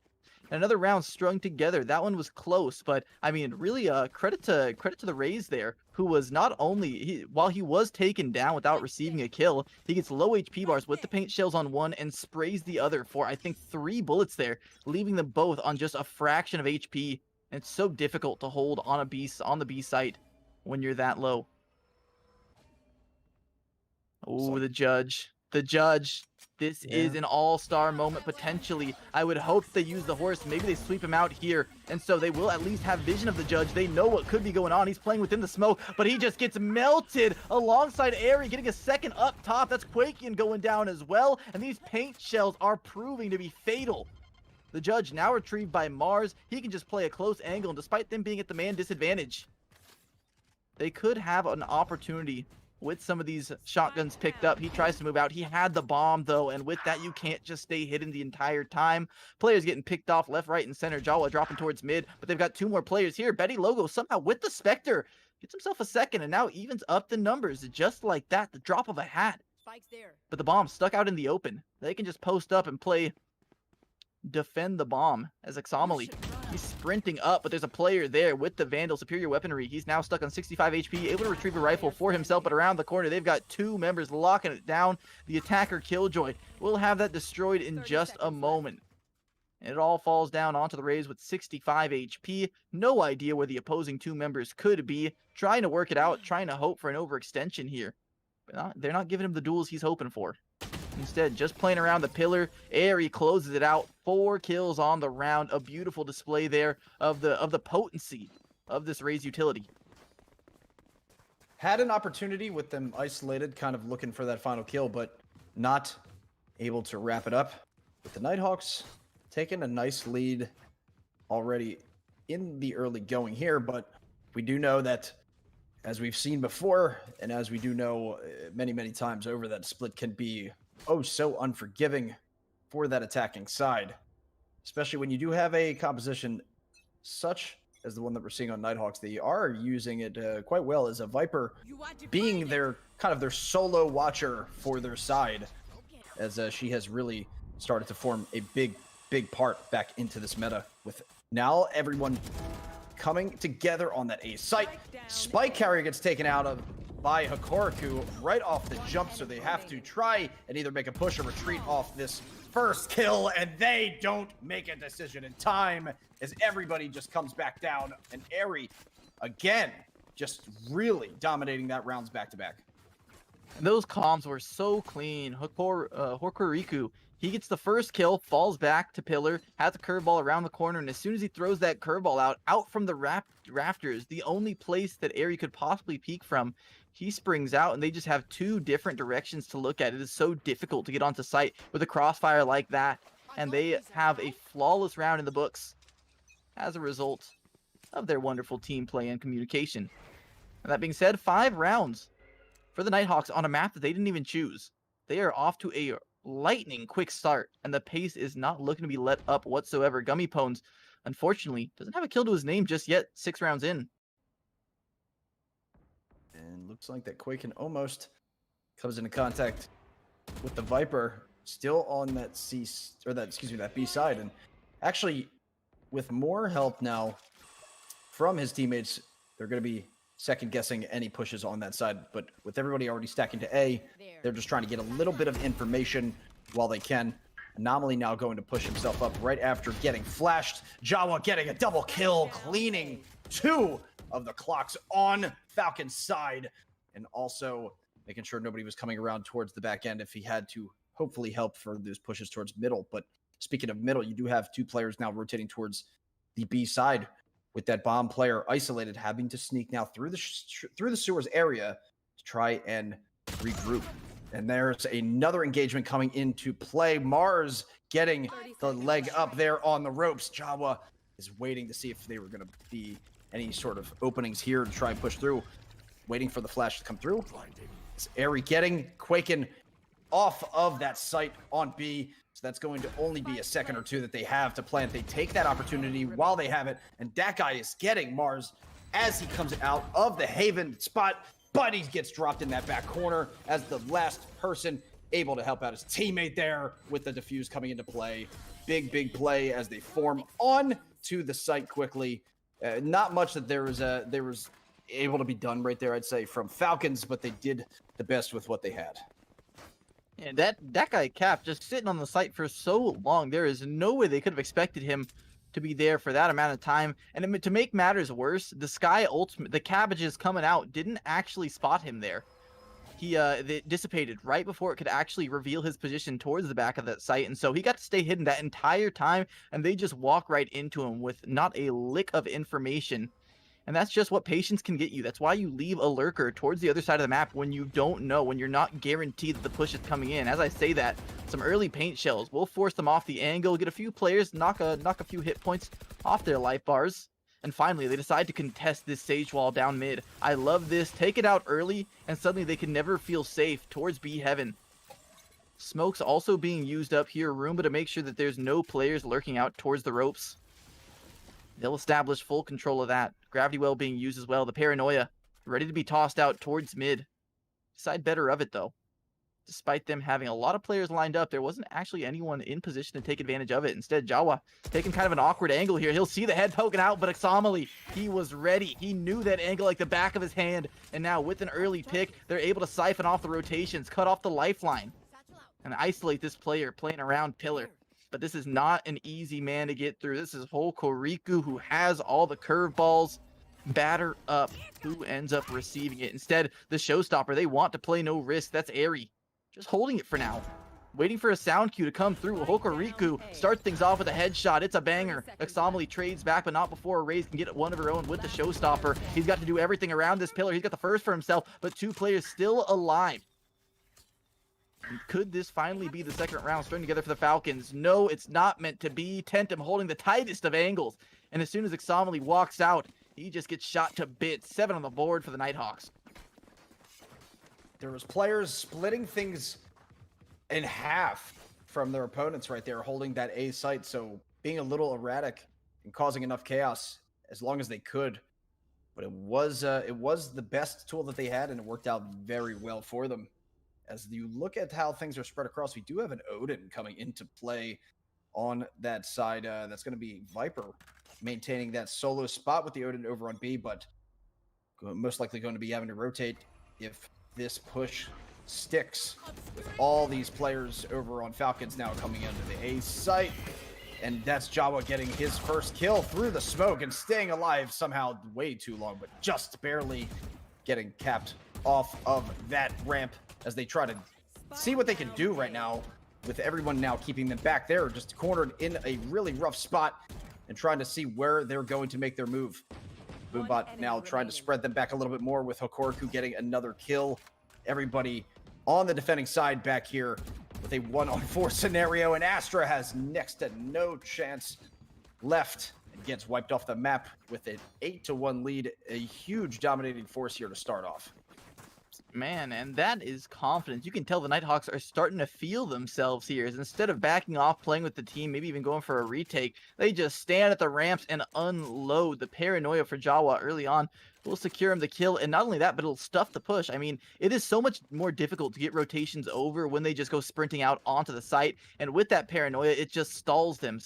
Another round strung together. That one was close, but I mean, really, credit to the Rays there, who was not only while he was taken down without receiving a kill, he gets low HP bars with the paint shells on one and sprays the other for I think 3 bullets there, leaving them both on just a fraction of HP. And it's so difficult to hold on the B site when you're that low. Oh, the judge. This is an all-star moment, potentially. I would hope they use the horse. Maybe they sweep him out here. And so they will at least have vision of the judge. They know what could be going on. He's playing within the smoke, but he just gets melted alongside Airy, getting a second up top. That's Quakian going down as well. And these paint shells are proving to be fatal. The judge now retrieved by Mars. He can just play a close angle, and despite them being at the man disadvantage, they could have an opportunity with some of these shotguns picked up. He tries to move out. He had the bomb, though, and with that, you can't just stay hidden the entire time. Players getting picked off left, right, and center. Jawa dropping towards mid, but they've got 2 more players here. Betty Logo somehow with the Spectre gets himself a second and now evens up the numbers just like that. The drop of a hat. But the bomb stuck out in the open. They can just post up and play defend the bomb as Exomily. He's sprinting up, but there's a player there with the Vandal superior weaponry. He's now stuck on 65 HP, able to retrieve a rifle for himself, but around the corner, they've got 2 members locking it down. The attacker Killjoy will have that destroyed in just a moment. And it all falls down onto the Rays with 65 HP. No idea where the opposing 2 members could be. Trying to work it out, trying to hope for an overextension here. But they're not giving him the duels he's hoping for. Instead, just playing around the pillar. Airy closes it out. 4 kills on the round. A beautiful display there of the potency of this Rays utility. Had an opportunity with them isolated, kind of looking for that final kill, but not able to wrap it up. With the Nighthawks taking a nice lead already in the early going here, but we do know that, as we've seen before, and as we do know many, many times over, that split can be so unforgiving for that attacking side, especially when you do have a composition such as the one that we're seeing on Nighthawks. They are using it quite well as a Viper being their kind of their solo watcher for their side, as she has really started to form a big part back into this meta, with now everyone coming together on that A site. Spike carrier gets taken out of by Hokoriku right off the jump, so they have to try and either make a push or retreat off this first kill, and they don't make a decision in time as everybody just comes back down, and Airy again just really dominating that rounds back to back. And those comms were so clean. Hokoriku, he gets the first kill, falls back to pillar, has a curveball around the corner, and as soon as he throws that curveball out from the rafters, the only place that Airy could possibly peek from, he springs out, and they just have two different directions to look at. It is so difficult to get onto site with a crossfire like that, and they have a flawless round in the books as a result of their wonderful team play and communication. And that being said, 5 rounds for the Nighthawks on a map that they didn't even choose. They are off to a lightning quick start, and the pace is not looking to be let up whatsoever. Gummy Pones, unfortunately, doesn't have a kill to his name just yet, 6 rounds in. And looks like that Quaken almost comes into contact with the Viper, still on that that B side, and actually with more help now from his teammates, they're going to be second guessing any pushes on that side. But with everybody already stacking to A, they're just trying to get a little bit of information while they can. Anomaly now going to push himself up right after getting flashed. Jawa getting a double kill, cleaning 2 of the clocks on Falcon's side, and also making sure nobody was coming around towards the back end if he had to hopefully help for those pushes towards middle. But speaking of middle, you do have 2 players now rotating towards the B side, with that bomb player isolated, having to sneak now through the sewers area to try and regroup. And there's another engagement coming into play. Mars getting the leg up there on the ropes. Jawa is waiting to see if they were going to be any sort of openings here to try and push through. Waiting for the flash to come through. It's Airy getting Quaken off of that site on B. So that's going to only be a second or 2 that they have to plant. They take that opportunity while they have it. And that guy is getting Mars as he comes out of the Haven spot. But he gets dropped in that back corner as the last person able to help out his teammate there with the defuse coming into play. Big play as they form on to the site quickly. Not much that there was able to be done right there, I'd say, from Falcons, but they did the best with what they had. And that guy Cap just sitting on the site for so long, there is no way they could have expected him to be there for that amount of time. And to make matters worse, the the cabbages coming out didn't actually spot him there. They dissipated right before it could actually reveal his position towards the back of that site, and so he got to stay hidden that entire time, and they just walk right into him with not a lick of information. And that's just what patience can get you. That's why you leave a lurker towards the other side of the map when you don't know, when you're not guaranteed that the push is coming in. As I say that, some early paint shells will force them off the angle, get a few players, knock a few hit points off their life bars. And finally, they decide to contest this Sage Wall down mid. I love this. Take it out early, and suddenly they can never feel safe towards B Heaven. Smoke's also being used up here, Roomba, to make sure that there's no players lurking out towards the ropes. They'll establish full control of that. Gravity Well being used as well. The Paranoia ready to be tossed out towards mid. Decide better of it, though. Despite them having a lot of players lined up, there wasn't actually anyone in position to take advantage of it. Instead, Jawa taking kind of an awkward angle here. He'll see the head poking out, but Examali, he was ready. He knew that angle like the back of his hand. And now with an early pick, they're able to siphon off the rotations, cut off the lifeline, and isolate this player playing around pillar. But this is not an easy man to get through. This is Hokoriku, who has all the curveballs. Batter up. Who ends up receiving it? Instead, the showstopper, they want to play no risk. That's Airy. Just holding it for now. Waiting for a sound cue to come through. Hokoriku starts things off with a headshot. It's a banger. Examali trades back, but not before Raze can get one of her own with the showstopper. He's got to do everything around this pillar. He's got the first for himself, but 2 players still alive. Could this finally be the second round starting together for the Falcons? No, it's not meant to be. Tentum holding the tightest of angles. And as soon as Exomily walks out, he just gets shot to bits. 7 on the board for the Nighthawks. There was players splitting things in half from their opponents right there, holding that A site. So being a little erratic and causing enough chaos as long as they could. But it was the best tool that they had, and it worked out very well for them. As you look at how things are spread across, we do have an Odin coming into play on that side. That's going to be Viper maintaining that solo spot with the Odin over on B, but most likely going to be having to rotate if this push sticks with all these players over on Falcons now coming into the A site. And that's Jawa getting his first kill through the smoke and staying alive somehow way too long, but just barely getting capped off of that ramp as they try to see what they can do right now with everyone now keeping them back there, just cornered in a really rough spot and trying to see where they're going to make their move. Boombot now trying to spread them back a little bit more with Hokoriku getting another kill. Everybody on the defending side back here with a 1-on-4 scenario, and Astra has next to no chance left and gets wiped off the map with an 8-1 lead. A huge dominating force here to start off. Man, and that is confidence. You can tell the Nighthawks are starting to feel themselves here. As instead of backing off, playing with the team, maybe even going for a retake, they just stand at the ramps and unload. The paranoia for Jawa early on will secure him the kill, and not only that, but it'll stuff the push. I mean, it is so much more difficult to get rotations over when they just go sprinting out onto the site, and with that paranoia, it just stalls them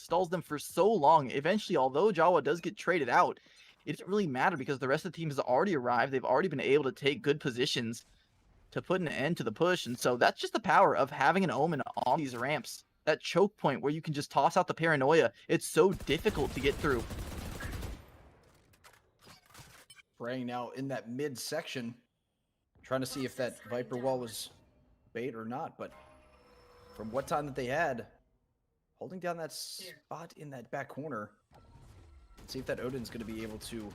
for so long. Eventually, although Jawa does get traded out, it doesn't really matter because the rest of the team has already arrived. They've already been able to take good positions to put an end to the push, and so that's just the power of having an Omen on these ramps. That choke point where you can just toss out the paranoia. It's so difficult to get through. Spraying now in that mid-section, trying to see if that Viper wall was bait or not, but from what time that they had, holding down that spot in that back corner, let's see if that Odin's going to be able to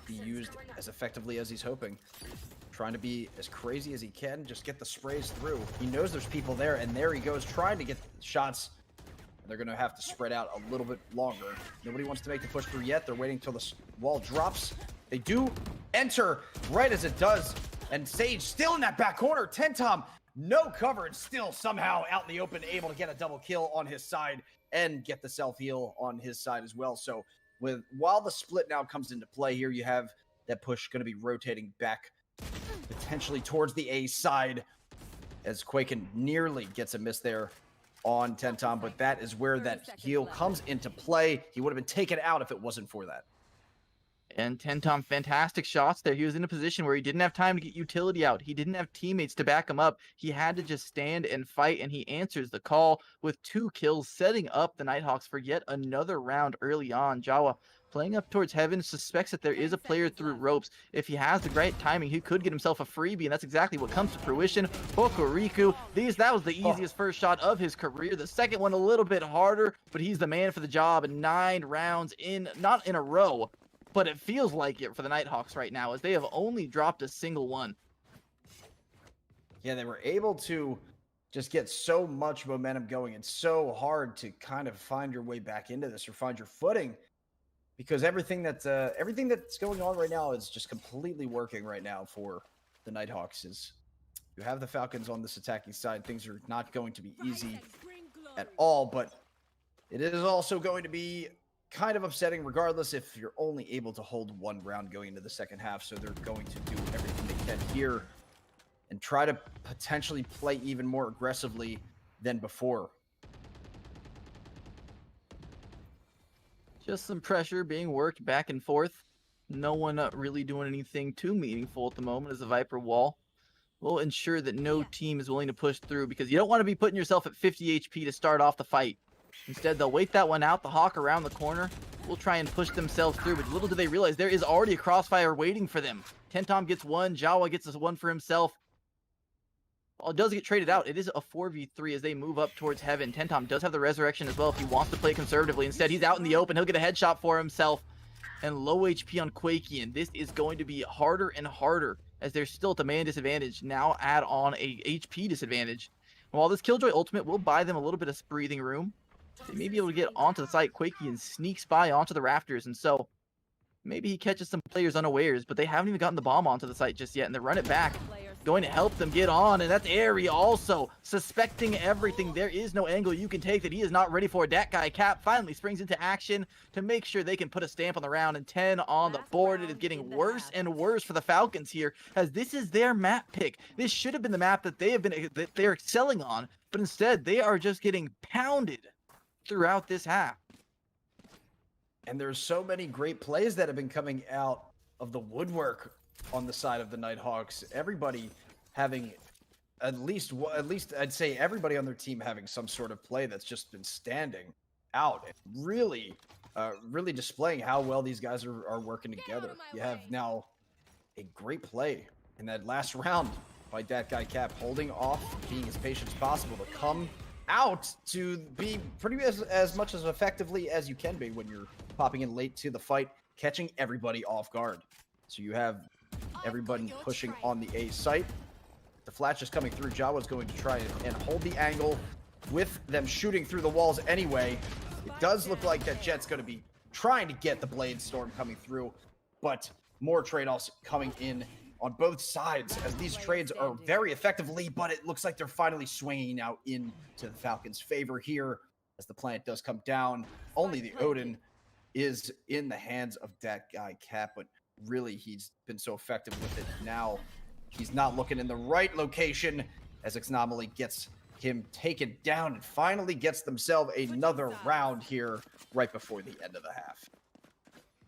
be used as effectively as he's hoping. Trying to be as crazy as he can, just get the sprays through. He knows there's people there, and there he goes, trying to get shots. They're going to have to spread out a little bit longer. Nobody wants to make the push through yet. They're waiting until the wall drops. They do enter right as it does, and Sage still in that back corner. Tentom, no cover, and still somehow out in the open, able to get a double kill on his side and get the self-heal on his side as well. So while the split now comes into play here, you have that push going to be rotating back potentially towards the A side as Quaken nearly gets a miss there on Tentom, but that is where that heal comes into play. He would have been taken out if it wasn't for that. And Tentom, fantastic shots there. He was in a position where he didn't have time to get utility out. He didn't have teammates to back him up. He had to just stand and fight, and he answers the call with 2 kills, setting up the Nighthawks for yet another round early on. Jawa playing up towards heaven, suspects that there is a player through ropes. If he has the right timing, he could get himself a freebie, and that's exactly what comes to fruition. Hokoriku, that was the easiest first shot of his career. The second one a little bit harder, but he's the man for the job. 9 rounds in, not in a row, but it feels like it for the Nighthawks right now, as they have only dropped a single one. Yeah, they were able to just get so much momentum going. It's so hard to kind of find your way back into this or find your footing, because everything that's going on right now is just completely working right now for the Nighthawks. Is you have the Falcons on this attacking side, things are not going to be easy at all, but it is also going to be kind of upsetting regardless if you're only able to hold 1 round going into the second half. So they're going to do everything they can here and try to potentially play even more aggressively than before. Just some pressure being worked back and forth. No one really doing anything too meaningful at the moment, as the Viper wall will ensure that no team is willing to push through, because you don't want to be putting yourself at 50 HP to start off the fight. Instead, they'll wait that one out. The Hawk around the corner will try and push themselves through, but little do they realize there is already a crossfire waiting for them. Tentom gets one, Jawa gets this one for himself. Well, it does get traded out. It is a 4v3 as they move up towards heaven. Tentom does have the resurrection as well if he wants to play conservatively. Instead, he's out in the open. He'll get a headshot for himself. And low HP on Quakian. This is going to be harder and harder as they're still at the man disadvantage. Now add on a HP disadvantage. While this Killjoy ultimate will buy them a little bit of breathing room, they may be able to get onto the site. Quakey sneaks by onto the rafters, and so maybe he catches some players unawares, but they haven't even gotten the bomb onto the site just yet, and they run it back. Going to help them get on, and that's Airy also suspecting everything. There is no angle you can take that he is not ready for. That guy Cap finally springs into action to make sure they can put a stamp on the round, and 10 on the board. It is getting worse and worse for the Falcons here, as this is their map pick. This should have been the map that they're excelling on, but instead they are just getting pounded throughout this half. And there's so many great plays that have been coming out of the woodwork on the side of the Nighthawks. Everybody having at least I'd say everybody on their team having some sort of play that's just been standing out and really displaying how well these guys are working together. You have now a great play in that last round by that guy Cap, holding off, being as patient as possible to come out to be pretty as much as effectively as you can be when you're popping in late to the fight, catching everybody off guard. So you have everybody pushing on the A site. The flash is coming through. Jawa's going to try and hold the angle with them shooting through the walls anyway. It does look like that Jet's going to be trying to get the Blade Storm coming through, but more trade-offs coming in on both sides as these trades are very effectively, but it looks like they're finally swinging out into the Falcons' favor here as the plant does come down. Only the Odin is in the hands of that guy Cap, but really he's been so effective with it now. He's not looking in the right location as Xnomaly gets him taken down and finally gets themselves another round here right before the end of the half.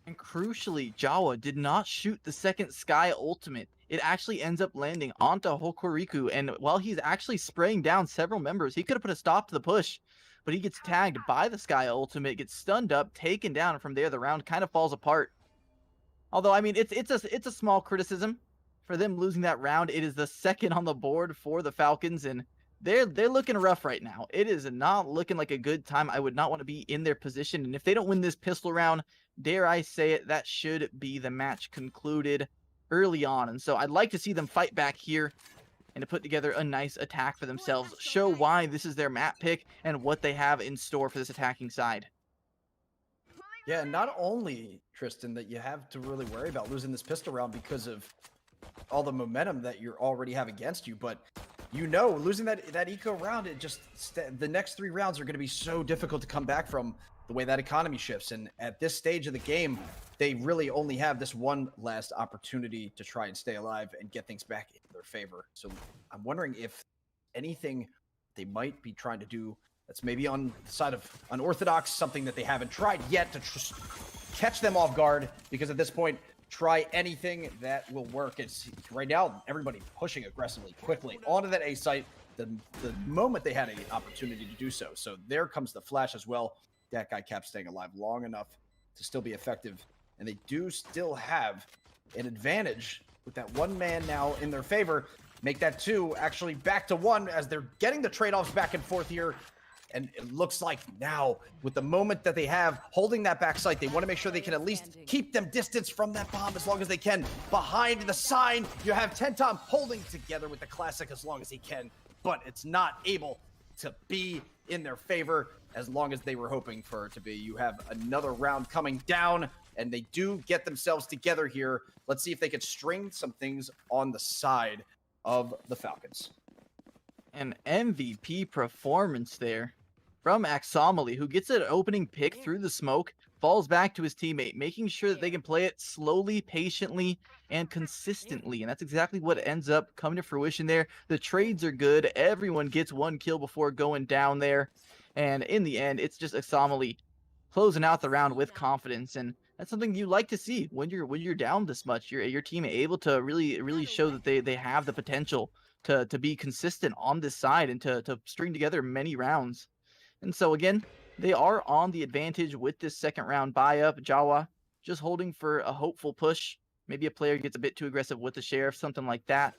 And crucially, Jawa did not shoot the second Sky ultimate. It actually ends up landing onto Hokuriku, and while he's actually spraying down several members, he could have put a stop to the push, but he gets tagged by the Sky ultimate, gets stunned up, taken down, and from there the round kind of falls apart. Although, I mean, it's a small criticism for them losing that round. It is the second on the board for the Falcons, and they're looking rough right now. It is not looking like a good time. I would not want to be in their position, and if they don't win this pistol round, dare I say it, that should be the match concluded early on. And so I'd like to see them fight back here and to put together a nice attack for themselves, show why this is their map pick and what they have in store for this attacking side. Yeah, not only, Tristan, that you have to really worry about losing this pistol round because of all the momentum that you already have against you, but you know, losing that eco round, it just the next 3 rounds are going to be so difficult to come back from the way that economy shifts. And at this stage of the game, they really only have this one last opportunity to try and stay alive and get things back in their favor. So I'm wondering if anything they might be trying to do that's maybe on the side of unorthodox, something that they haven't tried yet to catch them off guard, because at this point, try anything that will work. It's right now, everybody pushing aggressively, quickly onto that A site the moment they had an opportunity to do so. So there comes the flash as well. That guy Cap staying alive long enough to still be effective, and they do still have an advantage with that one man now in their favor. Make that 2 actually back to 1 as they're getting the trade-offs back and forth here. And it looks like now, with the moment that they have holding that back site, they want to make sure they can at least keep them distance from that bomb as long as they can. Behind the sign, you have Tentom holding together with the classic as long as he can, but it's not able to be in their favor as long as they were hoping for it to be. You have another round coming down, and they do get themselves together here. Let's see if they can string some things on the side of the Falcons. An MVP performance there from Xnomaly, who gets an opening pick through the smoke, falls back to his teammate, making sure that they can play it slowly, patiently, and consistently. And that's exactly what ends up coming to fruition there. The trades are good. Everyone gets 1 kill before going down there. And in the end, it's just Xnomaly closing out the round with confidence. And that's something you like to see when you're down this much. Your team able to really show that they have the potential to be consistent on this side and to string together many rounds. And so again, they are on the advantage with this second round buy-up. Jawa just holding for a hopeful push. Maybe a player gets a bit too aggressive with the Sheriff, something like that.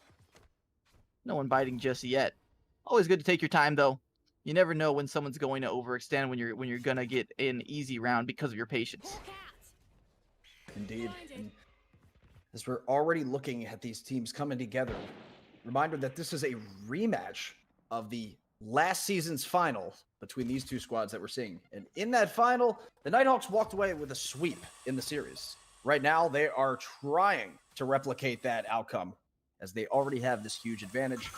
No one biting just yet. Always good to take your time, though. You never know when someone's going to overextend when you're gonna get an easy round because of your patience. Indeed. And as we're already looking at these teams coming together. Reminder that this is a rematch of the last season's final between these two squads that we're seeing. And in that final, the Nighthawks walked away with a sweep in the series. Right now, they are trying to replicate that outcome as they already have this huge advantage.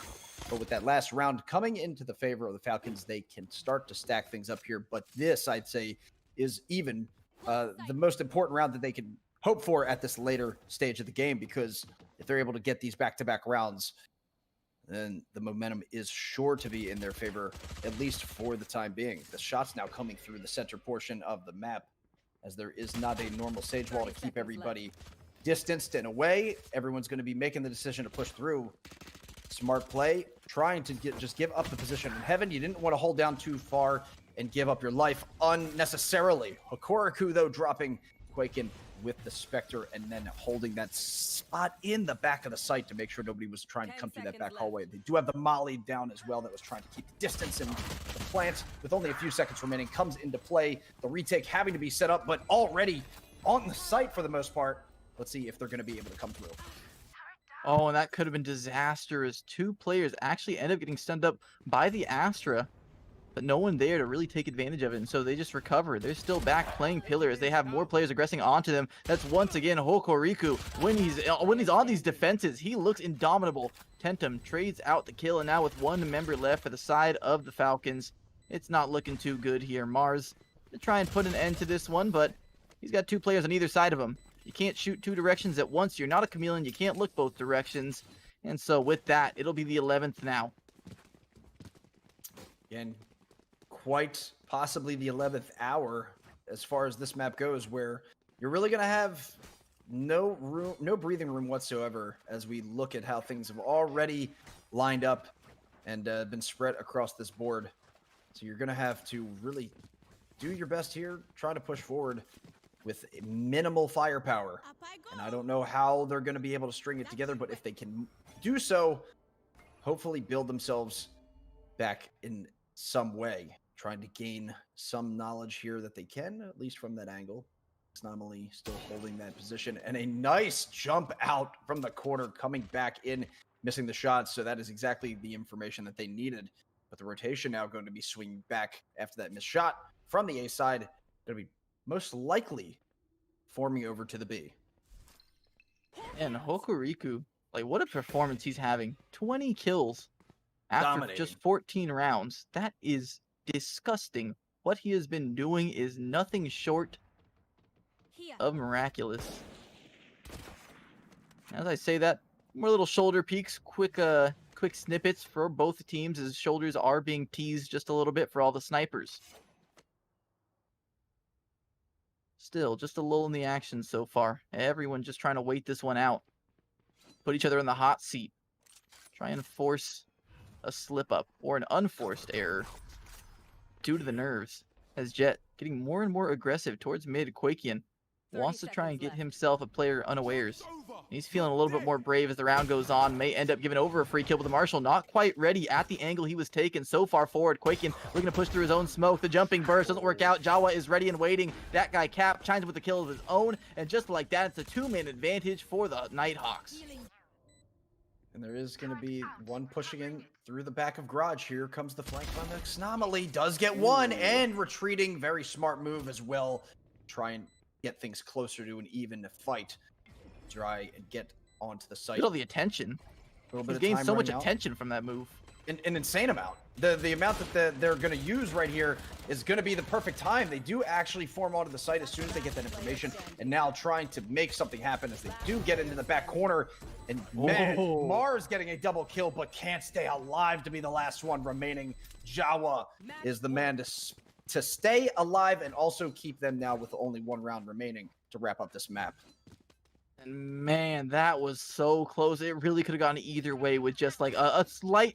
But with that last round coming into the favor of the Falcons, they can start to stack things up here. But this, I'd say, is even the most important round that they can hope for at this later stage of the game, because if they're able to get these back-to-back rounds, then the momentum is sure to be in their favor, at least for the time being. The shots now coming through the center portion of the map, as there is not a normal sage wall to keep everybody distanced and away. Everyone's going to be making the decision to push through. Smart play, trying to just give up the position in heaven. You didn't want to hold down too far and give up your life unnecessarily. Hokoriku, though, dropping Quaken with the Spectre and then holding that spot in the back of the site to make sure nobody was trying to come through that back hallway. They do have the Molly down as well that was trying to keep the distance, and the plant, with only a few seconds remaining, comes into play. The retake having to be set up, but already on the site for the most part. Let's see if they're going to be able to come through. Oh, and that could have been disastrous. Two players actually end up getting stunned up by the Astra, but no one there to really take advantage of it, and so they just recover. They're still back playing pillar as they have more players aggressing onto them. That's once again Hokoriku. When he's on these defenses, he looks indomitable. Tentum trades out the kill, and now with one member left for the side of the Falcons, it's not looking too good here. Mars to try and put an end to this one, but he's got two players on either side of him. You can't shoot two directions at once. You're not a chameleon. You can't look both directions. And so with that, it'll be the 11th now. Again, quite possibly the 11th hour as far as this map goes, where you're really going to have no breathing room whatsoever as we look at how things have already lined up and been spread across this board. So you're going to have to really do your best here, trying to push forward with minimal firepower. And I don't know how they're going to be able to string it together, but if they can do so, hopefully build themselves back in some way, trying to gain some knowledge here that they can, at least from that angle. It's not only still holding that position, and a nice jump out from the corner, coming back in, missing the shot. So that is exactly the information that they needed. But the rotation now going to be swinging back after that missed shot from the A side. Going to be most likely forming over to the B. And Hokoriku, like, what a performance he's having. 20 kills after just 14 rounds. That is disgusting. What he has been doing is nothing short of miraculous. As I say that, more little shoulder peeks, quick snippets for both teams as shoulders are being teased just a little bit for all the snipers. Still, just a lull in the action so far. Everyone just trying to wait this one out. Put each other in the hot seat. Try and force a slip-up or an unforced error due to the nerves. As Jet getting more and more aggressive towards mid. Quakian wants to try and get himself a player unawares. He's feeling a little bit more brave as the round goes on. May end up giving over a free kill, but the Marshal not quite ready at the angle he was taken so far forward. Quakian looking to push through his own smoke. The jumping burst doesn't work out. Jawa is ready and waiting. That guy Cap chimes with a kill of his own, and just like that, it's a two-man advantage for the Nighthawks. And there is going to be one pushing in through the back of garage. Here comes the flank from the Xnomely. Does get one, and retreating. Very smart move as well. Try and get things closer to an even fight. Try and get onto the site. Look at all the attention. He's gained so much attention from that move. An insane amount. The amount that they're going to use right here is going to be the perfect time. They do actually form onto the site as soon as they get that information, and now trying to make something happen as they do get into the back corner. And man, Mars getting a double kill, but can't stay alive to be the last one remaining. Jawa is the man to stay alive and also keep them now with only one round remaining to wrap up this map. And man, that was so close. It really could have gone either way with just like a slight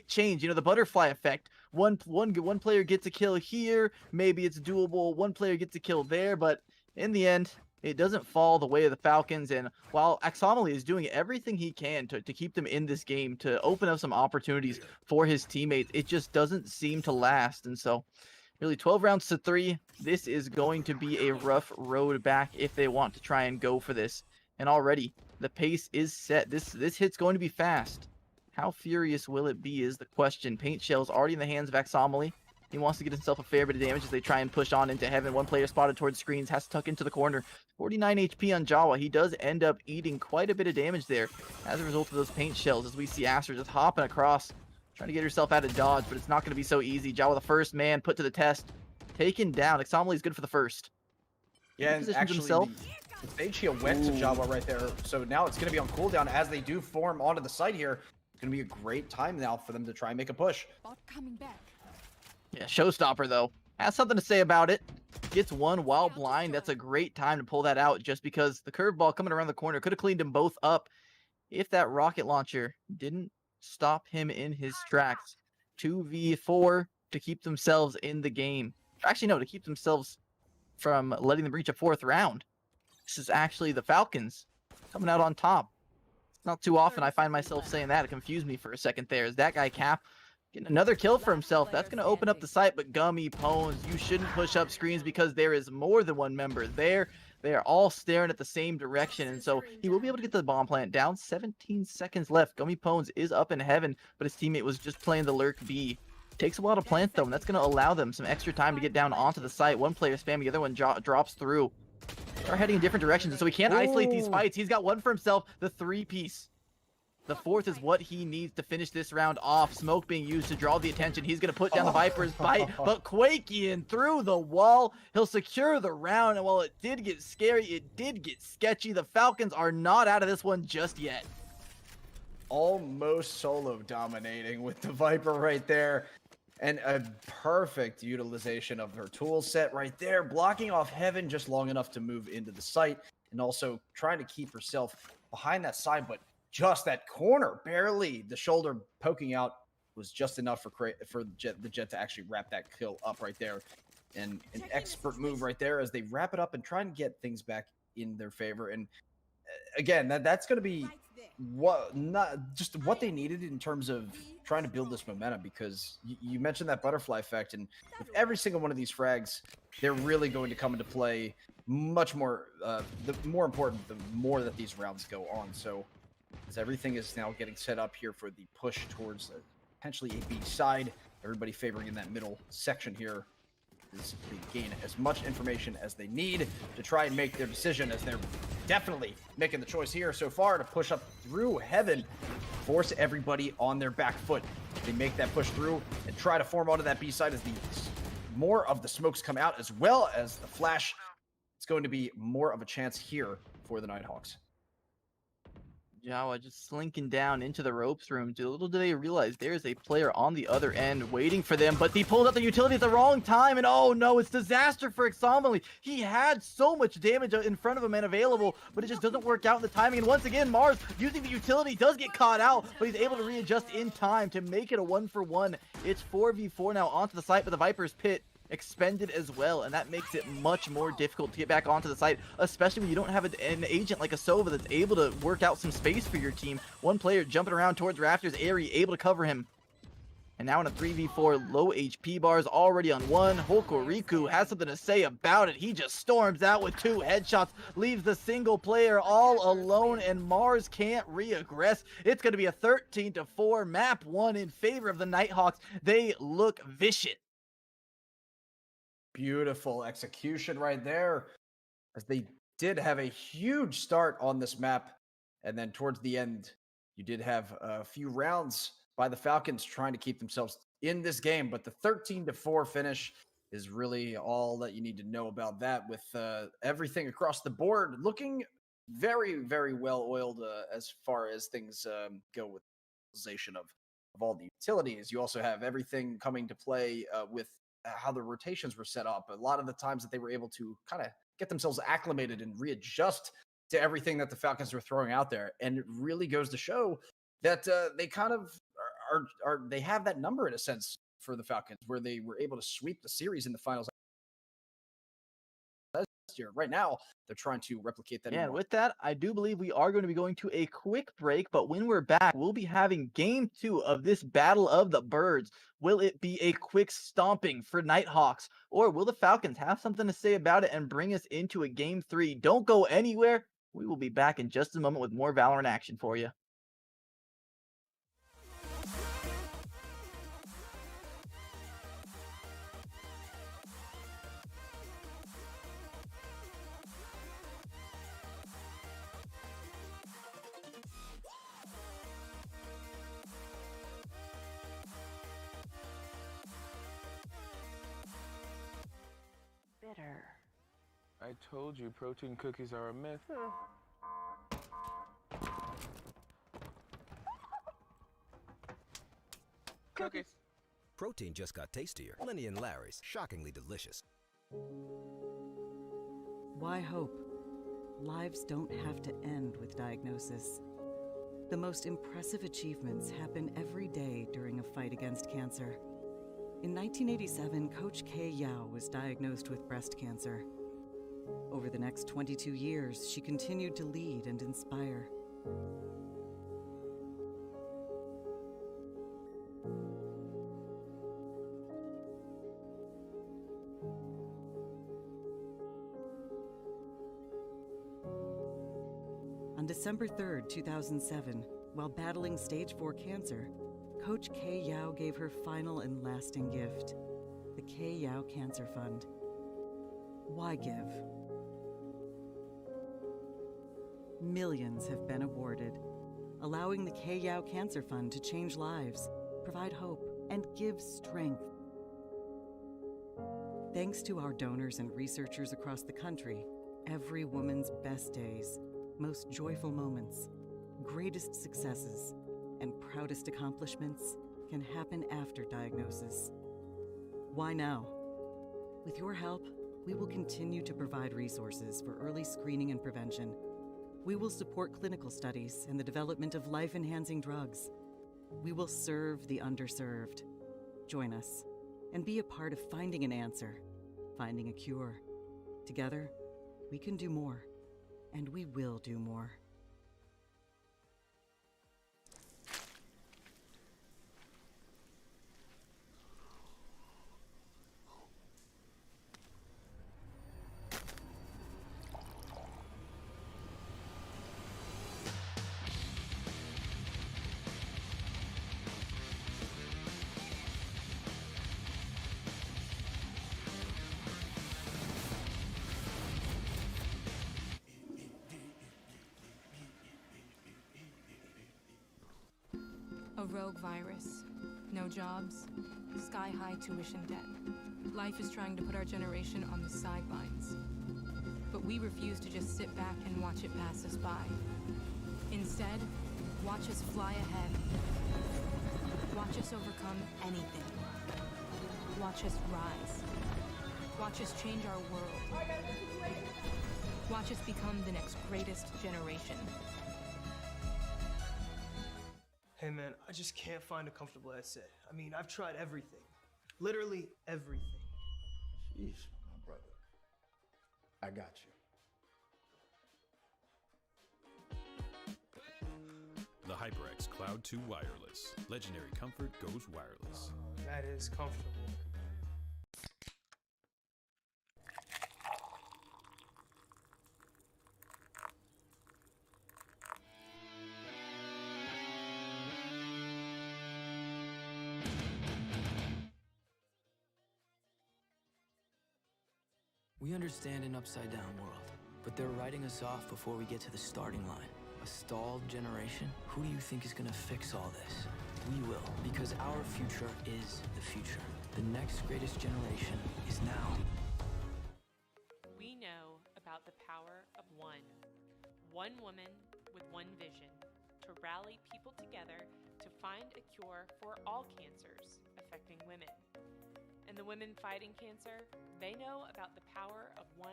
change. You know, the butterfly effect. One player gets a kill here, maybe it's doable. One player gets a kill there, but in the end, it doesn't fall the way of the Falcons. And while Axomali is doing everything he can to keep them in this game, to open up some opportunities for his teammates, it just doesn't seem to last. And so, really, 12 rounds to 3. This is going to be a rough road back if they want to try and go for this. And already, the pace is set. This hit's going to be fast. How furious will it be is the question. Paint shell's already in the hands of Axomily. He wants to get himself a fair bit of damage as they try and push on into heaven. One player spotted towards screens, has to tuck into the corner. 49 HP on Jawa. He does end up eating quite a bit of damage there as a result of those paint shells, as we see Aster just hopping across, trying to get herself out of dodge, but it's not going to be so easy. Jawa, the first man, put to the test, taken down. Axomily is good for the first. Yeah, and actually, the stage heal went to Jawa right there, so now it's going to be on cooldown as they do form onto the site here. It's going to be a great time now for them to try and make a push. Coming back. Yeah, Showstopper, though, has something to say about it. Gets one while blind. That's a great time to pull that out just because the curveball coming around the corner could have cleaned them both up if that rocket launcher didn't stop him in his tracks. 2v4 to keep themselves in the game. Actually, no, to keep themselves from letting them reach a fourth round. This is actually the Falcons coming out on top. Not too often I find myself saying that. It confused me for a second there. Is that guy Cap getting another kill for himself? That's going to open up the site, but Gummy Pones, you shouldn't push up screens because there is more than one member there. They are all staring at the same direction, and so he will be able to get the bomb plant down. 17 seconds left. Gummy Pones is up in heaven, but his teammate was just playing the lurk B. Takes a while to plant, though, and that's going to allow them some extra time to get down onto the site. One player spamming, the other one drops through. They're heading in different directions, and so he can't isolate these fights. He's got one for himself, the 3-piece. The fourth is what he needs to finish this round off. Smoke being used to draw the attention. He's going to put down the Viper's bite, but Quakian through the wall. He'll secure the round, and while it did get scary, it did get sketchy. The Falcons are not out of this one just yet. Almost solo dominating with the Viper right there. And a perfect utilization of her tool set right there, blocking off heaven just long enough to move into the site, and also trying to keep herself behind that side, but just that corner, barely the shoulder poking out was just enough for the Jet to actually wrap that kill up right there. And an expert move right there as they wrap it up and try and get things back in their favor. And again, that's going to be what they needed in terms of trying to build this momentum, because you mentioned that butterfly effect, and with every single one of these frags, they're really going to come into play much more. The more important, the more that these rounds go on. So as everything is now getting set up here for the push towards potentially a B side, everybody favoring in that middle section here is to gain as much information as they need to try and make their decision, as they're definitely making the choice here so far to push up through heaven, force everybody on their back foot. They make that push through and try to form onto that B side as the more of the smokes come out, as well as the flash. It's going to be more of a chance here for the Nighthawks. Jawa just slinking down into the ropes room. Little do they realize there's a player on the other end waiting for them, but he pulled out the utility at the wrong time, and oh no, it's disaster for Axomily. He had so much damage in front of him and available, but it just doesn't work out in the timing. And once again, Mars using the utility does get caught out, but he's able to readjust in time to make it a 1-for-1. It's 4v4 now onto the site, but the Viper's pit expended as well, and that makes it much more difficult to get back onto the site, especially when you don't have an agent like a Sova that's able to work out some space for your team. One player jumping around towards Rafters, Airy able to cover him. And now in a 3v4, low HP bars already on one. Hokuriku has something to say about it. He just storms out with 2 headshots, leaves the single player all alone, and Mars can't reaggress. It's going to be a 13-4 map 1 in favor of the Nighthawks. They look vicious. Beautiful execution right there, as they did have a huge start on this map, and then towards the end you did have a few rounds by the Falcons trying to keep themselves in this game, but the 13-4 finish is really all that you need to know about that, with everything across the board looking very, very well oiled as far as things go with utilization of all the utilities. You also have everything coming to play with how the rotations were set up. A lot of the times that they were able to kind of get themselves acclimated and readjust to everything that the Falcons were throwing out there. And it really goes to show that they kind of they have that number in a sense for the Falcons, where they were able to sweep the series in the finals last year. Right now, they're trying to replicate that. Yeah, and with that, I do believe we are going to be going to a quick break, but when we're back, we'll be having game 2 of this Battle of the Birds. Will it be a quick stomping for Nighthawks, or will the Falcons have something to say about it and bring us into a game 3? Don't go anywhere. We will be back in just a moment with more Valorant action for you. Bitter. I told you protein cookies are a myth. Cookies. Protein just got tastier. Lenny and Larry's, shockingly delicious. Why hope? Lives don't have to end with diagnosis. The most impressive achievements happen every day during a fight against cancer. In 1987, Coach Kay Yao was diagnosed with breast cancer. Over the next 22 years, she continued to lead and inspire. On December 3rd, 2007, while battling stage 4 cancer, Coach Kay Yao gave her final and lasting gift, the Kay Yao Cancer Fund. Why give? Millions have been awarded, allowing the Kay Yao Cancer Fund to change lives, provide hope, and give strength. Thanks to our donors and researchers across the country, every woman's best days, most joyful moments, greatest successes, and proudest accomplishments can happen after diagnosis. Why now? With your help, we will continue to provide resources for early screening and prevention. We will support clinical studies and the development of life-enhancing drugs. We will serve the underserved. Join us and be a part of finding an answer, finding a cure. Together, we can do more, and we will do more. A rogue virus. No jobs. Sky-high tuition debt. Life is trying to put our generation on the sidelines. But we refuse to just sit back and watch it pass us by. Instead, watch us fly ahead. Watch us overcome anything. Watch us rise. Watch us change our world. Watch us become the next greatest generation. Hey man, I just can't find a comfortable headset. I mean, I've tried everything. Literally everything. Jeez, my brother. I got you. The HyperX Cloud 2 Wireless. Legendary comfort goes wireless. That is comfortable. We understand an upside-down world, but they're writing us off before we get to the starting line. A stalled generation? Who do you think is gonna fix all this? We will, because our future is the future. The next greatest generation is now. We know about the power of one. One woman with one vision to rally people together to find a cure for all cancers affecting women. And the women fighting cancer, they know about the power of $1,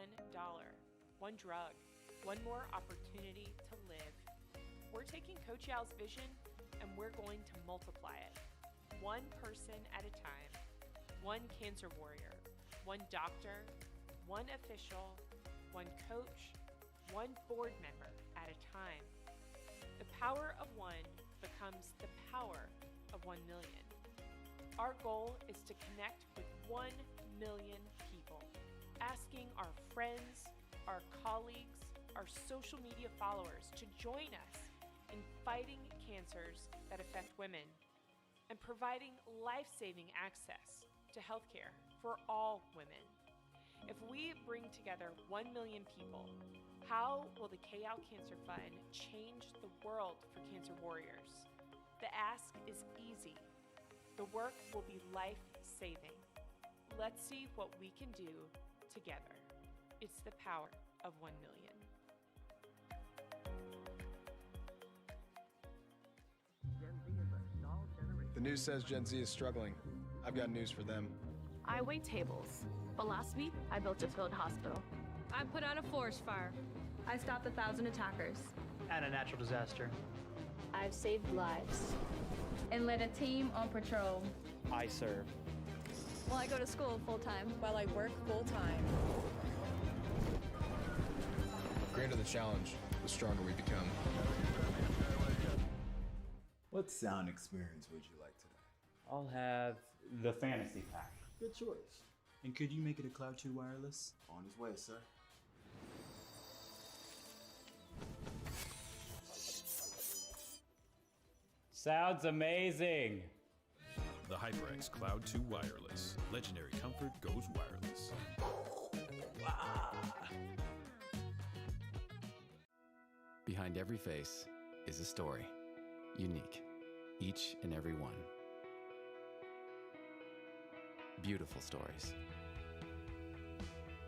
one drug, one more opportunity to live. We're taking Coach Yao's vision and we're going to multiply it. One person at a time, one cancer warrior, one doctor, one official, one coach, one board member at a time. The power of one becomes the power of 1 million. Our goal is to connect with 1 million people, asking our friends, our colleagues, our social media followers to join us in fighting cancers that affect women and providing life-saving access to healthcare for all women. If we bring together 1 million people, how will the KAAE Cancer Fund change the world for cancer warriors? The ask is easy. The work will be life-saving. Let's see what we can do together. It's the power of 1 million. The news says Gen Z is struggling. I've got news for them. I wait tables, but last week I built a field hospital. I put out a forest fire. I stopped 1,000 attackers. And a natural disaster. I've saved lives. And led a team on patrol. I serve. Well, I go to school full-time. While I work full-time. The greater the challenge, the stronger we become. What sound experience would you like today? I'll have the fantasy pack. Good choice. And could you make it a Cloud 2 wireless? On his way, sir. Sounds amazing. The HyperX Cloud 2 Wireless. Legendary comfort goes wireless. Behind every face is a story. Unique. Each and every one. Beautiful stories.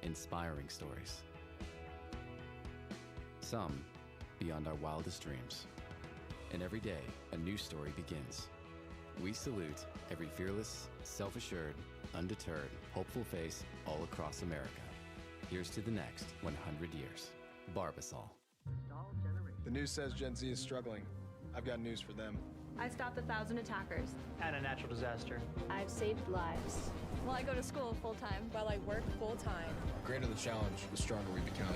Inspiring stories. Some beyond our wildest dreams. And every day, a new story begins. We salute every fearless, self-assured, undeterred, hopeful face all across America. Here's to the next 100 years. Barbasol. The news says Gen Z is struggling. I've got news for them. I stopped 1,000 attackers. And a natural disaster. I've saved lives. Well, I go to school full-time. While I work full-time. The greater the challenge, the stronger we become.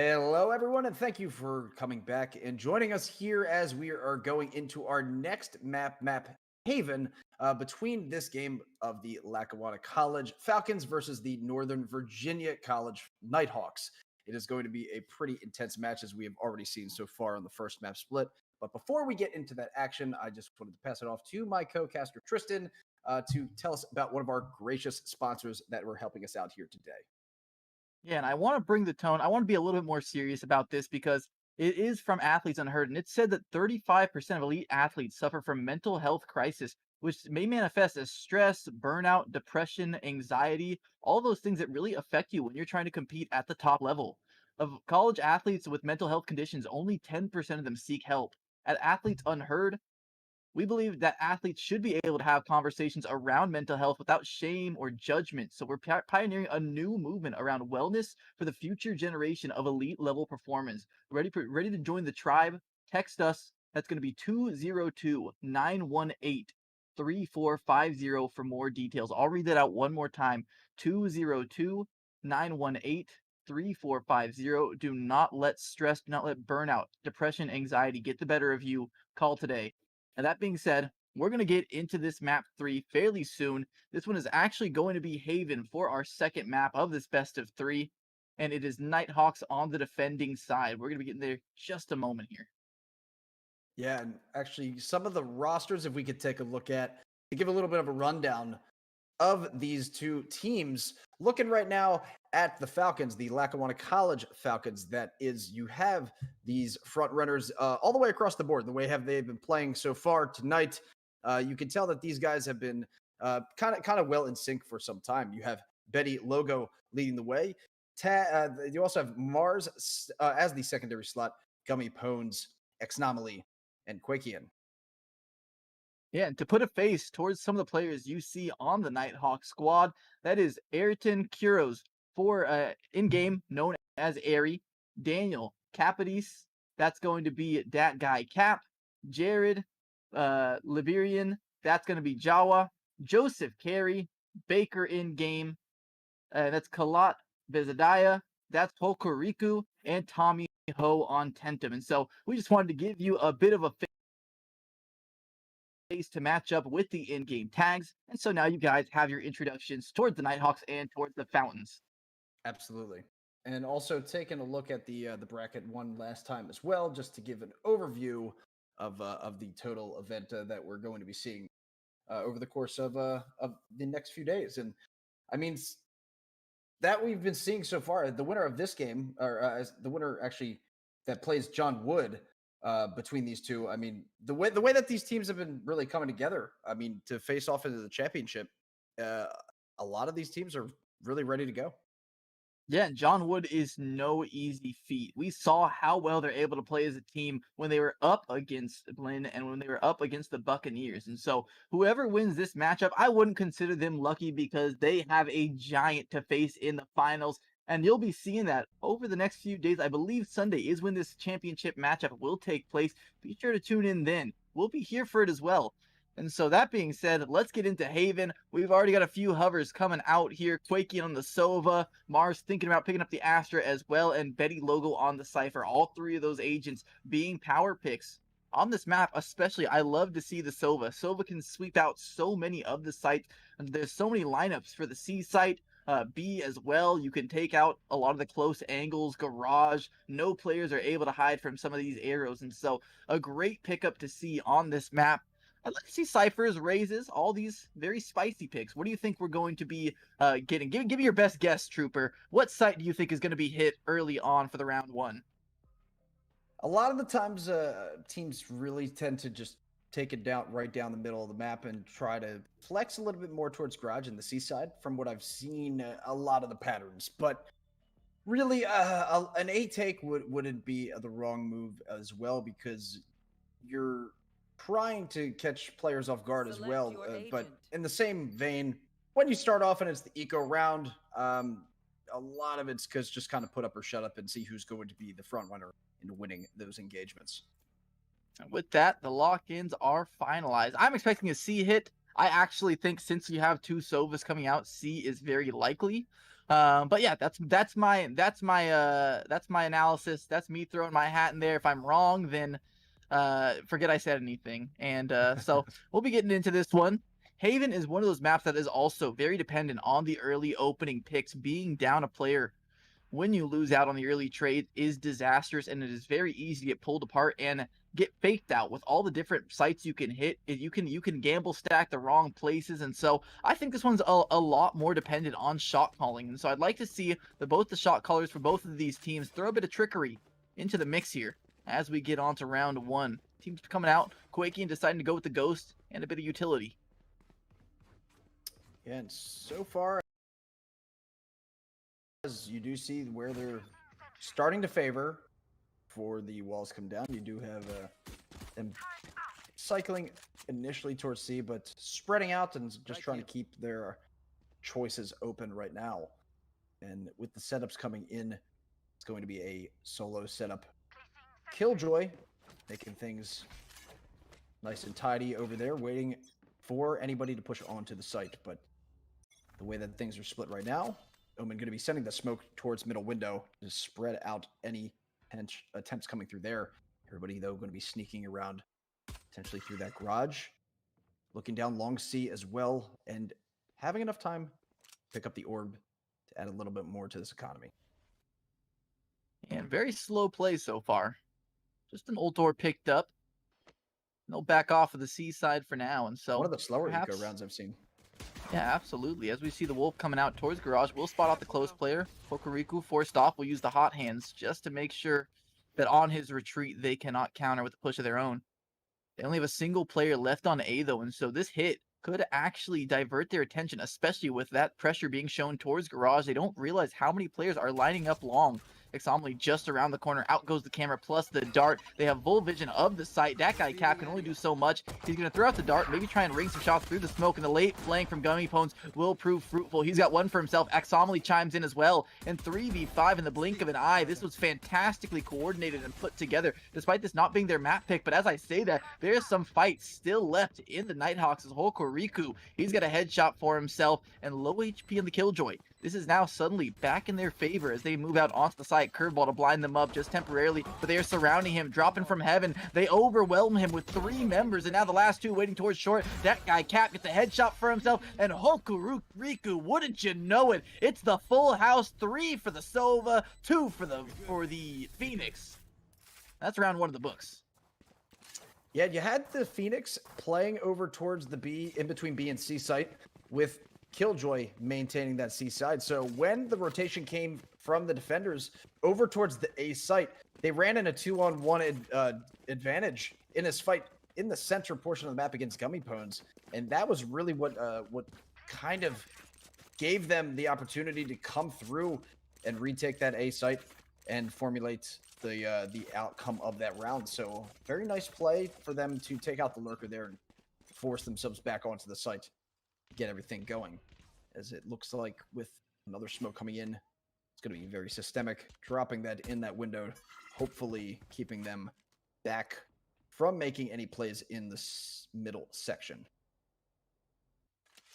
Hello, everyone, and thank you for coming back and joining us here as we are going into our next map Haven, between this game of the Lackawanna College Falcons versus the Northern Virginia College Nighthawks. It is going to be a pretty intense match, as we have already seen so far on the first map split. But before we get into that action, I just wanted to pass it off to my co-caster Tristan to tell us about one of our gracious sponsors that were helping us out here today. Yeah, and I want to bring the tone. I want to be a little bit more serious about this because it is from Athletes Unheard, and it said that 35% of elite athletes suffer from mental health crisis, which may manifest as stress, burnout, depression, anxiety, all those things that really affect you when you're trying to compete at the top level. Of college athletes with mental health conditions, only 10% of them seek help. At Athletes Unheard, we believe that athletes should be able to have conversations around mental health without shame or judgment. So we're pioneering a new movement around wellness for the future generation of elite level performance. Ready to join the tribe? Text us. That's going to be 202-918-3450 for more details. I'll read that out one more time. 202-918-3450. Do not let stress, do not let burnout, depression, anxiety get the better of you. Call today. And that being said, we're going to get into this map 3 fairly soon. This one is actually going to be Haven for our second map of this best of 3. And it is Nighthawks on the defending side. We're going to be getting there just a moment here. Yeah, and actually some of the rosters, if we could take a look at, to give a little bit of a rundown of these two teams. Looking right now at the Falcons, the Lackawanna College Falcons, that is, you have these front runners all the way across the board. The way they've been playing so far tonight, you can tell that these guys have been kind of well in sync for some time. You have Betty Logo leading the way. You also have Mars as the secondary slot, Gummy Pones, Exnomaly, and Quakian. Yeah, and to put a face towards some of the players you see on the Nighthawk squad, that is Ayrton Kuros, for in-game known as Airy, Daniel Capadis, that's going to be that guy Cap, Jared Liberian, that's going to be Jawa, Joseph Carey, Baker in-game, that's Kalat Bezadiah, that's Hokuriku, and Tommy Ho on Tentum. And so we just wanted to give you a bit of a to match up with the in-game tags, and so now you guys have your introductions towards the Nighthawks and towards the Fountains. Absolutely. And also taking a look at the bracket one last time as well, just to give an overview of the total event that we're going to be seeing over the course of the next few days. And I mean, that we've been seeing so far, the winner of this game, or the winner actually that plays John Wood, between these two, I mean, the way that these teams have been really coming together, I mean, to face off into the championship, a lot of these teams are really ready to go. Yeah, and John Wood is no easy feat. We saw how well they're able to play as a team when they were up against Blinn and when they were up against the Buccaneers. And so whoever wins this matchup, I wouldn't consider them lucky because they have a giant to face in the finals. And you'll be seeing that over the next few days. I believe Sunday is when this championship matchup will take place. Be sure to tune in then. We'll be here for it as well. And so that being said, let's get into Haven. We've already got a few hovers coming out here. Quaking on the Sova, Mars thinking about picking up the Astra as well, and Betty Logo on the Cypher. All three of those agents being power picks. On this map, especially, I love to see the Sova. Sova can sweep out so many of the sites. And there's so many lineups for the C site. B as well. You can take out a lot of the close angles, garage. No players are able to hide from some of these arrows. And so a great pickup to see on this map. I'd like to see Cyphers, Raises, all these very spicy picks. What do you think we're going to be getting? Give me your best guess, Trooper. What site do you think is going to be hit early on for the round one? A lot of the times, teams really tend to just take it down right down the middle of the map and try to flex a little bit more towards garage and the seaside. From what I've seen, a lot of the patterns, but really, an A take wouldn't be the wrong move as well, because you're trying to catch players off guard as well. But in the same vein, when you start off and it's the eco round, a lot of it's just kind of put up or shut up and see who's going to be the front runner in winning those engagements. And with that, the lock-ins are finalized. I'm expecting a C hit. I actually think since you have two Sovas coming out, C is very likely. But yeah, that's my analysis. That's me throwing my hat in there. If I'm wrong, then forget I said anything. And so we'll be getting into this one. Haven is one of those maps that is also very dependent on the early opening picks. Being down a player when you lose out on the early trade is disastrous, and it is very easy to get pulled apart and get faked out with all the different sites you can hit. You can gamble stack the wrong places, and so I think this one's a lot more dependent on shot calling. And so I'd like to see both the shot callers for both of these teams throw a bit of trickery into the mix here as we get on to round one. Teams coming out, quaking, deciding to go with the ghost and a bit of utility. Yeah, and so far, as you do see where they're starting to favor before the walls come down, you do have them cycling initially towards C, but spreading out and just trying to keep their choices open right now. And with the setups coming in, it's going to be a solo setup. Killjoy making things nice and tidy over there, waiting for anybody to push onto the site. But the way that things are split right now, Omen going to be sending the smoke towards middle window to spread out any attempts coming through there. Everybody, though, going to be sneaking around potentially through that garage. Looking down long C as well, and having enough time to pick up the orb to add a little bit more to this economy. And very slow play so far. Just an ult door picked up. They'll back off of the C side for now, and so one of the slower perhaps... eco rounds I've seen. Yeah, absolutely. As we see the wolf coming out towards garage, we'll spot out the close player. Hokuriku forced off. We'll use the hot hands just to make sure that on his retreat they cannot counter with a push of their own. They only have a single player left on A though, and so this hit could actually divert their attention, especially with that pressure being shown towards garage. They don't realize how many players are lining up long. Exomly just around the corner. Out goes the camera plus the dart. They have full vision of the site. That guy Cap can only do so much. He's going to throw out the dart, maybe try and ring some shots through the smoke, and the late flank from Gummy Pones will prove fruitful. He's got one for himself. Exomly chimes in as well. And 3v5 in the blink of an eye. This was fantastically coordinated and put together, despite this not being their map pick. But as I say that, there's some fight still left in the Nighthawks' Hokuriku. He's got a headshot for himself and low HP on the Killjoy. This is now suddenly back in their favor as they move out onto the side. Curveball to blind them up just temporarily, but they are surrounding him, dropping from heaven. They overwhelm him with 3 members, and now the last 2 waiting towards short. That guy Cap gets a headshot for himself, and Hokuriku, wouldn't you know it? It's the full house. 3 for the Sova, 2 for the Phoenix. That's round 1 of the books. Yeah, you had the Phoenix playing over towards the B, in between B and C site, with Killjoy maintaining that C side. So when the rotation came from the defenders over towards the A site, they ran in a 2-on-1 advantage in this fight in the center portion of the map against Gummy Pones. And that was really what kind of gave them the opportunity to come through and retake that A site and formulate the outcome of that round. So very nice play for them to take out the lurker there and force themselves back onto the site. Get everything going, as it looks like with another smoke coming in, it's going to be very systemic, dropping that in that window, hopefully keeping them back from making any plays in this middle section.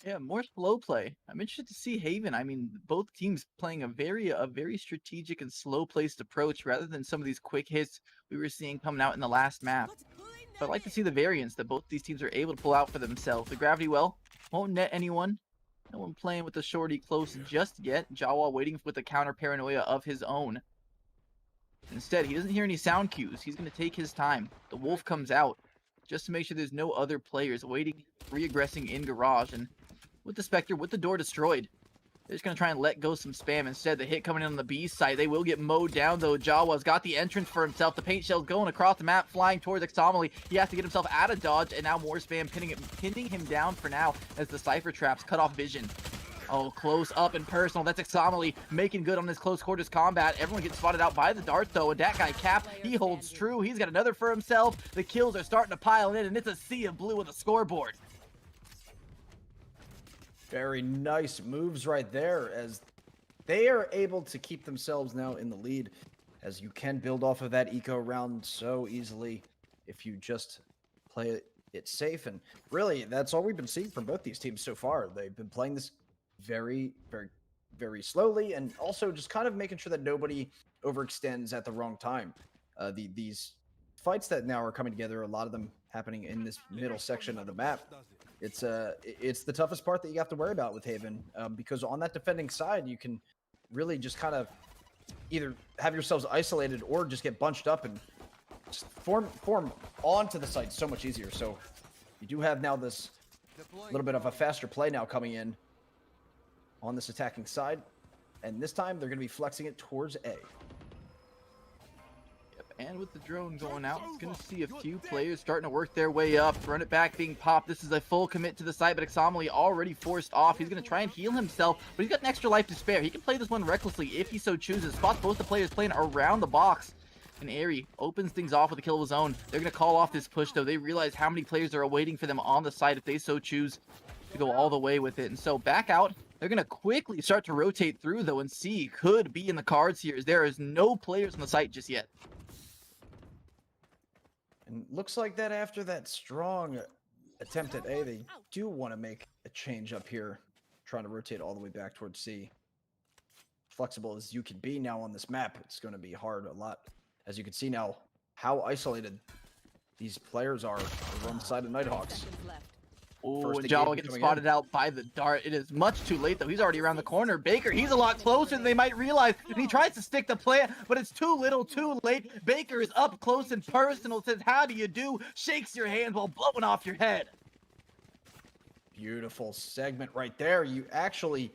Yeah, more slow play. I'm interested to see Haven. I mean, both teams playing a very strategic and slow placed approach rather than some of these quick hits we were seeing coming out in the last map. So I'd like to see the variance that both these teams are able to pull out for themselves. The gravity well won't net anyone. No one playing with the shorty close just yet. Jawa waiting with a counter paranoia of his own. Instead, he doesn't hear any sound cues. He's going to take his time. The wolf comes out just to make sure there's no other players waiting, re-aggressing in garage. And with the Spectre, with the door destroyed, they're just going to try and let go some spam. Instead, the hit coming in on the B side. They will get mowed down, though. Jawa's got the entrance for himself. The paint shell's going across the map, flying towards Exomly. He has to get himself out of dodge, and now more spam pinning him down for now as the Cypher traps cut off vision. Oh, close up and personal. That's Exomly making good on this close quarters combat. Everyone gets spotted out by the dart, though. And that guy, Cap, he holds true. He's got another for himself. The kills are starting to pile in, and it's a sea of blue on the scoreboard. Very nice moves right there, as they are able to keep themselves now in the lead, as you can build off of that eco round so easily if you just play it safe. And really, that's all we've been seeing from both these teams so far. They've been playing this very very slowly, and also just kind of making sure that nobody overextends at the wrong time. These fights that now are coming together, a lot of them happening in this middle section of the map. It's the toughest part that you have to worry about with Haven, because on that defending side, you can really just kind of either have yourselves isolated or just get bunched up and just form onto the site so much easier. So you do have now this little bit of a faster play now coming in on this attacking side, and this time they're going to be flexing it towards A. And with the drone going out, it's going to see a few players starting to work their way up. Run it back being popped. This is a full commit to the site, but Exomily already forced off. He's going to try and heal himself, but he's got an extra life to spare. He can play this one recklessly if he so chooses. Spots both the players playing around the box. And Airy opens things off with a kill of his own. They're going to call off this push, though. They realize how many players are awaiting for them on the site if they so choose to go all the way with it. And so back out. They're going to quickly start to rotate through, though, and C could be in the cards here, as there is no players on the site just yet. And looks like that after that strong attempt at A, they do want to make a change up here, trying to rotate all the way back towards C. Flexible as you can be now on this map, it's going to be hard a lot. As you can see now, how isolated these players are over on the side of Nighthawks. Oh, and Jawa getting spotted out by the dart. It is much too late, though. He's already around the corner. Baker, he's a lot closer than they might realize. And he tries to stick the plant, but it's too little, too late. Baker is up close and personal, says, how do you do? Shakes your hand while blowing off your head. Beautiful segment right there. You actually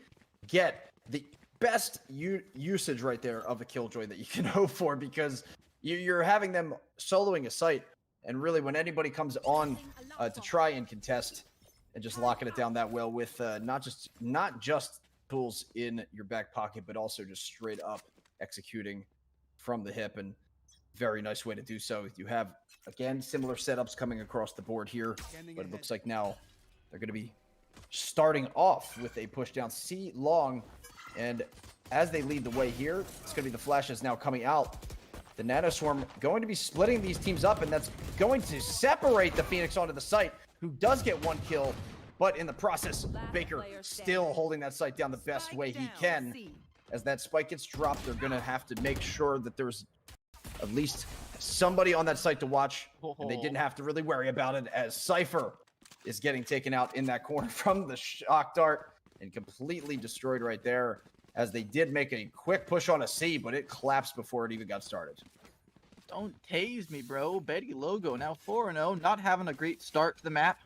get the best usage right there of a Killjoy that you can hope for, because you're having them soloing a site, and really when anybody comes on to try and contest and just locking it down that well with not just tools in your back pocket, but also just straight up executing from the hip, and very nice way to do so. You have, again, similar setups coming across the board here, but it looks like now they're going to be starting off with a push down C long, and as they lead the way here, it's going to be the flashes now coming out. The Nanoswarm going to be splitting these teams up, and that's going to separate the Phoenix onto the site, who does get one kill, but in the process, Baker still holding that site down the best way he can. As that spike gets dropped, they're going to have to make sure that there's at least somebody on that site to watch, and they didn't have to really worry about it, as Cypher is getting taken out in that corner from the shock dart and completely destroyed right there, as they did make a quick push on a C, but it collapsed before it even got started. Don't tase me, bro. Betty Logo now 4-0, not having a great start to the map,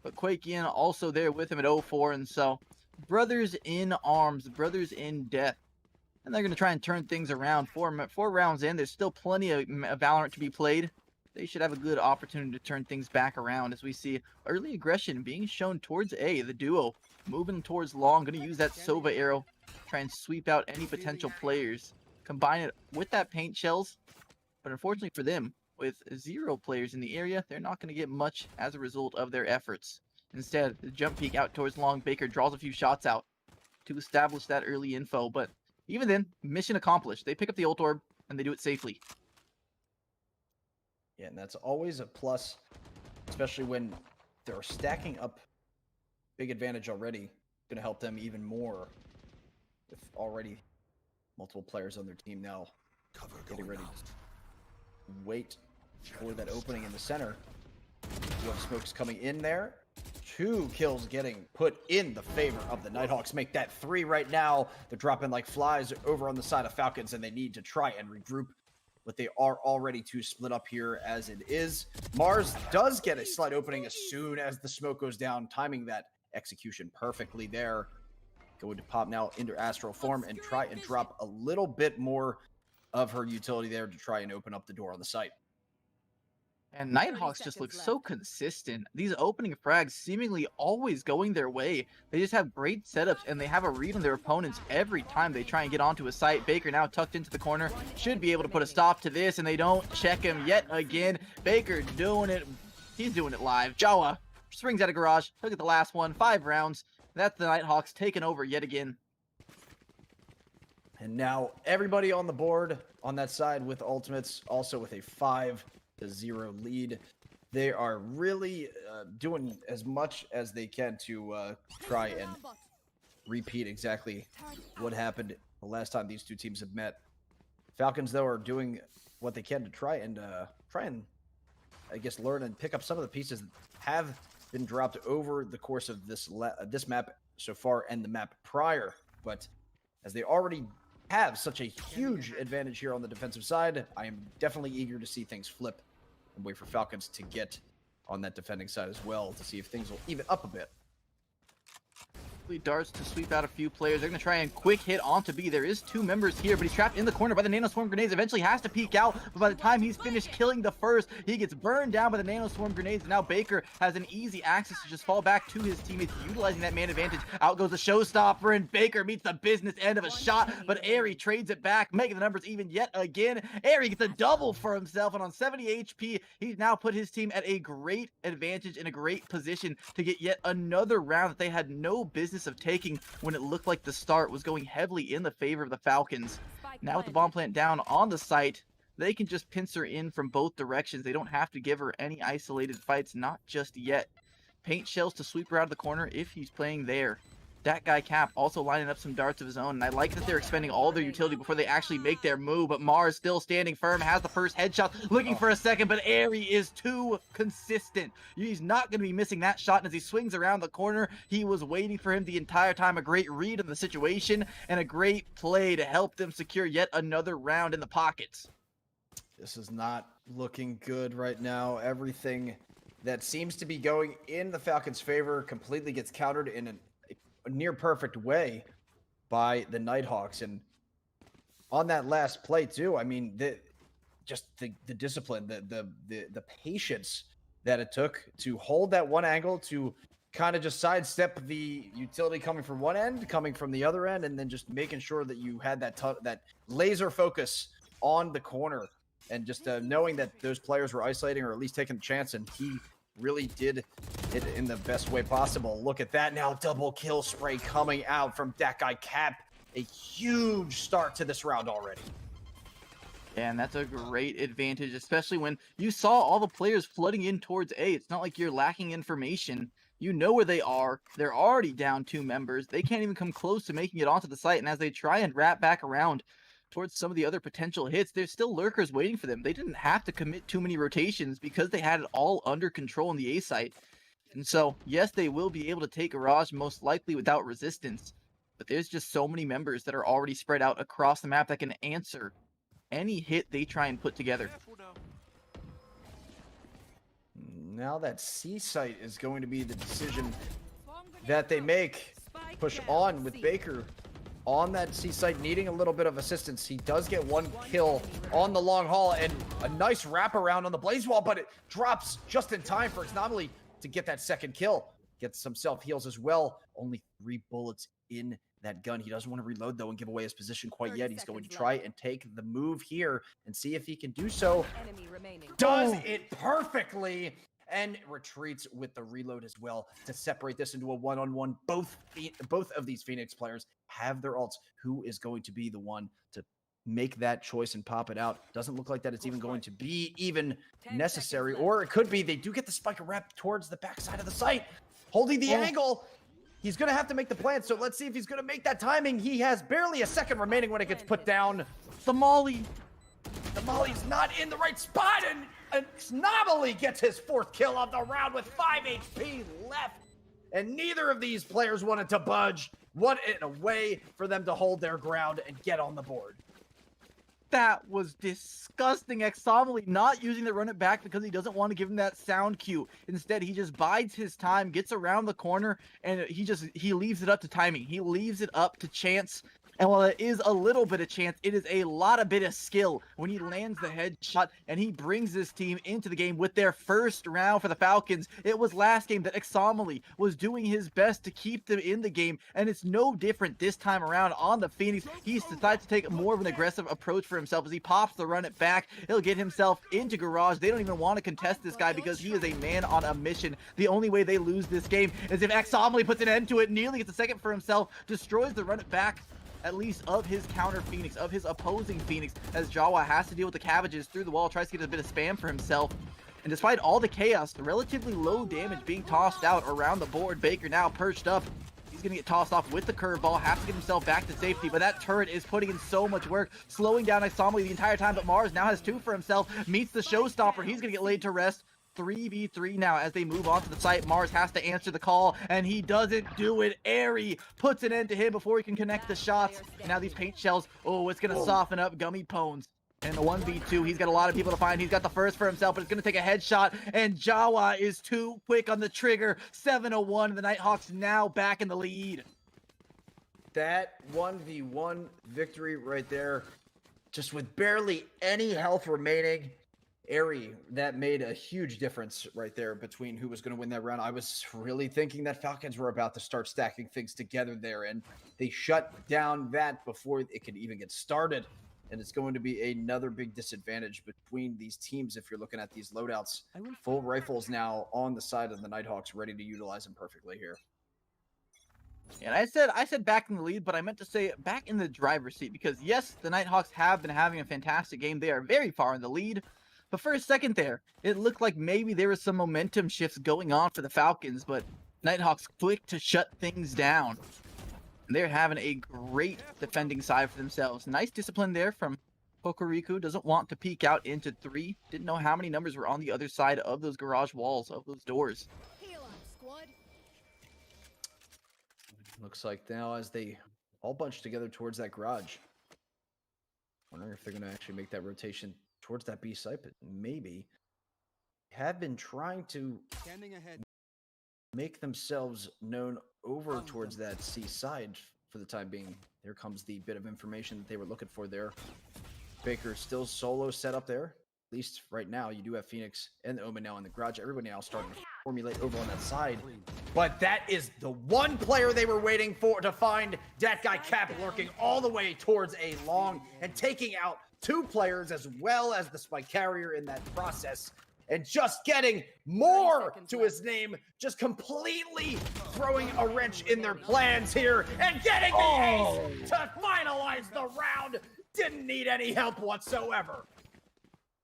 but Quake Ian also there with him at 0-4, and so brothers in arms, brothers in death. And they're going to try and turn things around. Four rounds in, there's still plenty of Valorant to be played. They should have a good opportunity to turn things back around, as we see early aggression being shown towards A. The duo moving towards long, going to use that Sova arrow, try and sweep out any potential players. Combine it with that paint shells, but unfortunately for them, with 0 players in the area, they're not going to get much as a result of their efforts. Instead, the jump peek out towards long. Baker draws a few shots out to establish that early info, but even then, mission accomplished. They pick up the ult orb, and they do it safely. Yeah, and that's always a plus, especially when they're stacking up big advantage already. It's going to help them even more with already multiple players on their team now. Getting ready to wait for that opening in the center. You have smokes coming in there. 2 kills getting put in the favor of the Nighthawks. Make that 3 right now. They're dropping like flies over on the side of Falcons, and they need to try and regroup. But they are already 2 split up here as it is. Mars does get a slight opening as soon as the smoke goes down, timing that execution perfectly there. Going to pop now into Astral Form and try and drop a little bit more of her utility there to try and open up the door on the site. And Nighthawks just look so consistent. These opening frags seemingly always going their way. They just have great setups, and they have a read on their opponents every time they try and get onto a site. Baker now tucked into the corner. Should be able to put a stop to this, and they don't check him yet again. Baker doing it. He's doing it live. Jawa springs out of garage. Look at the last one. 5 rounds. That's the Nighthawks taking over yet again. And now everybody on the board on that side with ultimates, also with a 5-0 lead. They are really doing as much as they can to try and repeat exactly what happened the last time these two teams have met. Falcons, though, are doing what they can to try and I guess, learn and pick up some of the pieces that have been dropped over the course of this map so far and the map prior. But as they already have such a huge advantage here on the defensive side, I am definitely eager to see things flip and wait for Falcons to get on that defending side as well to see if things will even up a bit. Darts to sweep out a few players. They're going to try and quick hit onto B. There is 2 members here, but he's trapped in the corner by the Nanoswarm grenades. Eventually has to peek out, but by the time he's finished killing the first, he gets burned down by the Nanoswarm grenades. And now Baker has an easy access to just fall back to his teammates, utilizing that man advantage. Out goes the showstopper, and Baker meets the business end of a shot, but Airy trades it back, making the numbers even yet again. Airy gets a double for himself, and on 70 HP, he's now put his team at a great advantage in a great position to get yet another round that they had no business of taking when it looked like the start was going heavily in the favor of the Falcons. Now with the bomb plant down on the site, they can just pincer in from both directions. They don't have to give her any isolated fights, not just yet. Paint shells to sweep her out of the corner if he's playing there. That guy Cap also lining up some darts of his own, and I like that they're expending all their utility before they actually make their move, but Mars still standing firm, has the first headshot, looking for a second, but Airy is too consistent. He's not going to be missing that shot, and as he swings around the corner, he was waiting for him the entire time. A great read of the situation, and a great play to help them secure yet another round in the pockets. This is not looking good right now. Everything that seems to be going in the Falcons' favor completely gets countered in a near perfect way by the Nighthawks. And on that last play too, I mean, the discipline, the patience that it took to hold that one angle, to kind of just sidestep the utility coming from one end, coming from the other end, and then just making sure that you had that laser focus on the corner, and just knowing that those players were isolating or at least taking the chance, and he really did it in the best way possible. Look at that now, double kill spray coming out from that guy Cap. A huge start to this round already. And that's a great advantage, especially when you saw all the players flooding in towards A. It's not like you're lacking information. You know where they are. They're already down 2 members. They can't even come close to making it onto the site. And as they try and wrap back around towards some of the other potential hits, there's still lurkers waiting for them. They didn't have to commit too many rotations because they had it all under control in the A site. And so, yes, they will be able to take Garage most likely without resistance, but there's just so many members that are already spread out across the map that can answer any hit they try and put together. Now that C site is going to be the decision that they make. Push on with Baker on that C site, needing a little bit of assistance. He does get 1 kill on the long haul and a nice wraparound on the blaze wall, but it drops just in time for Xnomily to get that second kill. Gets some self-heals as well. Only 3 bullets in that gun. He doesn't want to reload, though, and give away his position quite yet. He's going to try and take the move here and see if he can do so. Does it perfectly, and retreats with the reload as well to separate this into a one-on-one. Both of these Phoenix players have their ults. Who is going to be the one to make that choice and pop it out? Doesn't look like that it's even going to be even necessary, or it could be. They do get the spike rep towards the backside of the site, holding the angle. He's going to have to make the plan, so let's see if he's going to make that timing. He has barely a second remaining when it gets put down. The Molly's not in the right spot, and Xnomily gets his 4th kill of the round with 5 HP left. And neither of these players wanted to budge. What a way for them to hold their ground and get on the board. That was disgusting. Xnomily not using the run it back because he doesn't want to give him that sound cue. Instead, he just bides his time, gets around the corner, and he leaves it up to timing. He leaves it up to chance. And while it is a little bit of chance, it is a lot of bit of skill when he lands the headshot and he brings this team into the game with their first round for the Falcons. It was last game that Xnomily was doing his best to keep them in the game, and it's no different this time around on the Phoenix. He decides to take more of an aggressive approach for himself as he pops the run it back. He'll get himself into Garage. They don't even want to contest this guy because he is a man on a mission. The only way they lose this game is if Xnomily puts an end to it, nearly gets a second for himself, destroys the run it back, at least of his counter Phoenix, of his opposing Phoenix, as Jawa has to deal with the cabbages through the wall, tries to get a bit of spam for himself. And despite all the chaos, the relatively low damage being tossed out around the board, Baker now perched up He's going to get tossed off with the curveball, has to get himself back to safety, but that turret is putting in so much work, slowing down Isomali the entire time, but Mars now has 2 for himself, meets the showstopper. He's going to get laid to rest. 3v3 now as they move on to the site. Mars has to answer the call, and he doesn't do it. Airy puts an end to him before he can connect the shots. Now these paint shells, oh, it's going to soften up Gummy Pones. And the 1v2, he's got a lot of people to find. He's got the first for himself, but it's going to take a headshot, and Jawa is too quick on the trigger. 7-1, the Nighthawks now back in the lead. That 1v1 victory right there, just with barely any health remaining. Airy, that made a huge difference right there between who was going to win that round. I was really thinking that Falcons were about to start stacking things together there, and they shut down that before it could even get started. And it's going to be another big disadvantage between these teams if you're looking at these loadouts. Full rifles now on the side of the Nighthawks, ready to utilize them perfectly here. And I said back in the lead, but I meant to say back in the driver's seat, because yes, the Nighthawks have been having a fantastic game. They are very far in the lead. But for a second there, it looked like maybe there was some momentum shifts going on for the Falcons, but Nighthawks quick to shut things down. And they're having a great defending side for themselves. Nice discipline there from Kokoriku. Doesn't want to peek out into 3. Didn't know how many numbers were on the other side of those garage walls, of those doors. Looks like now as they all bunch together towards that garage. Wondering if they're going to actually make that rotation towards that B site, but maybe have been trying to make themselves known over towards that C side for the time being. There comes the bit of information that they were looking for there. Baker still solo set up there. At least right now, you do have Phoenix and the Omen now in the garage. Everybody now starting to formulate over on that side. But that is the one player they were waiting for to find. That guy Cap lurking all the way towards a long and taking out 2 players as well as the spike carrier in that process. And just getting more to his name, just completely throwing a wrench in their plans here and getting the ace to finalize the round. Didn't need any help whatsoever.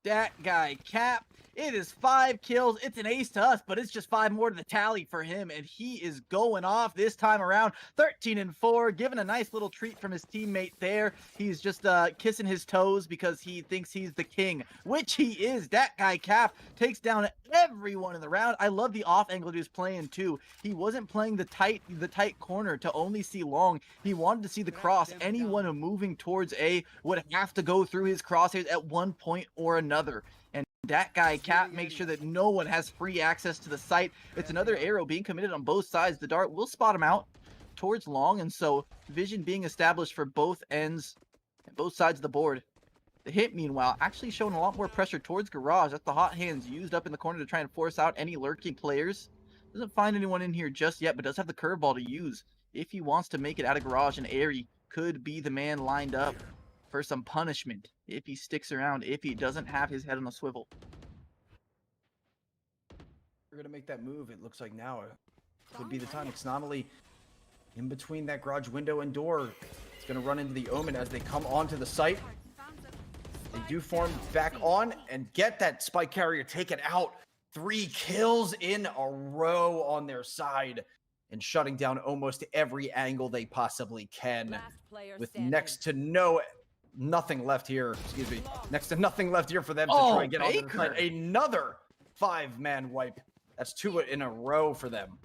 That guy Cap, it is 5 kills. It's an ace to us, but it's just 5 more to the tally for him, and he is going off this time around. 13-4, given a nice little treat from his teammate there. He's just kissing his toes because he thinks he's the king, which he is. That guy Cap takes down everyone in the round. I love the off angle he was playing too. He wasn't playing the tight corner to only see long. He wanted to see the cross. Anyone moving towards A would have to go through his crosshairs at one point or another. And that guy Cap makes sure that no one has free access to the site. It's another arrow being committed on both sides. The dart will spot him out towards long, and so vision being established for both ends and both sides of the board. The hit, meanwhile, actually showing a lot more pressure towards garage. That's the hot hands used up in the corner to try and force out any lurking players. Doesn't find anyone in here just yet, but does have the curveball to use if he wants to make it out of garage, and Airy could be the man lined up for some punishment if he sticks around, if he doesn't have his head on a swivel. We're going to make that move. It looks like now could be the time. It's not only in between that garage window and door. It's going to run into the Omen as they come onto the site. They do form back on and get that spike carrier taken out. 3 kills in a row on their side and shutting down almost every angle they possibly can with next to nothing left here. Excuse me. Next to nothing left here for them to try and get on the side. Another 5-man wipe. That's 2 in a row for them.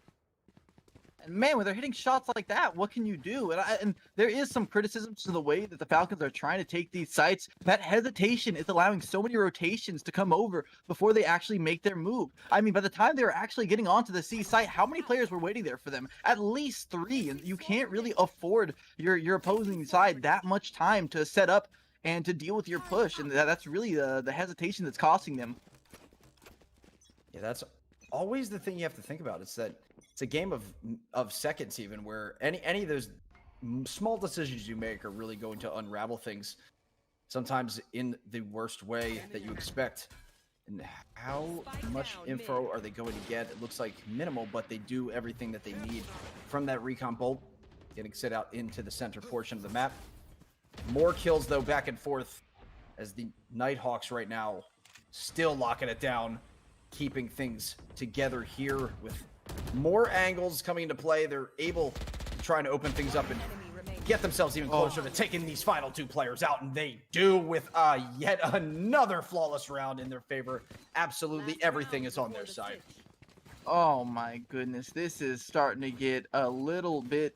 And man, when they're hitting shots like that, what can you do? And there is some criticism to the way that the Falcons are trying to take these sites. That hesitation is allowing so many rotations to come over before they actually make their move. I mean, by the time they were actually getting onto the C site, how many players were waiting there for them? At least 3, and you can't really afford your opposing side that much time to set up and to deal with your push, and that's really the hesitation that's costing them. Yeah, that's always the thing you have to think about. It's that it's a game of seconds, even, where any of those small decisions you make are really going to unravel things, sometimes in the worst way that you expect. And how much info are they going to get? It looks like minimal, but they do everything that they need from that recon bolt, getting set out into the center portion of the map. More kills, though, back and forth, as the Nighthawks right now still locking it down, keeping things together here with more angles coming into play. They're able to trying to open things up and get themselves even closer to taking these final 2 players out, and they do with yet another flawless round in their favor. Absolutely everything is on their side. Oh my goodness, this is starting to get a little bit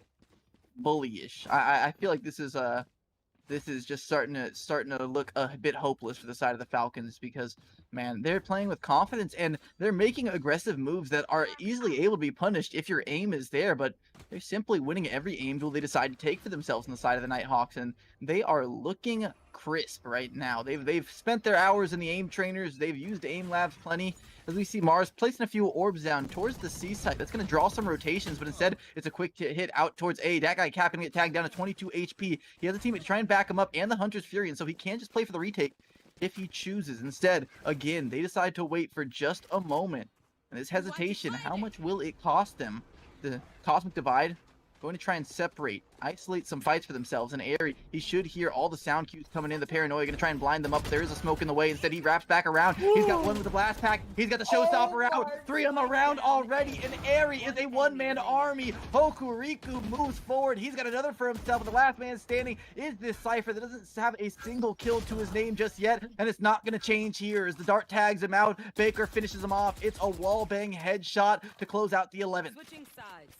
bullyish. I feel like this is just starting to look a bit hopeless for the side of the Falcons because, man, they're playing with confidence and they're making aggressive moves that are easily able to be punished if your aim is there, but they're simply winning every aim duel they decide to take for themselves on the side of the Nighthawks, and they are looking crisp right now. They've spent their hours in the aim trainers. They've used aim labs plenty. As we see Mars placing a few orbs down towards the C site. That's going to draw some rotations, but instead it's a quick hit out towards A. That guy Cap going to get tagged down to 22 HP. He has a teammate to try and back him up and the Hunter's Fury, and so he can just play for the retake if he chooses. Instead, again, they decide to wait for just a moment. And this hesitation, how much will it cost them? The Cosmic Divide going to try and separate, isolate some fights for themselves. And Airy, he should hear all the sound cues coming in. The Paranoia going to try and blind them up. There is a smoke in the way. Instead, he wraps back around. He's got one with the blast pack. He's got the showstopper out. 3 on the round already. And Airy is a one-man army. Hokuriku moves forward. He's got another for himself. And the last man standing is this Cypher that doesn't have a single kill to his name just yet. And it's not going to change here as the dart tags him out. Baker finishes him off. It's a wall bang headshot to close out the 11th. Switching sides.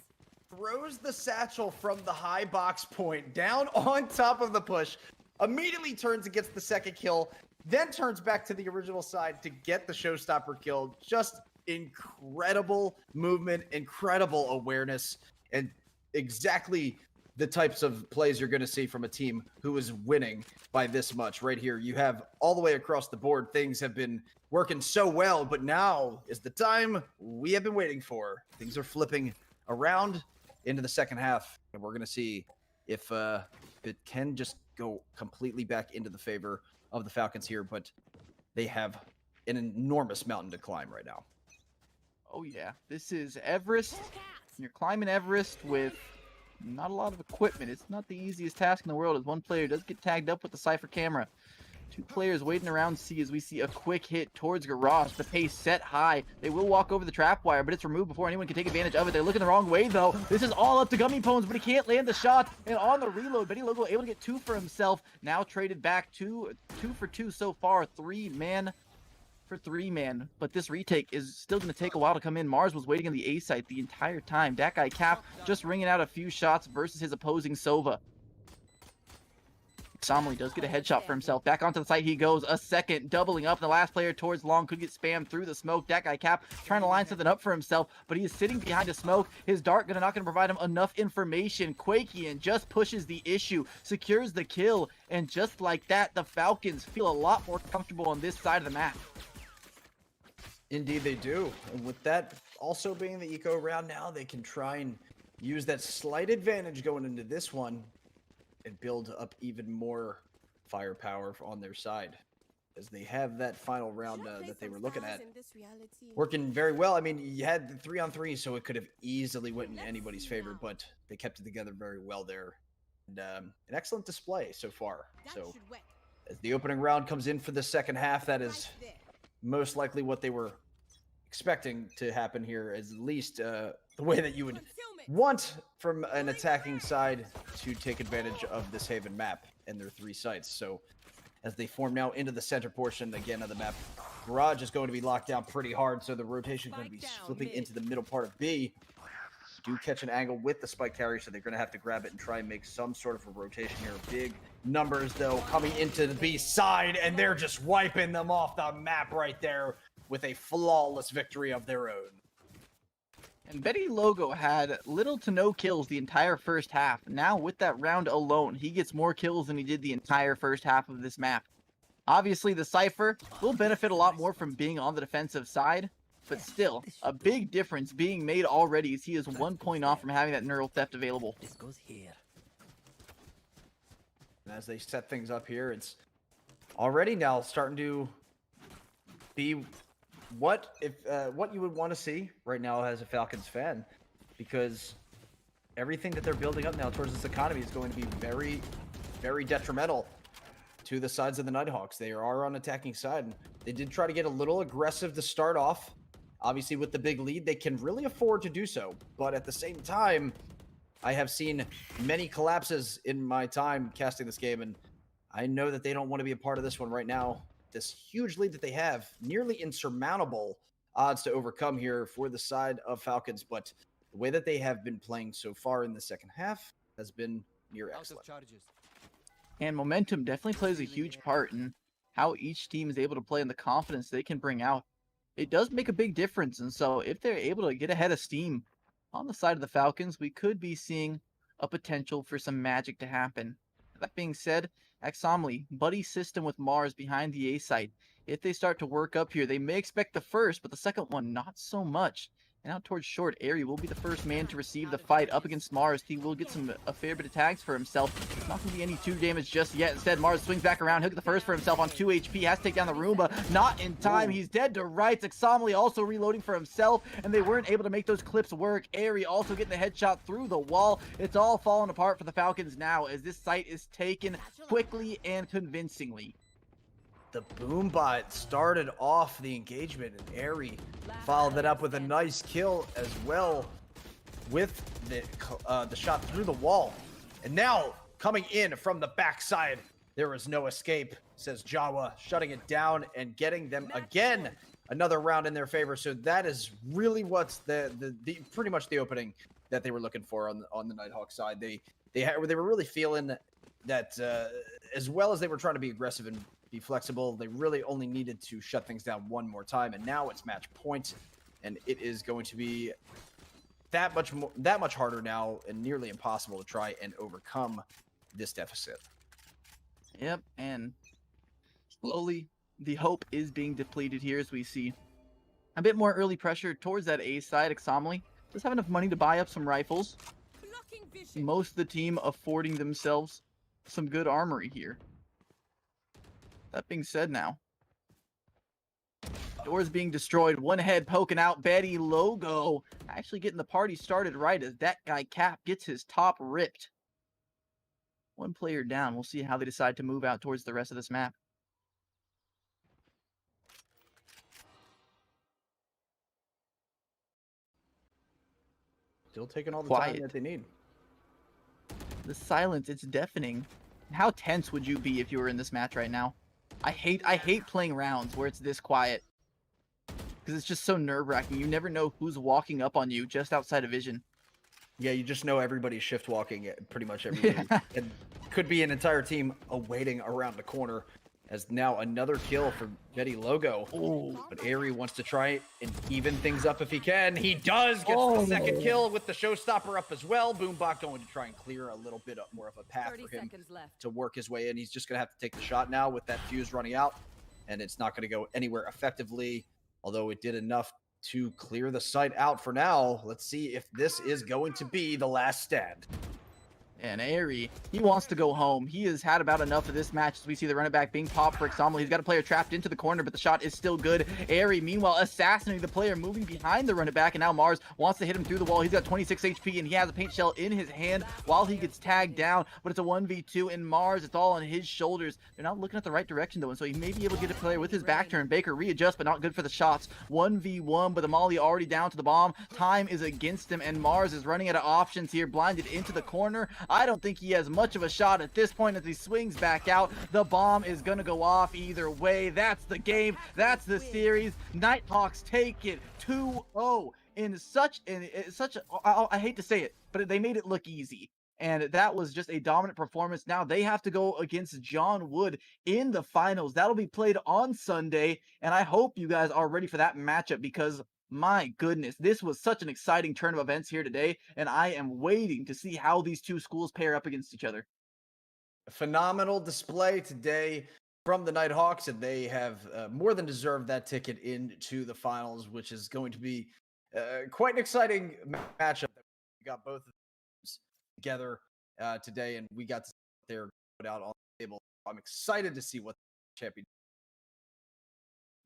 Throws the satchel from the high box point down on top of the push, immediately turns and gets the second kill, then turns back to the original side to get the showstopper kill. Just incredible movement, incredible awareness, and exactly the types of plays you're going to see from a team who is winning by this much. Right here, you have all the way across the board, things have been working so well, but now is the time we have been waiting for. Things are flipping around into the second half, and we're going to see if it can just go completely back into the favor of the Falcons here, but they have an enormous mountain to climb right now. Oh yeah, this is Everest. You're climbing Everest with not a lot of equipment. It's not the easiest task in the world, as one player does get tagged up with the Cypher camera. 2 players waiting around C as we see a quick hit towards Garage. The pace set high. They will walk over the trap wire, but it's removed before anyone can take advantage of it. They're looking the wrong way, though. This is all up to Gummy Pones, but he can't land the shot. And on the reload, Benny Logo able to get 2 for himself. Now traded back 2 for 2 so far. 3-man for 3-man. But this retake is still going to take a while to come in. Mars was waiting on the A site the entire time. That guy Cap just ringing out a few shots versus his opposing Sova. Somley does get a headshot for himself. Back onto the site he goes. A second, doubling up. And the last player towards long could get spammed through the smoke. That guy Cap trying to line something up for himself, but he is sitting behind the smoke. His dart not going to provide him enough information. Quakian just pushes the issue, secures the kill, and just like that, the Falcons feel a lot more comfortable on this side of the map. Indeed they do. And with that also being the eco round now, they can try and use that slight advantage going into this one and build up even more firepower on their side, as they have that final round that they were looking at working very well. I mean, you had the 3-on-3, so it could have easily went in anybody's favor, but they kept it together very well there. And an excellent display so far. So as the opening round comes in for the second half, that is most likely what they were expecting to happen here, at least the way that you would want from an attacking side to take advantage of this Haven map and their 3 sites. So as they form now into the center portion again of the map, Garage is going to be locked down pretty hard, so the rotation is going to be flipping into the middle part of B. Do catch an angle with the spike carry, so they're going to have to grab it and try and make some sort of a rotation here. Big numbers, though, coming into the B side, and they're just wiping them off the map right there with a flawless victory of their own. And Betty Logo had little to no kills the entire first half. Now, with that round alone, he gets more kills than he did the entire first half of this map. Obviously, the Cypher will benefit a lot more from being on the defensive side, but still, a big difference being made already as he is 1 point off from having that neural theft available. This goes here. And as they set things up here, it's already now starting to be what you would want to see right now as a Falcons fan, because everything that they're building up now towards this economy is going to be very, very detrimental to the sides of the Nighthawks. They are on attacking side, and they did try to get a little aggressive to start off. Obviously, with the big lead, they can really afford to do so, but at the same time, I have seen many collapses in my time casting this game, and I know that they don't want to be a part of this one right now. This huge lead that they have, nearly insurmountable odds to overcome here for the side of Falcons, but the way that they have been playing so far in the second half has been near excellent. And momentum definitely plays a huge part in how each team is able to play and the confidence they can bring out. It does make a big difference, and so if they're able to get ahead of steam on the side of the Falcons, we could be seeing a potential for some magic to happen. That being said, Axomly, buddy system with Mars behind the A site. If they start to work up here, they may expect the first, but the second one, not so much. And out towards short, Airy will be the first man to receive the fight up against Mars. He will get a fair bit of tags for himself. It's not going to be any 2 damage just yet. Instead, Mars swings back around. He'll get the first for himself on 2 HP. Has to take down the Roomba. Not in time. He's dead to rights. Axomly also reloading for himself, and they weren't able to make those clips work. Airy also getting the headshot through the wall. It's all falling apart for the Falcons now as this site is taken quickly and convincingly. The Boombot started off the engagement, and Airy followed that up with a nice kill as well with the shot through the wall. And now, coming in from the backside, there is no escape, says Jawa, shutting it down and getting them again another round in their favor. So that is really what's the pretty much the opening that they were looking for on the Nighthawk side. They were really feeling that as well as they were trying to be aggressive and be flexible, they really only needed to shut things down one more time, and now it's match point, and it is going to be that much harder now and nearly impossible to try and overcome this deficit. Yep, and slowly the hope is being depleted here as we see a bit more early pressure towards that A side. Axomly does have enough money to buy up some rifles. Most of the team affording themselves some good armory here. That being said now, doors being destroyed, one head poking out, Betty Logo actually getting the party started right as that guy Cap gets his top ripped. One player down. We'll see how they decide to move out towards the rest of this map. Still taking all the Quiet. time that they need. The silence, it's deafening. How tense would you be if you were in this match right now? I hate playing rounds where it's this quiet, because it's just so nerve-wracking. You never know who's walking up on you just outside of vision. Yeah, you just know everybody's shift walking pretty much every day. And could be an entire team awaiting around the corner. As now another kill for Betty Logo. Ooh. But Airy wants to try and even things up if he can. He does! Gets the second kill with the showstopper up as well. Boombot going to try and clear a little bit more of a path for him to work his way in. He's just going to have to take the shot now with that fuse running out. And it's not going to go anywhere effectively, although it did enough to clear the site out for now. Let's see if this is going to be the last stand. And Airy, he wants to go home. He has had about enough of this match as we see the running back being popped for Axomly. He's got a player trapped into the corner, but the shot is still good. Airy, meanwhile, assassinating the player moving behind the running back, and now Mars wants to hit him through the wall. He's got 26 HP, and he has a paint shell in his hand while he gets tagged down, but it's a 1v2, and Mars, it's all on his shoulders. They're not looking at the right direction, though, and so he may be able to get a player with his back turn. Baker readjusts, but not good for the shots. 1v1, but the Molly already down to the bomb. Time is against him, and Mars is running out of options here, blinded into the corner. I don't think he has much of a shot at this point as he swings back out. The bomb is going to go off either way. That's the game. That's the series. Nighthawks take it 2-0 in such I hate to say it, but they made it look easy. And that was just a dominant performance. Now they have to go against John Wood in the finals. That'll be played on Sunday, and I hope you guys are ready for that matchup, because my goodness, this was such an exciting turn of events here today, and I am waiting to see how these two schools pair up against each other. A phenomenal display today from the Nighthawks, and they have more than deserved that ticket into the finals, which is going to be quite an exciting matchup. We got both of them together today, and we got to see what they're put out on the table. I'm excited to see what the champion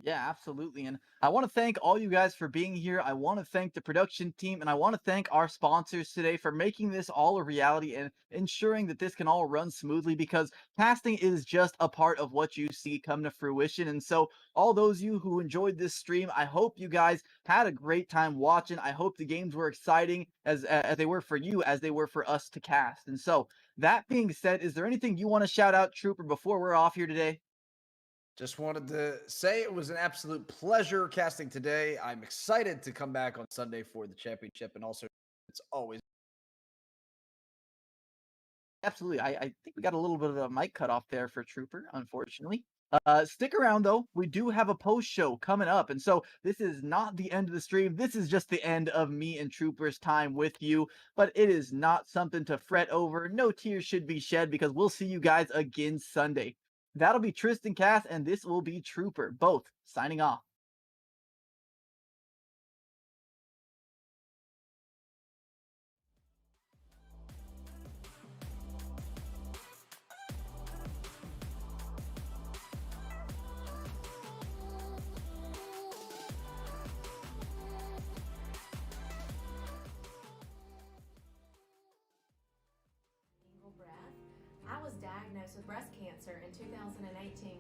Yeah, absolutely. And I want to thank all you guys for being here. I want to thank the production team and I want to thank our sponsors today for making this all a reality and ensuring that this can all run smoothly because casting is just a part of what you see come to fruition. And so all those of you who enjoyed this stream, I hope you guys had a great time watching. I hope the games were exciting as they were for you, as they were for us to cast. And so that being said, is there anything you want to shout out, Trooper, before we're off here today? Just wanted to say it was an absolute pleasure casting today. I'm excited to come back on Sunday for the championship, and also it's always Absolutely. I think we got a little bit of a mic cut off there for Trooper, unfortunately. Stick around though. We do have a post show coming up. And so this is not the end of the stream. This is just the end of me and Trooper's time with you, but it is not something to fret over. No tears should be shed because we'll see you guys again Sunday. That'll be Tristan Cass and this will be Trooper, both signing off. I was diagnosed with breast cancer in 2018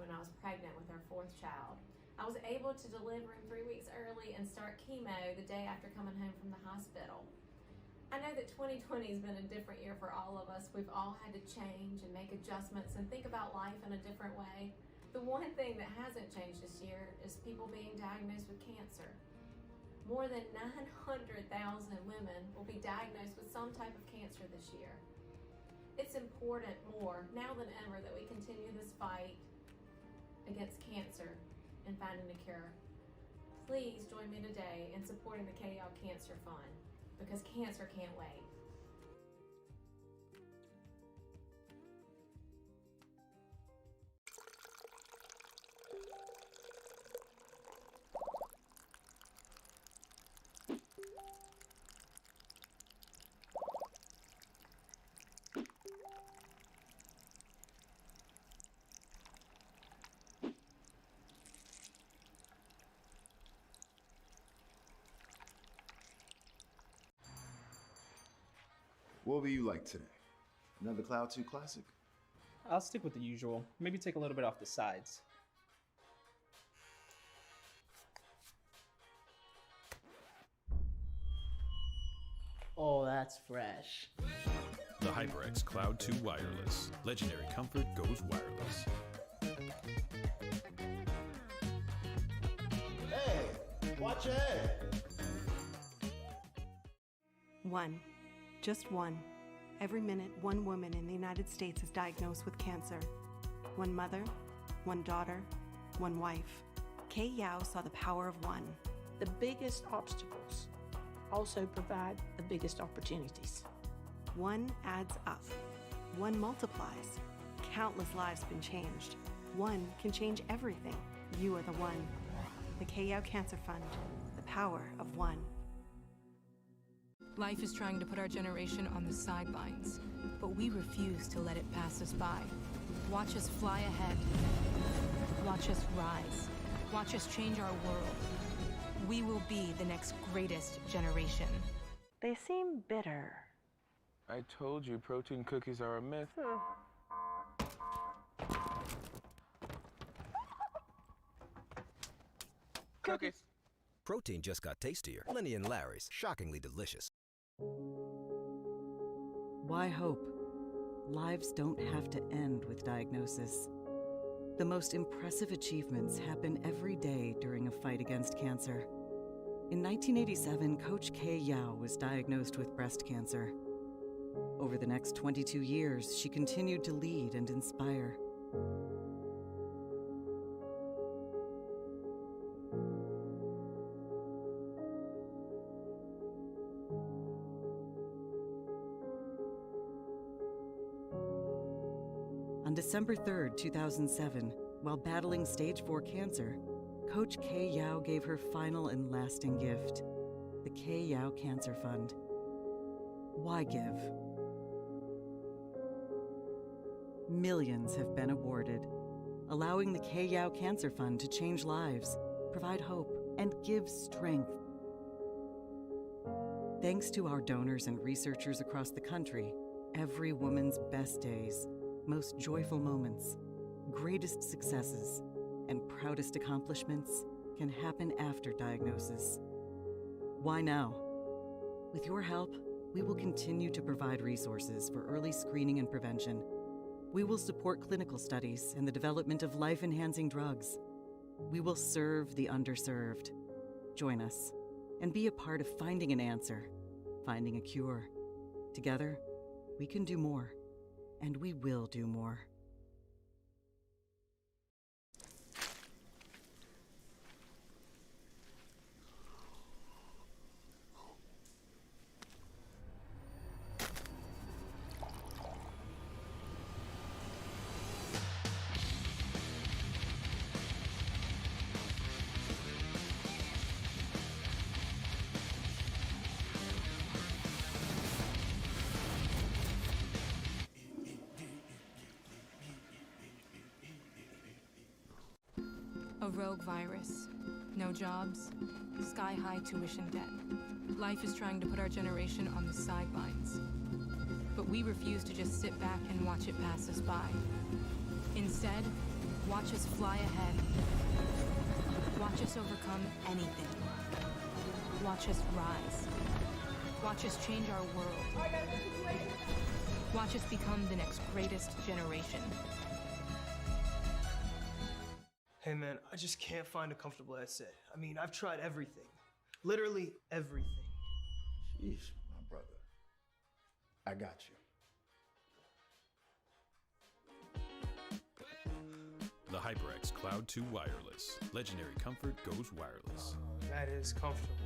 when I was pregnant with our fourth child. I was able to deliver him 3 weeks early and start chemo the day after coming home from the hospital. I know that 2020 has been a different year for all of us. We've all had to change and make adjustments and think about life in a different way. The one thing that hasn't changed this year is people being diagnosed with cancer. More than 900,000 women will be diagnosed with some type of cancer this year. It's important more now than ever that we continue this fight against cancer and finding a cure. Please join me today in supporting the KL Cancer Fund because cancer can't wait. What will you like today? Another Cloud 2 classic? I'll stick with the usual. Maybe take a little bit off the sides. Oh, that's fresh. The HyperX Cloud 2 Wireless. Legendary comfort goes wireless. Hey, watch your head. One. Just one. Every minute, one woman in the United States is diagnosed with cancer. One mother, one daughter, one wife. Kay Yao saw the power of one. The biggest obstacles also provide the biggest opportunities. One adds up. One multiplies. Countless lives have been changed. One can change everything. You are the one. The Kay Yao Cancer Fund. The power of one. Life is trying to put our generation on the sidelines, but we refuse to let it pass us by. Watch us fly ahead. Watch us rise. Watch us change our world. We will be the next greatest generation. They seem bitter. I told you protein cookies are a myth. Cookies. Protein just got tastier. Lenny and Larry's, shockingly delicious. Why hope? Lives don't have to end with diagnosis. The most impressive achievements happen every day during a fight against cancer. In 1987, Coach Kay Yao was diagnosed with breast cancer. Over the next 22 years, she continued to lead and inspire. On December 3, 2007, while battling stage 4 cancer, Coach Kay Yao gave her final and lasting gift, the Kay Yao Cancer Fund. Why give? Millions have been awarded, allowing the Kay Yao Cancer Fund to change lives provide hope, and give strength. Thanks to our donors and researchers across the country, every woman's best days, most joyful moments, greatest successes, and proudest accomplishments can happen after diagnosis. Why now? With your help, we will continue to provide resources for early screening and prevention. We will support clinical studies and the development of life-enhancing drugs. We will serve the underserved. Join us and be a part of finding an answer, finding a cure. Together, we can do more, and we will do more. A rogue virus. No jobs. Sky-high tuition debt. Life is trying to put our generation on the sidelines. But we refuse to just sit back and watch it pass us by. Instead, watch us fly ahead. Watch us overcome anything. Watch us rise. Watch us change our world. Watch us become the next greatest generation. Hey man, I just can't find a comfortable headset. I mean, I've tried everything. Literally everything. Sheesh, my brother. I got you. The HyperX Cloud 2 Wireless. Legendary comfort goes wireless. That is comfortable.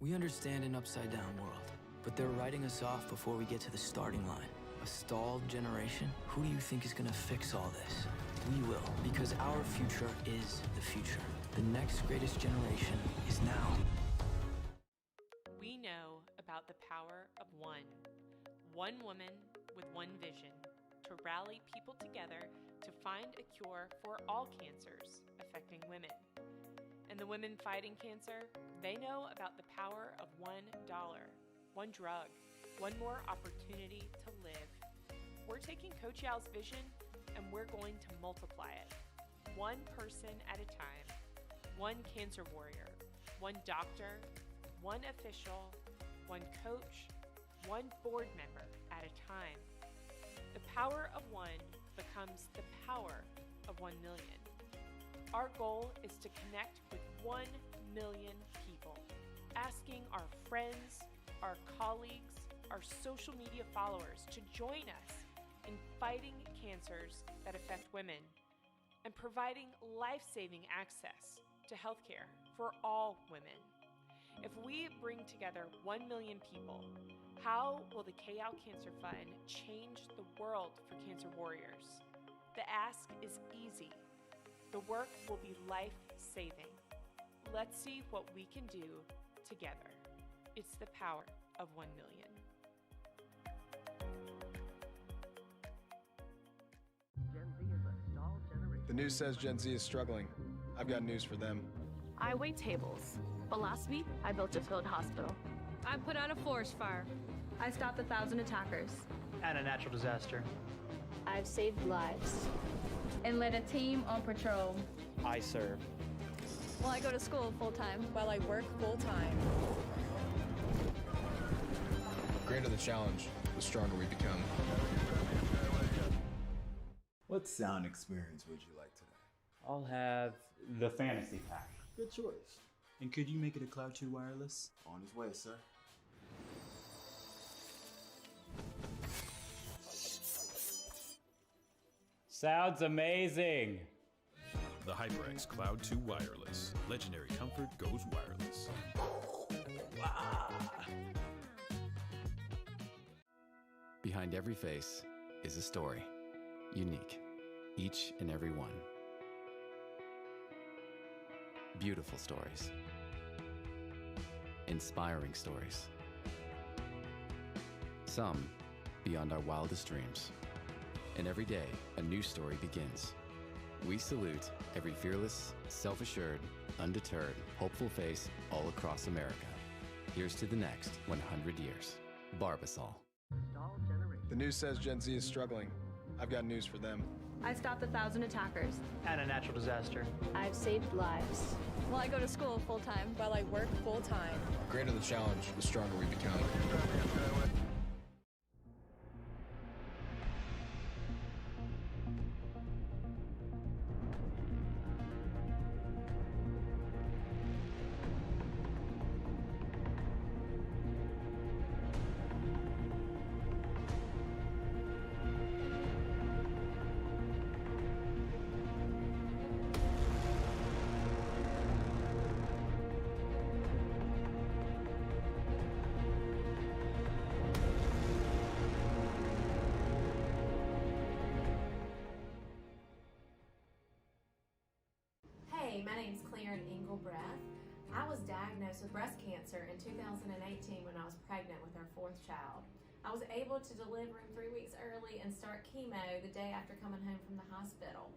We understand an upside-down world, but they're writing us off before we get to the starting line. A stalled generation? Who do you think is gonna fix all this? We will, because our future is the future. The next greatest generation is now. We know about the power of one. One woman with one vision, to rally people together to find a cure for all cancers affecting women. And the women fighting cancer, they know about the power of $1, one drug, one more opportunity to live. We're taking Coach Yao's vision and we're going to multiply it. One person at a time, one cancer warrior, one doctor, one official, one coach, one board member at a time. The power of one becomes the power of 1 million. Our goal is to connect with 1 million people, asking our friends, our colleagues, our social media followers to join us in fighting cancers that affect women and providing life-saving access to healthcare for all women. If we bring together 1 million people, how will the CEAAE Cancer Fund change the world for cancer warriors? The ask is easy. The work will be life-saving. Let's see what we can do together. It's the power of 1 million. The news says Gen Z is struggling. I've got news for them. I wait tables, but last week I built a field hospital. I put out a forest fire. I stopped 1,000 attackers. And a natural disaster. I've saved lives. And led a team on patrol. I serve. Well, I go to school full-time. While I work full-time. The greater the challenge, the stronger we become. What sound experience would you like today? I'll have the fantasy pack. Good choice. And could you make it a Cloud 2 wireless? On his way, sir. Sounds amazing. The HyperX Cloud 2 Wireless. Legendary comfort goes wireless. Behind every face is a story. Unique. Each and every one. Beautiful stories. Inspiring stories. Some beyond our wildest dreams. And every day, a new story begins. We salute every fearless, self-assured, undeterred, hopeful face all across America. Here's to the next 100 years. Barbasol. The news says Gen Z is struggling. I've got news for them. I stopped 1,000 attackers. And a natural disaster. I've saved lives. Well, I go to school full-time. While I work full-time. The greater the challenge, the stronger we become. Hey, my name's Clarence Engelbreath. I was diagnosed with breast cancer in 2018 when I was pregnant with our 4th child. I was able to deliver him 3 weeks early and start chemo the day after coming home from the hospital.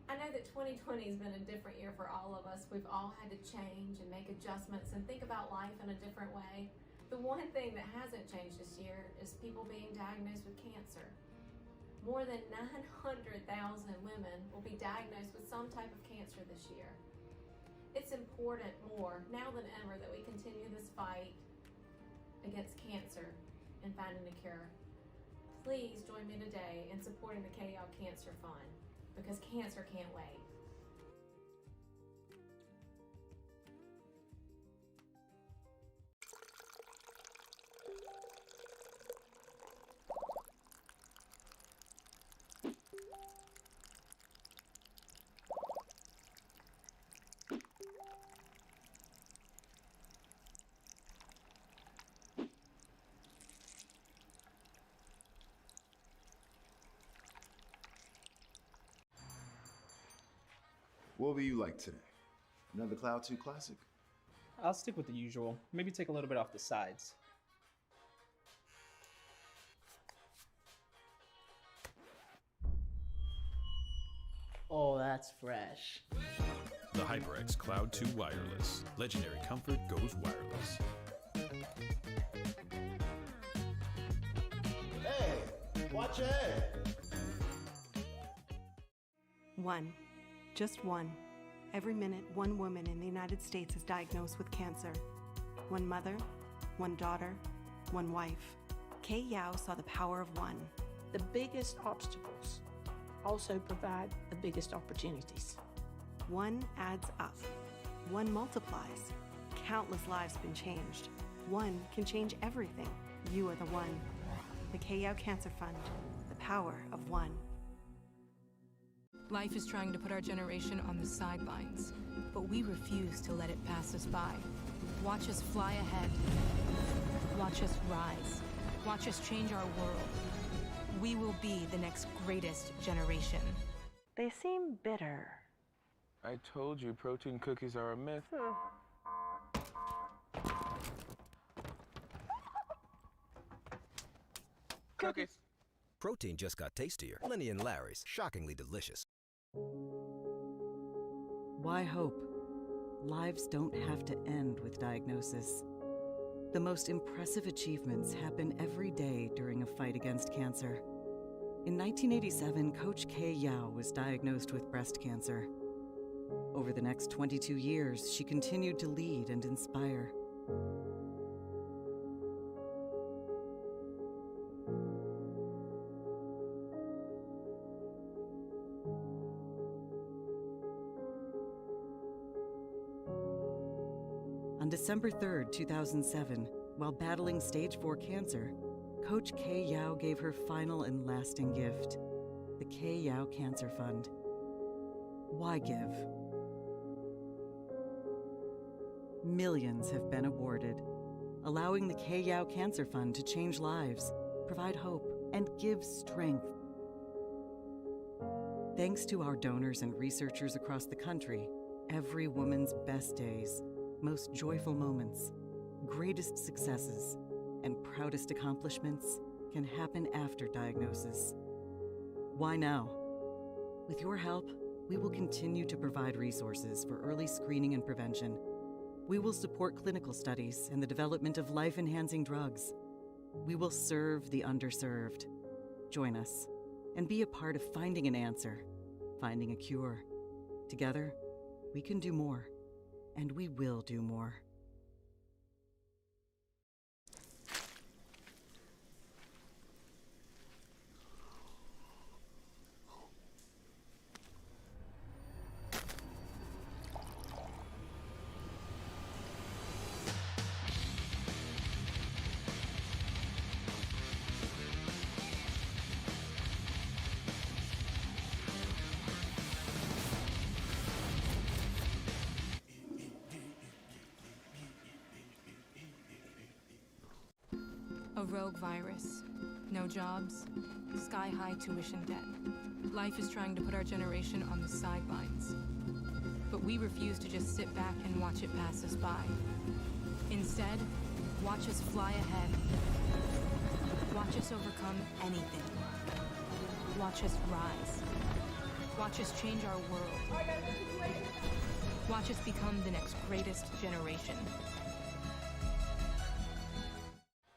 I know that 2020 has been a different year for all of us. We've all had to change and make adjustments and think about life in a different way. The one thing that hasn't changed this year is people being diagnosed with cancer. More than 900,000 women will be diagnosed with some type of cancer this year. It's important more now than ever that we continue this fight against cancer and finding a cure. Please join me today in supporting the KL Cancer Fund because cancer can't wait. What will you like today? Another Cloud 2 classic? I'll stick with the usual. Maybe take a little bit off the sides. Oh, that's fresh. The HyperX Cloud 2 Wireless. Legendary comfort goes wireless. Hey, watch it! One. Just one. Every minute, one woman in the United States is diagnosed with cancer. One mother, one daughter, one wife. Kay Yao saw the power of one. The biggest obstacles also provide the biggest opportunities. One adds up. One multiplies. Countless lives been changed. One can change everything. You are the one. The Kay Yao Cancer Fund. The power of one. Life is trying to put our generation on the sidelines, but we refuse to let it pass us by. Watch us fly ahead. Watch us rise. Watch us change our world. We will be the next greatest generation. They seem bitter. I told you protein cookies are a myth. Cookies. Protein just got tastier. Lenny and Larry's, shockingly delicious. Why hope? Lives don't have to end with diagnosis. The most impressive achievements happen every day during a fight against cancer. In 1987, Coach Kay Yao was diagnosed with breast cancer. Over the next 22 years, she continued to lead and inspire. On December 3rd, 2007, while battling stage 4 cancer, Coach Kay Yao gave her final and lasting gift, the Kay Yao Cancer Fund. Why give? Millions have been awarded, allowing the Kay Yao Cancer Fund to change lives, provide hope, and give strength. Thanks to our donors and researchers across the country, every woman's best days, most joyful moments, greatest successes, and proudest accomplishments can happen after diagnosis. Why now? With your help, we will continue to provide resources for early screening and prevention. We will support clinical studies and the development of life-enhancing drugs. We will serve the underserved. Join us and be a part of finding an answer, finding a cure. Together, we can do more, and we will do more. A rogue virus, no jobs, sky-high tuition debt. Life is trying to put our generation on the sidelines. But we refuse to just sit back and watch it pass us by. Instead, watch us fly ahead. Watch us overcome anything. Watch us rise. Watch us change our world. Watch us become the next greatest generation.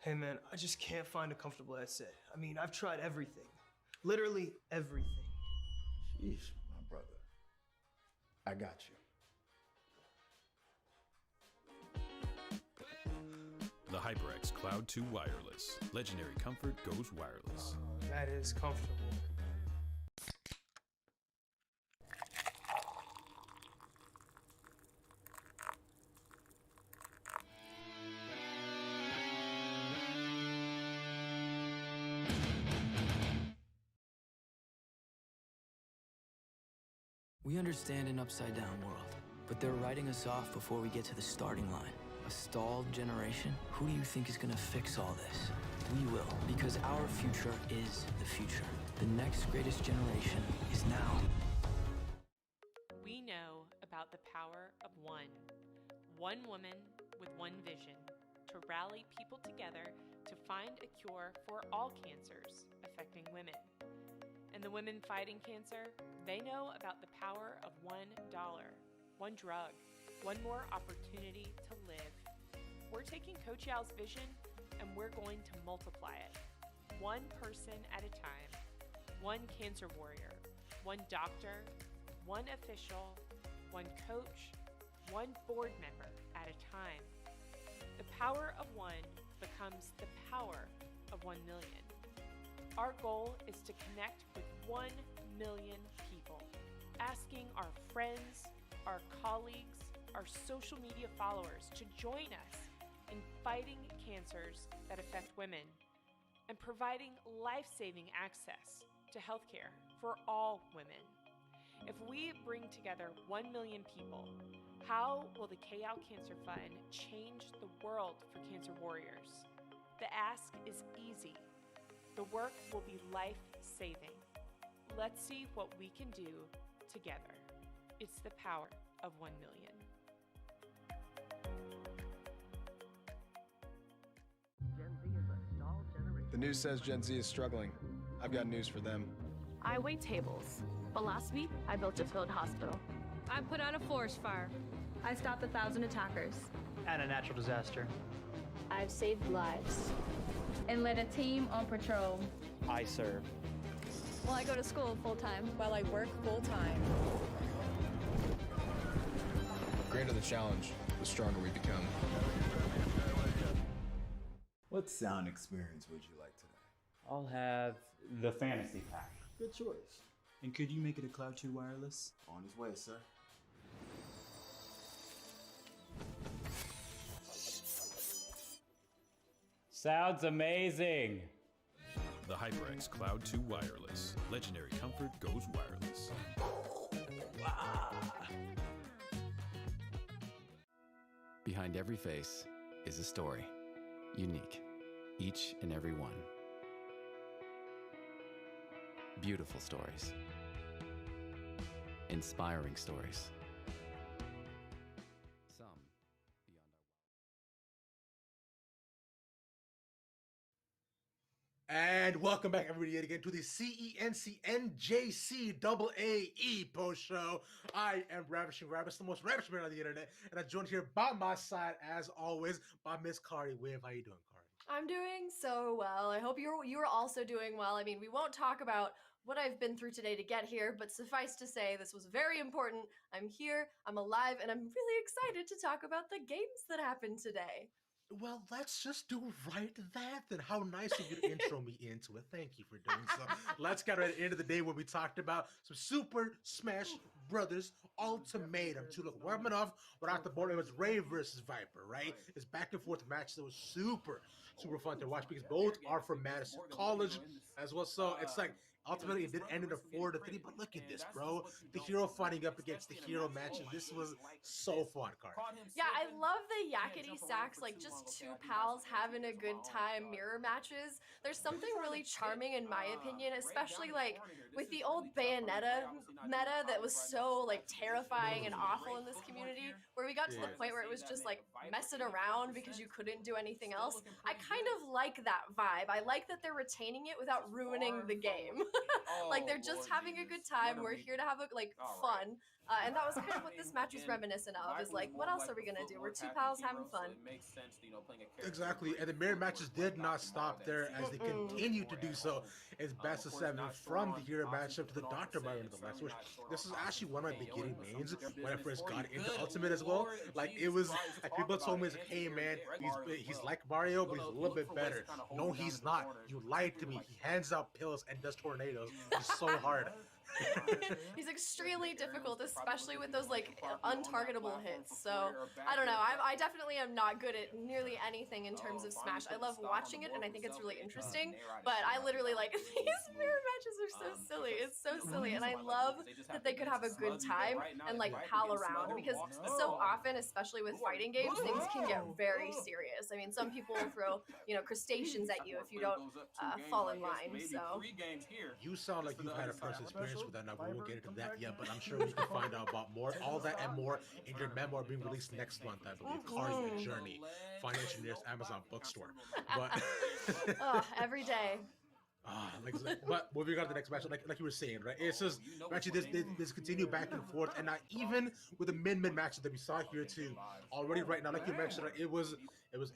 Hey man, I just can't find a comfortable headset. I mean, I've tried everything. Literally everything. Sheesh, my brother. I got you. The HyperX Cloud 2 Wireless. Legendary comfort goes wireless. That is comfortable. We understand an upside-down world, but they're writing us off before we get to the starting line. A stalled generation? Who do you think is gonna fix all this? We will, because our future is the future. The next greatest generation is now. We know about the power of one. One woman with one vision to rally people together to find a cure for all cancers affecting women. And the women fighting cancer, they know about the power of $1, one drug, one more opportunity to live. We're taking Coach Yao's vision and we're going to multiply it. One person at a time, one cancer warrior, one doctor, one official, one coach, one board member at a time. The power of one becomes the power of 1 million. Our goal is to connect with 1 million people, asking our friends, our colleagues, our social media followers to join us in fighting cancers that affect women and providing life-saving access to healthcare for all women. If we bring together 1 million people, how will the CEAAE Cancer Fund change the world for cancer warriors? The ask is easy. The work will be life-saving. Let's see what we can do together. It's the power of 1 million. The news says Gen Z is struggling. I've got news for them. I wait tables, but last week I built a field hospital. I put out a forest fire. I stopped 1,000 attackers. And a natural disaster. I've saved lives and led a team on patrol. I serve. Well, I go to school full-time. While I work full-time. The greater the challenge, the stronger we become. What sound experience would you like today? I'll have the fantasy pack. Good choice. And could you make it a Cloud 2 wireless? On his way, sir. Sounds amazing. The HyperX Cloud 2 Wireless. Legendary comfort goes wireless. Behind every face is a story. Unique. Each and every one. Beautiful stories. Inspiring stories. And welcome back, everybody, yet again to the CENC NJCAAE post show. I am Ravishing Rabbit, the most ravishing man on the internet, and I'm joined here by my side, as always, by Miss Kari Wave. How you doing, Kari? I'm doing so well. I hope you're also doing well. I mean, we won't talk about what I've been through today to get here, but suffice to say, this was very important. I'm here, I'm alive, and I'm really excited to talk about the games that happened today. Well, let's just do right that then. How nice of you to intro me into it. Thank you for doing so. Let's get right at the end of the day when we talked about some Super Smash Brothers Ultimatum. To look, warming off without the board, it was Ray versus Viper, right? It's back and forth match that was super fun to watch because both are from Madison College as well. So it's like, ultimately, it did end in a 4-3, but look at this, bro. The hero fighting up against the hero matches. This was so fun, Kari. Yeah, I love the yakety sacks, like just two pals having a good time mirror matches. There's something really charming in my opinion, especially like with the old Bayonetta meta that was so like terrifying and awful in this community, where we got to the point where it was just like messing around because you couldn't do anything else. I kind of like that vibe. I like that they're retaining it without ruining the game. Like they're just having a good time. We're here to have a fun. And that was kind of what this match was reminiscent of. Is like, what else are we gonna do? We're two pals having fun. Exactly, and the mirror matches did not stop there as they continued to do so. It's best of 7 from the hero matchup to the Dr. Byron of the last, which this is actually one of my beginning mains when I first got into Ultimate as well. Like it was like people told me, like, hey man, he's like Mario, but he's a little bit better. No, he's not. You lied to me. He hands out pills and does tornadoes. It's so hard. He's extremely difficult, especially with those like untargetable hits. So I don't know. I definitely am not good at nearly anything in terms of Smash. I love watching it and I think it's really interesting, but I literally like these mirror matches are so silly. It's so silly, and I love that they could have a good time and like pal around, because so often, especially with fighting games, things can get very serious. I mean, some people will throw crustaceans at you if you don't fall in line. So you sound like you've had a personal experience with that. Now we won't get into that yet, but I'm sure we can find out about more, all that and more in your memoir being released next month, I believe. Kari, Your Journey, Financial News, Amazon Bookstore. But every day. But moving on to the next match, like you were saying, right? It's just actually this continue back and forth, and not even with the mid matches that we saw here too already right now. Like you mentioned, right, it was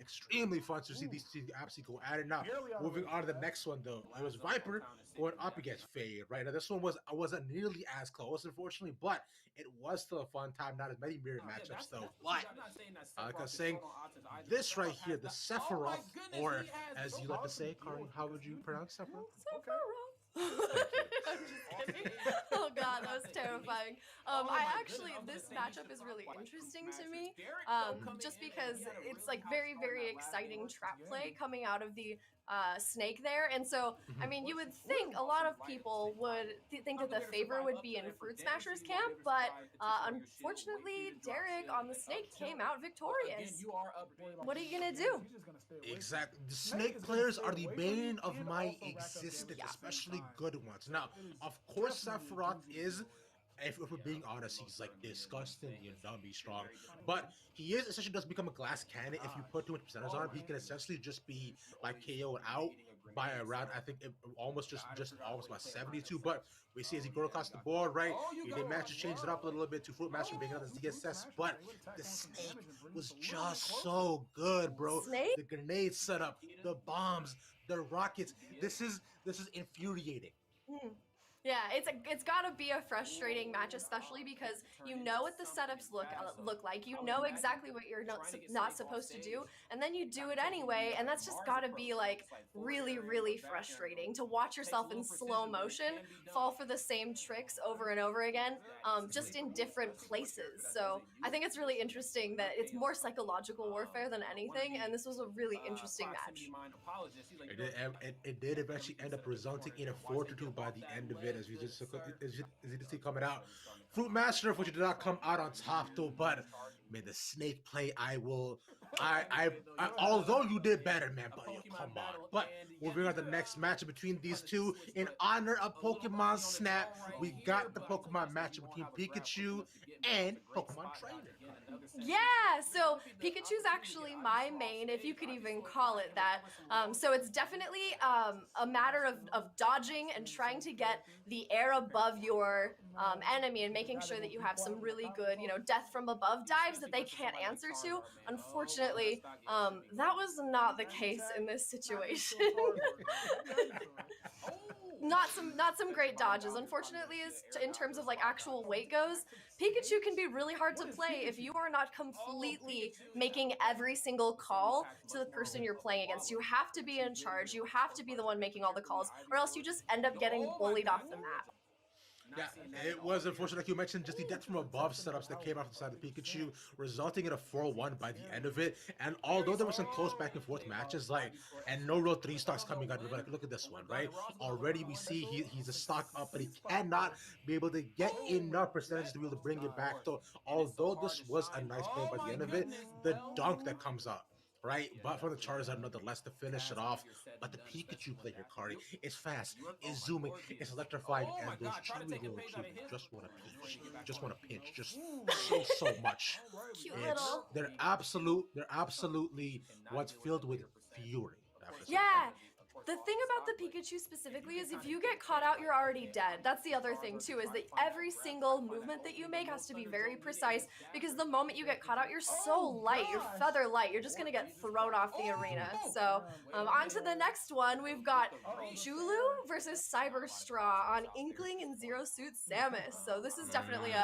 extremely fun to see these two absolutely go at it. Now moving on to the next one though, it was Viper going up against Fade. Right now this one wasn't nearly as close, unfortunately, but it was still a fun time. Not as many mirror matchups though. But like I was saying, this right here, the Sephiroth, or as you like to say, Kari, how would you pronounce Sephiroth? I'm just kidding. Oh god, that was terrifying. This matchup is really interesting to me, just because it's like very, very exciting trap play coming out of the snake there. And so, I mean, you would think a lot of people would think that the favor would be in Fruitsmasher's camp, but unfortunately, Derek on the snake came out victorious. What are you gonna do? Exactly. The snake players are the bane of my existence, especially good ones. Now, of course, Sephiroth is, if we're being honest, he's like disgusting and dummy strong, but he is essentially does become a glass cannon if you put too much percentage on him. He can essentially just be like KO'd out by around, I think, almost almost about 72. But we see as he goes across the board, right? They managed to change it up a little bit to Fruitmasher being another DSS, but the snake was just so good, bro. Snake? The grenade setup, the bombs, the rockets. This is infuriating. Yeah, it's gotta be a frustrating match, especially because you know what the setups look like. You know exactly what you're not supposed to do, and then you do it anyway, and that's just gotta be like really, really frustrating to watch yourself in slow motion fall for the same tricks over and over again, just in different places. So I think it's really interesting that it's more psychological warfare than anything, and this was a really interesting match. It did eventually end up resulting in a 4-2 by the end of it, as you just see coming out. Fruitmasher, which did not come out on top though, but man, the snake play, although you did better, man, but come on. But moving on to the next matchup between these two, in honor of Pokemon Snap, we got the Pokemon matchup between Pikachu and Pokemon Trainer. Yeah, so Pikachu's actually my main, if you could even call it that. So it's definitely a matter of dodging and trying to get the air above your enemy and making sure that you have some really good, death from above dives that they can't answer to. Unfortunately, that was not the case in this situation. Not some great dodges. Unfortunately, in terms of like actual weight goes, Pikachu can be really hard to play if you are not completely making every single call to the person you're playing against. You have to be in charge. You have to be the one making all the calls, or else you just end up getting bullied off the map. Yeah, it was unfortunate, like you mentioned, just the death from above setups that came off the side of Pikachu, resulting in a 4-1 by the end of it. And although there were some close back and forth matches, and no real 3-stars coming out, we're like, look at this one, right? Already we see he's a stock up, but he cannot be able to get enough percentage to be able to bring it back. So although this was a nice play by the end of it, the dunk that comes up, right? But for the Charizard, nonetheless, to finish it off. But the Pikachu play here, Cardi, it's fast, it's zooming, it's electrifying, and those Chewy little Chewy just want to pinch, just so much. They're absolutely what's filled with fury. Yeah. The thing about the Pikachu specifically is if you get caught out, you're already dead. That's the other thing too, is that every single movement that you make has to be very precise, because the moment you get caught out, you're so light, you're feather light, you're just gonna get thrown off the arena. So on to the next one, we've got Julu versus Cyberstraw on Inkling and Zero Suit Samus. So this is definitely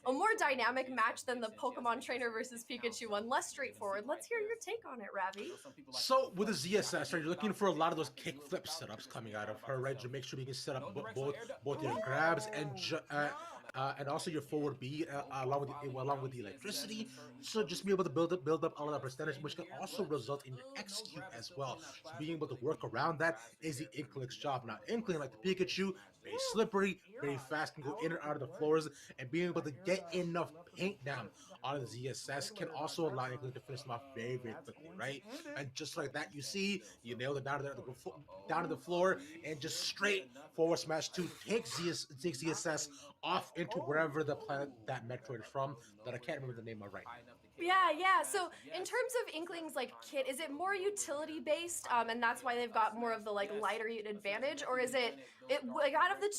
a more dynamic match than the Pokemon Trainer versus Pikachu one, less straightforward. Let's hear your take on it, Ravi. So with the ZSS, right, you're looking for a lot of those kick flip setups coming out of her, right, to make sure we can set up both your grabs and also your forward B along with the electricity. So just be able to build up all of that percentage, which can also result in your execute as well. So being able to work around that is the Inkling's job. Now Inkling, like the Pikachu, very slippery, very fast, can go in and out of the floors, and being able to get enough paint down on the ZSS can also allow Inkling to finish them off very, very quickly, right? And just like that, you nailed it down to the floor, and just straight forward smash to take ZSS off into wherever the planet that Metroid is from, that I can't remember the name of right now. Yeah. So in terms of Inkling's kit, is it more utility based, and that's why they've got more of the lighter advantage, or is it out of the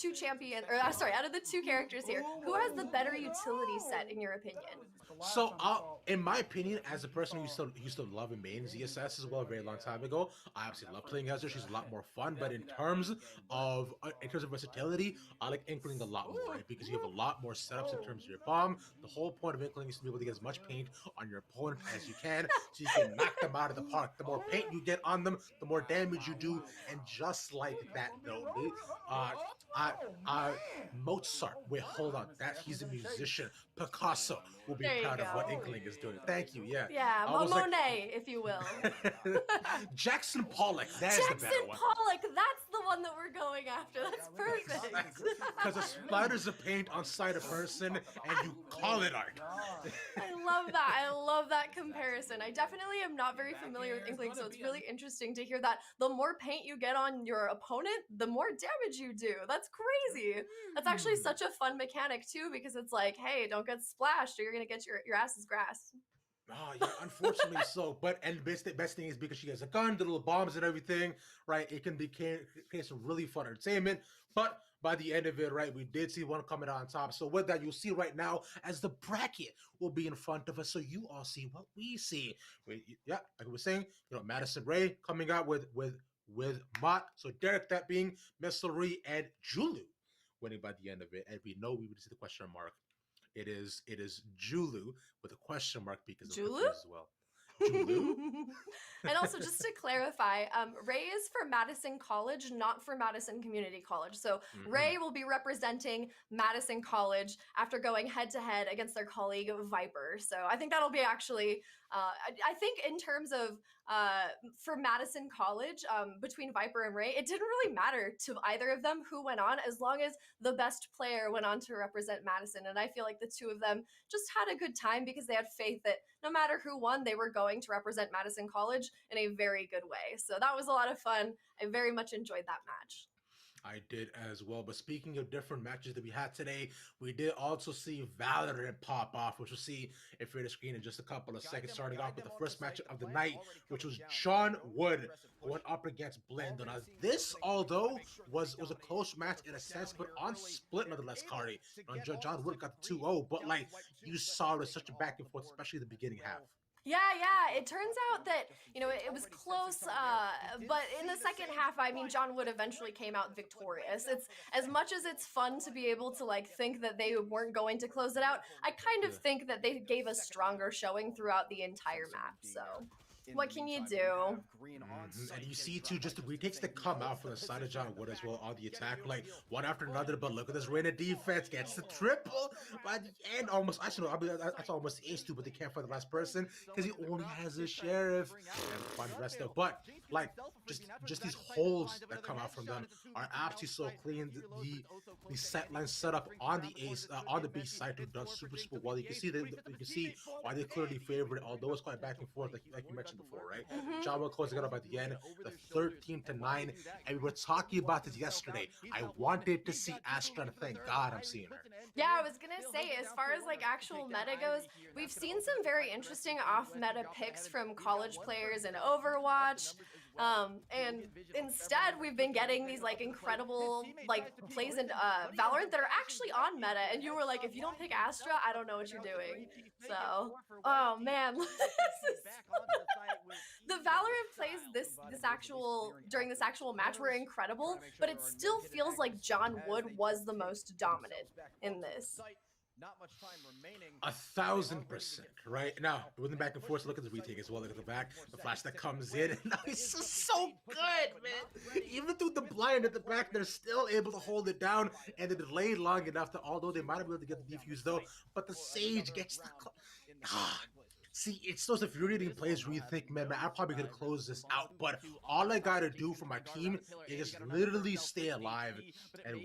out of the two characters here, who has the better utility set in your opinion? So, in my opinion, as a person who used to love and main ZSS as well a very long time ago, I obviously love playing as her. She's a lot more fun. But in terms of versatility, I like Inkling a lot more, right? Because you have a lot more setups in terms of your bomb. The whole point of Inkling is to be able to get as much paint on your opponent as you can, so you can knock them out of the park. The more paint you get on them, the more damage you do. And just like that, though, Mozart. Wait, hold on. He's a musician. Picasso will be proud of what Inkling is doing. Thank you. Yeah. Yeah, Monet, if you will. Jackson Pollock. That's the better one. Jackson Pollock. That's the one that we're going after. That's perfect. Because the splatters of paint on side a person, and you call it art. I love that. I love that comparison. I definitely am not very familiar with Inkling, so it's really interesting to hear that the more paint you get on your opponent, the more damage you do. That's crazy. That's actually such a fun mechanic too, because it's like, hey, don't get splashed or you're gonna get your ass's grass. Oh yeah, unfortunately so. But the best thing is because she has a gun, the little bombs and everything, right? It can create some really fun entertainment. But by the end of it, right, we did see one coming out on top. So with that, you'll see right now as the bracket will be in front of us, so you all see what we see. Yeah, like I was saying, Madison Ray coming out with Mott. So Derek, that being Milcery and Julu winning by the end of it. And we know we would see the question mark. It is Julu with a question mark because of Julu as well. Julu. And also, just to clarify, Ray is for Madison College, not for Madison Community College. So Ray will be representing Madison College after going head-to-head against their colleague Viper. So I think that'll be actually, I think in terms of, for Madison College, between Viper and Ray, it didn't really matter to either of them who went on, as long as the best player went on to represent Madison. And I feel like the two of them just had a good time because they had faith that no matter who won, they were going to represent Madison College in a very good way. So that was a lot of fun. I very much enjoyed that match. I did as well. But speaking of different matches that we had today, we did also see VALORANT pop off, which we'll see if you're on the screen in just a couple of seconds. Starting off with the first match of the night, which was John Wood going up against Blinn. Now, this, although was a close match in a sense, but on split nonetheless, Kari. John Wood got the 2-0, but like you saw, it was such a back and forth, especially the beginning half. Yeah, it turns out that, it was close, but in the second half, I mean, John Wood eventually came out victorious. It's as much as it's fun to be able to, like, think that they weren't going to close it out, I kind of think that they gave a stronger showing throughout the entire map, so what can you do? And you see, too, just the retakes that come out from the side of John Wood as well on the attack, like, one after another, but look at this Reina defense, gets the triple by the end, almost, actually, that's almost ace-2, but they can't find the last person, because he only has a sheriff, and find the rest of, but, like, just these holes that come out from them are absolutely so clean. The set line set up on the ace, on the B side, have done super well. You can see why they clearly favored it, although it's quite back and forth, like you mentioned before, right? John Wood closing it up at the end, the 13-9, and we were talking about this yesterday. I wanted to see Astra, and thank God I'm seeing her. Yeah, I was gonna say, as far as like actual meta goes, we've seen some very interesting off-meta picks from college players in Overwatch. And instead we've been getting these like incredible like plays in Valorant that are actually on meta, and you were like, if you don't pick Astra, I don't know what you're doing. So, oh man, the Valorant plays during this actual match were incredible, but it still feels like John Wood was the most dominant in this. 1,000%, right? Now, with the back and forth, look at the retake as well. Look at the back, the flash that comes in. And it's just so good, man. Even through the blind at the back, they're still able to hold it down, and they delayed long enough that, although they might have been able to get the defuse though, but the Sage gets the. See, it's those infuriating plays where you think, man, I'm probably going to close this out, but all I got to do for my team is literally stay alive, and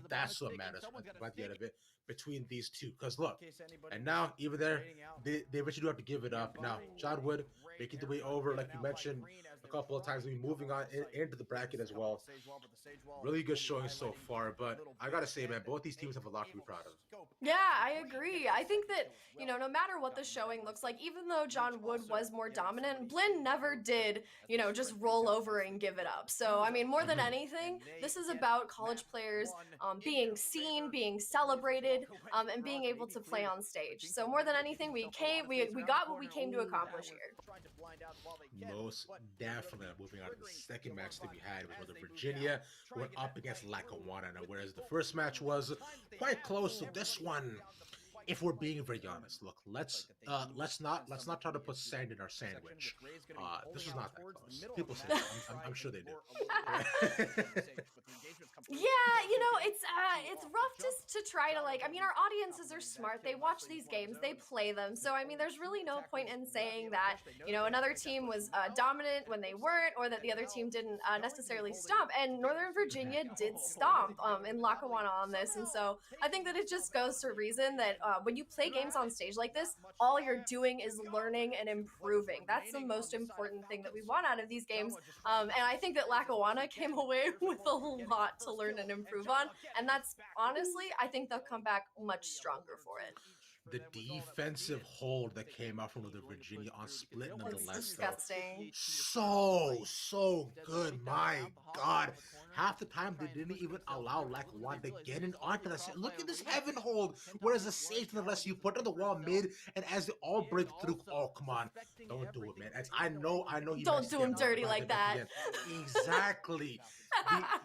that's what matters by the end of it between these two. Because look, and now, even there, they eventually do have to give it up. Now, John Wood making the way over, like you mentioned a couple of times, moving on into the bracket as well. Really good showing so far, but I got to say, man, both these teams have a lot to be proud of. Yeah, I agree. I think that, no matter what the showing looks like, even though John Wood was more dominant, Blinn never did, just roll over and give it up. So, I mean, more than anything, this is about college players being seen, being celebrated, and being able to play on stage. So more than anything, we got what we came to accomplish here. Most definitely. Moving on to the second match that we had was Northern Virginia went up against Lackawanna. Now, whereas the first match was quite close, so this one, if we're being very honest, look, let's not try to put sand in our sandwich. This was not that close. People say that. I'm sure they do. Yeah, it's rough just to try to our audiences are smart. They watch these games, they play them. So I mean, there's really no point in saying that another team was dominant when they weren't, or that the other team didn't necessarily stomp. And Northern Virginia did stomp in Lackawanna on this, and so I think that it just goes to reason that when you play games on stage like this, all you're doing is learning and improving. That's the most important thing that we want out of these games. And I think that Lackawanna came away with a lot to learn and improve on. And that's honestly, I think they'll come back much stronger for it. The defensive hold that came out from the Virginia on split nonetheless. It's disgusting. So good. My God. Half the time they didn't even allow Lackawanna to get in onto that. Look at this heaven hold. Whereas the safe nonetheless, you put on the wall mid, and as they all break through, oh come on, don't do it, man. I know. You don't do him dirty like that. Exactly.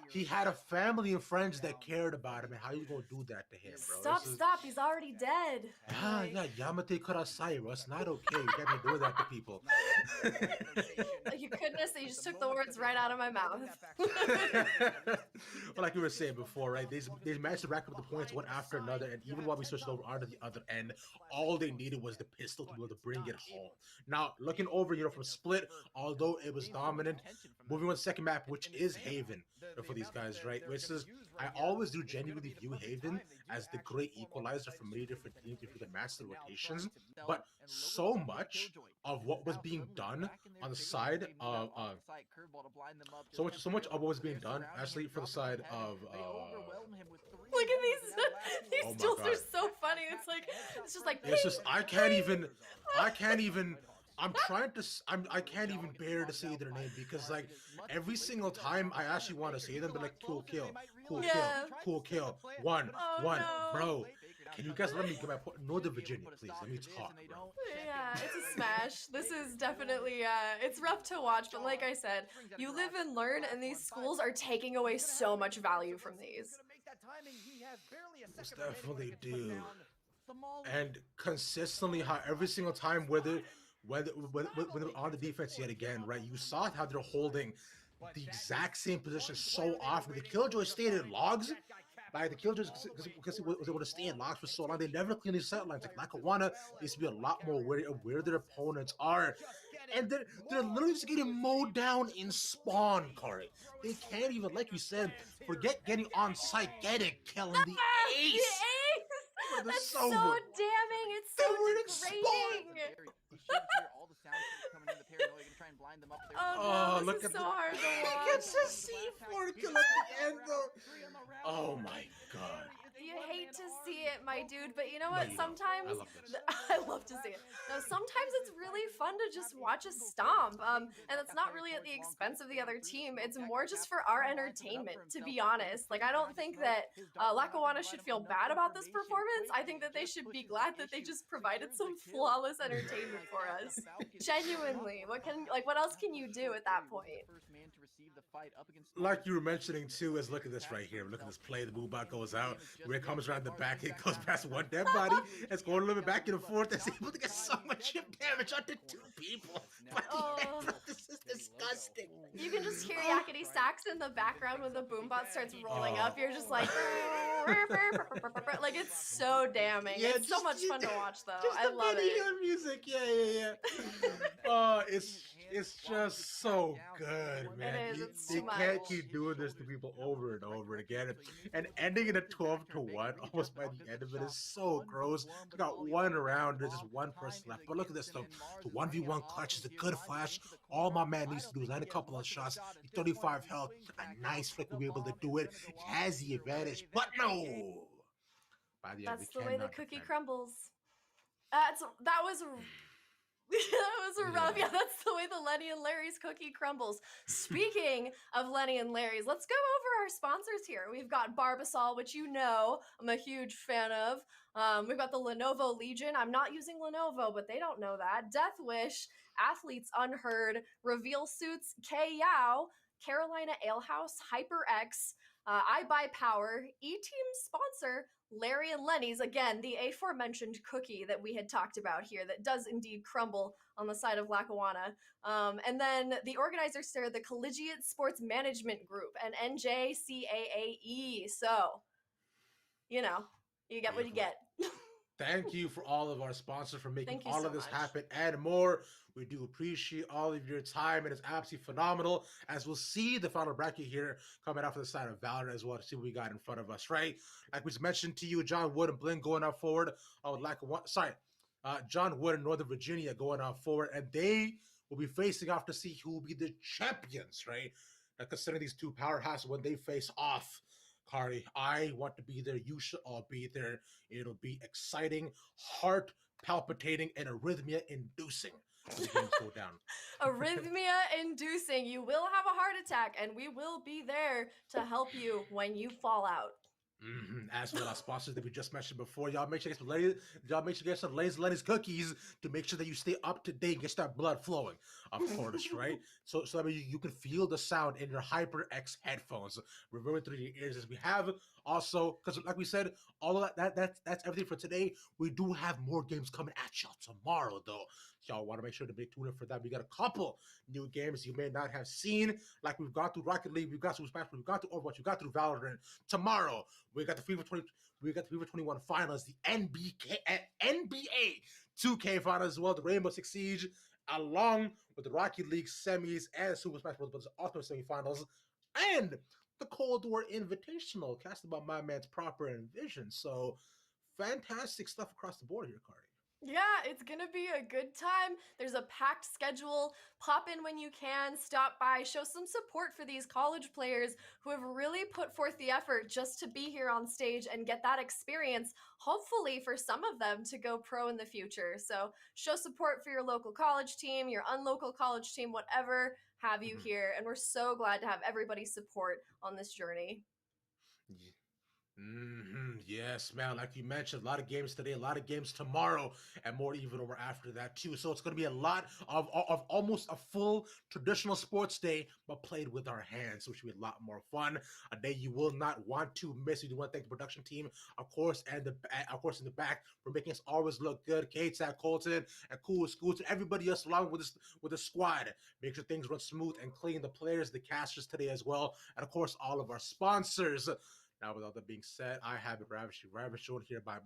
He had a family and friends that cared about him, and how you gonna do that to him, bro? Stop. He's already dead. Yeah, Yamate Kurasai, bro. It's not okay. You can't be doing that to people. You goodness, you just took the words right out of my mouth. Well, like we were saying before, right? They managed to rack up the points one after another, and even while we switched over onto the other end, all they needed was the pistol to be able to bring it home. Now, looking over, from split, although it was dominant, moving on to the second map, which is Haven for these guys, right? Which is, I always do genuinely view Haven as the great equalizer for many different teams. If you the match, the rotations, but so much of what was being done on the side of so much of what was being done actually for the side of Look at these oh my duels God. are so funny. It's just like it's just I can't even I can't even bear to say their name because like every single time I actually want to say them, but like cool kill, one, bro. Can you guys let me get my point? Northern Virginia, please. Let me talk, bro. Yeah, it's a smash. This is definitely, it's rough to watch, but like I said, you live and learn, and these schools are taking away so much value from these. Most definitely do. And consistently, how every single time, whether they're on the defense yet again, right? You saw how they're holding the exact same position so often. The Killjoy stayed in logs. Like the Killjoys, because he was able to stay in logs for so long, they never clean these set lines. Like Lackawanna needs to be a lot more wary of where their opponents are. And they're literally just getting mowed down in spawn, Kari. They can't even, like you said, forget getting on site, get it, killing the ace. The ace! That's so damning. It's so degrading. Oh, no, this is so hard to watch. He gets a C4 kill at the end, though. Oh my God. You hate to see it, my dude, but you know what? Sometimes I love to see it. No, sometimes it's really fun to just watch a stomp, and it's not really at the expense of the other team. It's more just for our entertainment, to be honest. Like, I don't think that Lackawanna should feel bad about this performance. I think that they should be glad that they just provided some flawless entertainment for us. Genuinely, what else can you do at that point? Like you were mentioning too, is look at this right here. Look at this play. The Moobot goes out. Where it comes around the back, it goes past one dead body. It's going a little bit back and forth. It's able to get so much chip damage onto two people. This is disgusting. You can just hear Yakety Sax in the background when the boombot starts rolling up. You're just like, like it's so damning. Yeah, it's so much fun to watch, though. Just I love it. Music, yeah. It's just so good, man. It is. It's you too can't much. keep doing this to people over and over again, and ending in a 12-1 almost by the end of it is so gross. We got one round. There's just one person left. But look at this though. The 1v1 clutch is a good flash. All my man needs to do is land a couple of shots. 35 health. A nice flick will be able to do it. He has the advantage, but no. By the end, That's the way the cookie crumbles. That was rough. Yeah, that's the way the Lenny and Larry's cookie crumbles. Speaking of Lenny and Larry's, let's go over our sponsors here. We've got Barbasol, which you know I'm a huge fan of. We've got the Lenovo Legion. I'm not using Lenovo, but they don't know that. Death Wish, Athletes Unheard, Reveal Suits, K-Yow, Carolina Alehouse, HyperX, I Buy Power, E-Team sponsor, Larry and Lenny's, again, the aforementioned cookie that we had talked about here that does indeed crumble on the side of Lackawanna. And then the organizers there, the Collegiate Sports Management Group and NJCAAE. So, you know, you get what you get. Thank you for all of our sponsors for making Thank you all so of this much. happen and more. We do appreciate all of your time, and it's absolutely phenomenal. As we'll see the final bracket here coming out for the side of Valorant as well to see what we got in front of us, right? Like we mentioned to you, John Wood and Blinn going out forward. John Wood and Northern Virginia going out forward, and they will be facing off to see who will be the champions, right? Now, considering these two powerhouses when they face off. Kari, I want to be there. You should all be there. It'll be exciting, heart palpitating, and arrhythmia inducing. The games go down. Arrhythmia inducing. You will have a heart attack, and we will be there to help you when you fall out. As for our sponsors that we just mentioned before, y'all make sure you get some Lenny's cookies to make sure that you stay up to date, get that blood flowing, of course, right? So that way you can feel the sound in your HyperX headphones reverberating through your ears. As we have also, because like we said, all of that's everything for today. We do have more games coming at y'all tomorrow, though. Y'all want to make sure to be tuned in for that. We got a couple new games you may not have seen, like we've gone through Rocket League, we've got through Smash, we've gone through Overwatch, we've got through Valorant. Tomorrow, we got the FIFA 21 finals, the NBA 2K finals as well, the Rainbow Six Siege, along with the Rocket League semis and Super Smash Bros. Ultimate semifinals, and the Cold War Invitational, casted by my man's Proper and Vision. So, fantastic stuff across the board here, Cardi. Yeah, it's gonna be a good time. There's a packed schedule. Pop in when you can, stop by, show some support for these college players who have really put forth the effort just to be here on stage and get that experience, hopefully for some of them to go pro in the future. So show support for your local college team, your unlocal college team, whatever have you here. And we're so glad to have everybody's support on this journey. Yes, man. Like you mentioned, a lot of games today, a lot of games tomorrow, and more even over after that too. So it's going to be a lot of almost a full traditional sports day, but played with our hands, which will be a lot more fun. A day you will not want to miss. We do want to thank the production team, of course, and of course in the back for making us always look good. Kate, Zach, Colton, and Cool Scoots, and everybody else along with the squad. Make sure things run smooth and clean. The players, the casters today as well, and of course all of our sponsors. Now, with all that being said, I have it ravishing here by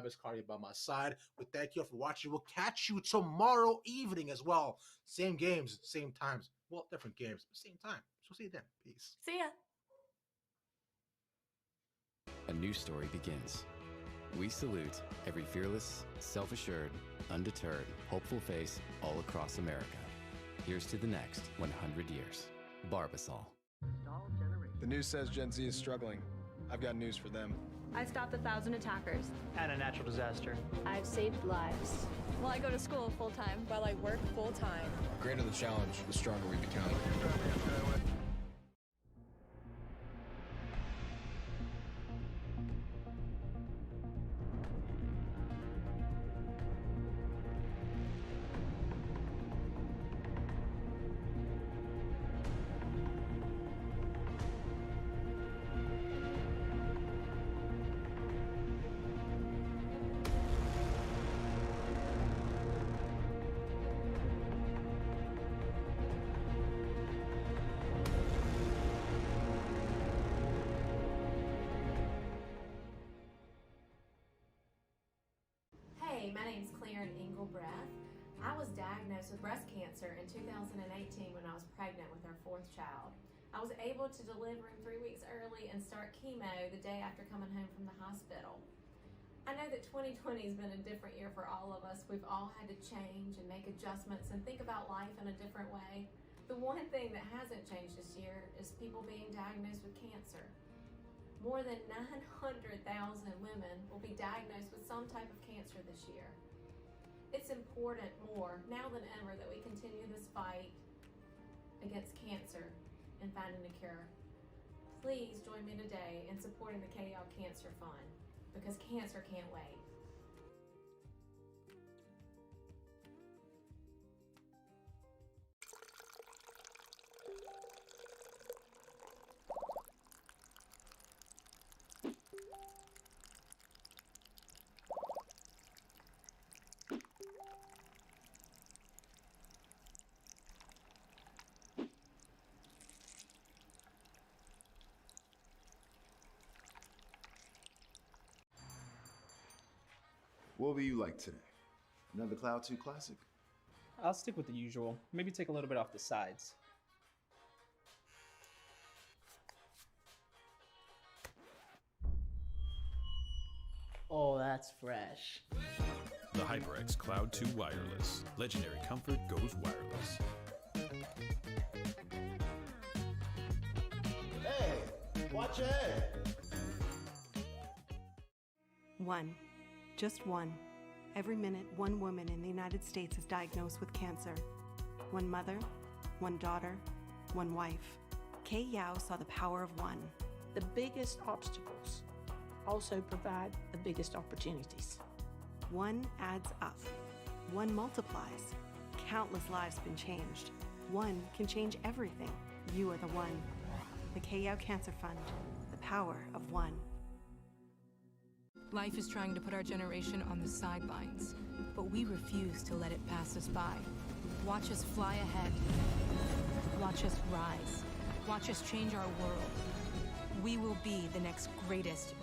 Miss Cardi by my side. We thank you for watching. We'll catch you tomorrow evening as well. Same games, same times. Well, different games, but same time. So see you then. Peace. See ya. A new story begins. We salute every fearless, self-assured, undeterred, hopeful face all across America. Here's to the next 100 years. Barbasol. The news says Gen Z is struggling. I've got news for them. I stopped 1,000 attackers. And a natural disaster. I've saved lives. While I go to school full-time. While I work full-time. The greater the challenge, the stronger we become. Hey, my name's Claren Engelbreath. I was diagnosed with breast cancer in 2018 when I was pregnant with our 4th child. I was able to deliver him 3 weeks early and start chemo the day after coming home from the hospital. I know that 2020 has been a different year for all of us. We've all had to change and make adjustments and think about life in a different way. The one thing that hasn't changed this year is people being diagnosed with cancer. More than 900,000 women will be diagnosed with some type of cancer this year. It's important more now than ever that we continue this fight against cancer and finding a cure. Please join me today in supporting the KL Cancer Fund because cancer can't wait. What will you like today? Another Cloud 2 classic? I'll stick with the usual. Maybe take a little bit off the sides. Oh, that's fresh. The HyperX Cloud 2 Wireless. Legendary comfort goes wireless. Hey, watch your head. One. Just one. Every minute, one woman in the United States is diagnosed with cancer. One mother, one daughter, one wife. Kay Yao saw the power of one. The biggest obstacles also provide the biggest opportunities. One adds up. One multiplies. Countless lives have been changed. One can change everything. You are the one. The Kay Yao Cancer Fund. The power of one. Life is trying to put our generation on the sidelines, but we refuse to let it pass us by. Watch us fly ahead. Watch us rise. Watch us change our world. We will be the next greatest